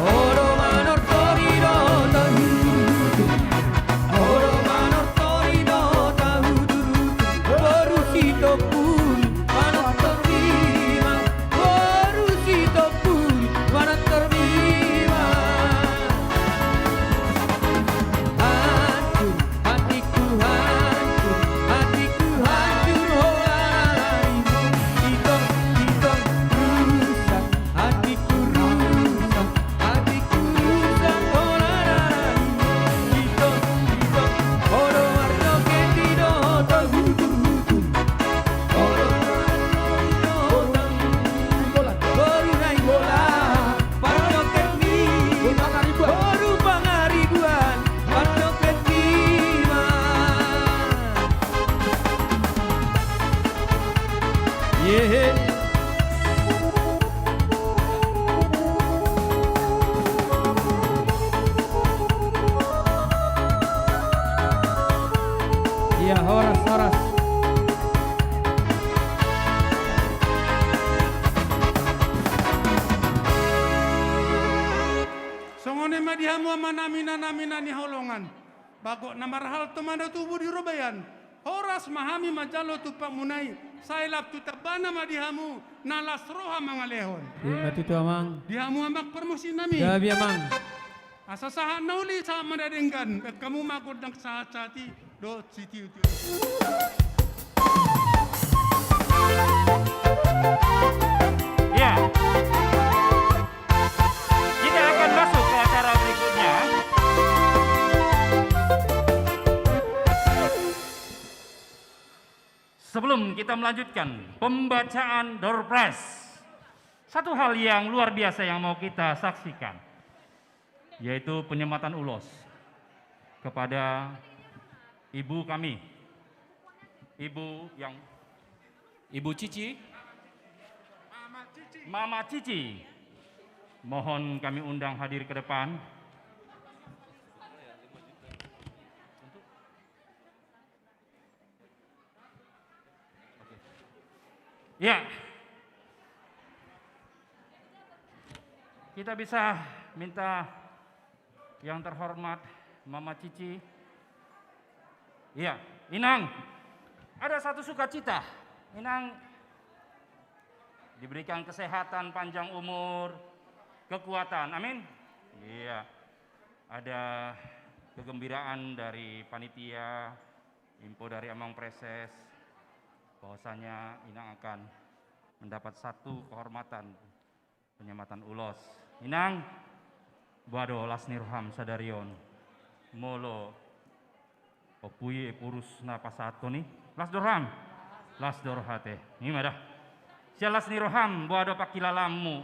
[SPEAKER 22] Oro manor torido tahudu Oro manor torido tahudu Boru sito puri manor tormima Boru sito puri manor tormima Hancur hatiku hancur Hatiku hancur holalarimu Ditong ditong rusak Hatiku rusak Hatiku rusak holalarimu Ditong ditong Oro warno ketido tahudu Oro warno tahudu Boru nainggola Warno keti Boru pangaribuan Warno ketima Yeah.
[SPEAKER 18] Iya, horas, horas.
[SPEAKER 21] Songone madihamu ama namina ni holongan. Bagok namarhal temanda tubuh di robayan. Horas mahami majalo tupak munai. Sailap tutabana madihamu nalas roha mangalehon.
[SPEAKER 18] Mati tu amang.
[SPEAKER 21] Dihamu amak permusin nami.
[SPEAKER 18] Gabi amang.
[SPEAKER 21] Asa saha nauli sa madadenggan. Kamu makut dang sahat-sahati do siti uti.
[SPEAKER 14] Ya, kita akan masuk ke acara berikutnya. Sebelum kita melanjutkan pembacaan door prize, satu hal yang luar biasa yang mau kita saksikan, yaitu penyematan ulos kepada ibu kami, Ibu Cici, Mama Cici. Mohon kami undang hadir ke depan. Ya, kita bisa minta yang terhormat Mama Cici. Iya, Inang, ada satu sukacita. Inang diberikan kesehatan, panjang umur, kekuatan, amin. Iya, ada kegembiraan dari panitia, info dari Amang Preses, bahwasanya Inang akan mendapat satu kehormatan penyematan ulos. Inang, Bado Lasnirham Sadarion, Molo, Opuye purus na pasato ni las dorham teh ni madah sialas ni roham boado pakilalamu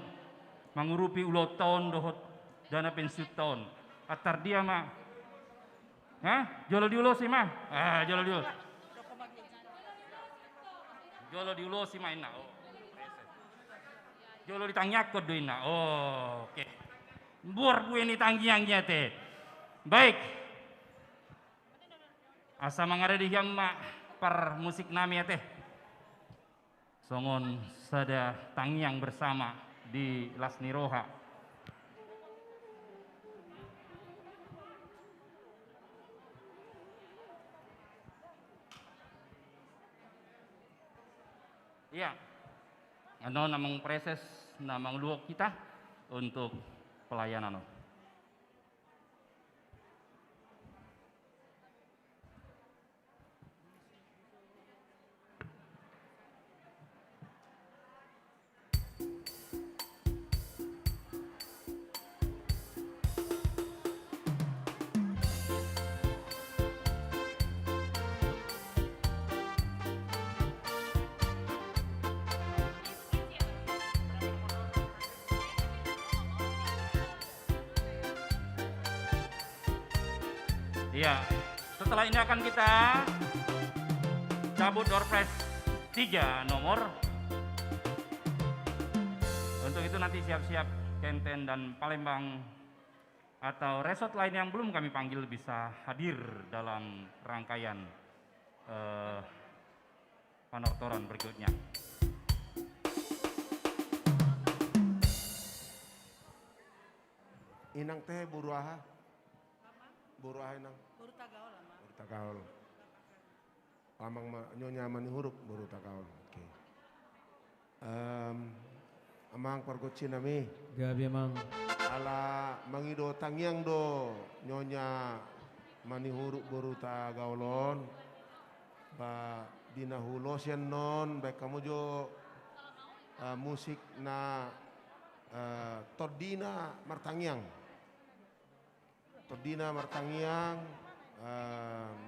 [SPEAKER 14] mangurupi uloton dohot dana pensiuton atar dia ma jolo diulo sih mah jolo diulo sih main na jolo ditangyak kod doina oke buar gue ni tanggiangnya teh baik. Asa mangaredi yang mak per musik nami teh songon sada tangyang bersama di Las Niroha. Iya, namang preses namang luok kita untuk pelayanan. Iya, setelah ini akan kita cabut door prize 3 nomor. Untuk itu nanti siap-siap Kenten dan Palembang atau resort lain yang belum kami panggil bisa hadir dalam rangkaian panortoran berikutnya.
[SPEAKER 5] Inang teh buruaha inang.
[SPEAKER 12] Buru tagaol ama.
[SPEAKER 5] Buru tagaol. Amang nyonya mani huruf buru tagaol. Oke. Amang pargocin nami.
[SPEAKER 18] Gabi mang.
[SPEAKER 5] Ala mangido tangyang do nyonya mani huruf buru tagaolon. Ba dinahulos yan non baik kamu jo musik na Tordina Martangyang. Tordina Martangyang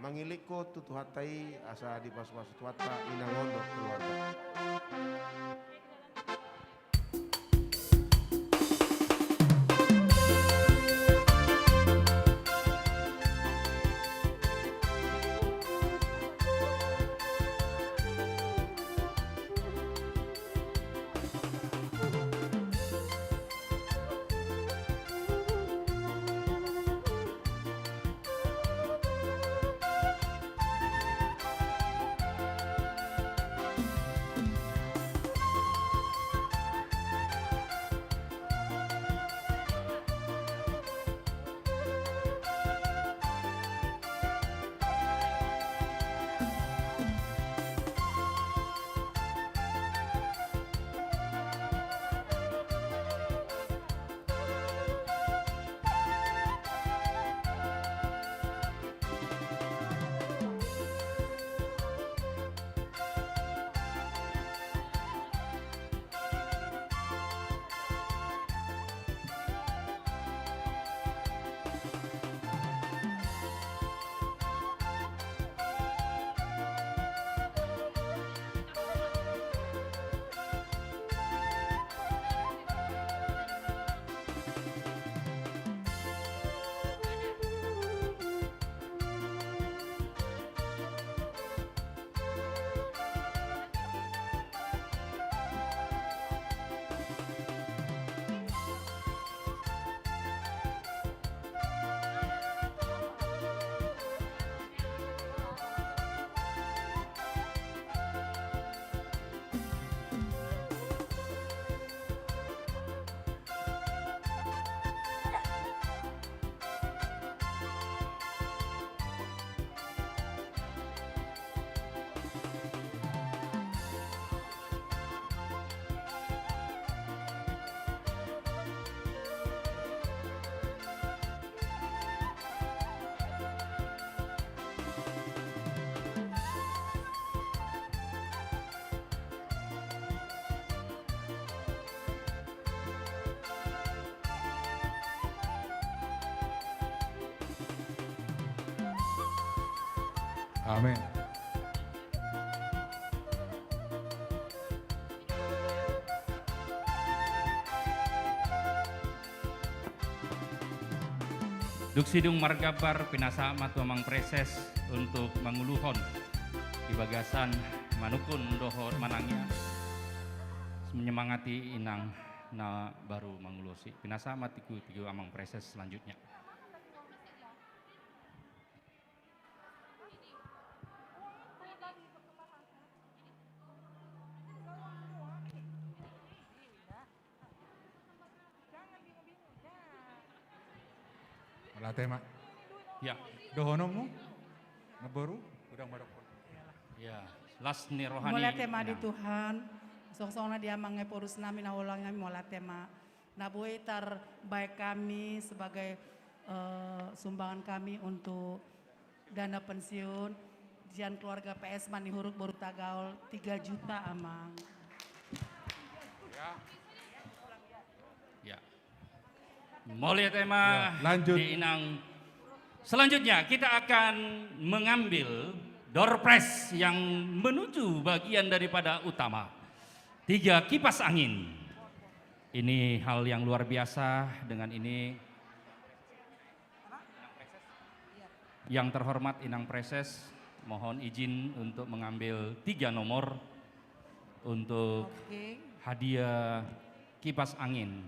[SPEAKER 5] mangilik ko tutuhatai asa di pas-pas tuata inangon do keluarga.
[SPEAKER 2] Amin.
[SPEAKER 14] Duksidung margabar pinasa matuamang preses untuk manguluhon di bagasan manukun dohor manangnya menyemangati inang na baru mangulusi pinasa matiku tiga amang preses selanjutnya.
[SPEAKER 2] Malah tema.
[SPEAKER 14] Ya.
[SPEAKER 2] Dohonomu nabaru udang marokon.
[SPEAKER 14] Ya, lasni rohani.
[SPEAKER 3] Mulai tema di Tuhan, sok-sokna dia mangepurus nami na ulang kami mulai tema. Nabuhi terbaik kami sebagai sumbangan kami untuk dana pensiun. Jian keluarga PS Mani Huruk baru tagaul 3 juta amang.
[SPEAKER 14] Ya. Mulai tema
[SPEAKER 2] Ya, lanjut.
[SPEAKER 14] di Inang. Selanjutnya kita akan mengambil door prize yang menuju bagian daripada utama. 3 kipas angin. Ini hal yang luar biasa. Dengan ini yang terhormat Inang Preses mohon izin untuk mengambil 3 nomor untuk hadiah kipas angin.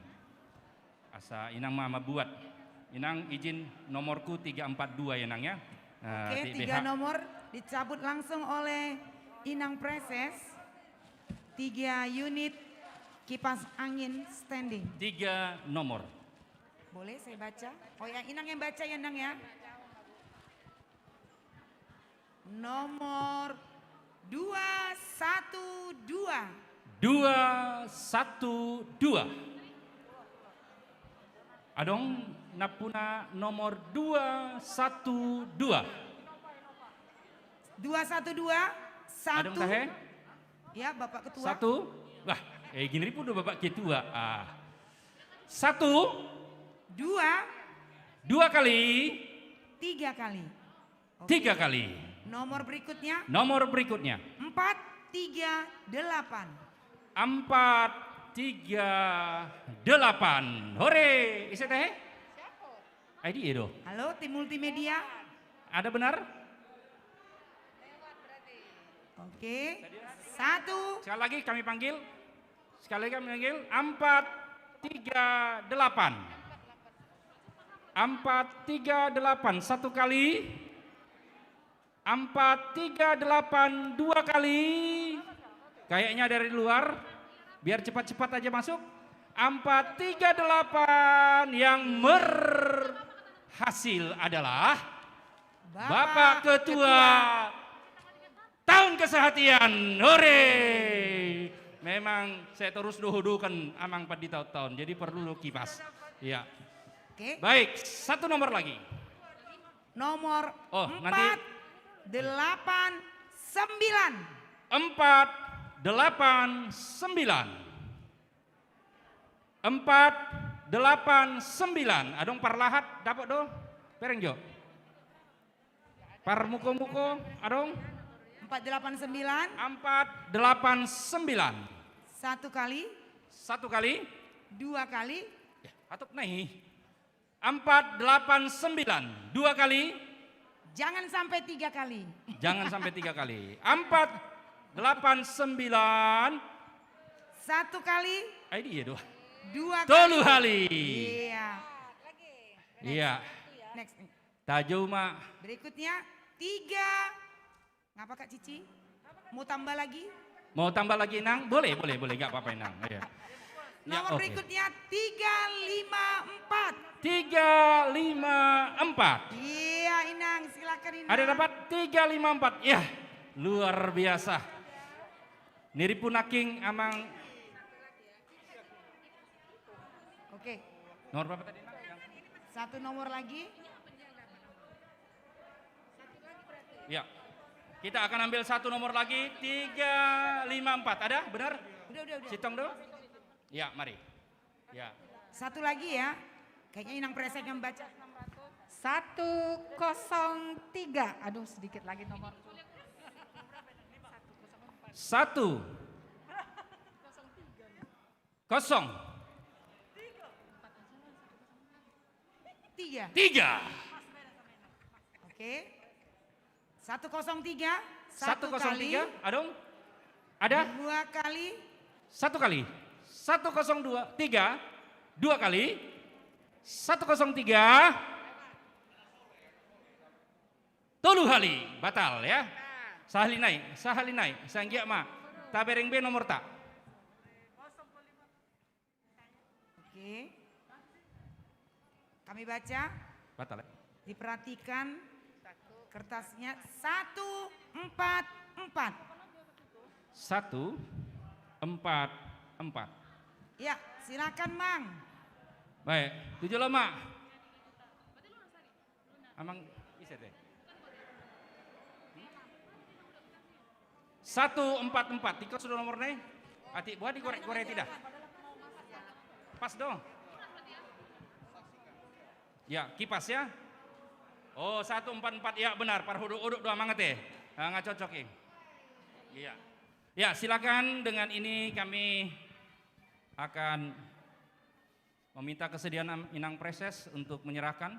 [SPEAKER 14] Asa Inang mama buat. Inang izin nomorku 342 ya Nang ya.
[SPEAKER 1] Oke, 3 nomor dicabut langsung oleh Inang Preses. 3 unit kipas angin standing.
[SPEAKER 14] 3 nomor.
[SPEAKER 1] Boleh saya baca? Oh ya, Inang yang baca ya Nang ya. Nomor 212.
[SPEAKER 14] 212. Adong napuna nomor 212.
[SPEAKER 1] 212.
[SPEAKER 14] Adong tahe?
[SPEAKER 1] Ya, Bapak Ketua.
[SPEAKER 14] 1. Wah, gini pun udah Bapak Ketua. 1.
[SPEAKER 1] 2.
[SPEAKER 14] 2 kali.
[SPEAKER 1] 3 kali.
[SPEAKER 14] 3 kali.
[SPEAKER 1] Nomor berikutnya.
[SPEAKER 14] Nomor berikutnya.
[SPEAKER 1] 438.
[SPEAKER 14] 438. Hore, isi teh? ID itu.
[SPEAKER 1] Halo, tim multimedia.
[SPEAKER 14] Ada benar?
[SPEAKER 1] Oke. 1.
[SPEAKER 14] Sekali lagi kami panggil. Sekali lagi kami panggil. 438. 438. 1 kali. 438 2 kali. Kayaknya dari luar. Biar cepat-cepat aja masuk. 438 yang berhasil adalah Bapak Ketua Tahun Kesehatian. Hore. Memang saya terus duhudukan amang padi tahun-tahun. Jadi perlu kipas. Ya.
[SPEAKER 1] Oke.
[SPEAKER 14] Baik, 1 nomor lagi.
[SPEAKER 1] Nomor 489. 489. Adong parlahat dapat do? Pereng jo. Par muko-muko adong? 489.
[SPEAKER 14] 489.
[SPEAKER 1] 1 kali.
[SPEAKER 14] 1 kali.
[SPEAKER 1] 2 kali.
[SPEAKER 14] Atuk naik. 489. 2 kali.
[SPEAKER 1] Jangan sampai 3 kali.
[SPEAKER 14] Jangan sampai 3 kali. 489.
[SPEAKER 1] 1 kali.
[SPEAKER 14] ID ya doh.
[SPEAKER 1] 2 kali.
[SPEAKER 14] Tolu kali.
[SPEAKER 1] Iya.
[SPEAKER 14] Iya.
[SPEAKER 1] Next.
[SPEAKER 14] Tajau mak.
[SPEAKER 1] Berikutnya 3. Ngapa Kak Cici? Mau tambah lagi?
[SPEAKER 14] Mau tambah lagi Nang? Boleh, gak apa-apa Nang. Iya.
[SPEAKER 1] Nomor berikutnya 354.
[SPEAKER 14] 354.
[SPEAKER 1] Iya Inang, silakan Inang.
[SPEAKER 14] Ada dapat 354. Ya, luar biasa. Niripun aking amang.
[SPEAKER 1] Oke.
[SPEAKER 14] Nomor berapa tadi Nang?
[SPEAKER 1] 1 nomor lagi.
[SPEAKER 14] Ya. Kita akan ambil 1 nomor lagi. 354. Ada? Benar?
[SPEAKER 1] Udah.
[SPEAKER 14] Sitong do? Ya, mari. Ya.
[SPEAKER 1] 1 lagi ya. Kayaknya Inang Presek yang baca.
[SPEAKER 6] 103. Aduh, sedikit lagi nomor.
[SPEAKER 14] 1 0
[SPEAKER 1] 3. Oke. 103.
[SPEAKER 14] 103. Adong? Ada?
[SPEAKER 1] 2 kali.
[SPEAKER 14] 1 kali. 102. 3. 2 kali. 103. 3 kali. Batal ya. Sahali naik. Sanggia ma. Tabereng B nomor tak.
[SPEAKER 1] Oke. Kami baca.
[SPEAKER 14] Batal ya.
[SPEAKER 1] Diperhatikan kertasnya 144.
[SPEAKER 14] 144.
[SPEAKER 1] Ya, silakan Mang.
[SPEAKER 14] Baik, 7 lama. Amang bisa deh. 144. Tiga sudah nomornya. Ati buat digoreng tidak. Pas dong. Ya, kipas ya. Oh, 144 ya benar. Parhuduk-uduk doa mangat ya. Nggak cocok ya. Iya. Ya, silakan dengan ini kami akan meminta kesediaan Inang Preses untuk menyerahkan.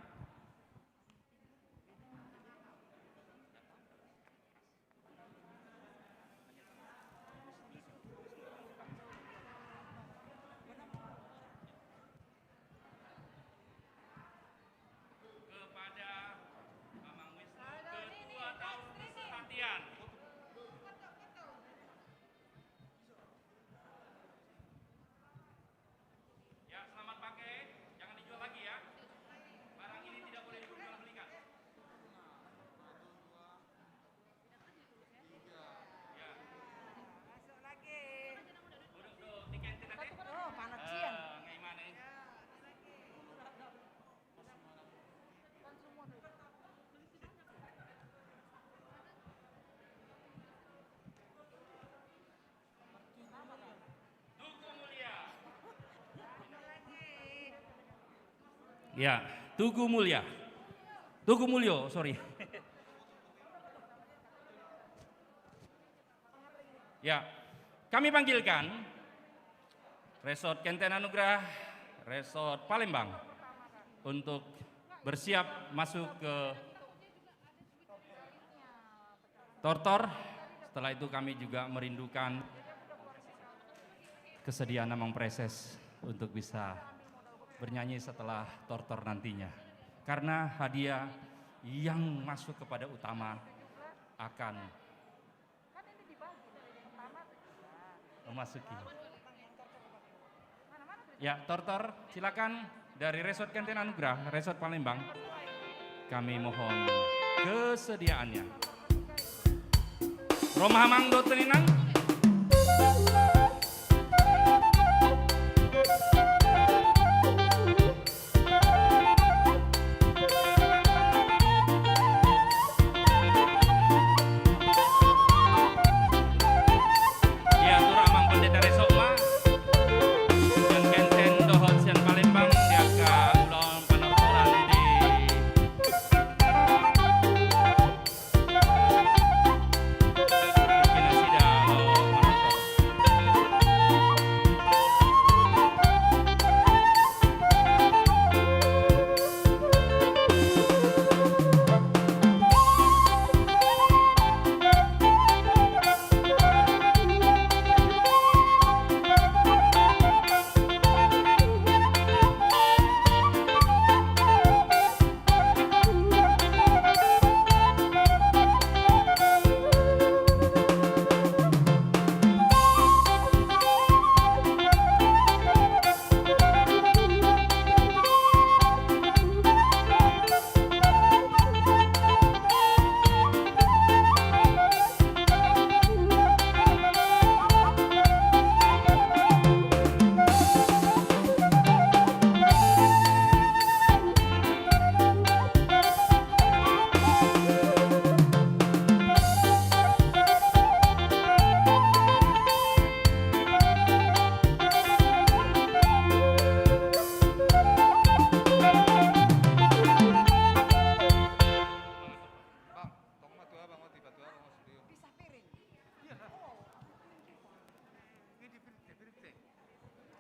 [SPEAKER 14] Ya, Tugu Mulyo, sorry. Ya, kami panggilkan Resort Kenten Anugrah, Resort Palembang untuk bersiap masuk ke Tortor. Setelah itu kami juga merindukan kesediaan Amang Preses untuk bisa bernyanyi setelah Tortor nantinya. Karena hadiah yang masuk kepada utama akan memasuki. Ya, Tortor silakan dari Resort Kenten Anugrah, Resort Palembang. Kami mohon kesediaannya. Romahamang doteninang. Sida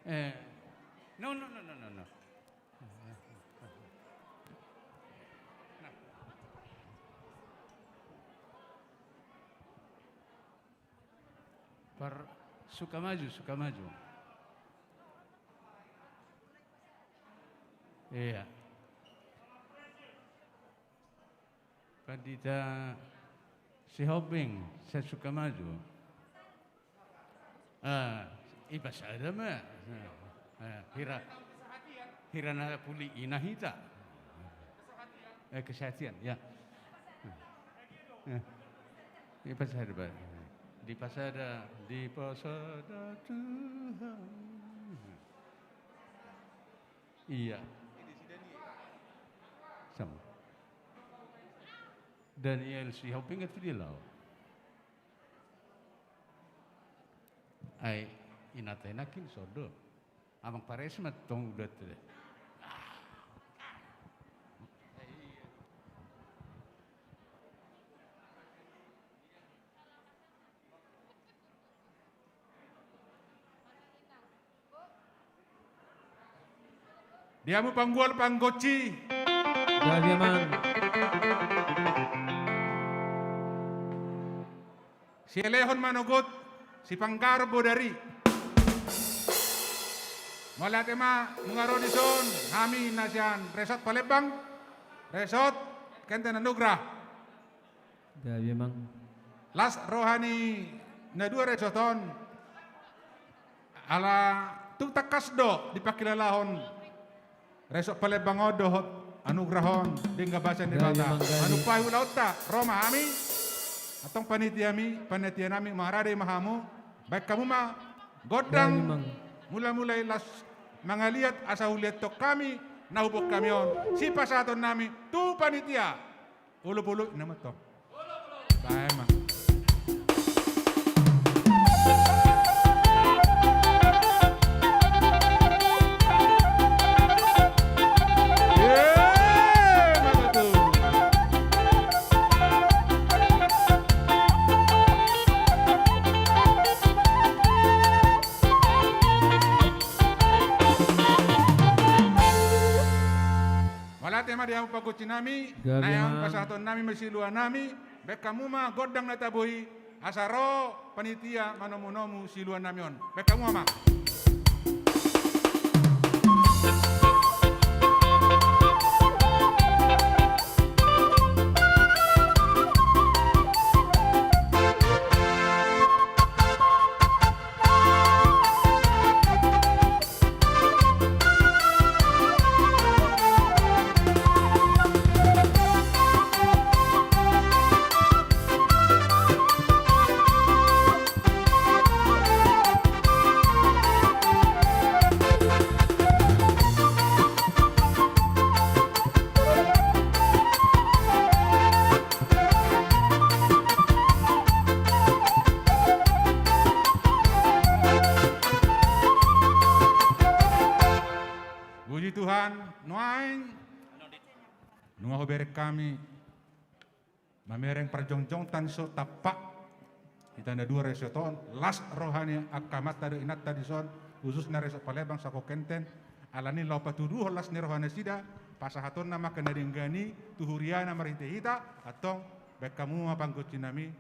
[SPEAKER 21] No. Suka maju. Iya. Pandita si Hobing, saya suka maju. Ibas ada mah. Hirana puli inahita. Kesehatan, ya. Ibas ada. Di pasada Tuhan. Iya. Sama. Daniel si Hoping at Fidilaw. Ay inatay nakin sodo. Amang pares matong udat.
[SPEAKER 2] Diamu panggual panggoci.
[SPEAKER 18] Gabi mang.
[SPEAKER 2] Si Elehon manogot, si Pangkarbo dari. Malate ma mungaro dison, hami nasian resort Palembang, resort Kenten Anugrah.
[SPEAKER 18] Gabi mang.
[SPEAKER 2] Las rohani na dua resorton ala tung takasdo di pakilalahon resort Palembang odohot anugrahon dingga basan di bata. Anu payu lauta Roma hami atong panitia nami maharade mahamu baik kamu mah godang mula-mulai las mangaliat asa uliat tok kami nahubok kami on si pasaton nami tu panitia ulu-ulu nama to bae mah tema dia paguci nami, nayang pasaton nami masiluan nami, bek kamu mah godang natabui asaro panitia manomu siluan nami on, bek kamu mah. Kami mamereng perjongjong tan so tapak ditanda dua resoton las rohani akamat tadi inat tadi son khusus na resot Palembang sako Kenten alani laupa tuduh las ni rohani sida pasahaton nama kenadinggani tuhuriana marinte hita atong baik kamu mapangguci nami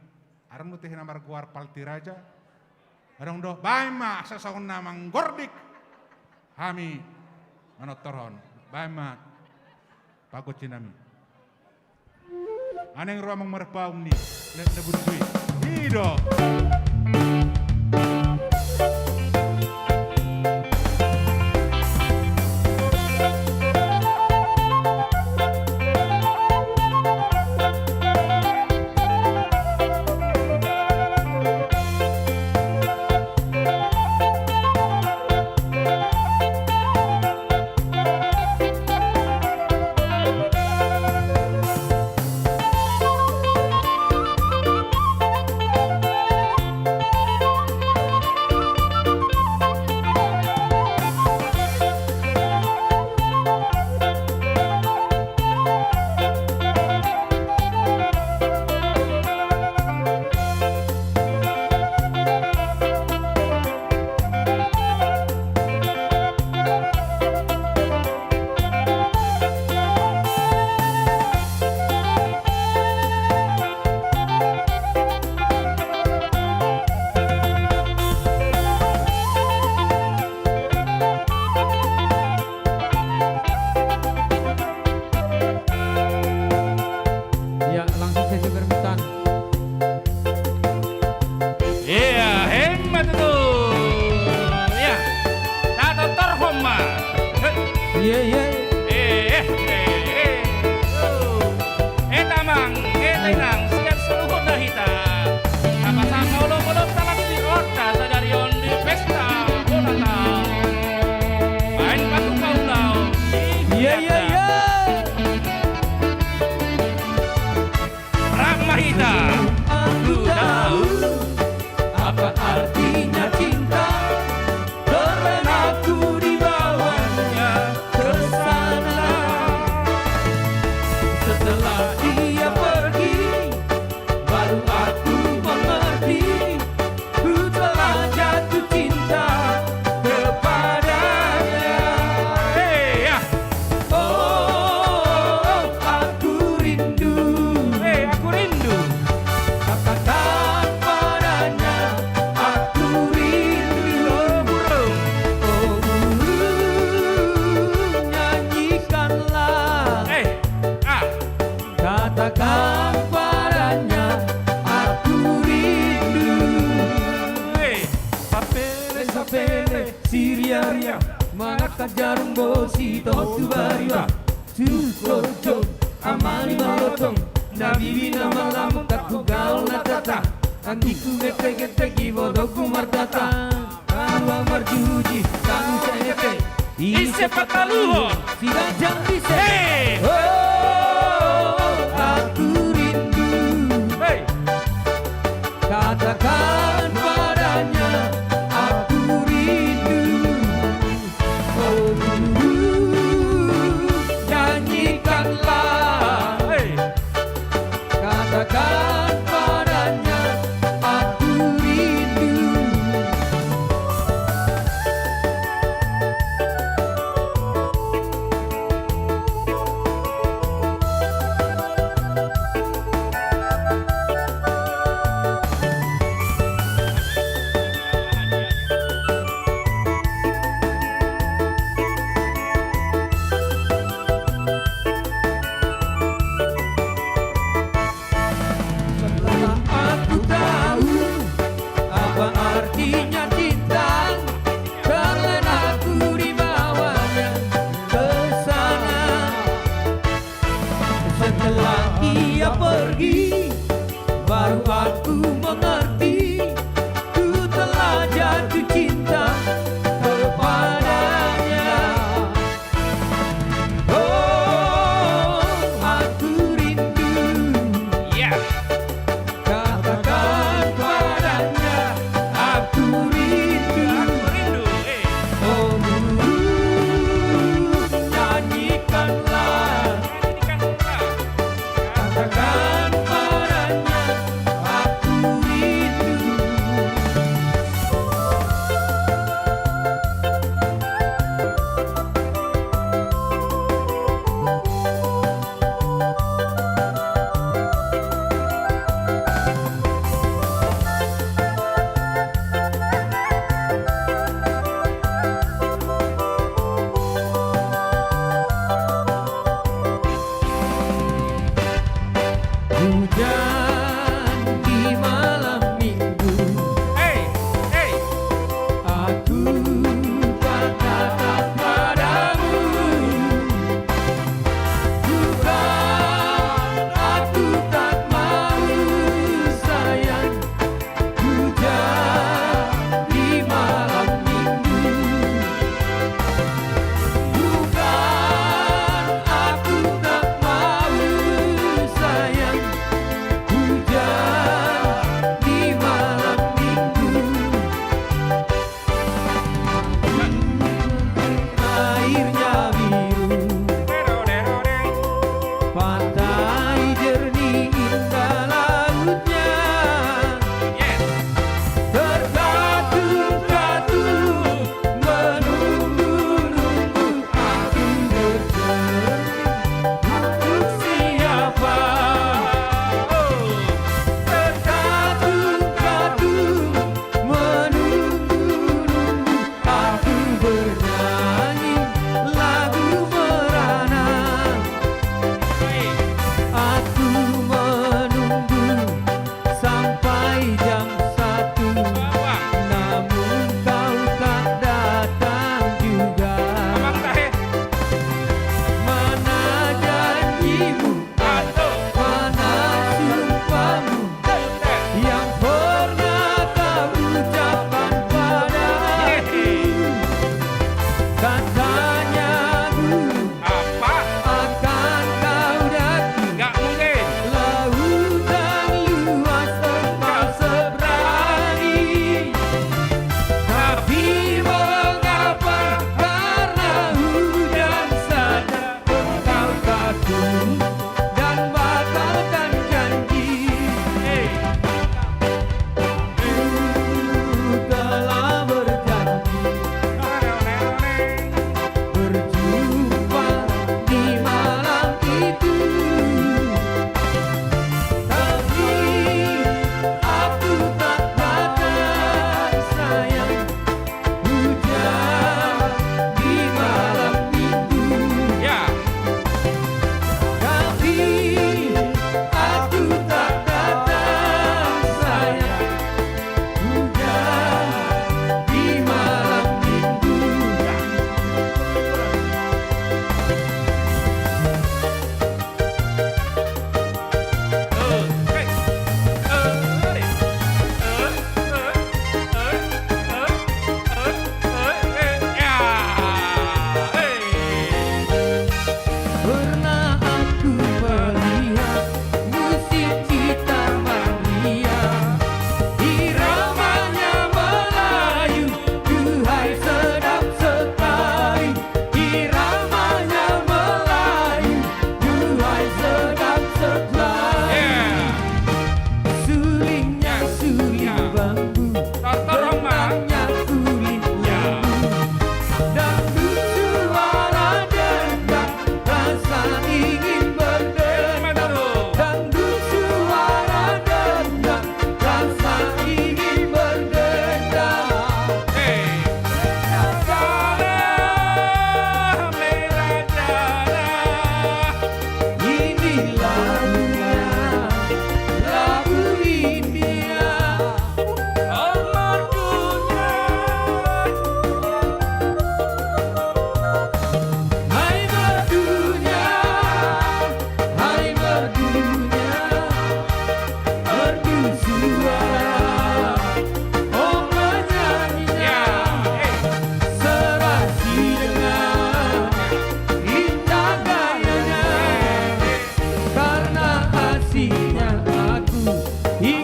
[SPEAKER 2] arang mutih namar guar palti raja arang do baima sasaun namang gordik kami manotorhon baima pangguci nami aneng ruang merpaum ni lebur duit hidup
[SPEAKER 22] tata Antiku gete gibodoku martata Kanu amar juji kanu sepe
[SPEAKER 14] Ise pataluho
[SPEAKER 22] Sida jambi se Aku rindu Katakan padanya aku rindu Oh rindu nyanyikanlah Katakan padanya aku rindu baru aku mengerti ku telah jatuh cinta kepadanya. Oh, aku rindu. Katakan padanya aku rindu. Oh, nyanyikanlah. Katakan padanya aku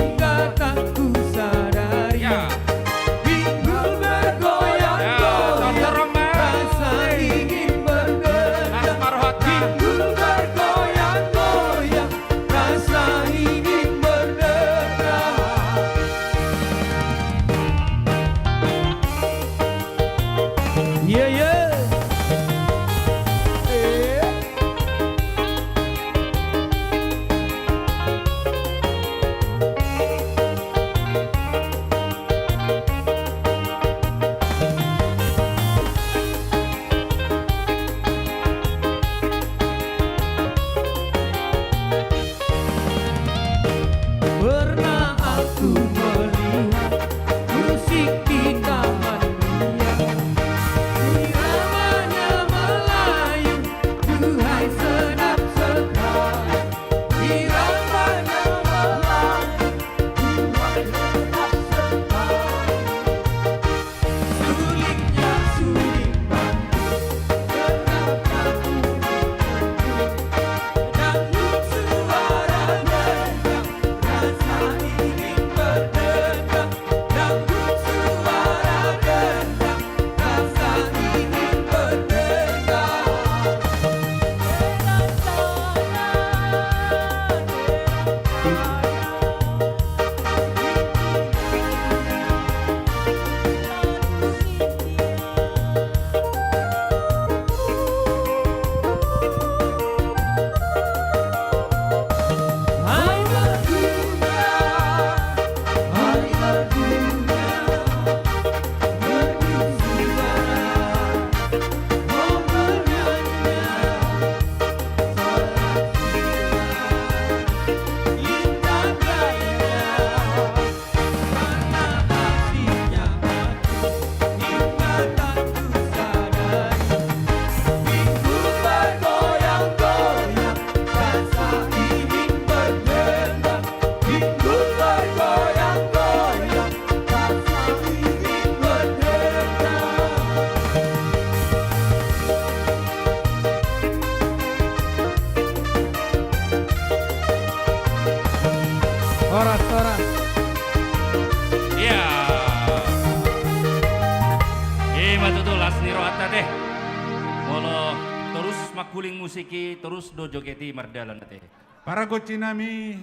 [SPEAKER 22] hingga tak ku sadari. Pinggul bergoyang-goyang, rasa ingin berdendam. Pinggul bergoyang-goyang, rasa ingin berdendam. Yeah, yeah. Pernah aku melihat musik di taman ria, iramanya Melayu, duhai sedap sekali. Iramanya Melayu, duhai sedap sekali. Sulingnya suling bambu, kenapa ku dangdut suara gendang, rasa ingin berdendam. Dangdut suara gendang, rasa ingin berdendam. Hai berguna, hai berguna, merdu suara, oh bernyanyinya, sorak suara, indah gayanya, mana hatinya aku, hingga tak ku sadari. Pinggul bergoyang-goyang, rasa ingin berdendam. Pinggul bergoyang-goyang, rasa ingin berdendam. Horas.
[SPEAKER 14] Ya. Matutu lasni roata deh. Molo terus makuling musiki terus do jogeti mardalan teh.
[SPEAKER 2] Para gocinami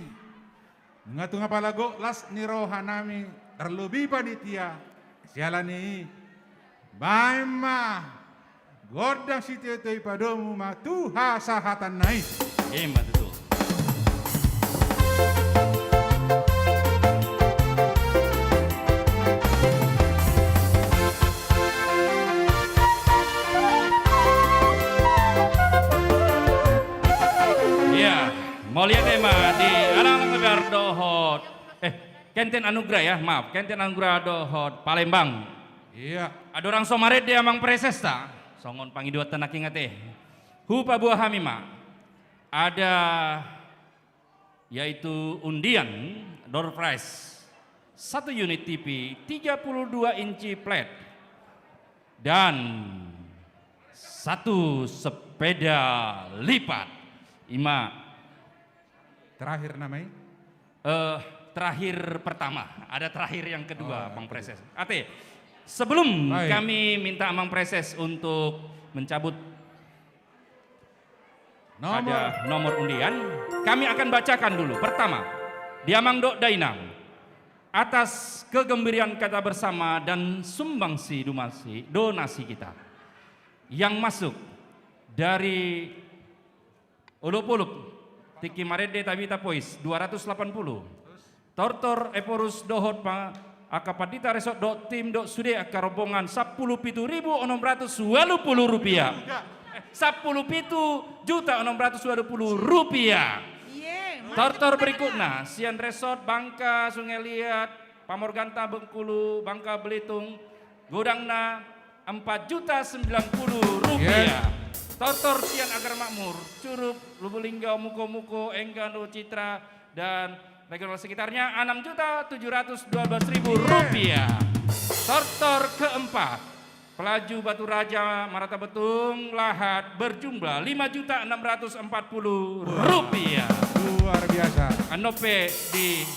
[SPEAKER 2] ngatung apa lagu las nirohanami terlebih panitia sialani baima godang sitietoi padomu ma tuha sahatan nai.
[SPEAKER 14] Matutu. Ya, mau lihat tema di Alang Tegar Dohot. Kenten Anugrah ya, maaf, Kenten Anugrah Dohot Palembang.
[SPEAKER 2] Iya.
[SPEAKER 14] Ada orang somaret dia amang preses ta. Songon pangidua tenak ingate. Hupa buah hamima. Ada yaitu undian door prize 1 unit TV 32 inci flat dan 1 sepeda lipat. Ima
[SPEAKER 2] terakhir namanya?
[SPEAKER 14] Terakhir pertama, ada terakhir yang kedua, Bang Preses. Ate, sebelum kami minta Bang Preses untuk mencabut nomor undian, kami akan bacakan dulu. Pertama, Diamang Dok Dainang, atas kegembiraan kata bersama dan sumbangsi donasi kita yang masuk dari Ulup-ulup, Tiki Marede Tabita Pois 280. Tortor Eporus Dohot Pa Akapadita Resort Dok Tim Dok Sude Akarombongan 10.620 rupiah. 10.620 rupiah. Tortor berikutnya Sian Resort Bangka Sungai Liat Pamorganta Bengkulu Bangka Belitung Godangna 4.090 rupiah. Tortor Sian Agar Makmur, Curup, Lubulingga, Muko-Muko, Enggano, Citra, dan regional sekitarnya 6.712.000 rupiah. Tortor keempat, Pelaju Batu Raja, Marata Betung, Lahat berjumlah 5.640 rupiah.
[SPEAKER 2] Luar biasa.
[SPEAKER 14] Anope di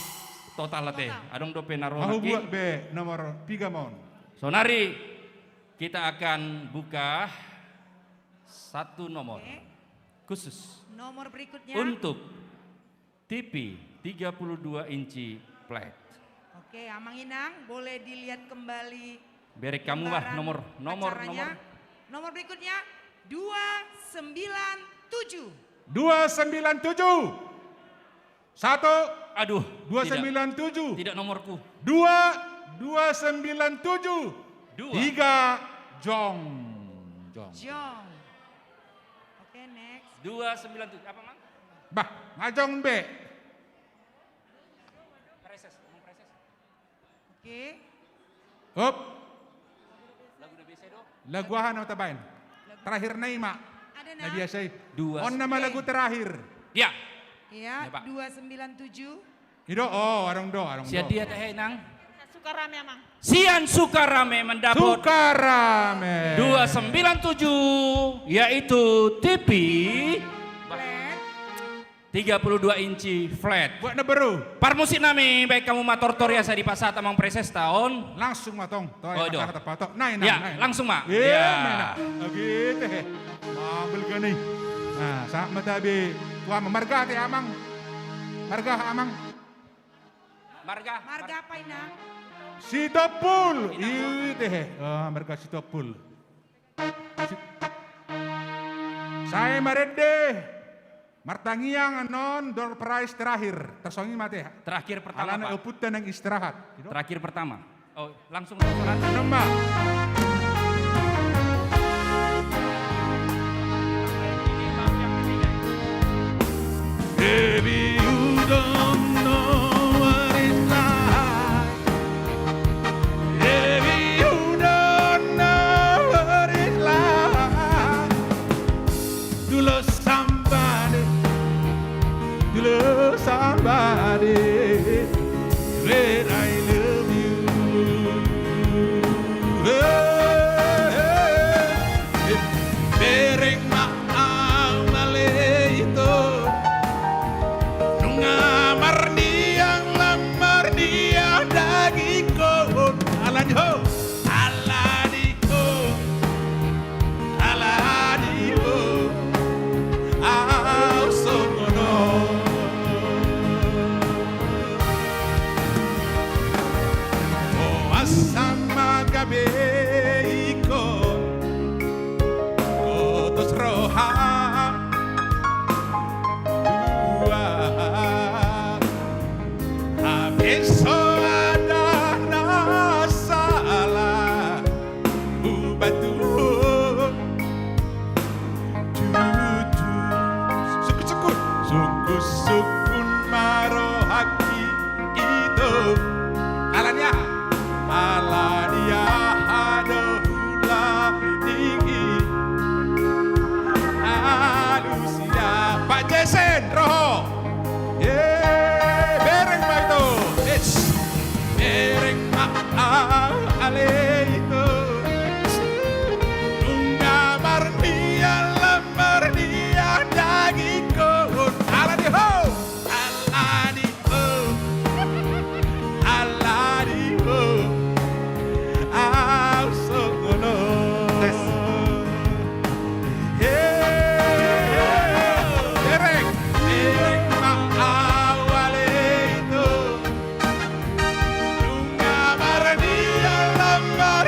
[SPEAKER 14] total teh. Adong dope naruh
[SPEAKER 2] Aku
[SPEAKER 14] lagi.
[SPEAKER 2] buat B nomor 3 mon.
[SPEAKER 14] Sonari kita akan buka satu nomor khusus
[SPEAKER 1] Nomor berikutnya.
[SPEAKER 14] untuk TV 32 inci flat.
[SPEAKER 1] Oke, Amang Inang boleh dilihat kembali.
[SPEAKER 14] Berek kamu lah
[SPEAKER 1] lembaran
[SPEAKER 14] nomor.
[SPEAKER 1] Nomor berikutnya 297.
[SPEAKER 2] 297. 1.
[SPEAKER 14] Aduh.
[SPEAKER 2] 297.
[SPEAKER 14] Tidak nomorku.
[SPEAKER 2] 297. 3 Jong.
[SPEAKER 1] Jong. Oke, next.
[SPEAKER 14] 297 apa Mang?
[SPEAKER 2] Bah, ngajong B.
[SPEAKER 14] Preses, ngomong preses.
[SPEAKER 1] Oke.
[SPEAKER 2] Up.
[SPEAKER 14] Lagu udah biasa dong.
[SPEAKER 2] Lagu aha nama tabain. Terakhir Naima.
[SPEAKER 1] Ada
[SPEAKER 2] Nah biasa.
[SPEAKER 14] Dua.
[SPEAKER 2] On nama lagu terakhir.
[SPEAKER 14] Ya.
[SPEAKER 1] Ya,
[SPEAKER 14] Ya, Pak.
[SPEAKER 1] 297.
[SPEAKER 2] Ido, arong do.
[SPEAKER 14] Sia dia teh Nang.
[SPEAKER 6] Suka rame Amang.
[SPEAKER 14] Sian Sukarame mendapat
[SPEAKER 2] Sukarame
[SPEAKER 14] 297 yaitu TV 32 inci flat.
[SPEAKER 2] Buat neberu.
[SPEAKER 14] Parmusik nami baik kamu mator toriasa di pasat amang preses tahun.
[SPEAKER 2] Langsung matong.
[SPEAKER 14] Oh, do.
[SPEAKER 2] Patok. Nah,
[SPEAKER 14] Ya, langsung mak.
[SPEAKER 2] Ya. Gitu he. Ambil gani. Nah, sama tabi. Tua marga teh amang. Marga amang.
[SPEAKER 14] Marga.
[SPEAKER 1] Marga apa Inang?
[SPEAKER 2] Sitopul. Iu teh. Marga Sitopul. Saya marede. Martangiang anon door prize terakhir. Tersongi mate.
[SPEAKER 14] Terakhir pertama
[SPEAKER 2] Alana
[SPEAKER 14] Pak.
[SPEAKER 2] uputan yang istirahat.
[SPEAKER 14] Terakhir pertama. Oh, langsung sholat.
[SPEAKER 2] Nomor. Baby, you don't know what it's like. Baby, you don't know what it's like. To love somebody, to love somebody, when I love you. Bereng maang malito. Nungamar niyang lamar niya dagi ko. Aladiho, aladiho, aladiho. Aw songono. Oh asama gabi ko. Kotos roha. Eso ada nasalah ubatu suku-sukun marohaki itu alania adohula tinggi alusia Pak Jesen roho bereng ma itu bereng ma ale itu nungamar dia lemar dia daging kohon aladiho aladiho aladiho au sokono bereng ma awale itu nungamar dia lemar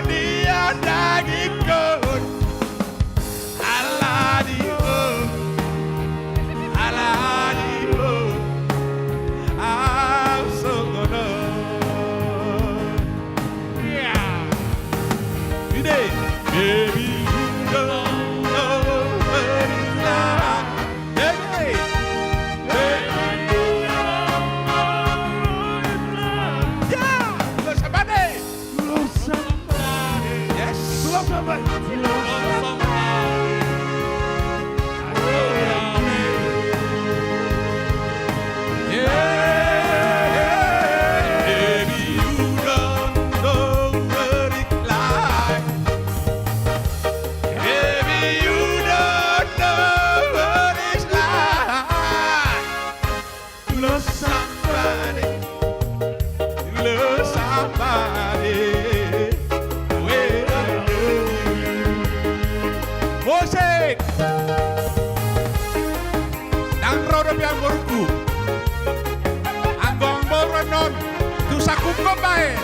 [SPEAKER 2] Hukum baik.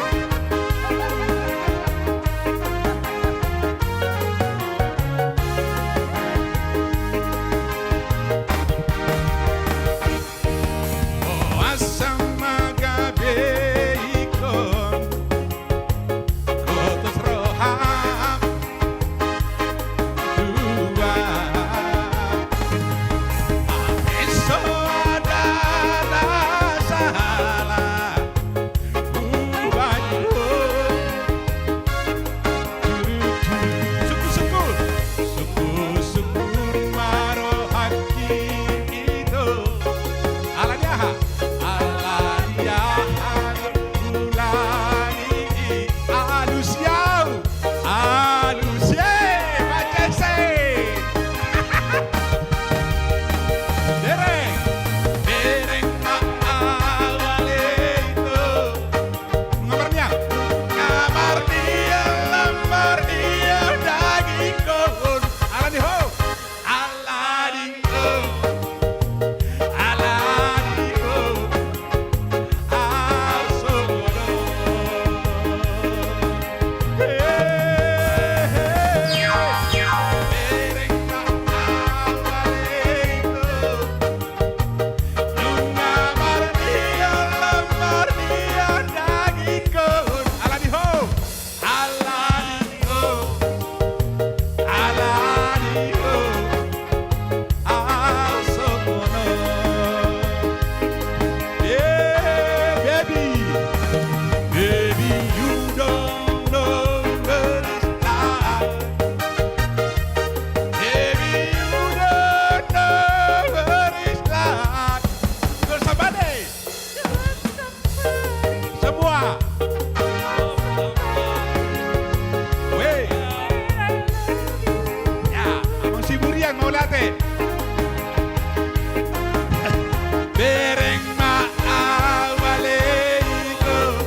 [SPEAKER 2] Oh, asam magabe ikon, kotos roham dua. Eso adalah salah buatku. Syukur-syukur, syukur-syukur marohaki itu. Alaniaha, alaniaha bulani alus yau, alus ye, macese. Dereng, dereng awale itu. Ngamarnya, ngamar dia, lambar dia daging kohon. Alani ho, alani ho, alani ho, asono. Dereng awale itu. Ngamar dia, lambar dia daging kohon. Alani ho, alani ho, alani ho, asono. Yeah, baby, baby, you don't know what it's like. Baby, you don't know what it's like. Bersama deh. Semua. Wey. Ya, abang si Burian mau latih. Bereng ma awale iko.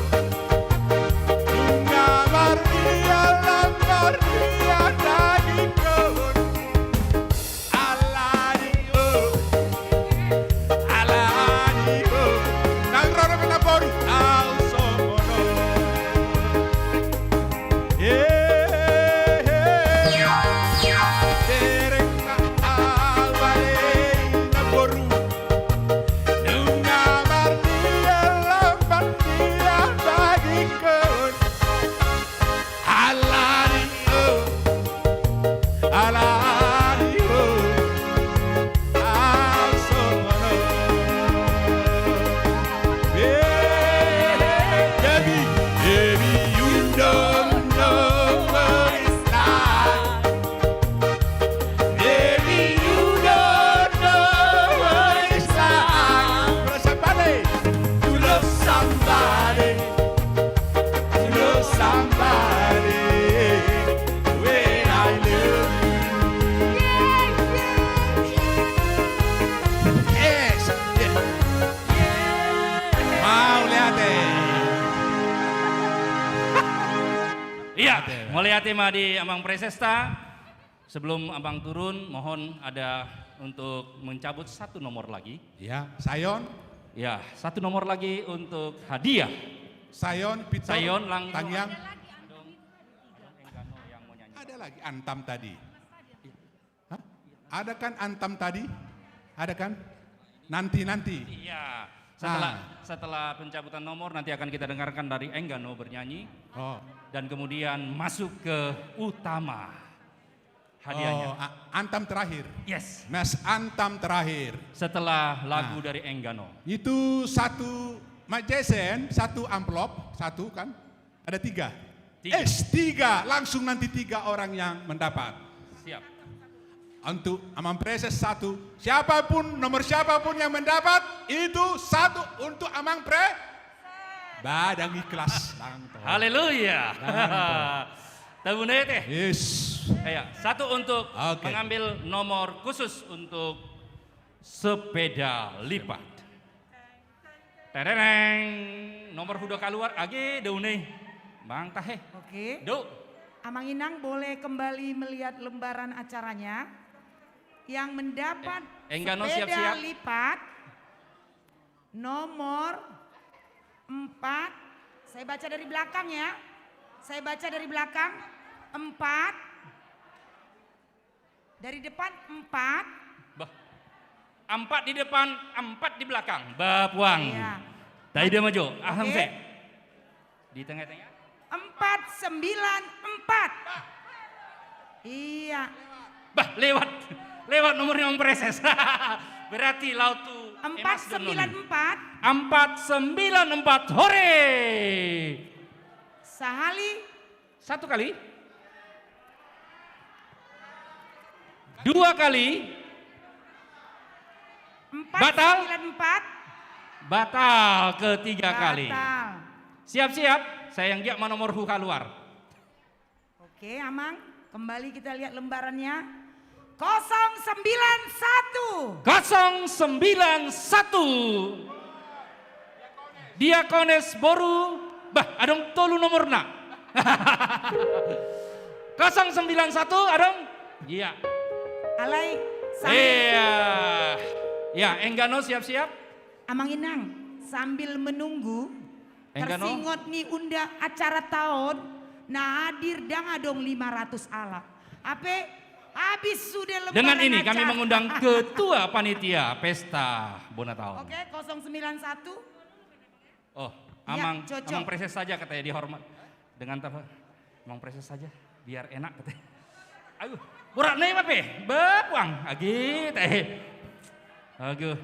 [SPEAKER 2] Ngamar dia, lambar dia daging kohon. Alani ho, alani ho. Nang rono penaporu, au sono. Dereng ma awale naporu. Ngamar dia, lambar dia daging kohon. Alani ho, alani ho, au sono. Baby, baby, you don't know what it's like. Baby, you don't know what it's like. Somebody, to love somebody, to love somebody when I love you. Yes, yeah. Mau lihat deh.
[SPEAKER 14] Iya, mulai tema di Abang Presesta. Sebelum Abang turun, mohon ada untuk mencabut satu nomor lagi.
[SPEAKER 2] Ya, Sayon,
[SPEAKER 14] Ya, satu nomor lagi untuk hadiah.
[SPEAKER 2] Sayon, Peter,
[SPEAKER 14] Sayon langsung.
[SPEAKER 2] Tangyang. Ada lagi Antam tadi. Hah? Ada kan Antam tadi? Ada kan? Nanti.
[SPEAKER 14] Iya. Setelah pencabutan nomor nanti akan kita dengarkan dari Enggano bernyanyi.
[SPEAKER 2] Oh.
[SPEAKER 14] Dan kemudian masuk ke utama hadiahnya.
[SPEAKER 2] Oh, Antam terakhir.
[SPEAKER 14] Yes.
[SPEAKER 2] Mas Antam terakhir.
[SPEAKER 14] Setelah lagu dari Enggano.
[SPEAKER 2] Itu satu Mak Jason, satu amplop, satu kan? Ada tiga. Tiga. Langsung nanti 3 orang yang mendapat.
[SPEAKER 14] Siap.
[SPEAKER 2] Untuk Amang Preses 1. Nomor siapapun yang mendapat, itu 1 untuk Amang Badang ikhlas.
[SPEAKER 14] Haleluya. Tabune teh.
[SPEAKER 2] Yes.
[SPEAKER 14] Ya, 1 untuk mengambil nomor khusus untuk sepeda lipat. Tereng, nomor huda keluar age daune. Bang Tahe.
[SPEAKER 1] Oke.
[SPEAKER 14] Do.
[SPEAKER 1] Amang Inang boleh kembali melihat lembaran acaranya. Yang mendapat
[SPEAKER 14] Enggano
[SPEAKER 1] sepeda
[SPEAKER 14] siap-siap.
[SPEAKER 1] lipat nomor 4 Saya baca dari belakang ya. Saya baca dari belakang. 4. Dari depan 4.
[SPEAKER 14] 4 di depan, 4 di belakang. Bapuang.
[SPEAKER 1] Iya.
[SPEAKER 14] Tadi dia maju. Aham
[SPEAKER 1] Oke.
[SPEAKER 14] se. Di tengah-tengah.
[SPEAKER 1] 494. Iya.
[SPEAKER 14] Lewat nomornya Om Preses. Berarti lautu
[SPEAKER 1] 494.
[SPEAKER 14] 494. Hore.
[SPEAKER 1] Sahali.
[SPEAKER 14] 1 kali. 2 kali.
[SPEAKER 1] 494.
[SPEAKER 14] Batal ketiga kali.
[SPEAKER 1] Batal.
[SPEAKER 14] Siap-siap. Saya yang mana nomor huka luar.
[SPEAKER 1] Oke, Amang. Kembali kita lihat lembarannya. 091.
[SPEAKER 14] 091. Diakones Boru. Adong tolu nomorna. 091 adong. Iya.
[SPEAKER 1] Alai.
[SPEAKER 14] Iya. Ya, Enggano siap-siap.
[SPEAKER 1] Amang Inang, sambil menunggu
[SPEAKER 14] Enggano.
[SPEAKER 1] tersingot nih unda acara tahun, nah hadir dang adong 500 alap. Apa? Habis sudah lembaran
[SPEAKER 14] Dengan ini kami
[SPEAKER 1] acara.
[SPEAKER 14] mengundang Ketua Panitia Pesta Bona Tahun.
[SPEAKER 1] Oke, 091.
[SPEAKER 14] Oh,
[SPEAKER 1] Ya,
[SPEAKER 14] Amang
[SPEAKER 1] cocok.
[SPEAKER 14] Preses saja katanya dihormat. Dengan apa? Amang Preses saja, biar enak katanya. Aduh, burak nih apa? Bepuang, agi teh. Aduh.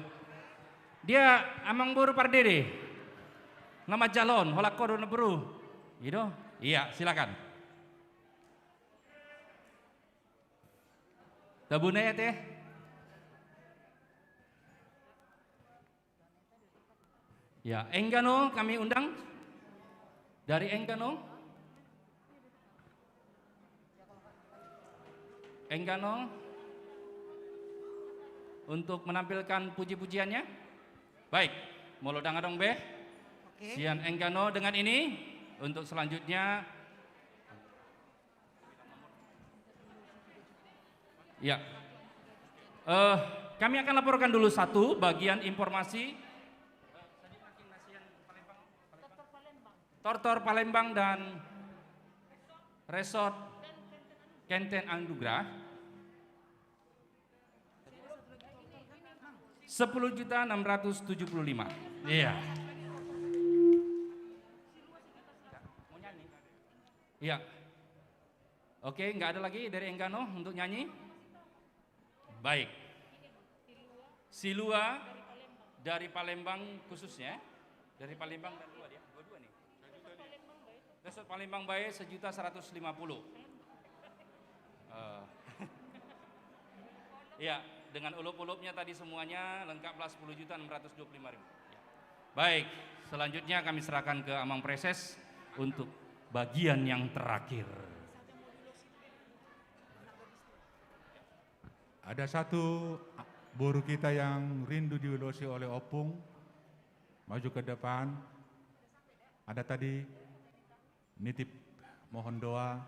[SPEAKER 14] Dia Amang Boru Pardede. Nama calon, holak kodo nebru. Gitu? Iya, silakan. Tabune ya teh. Ya, Enggano kami undang. Dari Enggano. Enggano untuk menampilkan puji-pujiannya. Baik, molo dangadong be. Sian Enggano dengan ini untuk selanjutnya. Ya, kami akan laporkan dulu satu bagian informasi Tortor Palembang dan Resort Kenten Anugrah 10.675. Iya. Iya. Oke, nggak ada lagi dari Enggano untuk nyanyi. Baik. Silua dari Palembang khususnya, dari Palembang dan dua dia, dua-dua nih. Resort Palembang Bae 1.150. Ya, dengan ulup-ulupnya tadi semuanya lengkaplah 10.625.000. Ya. Baik, selanjutnya kami serahkan ke Amang Preses untuk bagian yang terakhir.
[SPEAKER 2] Ada satu boru kita yang rindu diulosi oleh Opung, maju ke depan. Ada tadi nitip mohon doa.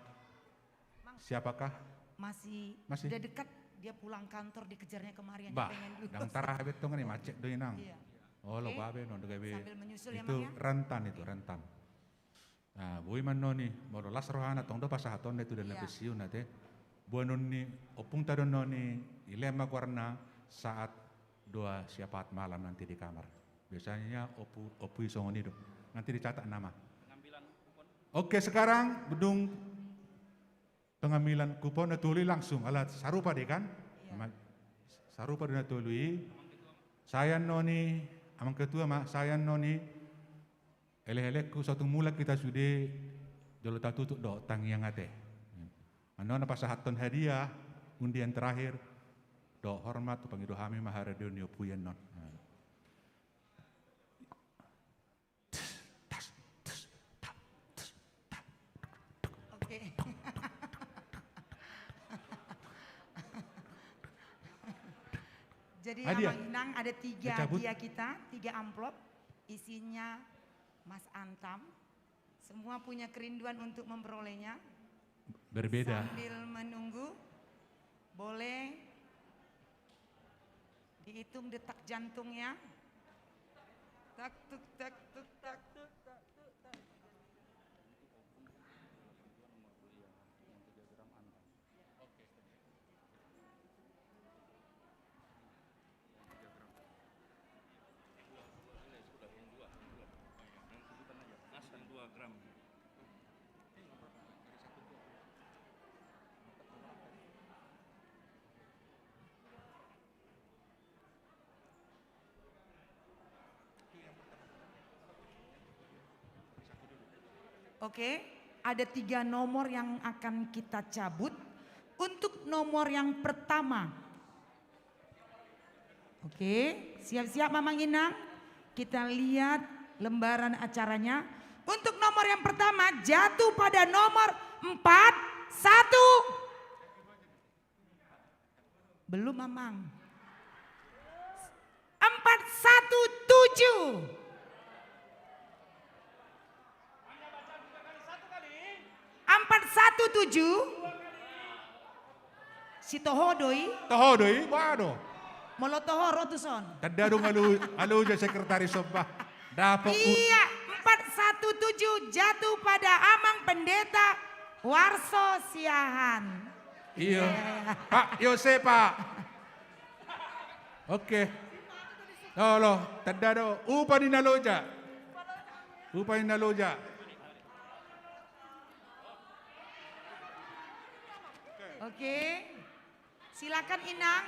[SPEAKER 2] Siapakah?
[SPEAKER 1] Masih sudah dekat, dia pulang kantor dikejarnya kemarin.
[SPEAKER 2] Bah,
[SPEAKER 1] pengen dulu.
[SPEAKER 2] dang tarah habis tong nih macet doi nang.
[SPEAKER 1] Iya.
[SPEAKER 2] Oh lo
[SPEAKER 1] Oke.
[SPEAKER 2] babe non gabe.
[SPEAKER 1] Sambil menyusul ya,
[SPEAKER 2] Itu
[SPEAKER 1] Mang, ya.
[SPEAKER 2] rentan itu rentan. Nah, bui man noni, mau las rohana tong do pasahaton itu dan
[SPEAKER 1] Iya.
[SPEAKER 2] lebesiun nate. Bua noni opung tadon noni ilema warna saat doa syafaat malam nanti di kamar. Biasanya opu isongoni do. Nanti dicatat nama. Oke, sekarang bedung pengambilan kupon natuli langsung alat sarupa deh kan? Sarupa dina tului. Saya noni amang ketua mak saya noni elek-elekku satu mula kita sudah jolo tutup do tang yang ate. Anona pasahaton hadiah undian terakhir do hormat pangido hami maharadio nio puyen non.
[SPEAKER 1] Oke. Jadi
[SPEAKER 2] Hadiah.
[SPEAKER 1] Amang Inang ada 3
[SPEAKER 2] Dicabut.
[SPEAKER 1] hadiah kita, 3 amplop, isinya Mas Antam. Semua punya kerinduan untuk memperolehnya.
[SPEAKER 2] Berbeda.
[SPEAKER 1] Sambil menunggu, boleh dihitung detak jantungnya. Tak tuk tak tuk tak tuk tak tuk tak. Oke, ada 3 nomor yang akan kita cabut. Untuk nomor yang pertama. Oke, siap-siap Mamang Inang. Kita lihat lembaran acaranya. Untuk nomor yang pertama jatuh pada nomor 41. Belum Mamang. 417. Empat satu tujuh. Si Tohodoi.
[SPEAKER 2] Tohodoi, waduh.
[SPEAKER 1] Molotohoro tuh son.
[SPEAKER 2] Tadadong alu aja sekretaris Sobah. Dapat.
[SPEAKER 1] Iya, 417 jatuh pada Amang Pendeta Warso Siahan.
[SPEAKER 2] Iya. Pak Yose Pak. Oke. Loh, tadado. Upa ni naloja. Upa ni naloja.
[SPEAKER 1] Oke. Silakan Inang.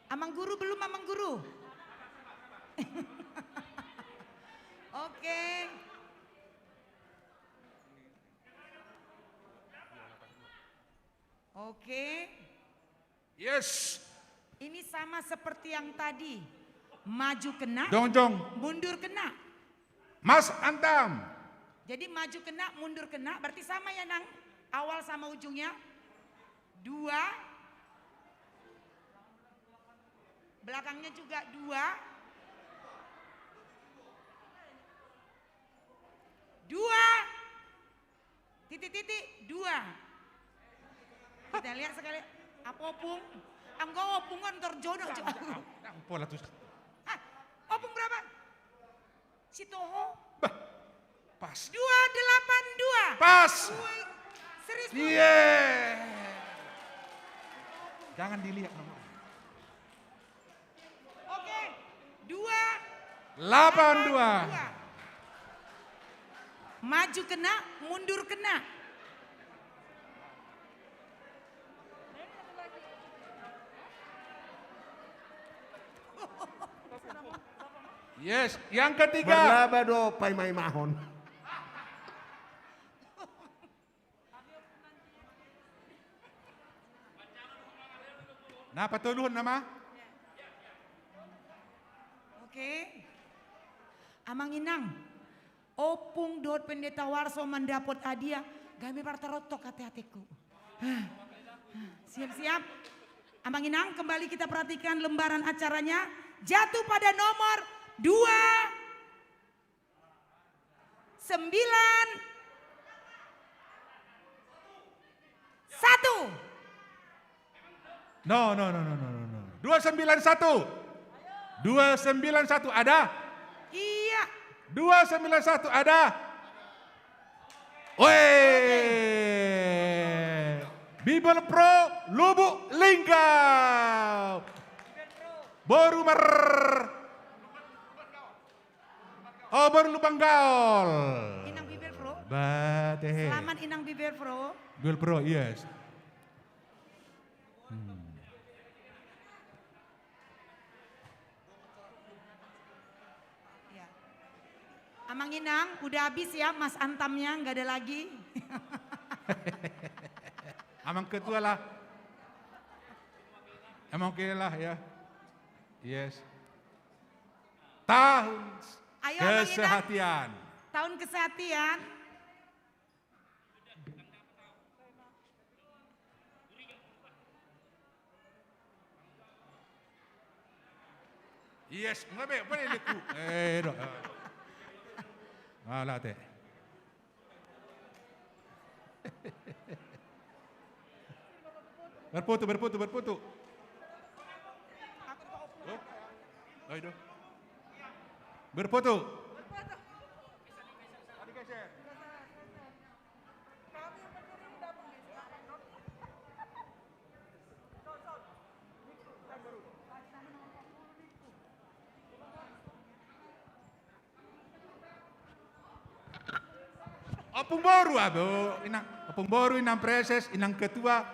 [SPEAKER 1] Amang Guru belum Amang Guru? Oke. Oke.
[SPEAKER 2] Yes.
[SPEAKER 1] Ini sama seperti yang tadi. Maju kena.
[SPEAKER 2] Jong.
[SPEAKER 1] Mundur kena.
[SPEAKER 2] Mas Antam.
[SPEAKER 1] Jadi maju kena, mundur kena. Berarti sama ya Nang? Awal sama ujungnya. 2. Belakangnya juga 2. 2. Titik-titik 2. Kita lihat sekali. Apa opung? Anggo opungan terjodoh.
[SPEAKER 2] Pola tuh.
[SPEAKER 1] Opung berapa? Si Toho.
[SPEAKER 2] Pas.
[SPEAKER 1] 282.
[SPEAKER 2] Pas.
[SPEAKER 1] Serius.
[SPEAKER 2] Iya. Jangan dilihat nomor.
[SPEAKER 1] Oke.
[SPEAKER 2] 282.
[SPEAKER 1] Maju kena, mundur kena.
[SPEAKER 2] Yes, yang ketiga.
[SPEAKER 5] Berlaba do paimai mahon.
[SPEAKER 2] Nah, patuluhan nama?
[SPEAKER 1] Oke. Amang Inang. Opung dot Pendeta Warso mendapat hadiah. Kami partarotok hati-hatiku. Siap-siap. Amang Inang, kembali kita perhatikan lembaran acaranya. Jatuh pada nomor 2. 9. 1.
[SPEAKER 2] No. 291. 291 ada?
[SPEAKER 1] Iya.
[SPEAKER 2] 291 ada? Weh. Bible Pro Lubuk Linggau. Baru baru Lubang Gaul.
[SPEAKER 1] Inang Bible Pro.
[SPEAKER 2] Bate.
[SPEAKER 1] Selamat Inang Bible Pro.
[SPEAKER 2] Bible Pro, yes.
[SPEAKER 1] Amang Inang, udah habis ya Mas Antamnya, nggak ada lagi.
[SPEAKER 2] Amang ketua lah. Emang oke lah ya. Yes. Tahun
[SPEAKER 1] Ayo, Amang Inang.
[SPEAKER 2] kesehatian.
[SPEAKER 1] Tahun kesehatian.
[SPEAKER 2] Yes, ngabe, boleh leku. Dok. Alah teh. Berfoto. Oh, itu. Berfoto. Opung baru abo, opung baru inang preses, inang ketua,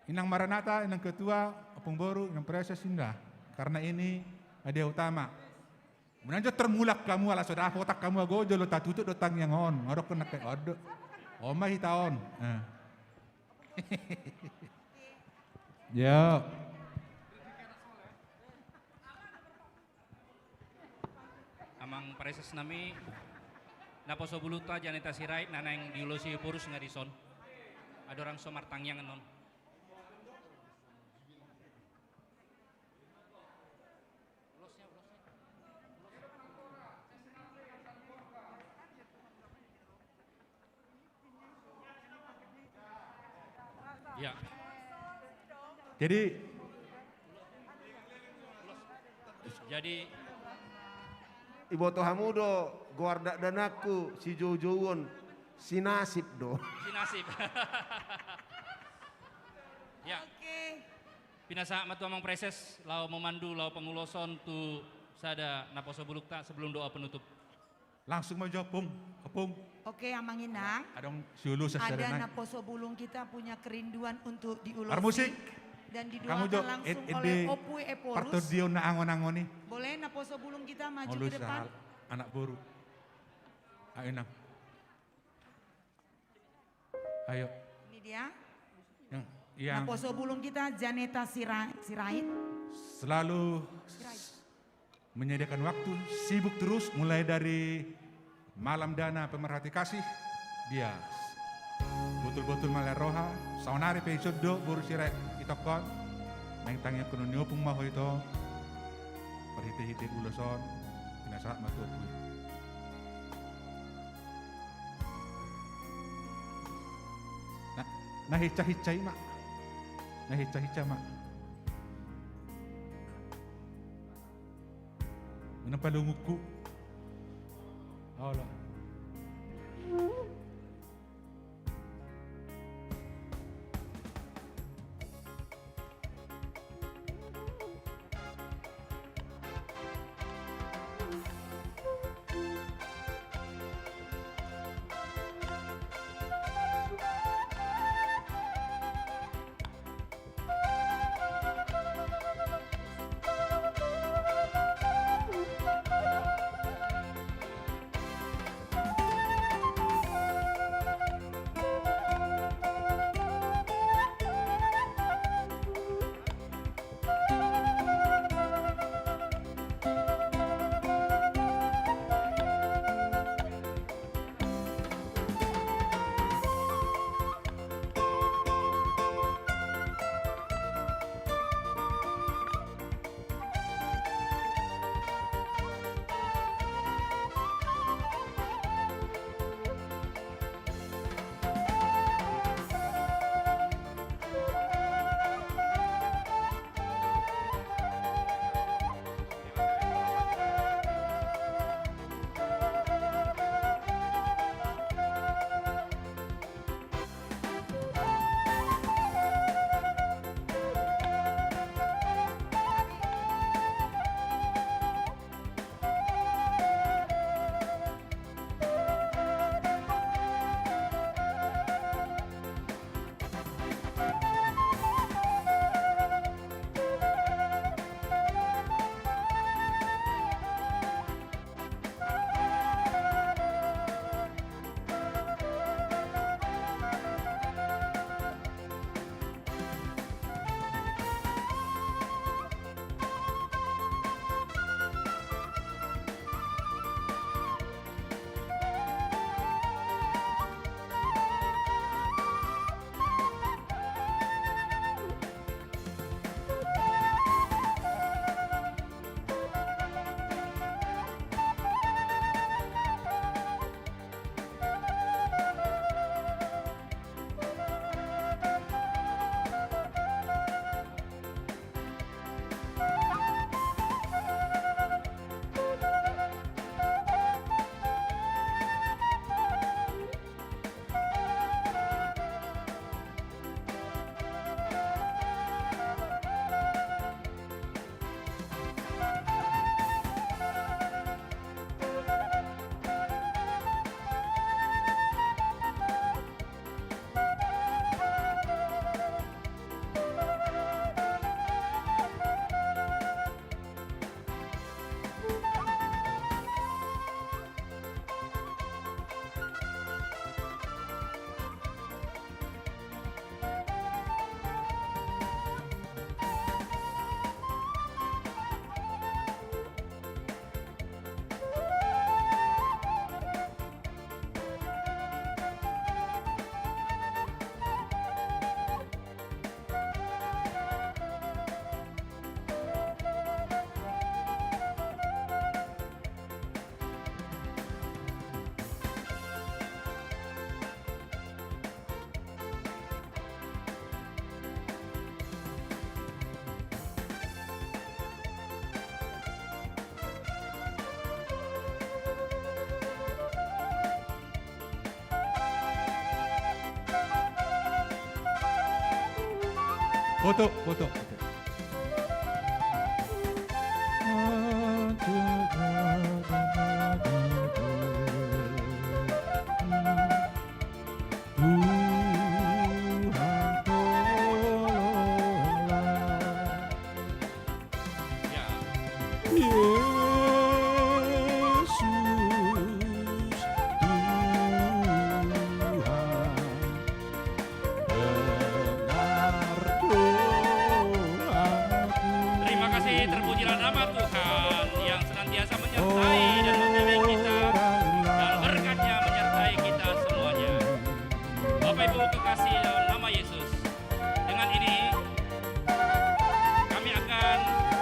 [SPEAKER 2] inang Maranatha, inang ketua, opung baru, inang preses indah. Karena ini hadiah utama. Menanjut termulak kamu ala sudah otak kamu agojo lo tak tutup dotang yang on. Ngadok kena kayak ada. Oma hitaon. Yo.
[SPEAKER 14] Amang preses nami naposo buluta janita sirait nanang diulosi purus ngarison. Ada orang somartang yang non. Ya. Jadi
[SPEAKER 5] Ibu tohamu do guarda danaku si jauh-jauhon si nasib do.
[SPEAKER 14] si nasib. Ya.
[SPEAKER 1] Oke.
[SPEAKER 14] Pinasa matu amang preses lau memandu lau penguloson tu sada naposo bulukta sebelum doa penutup.
[SPEAKER 2] Langsung maju opung.
[SPEAKER 1] Oke, Amang Inang.
[SPEAKER 2] Adong siulu
[SPEAKER 1] Ada
[SPEAKER 2] sesadana.
[SPEAKER 1] Naposo Bulung kita punya kerinduan untuk diulosi.
[SPEAKER 2] Musik.
[SPEAKER 1] Dan
[SPEAKER 2] Kamu
[SPEAKER 1] didoakan
[SPEAKER 2] jo
[SPEAKER 1] langsung oleh Opui Eporus.
[SPEAKER 2] Partodio na angon-angoni.
[SPEAKER 1] Boleh Naposo Bulung kita maju
[SPEAKER 2] Olu
[SPEAKER 1] ke depan?
[SPEAKER 2] sahal anak buru. Ayo nang. Ayo.
[SPEAKER 1] Ini dia.
[SPEAKER 2] Yang
[SPEAKER 1] Naposo Bulung kita Janeta Sirait.
[SPEAKER 2] selalu menyediakan waktu, sibuk terus mulai dari malam dana pemerhati kasih, dia betul-betul malah roha, saunari peisod do buru sirai itokon, main tangnya kuno niopung maho itu, perhiti-hiti uloson, pinasaat matupui. Nah hica-hicai mak, nah hica-hica mak. Kenapa lu nguku? Allah. Foto.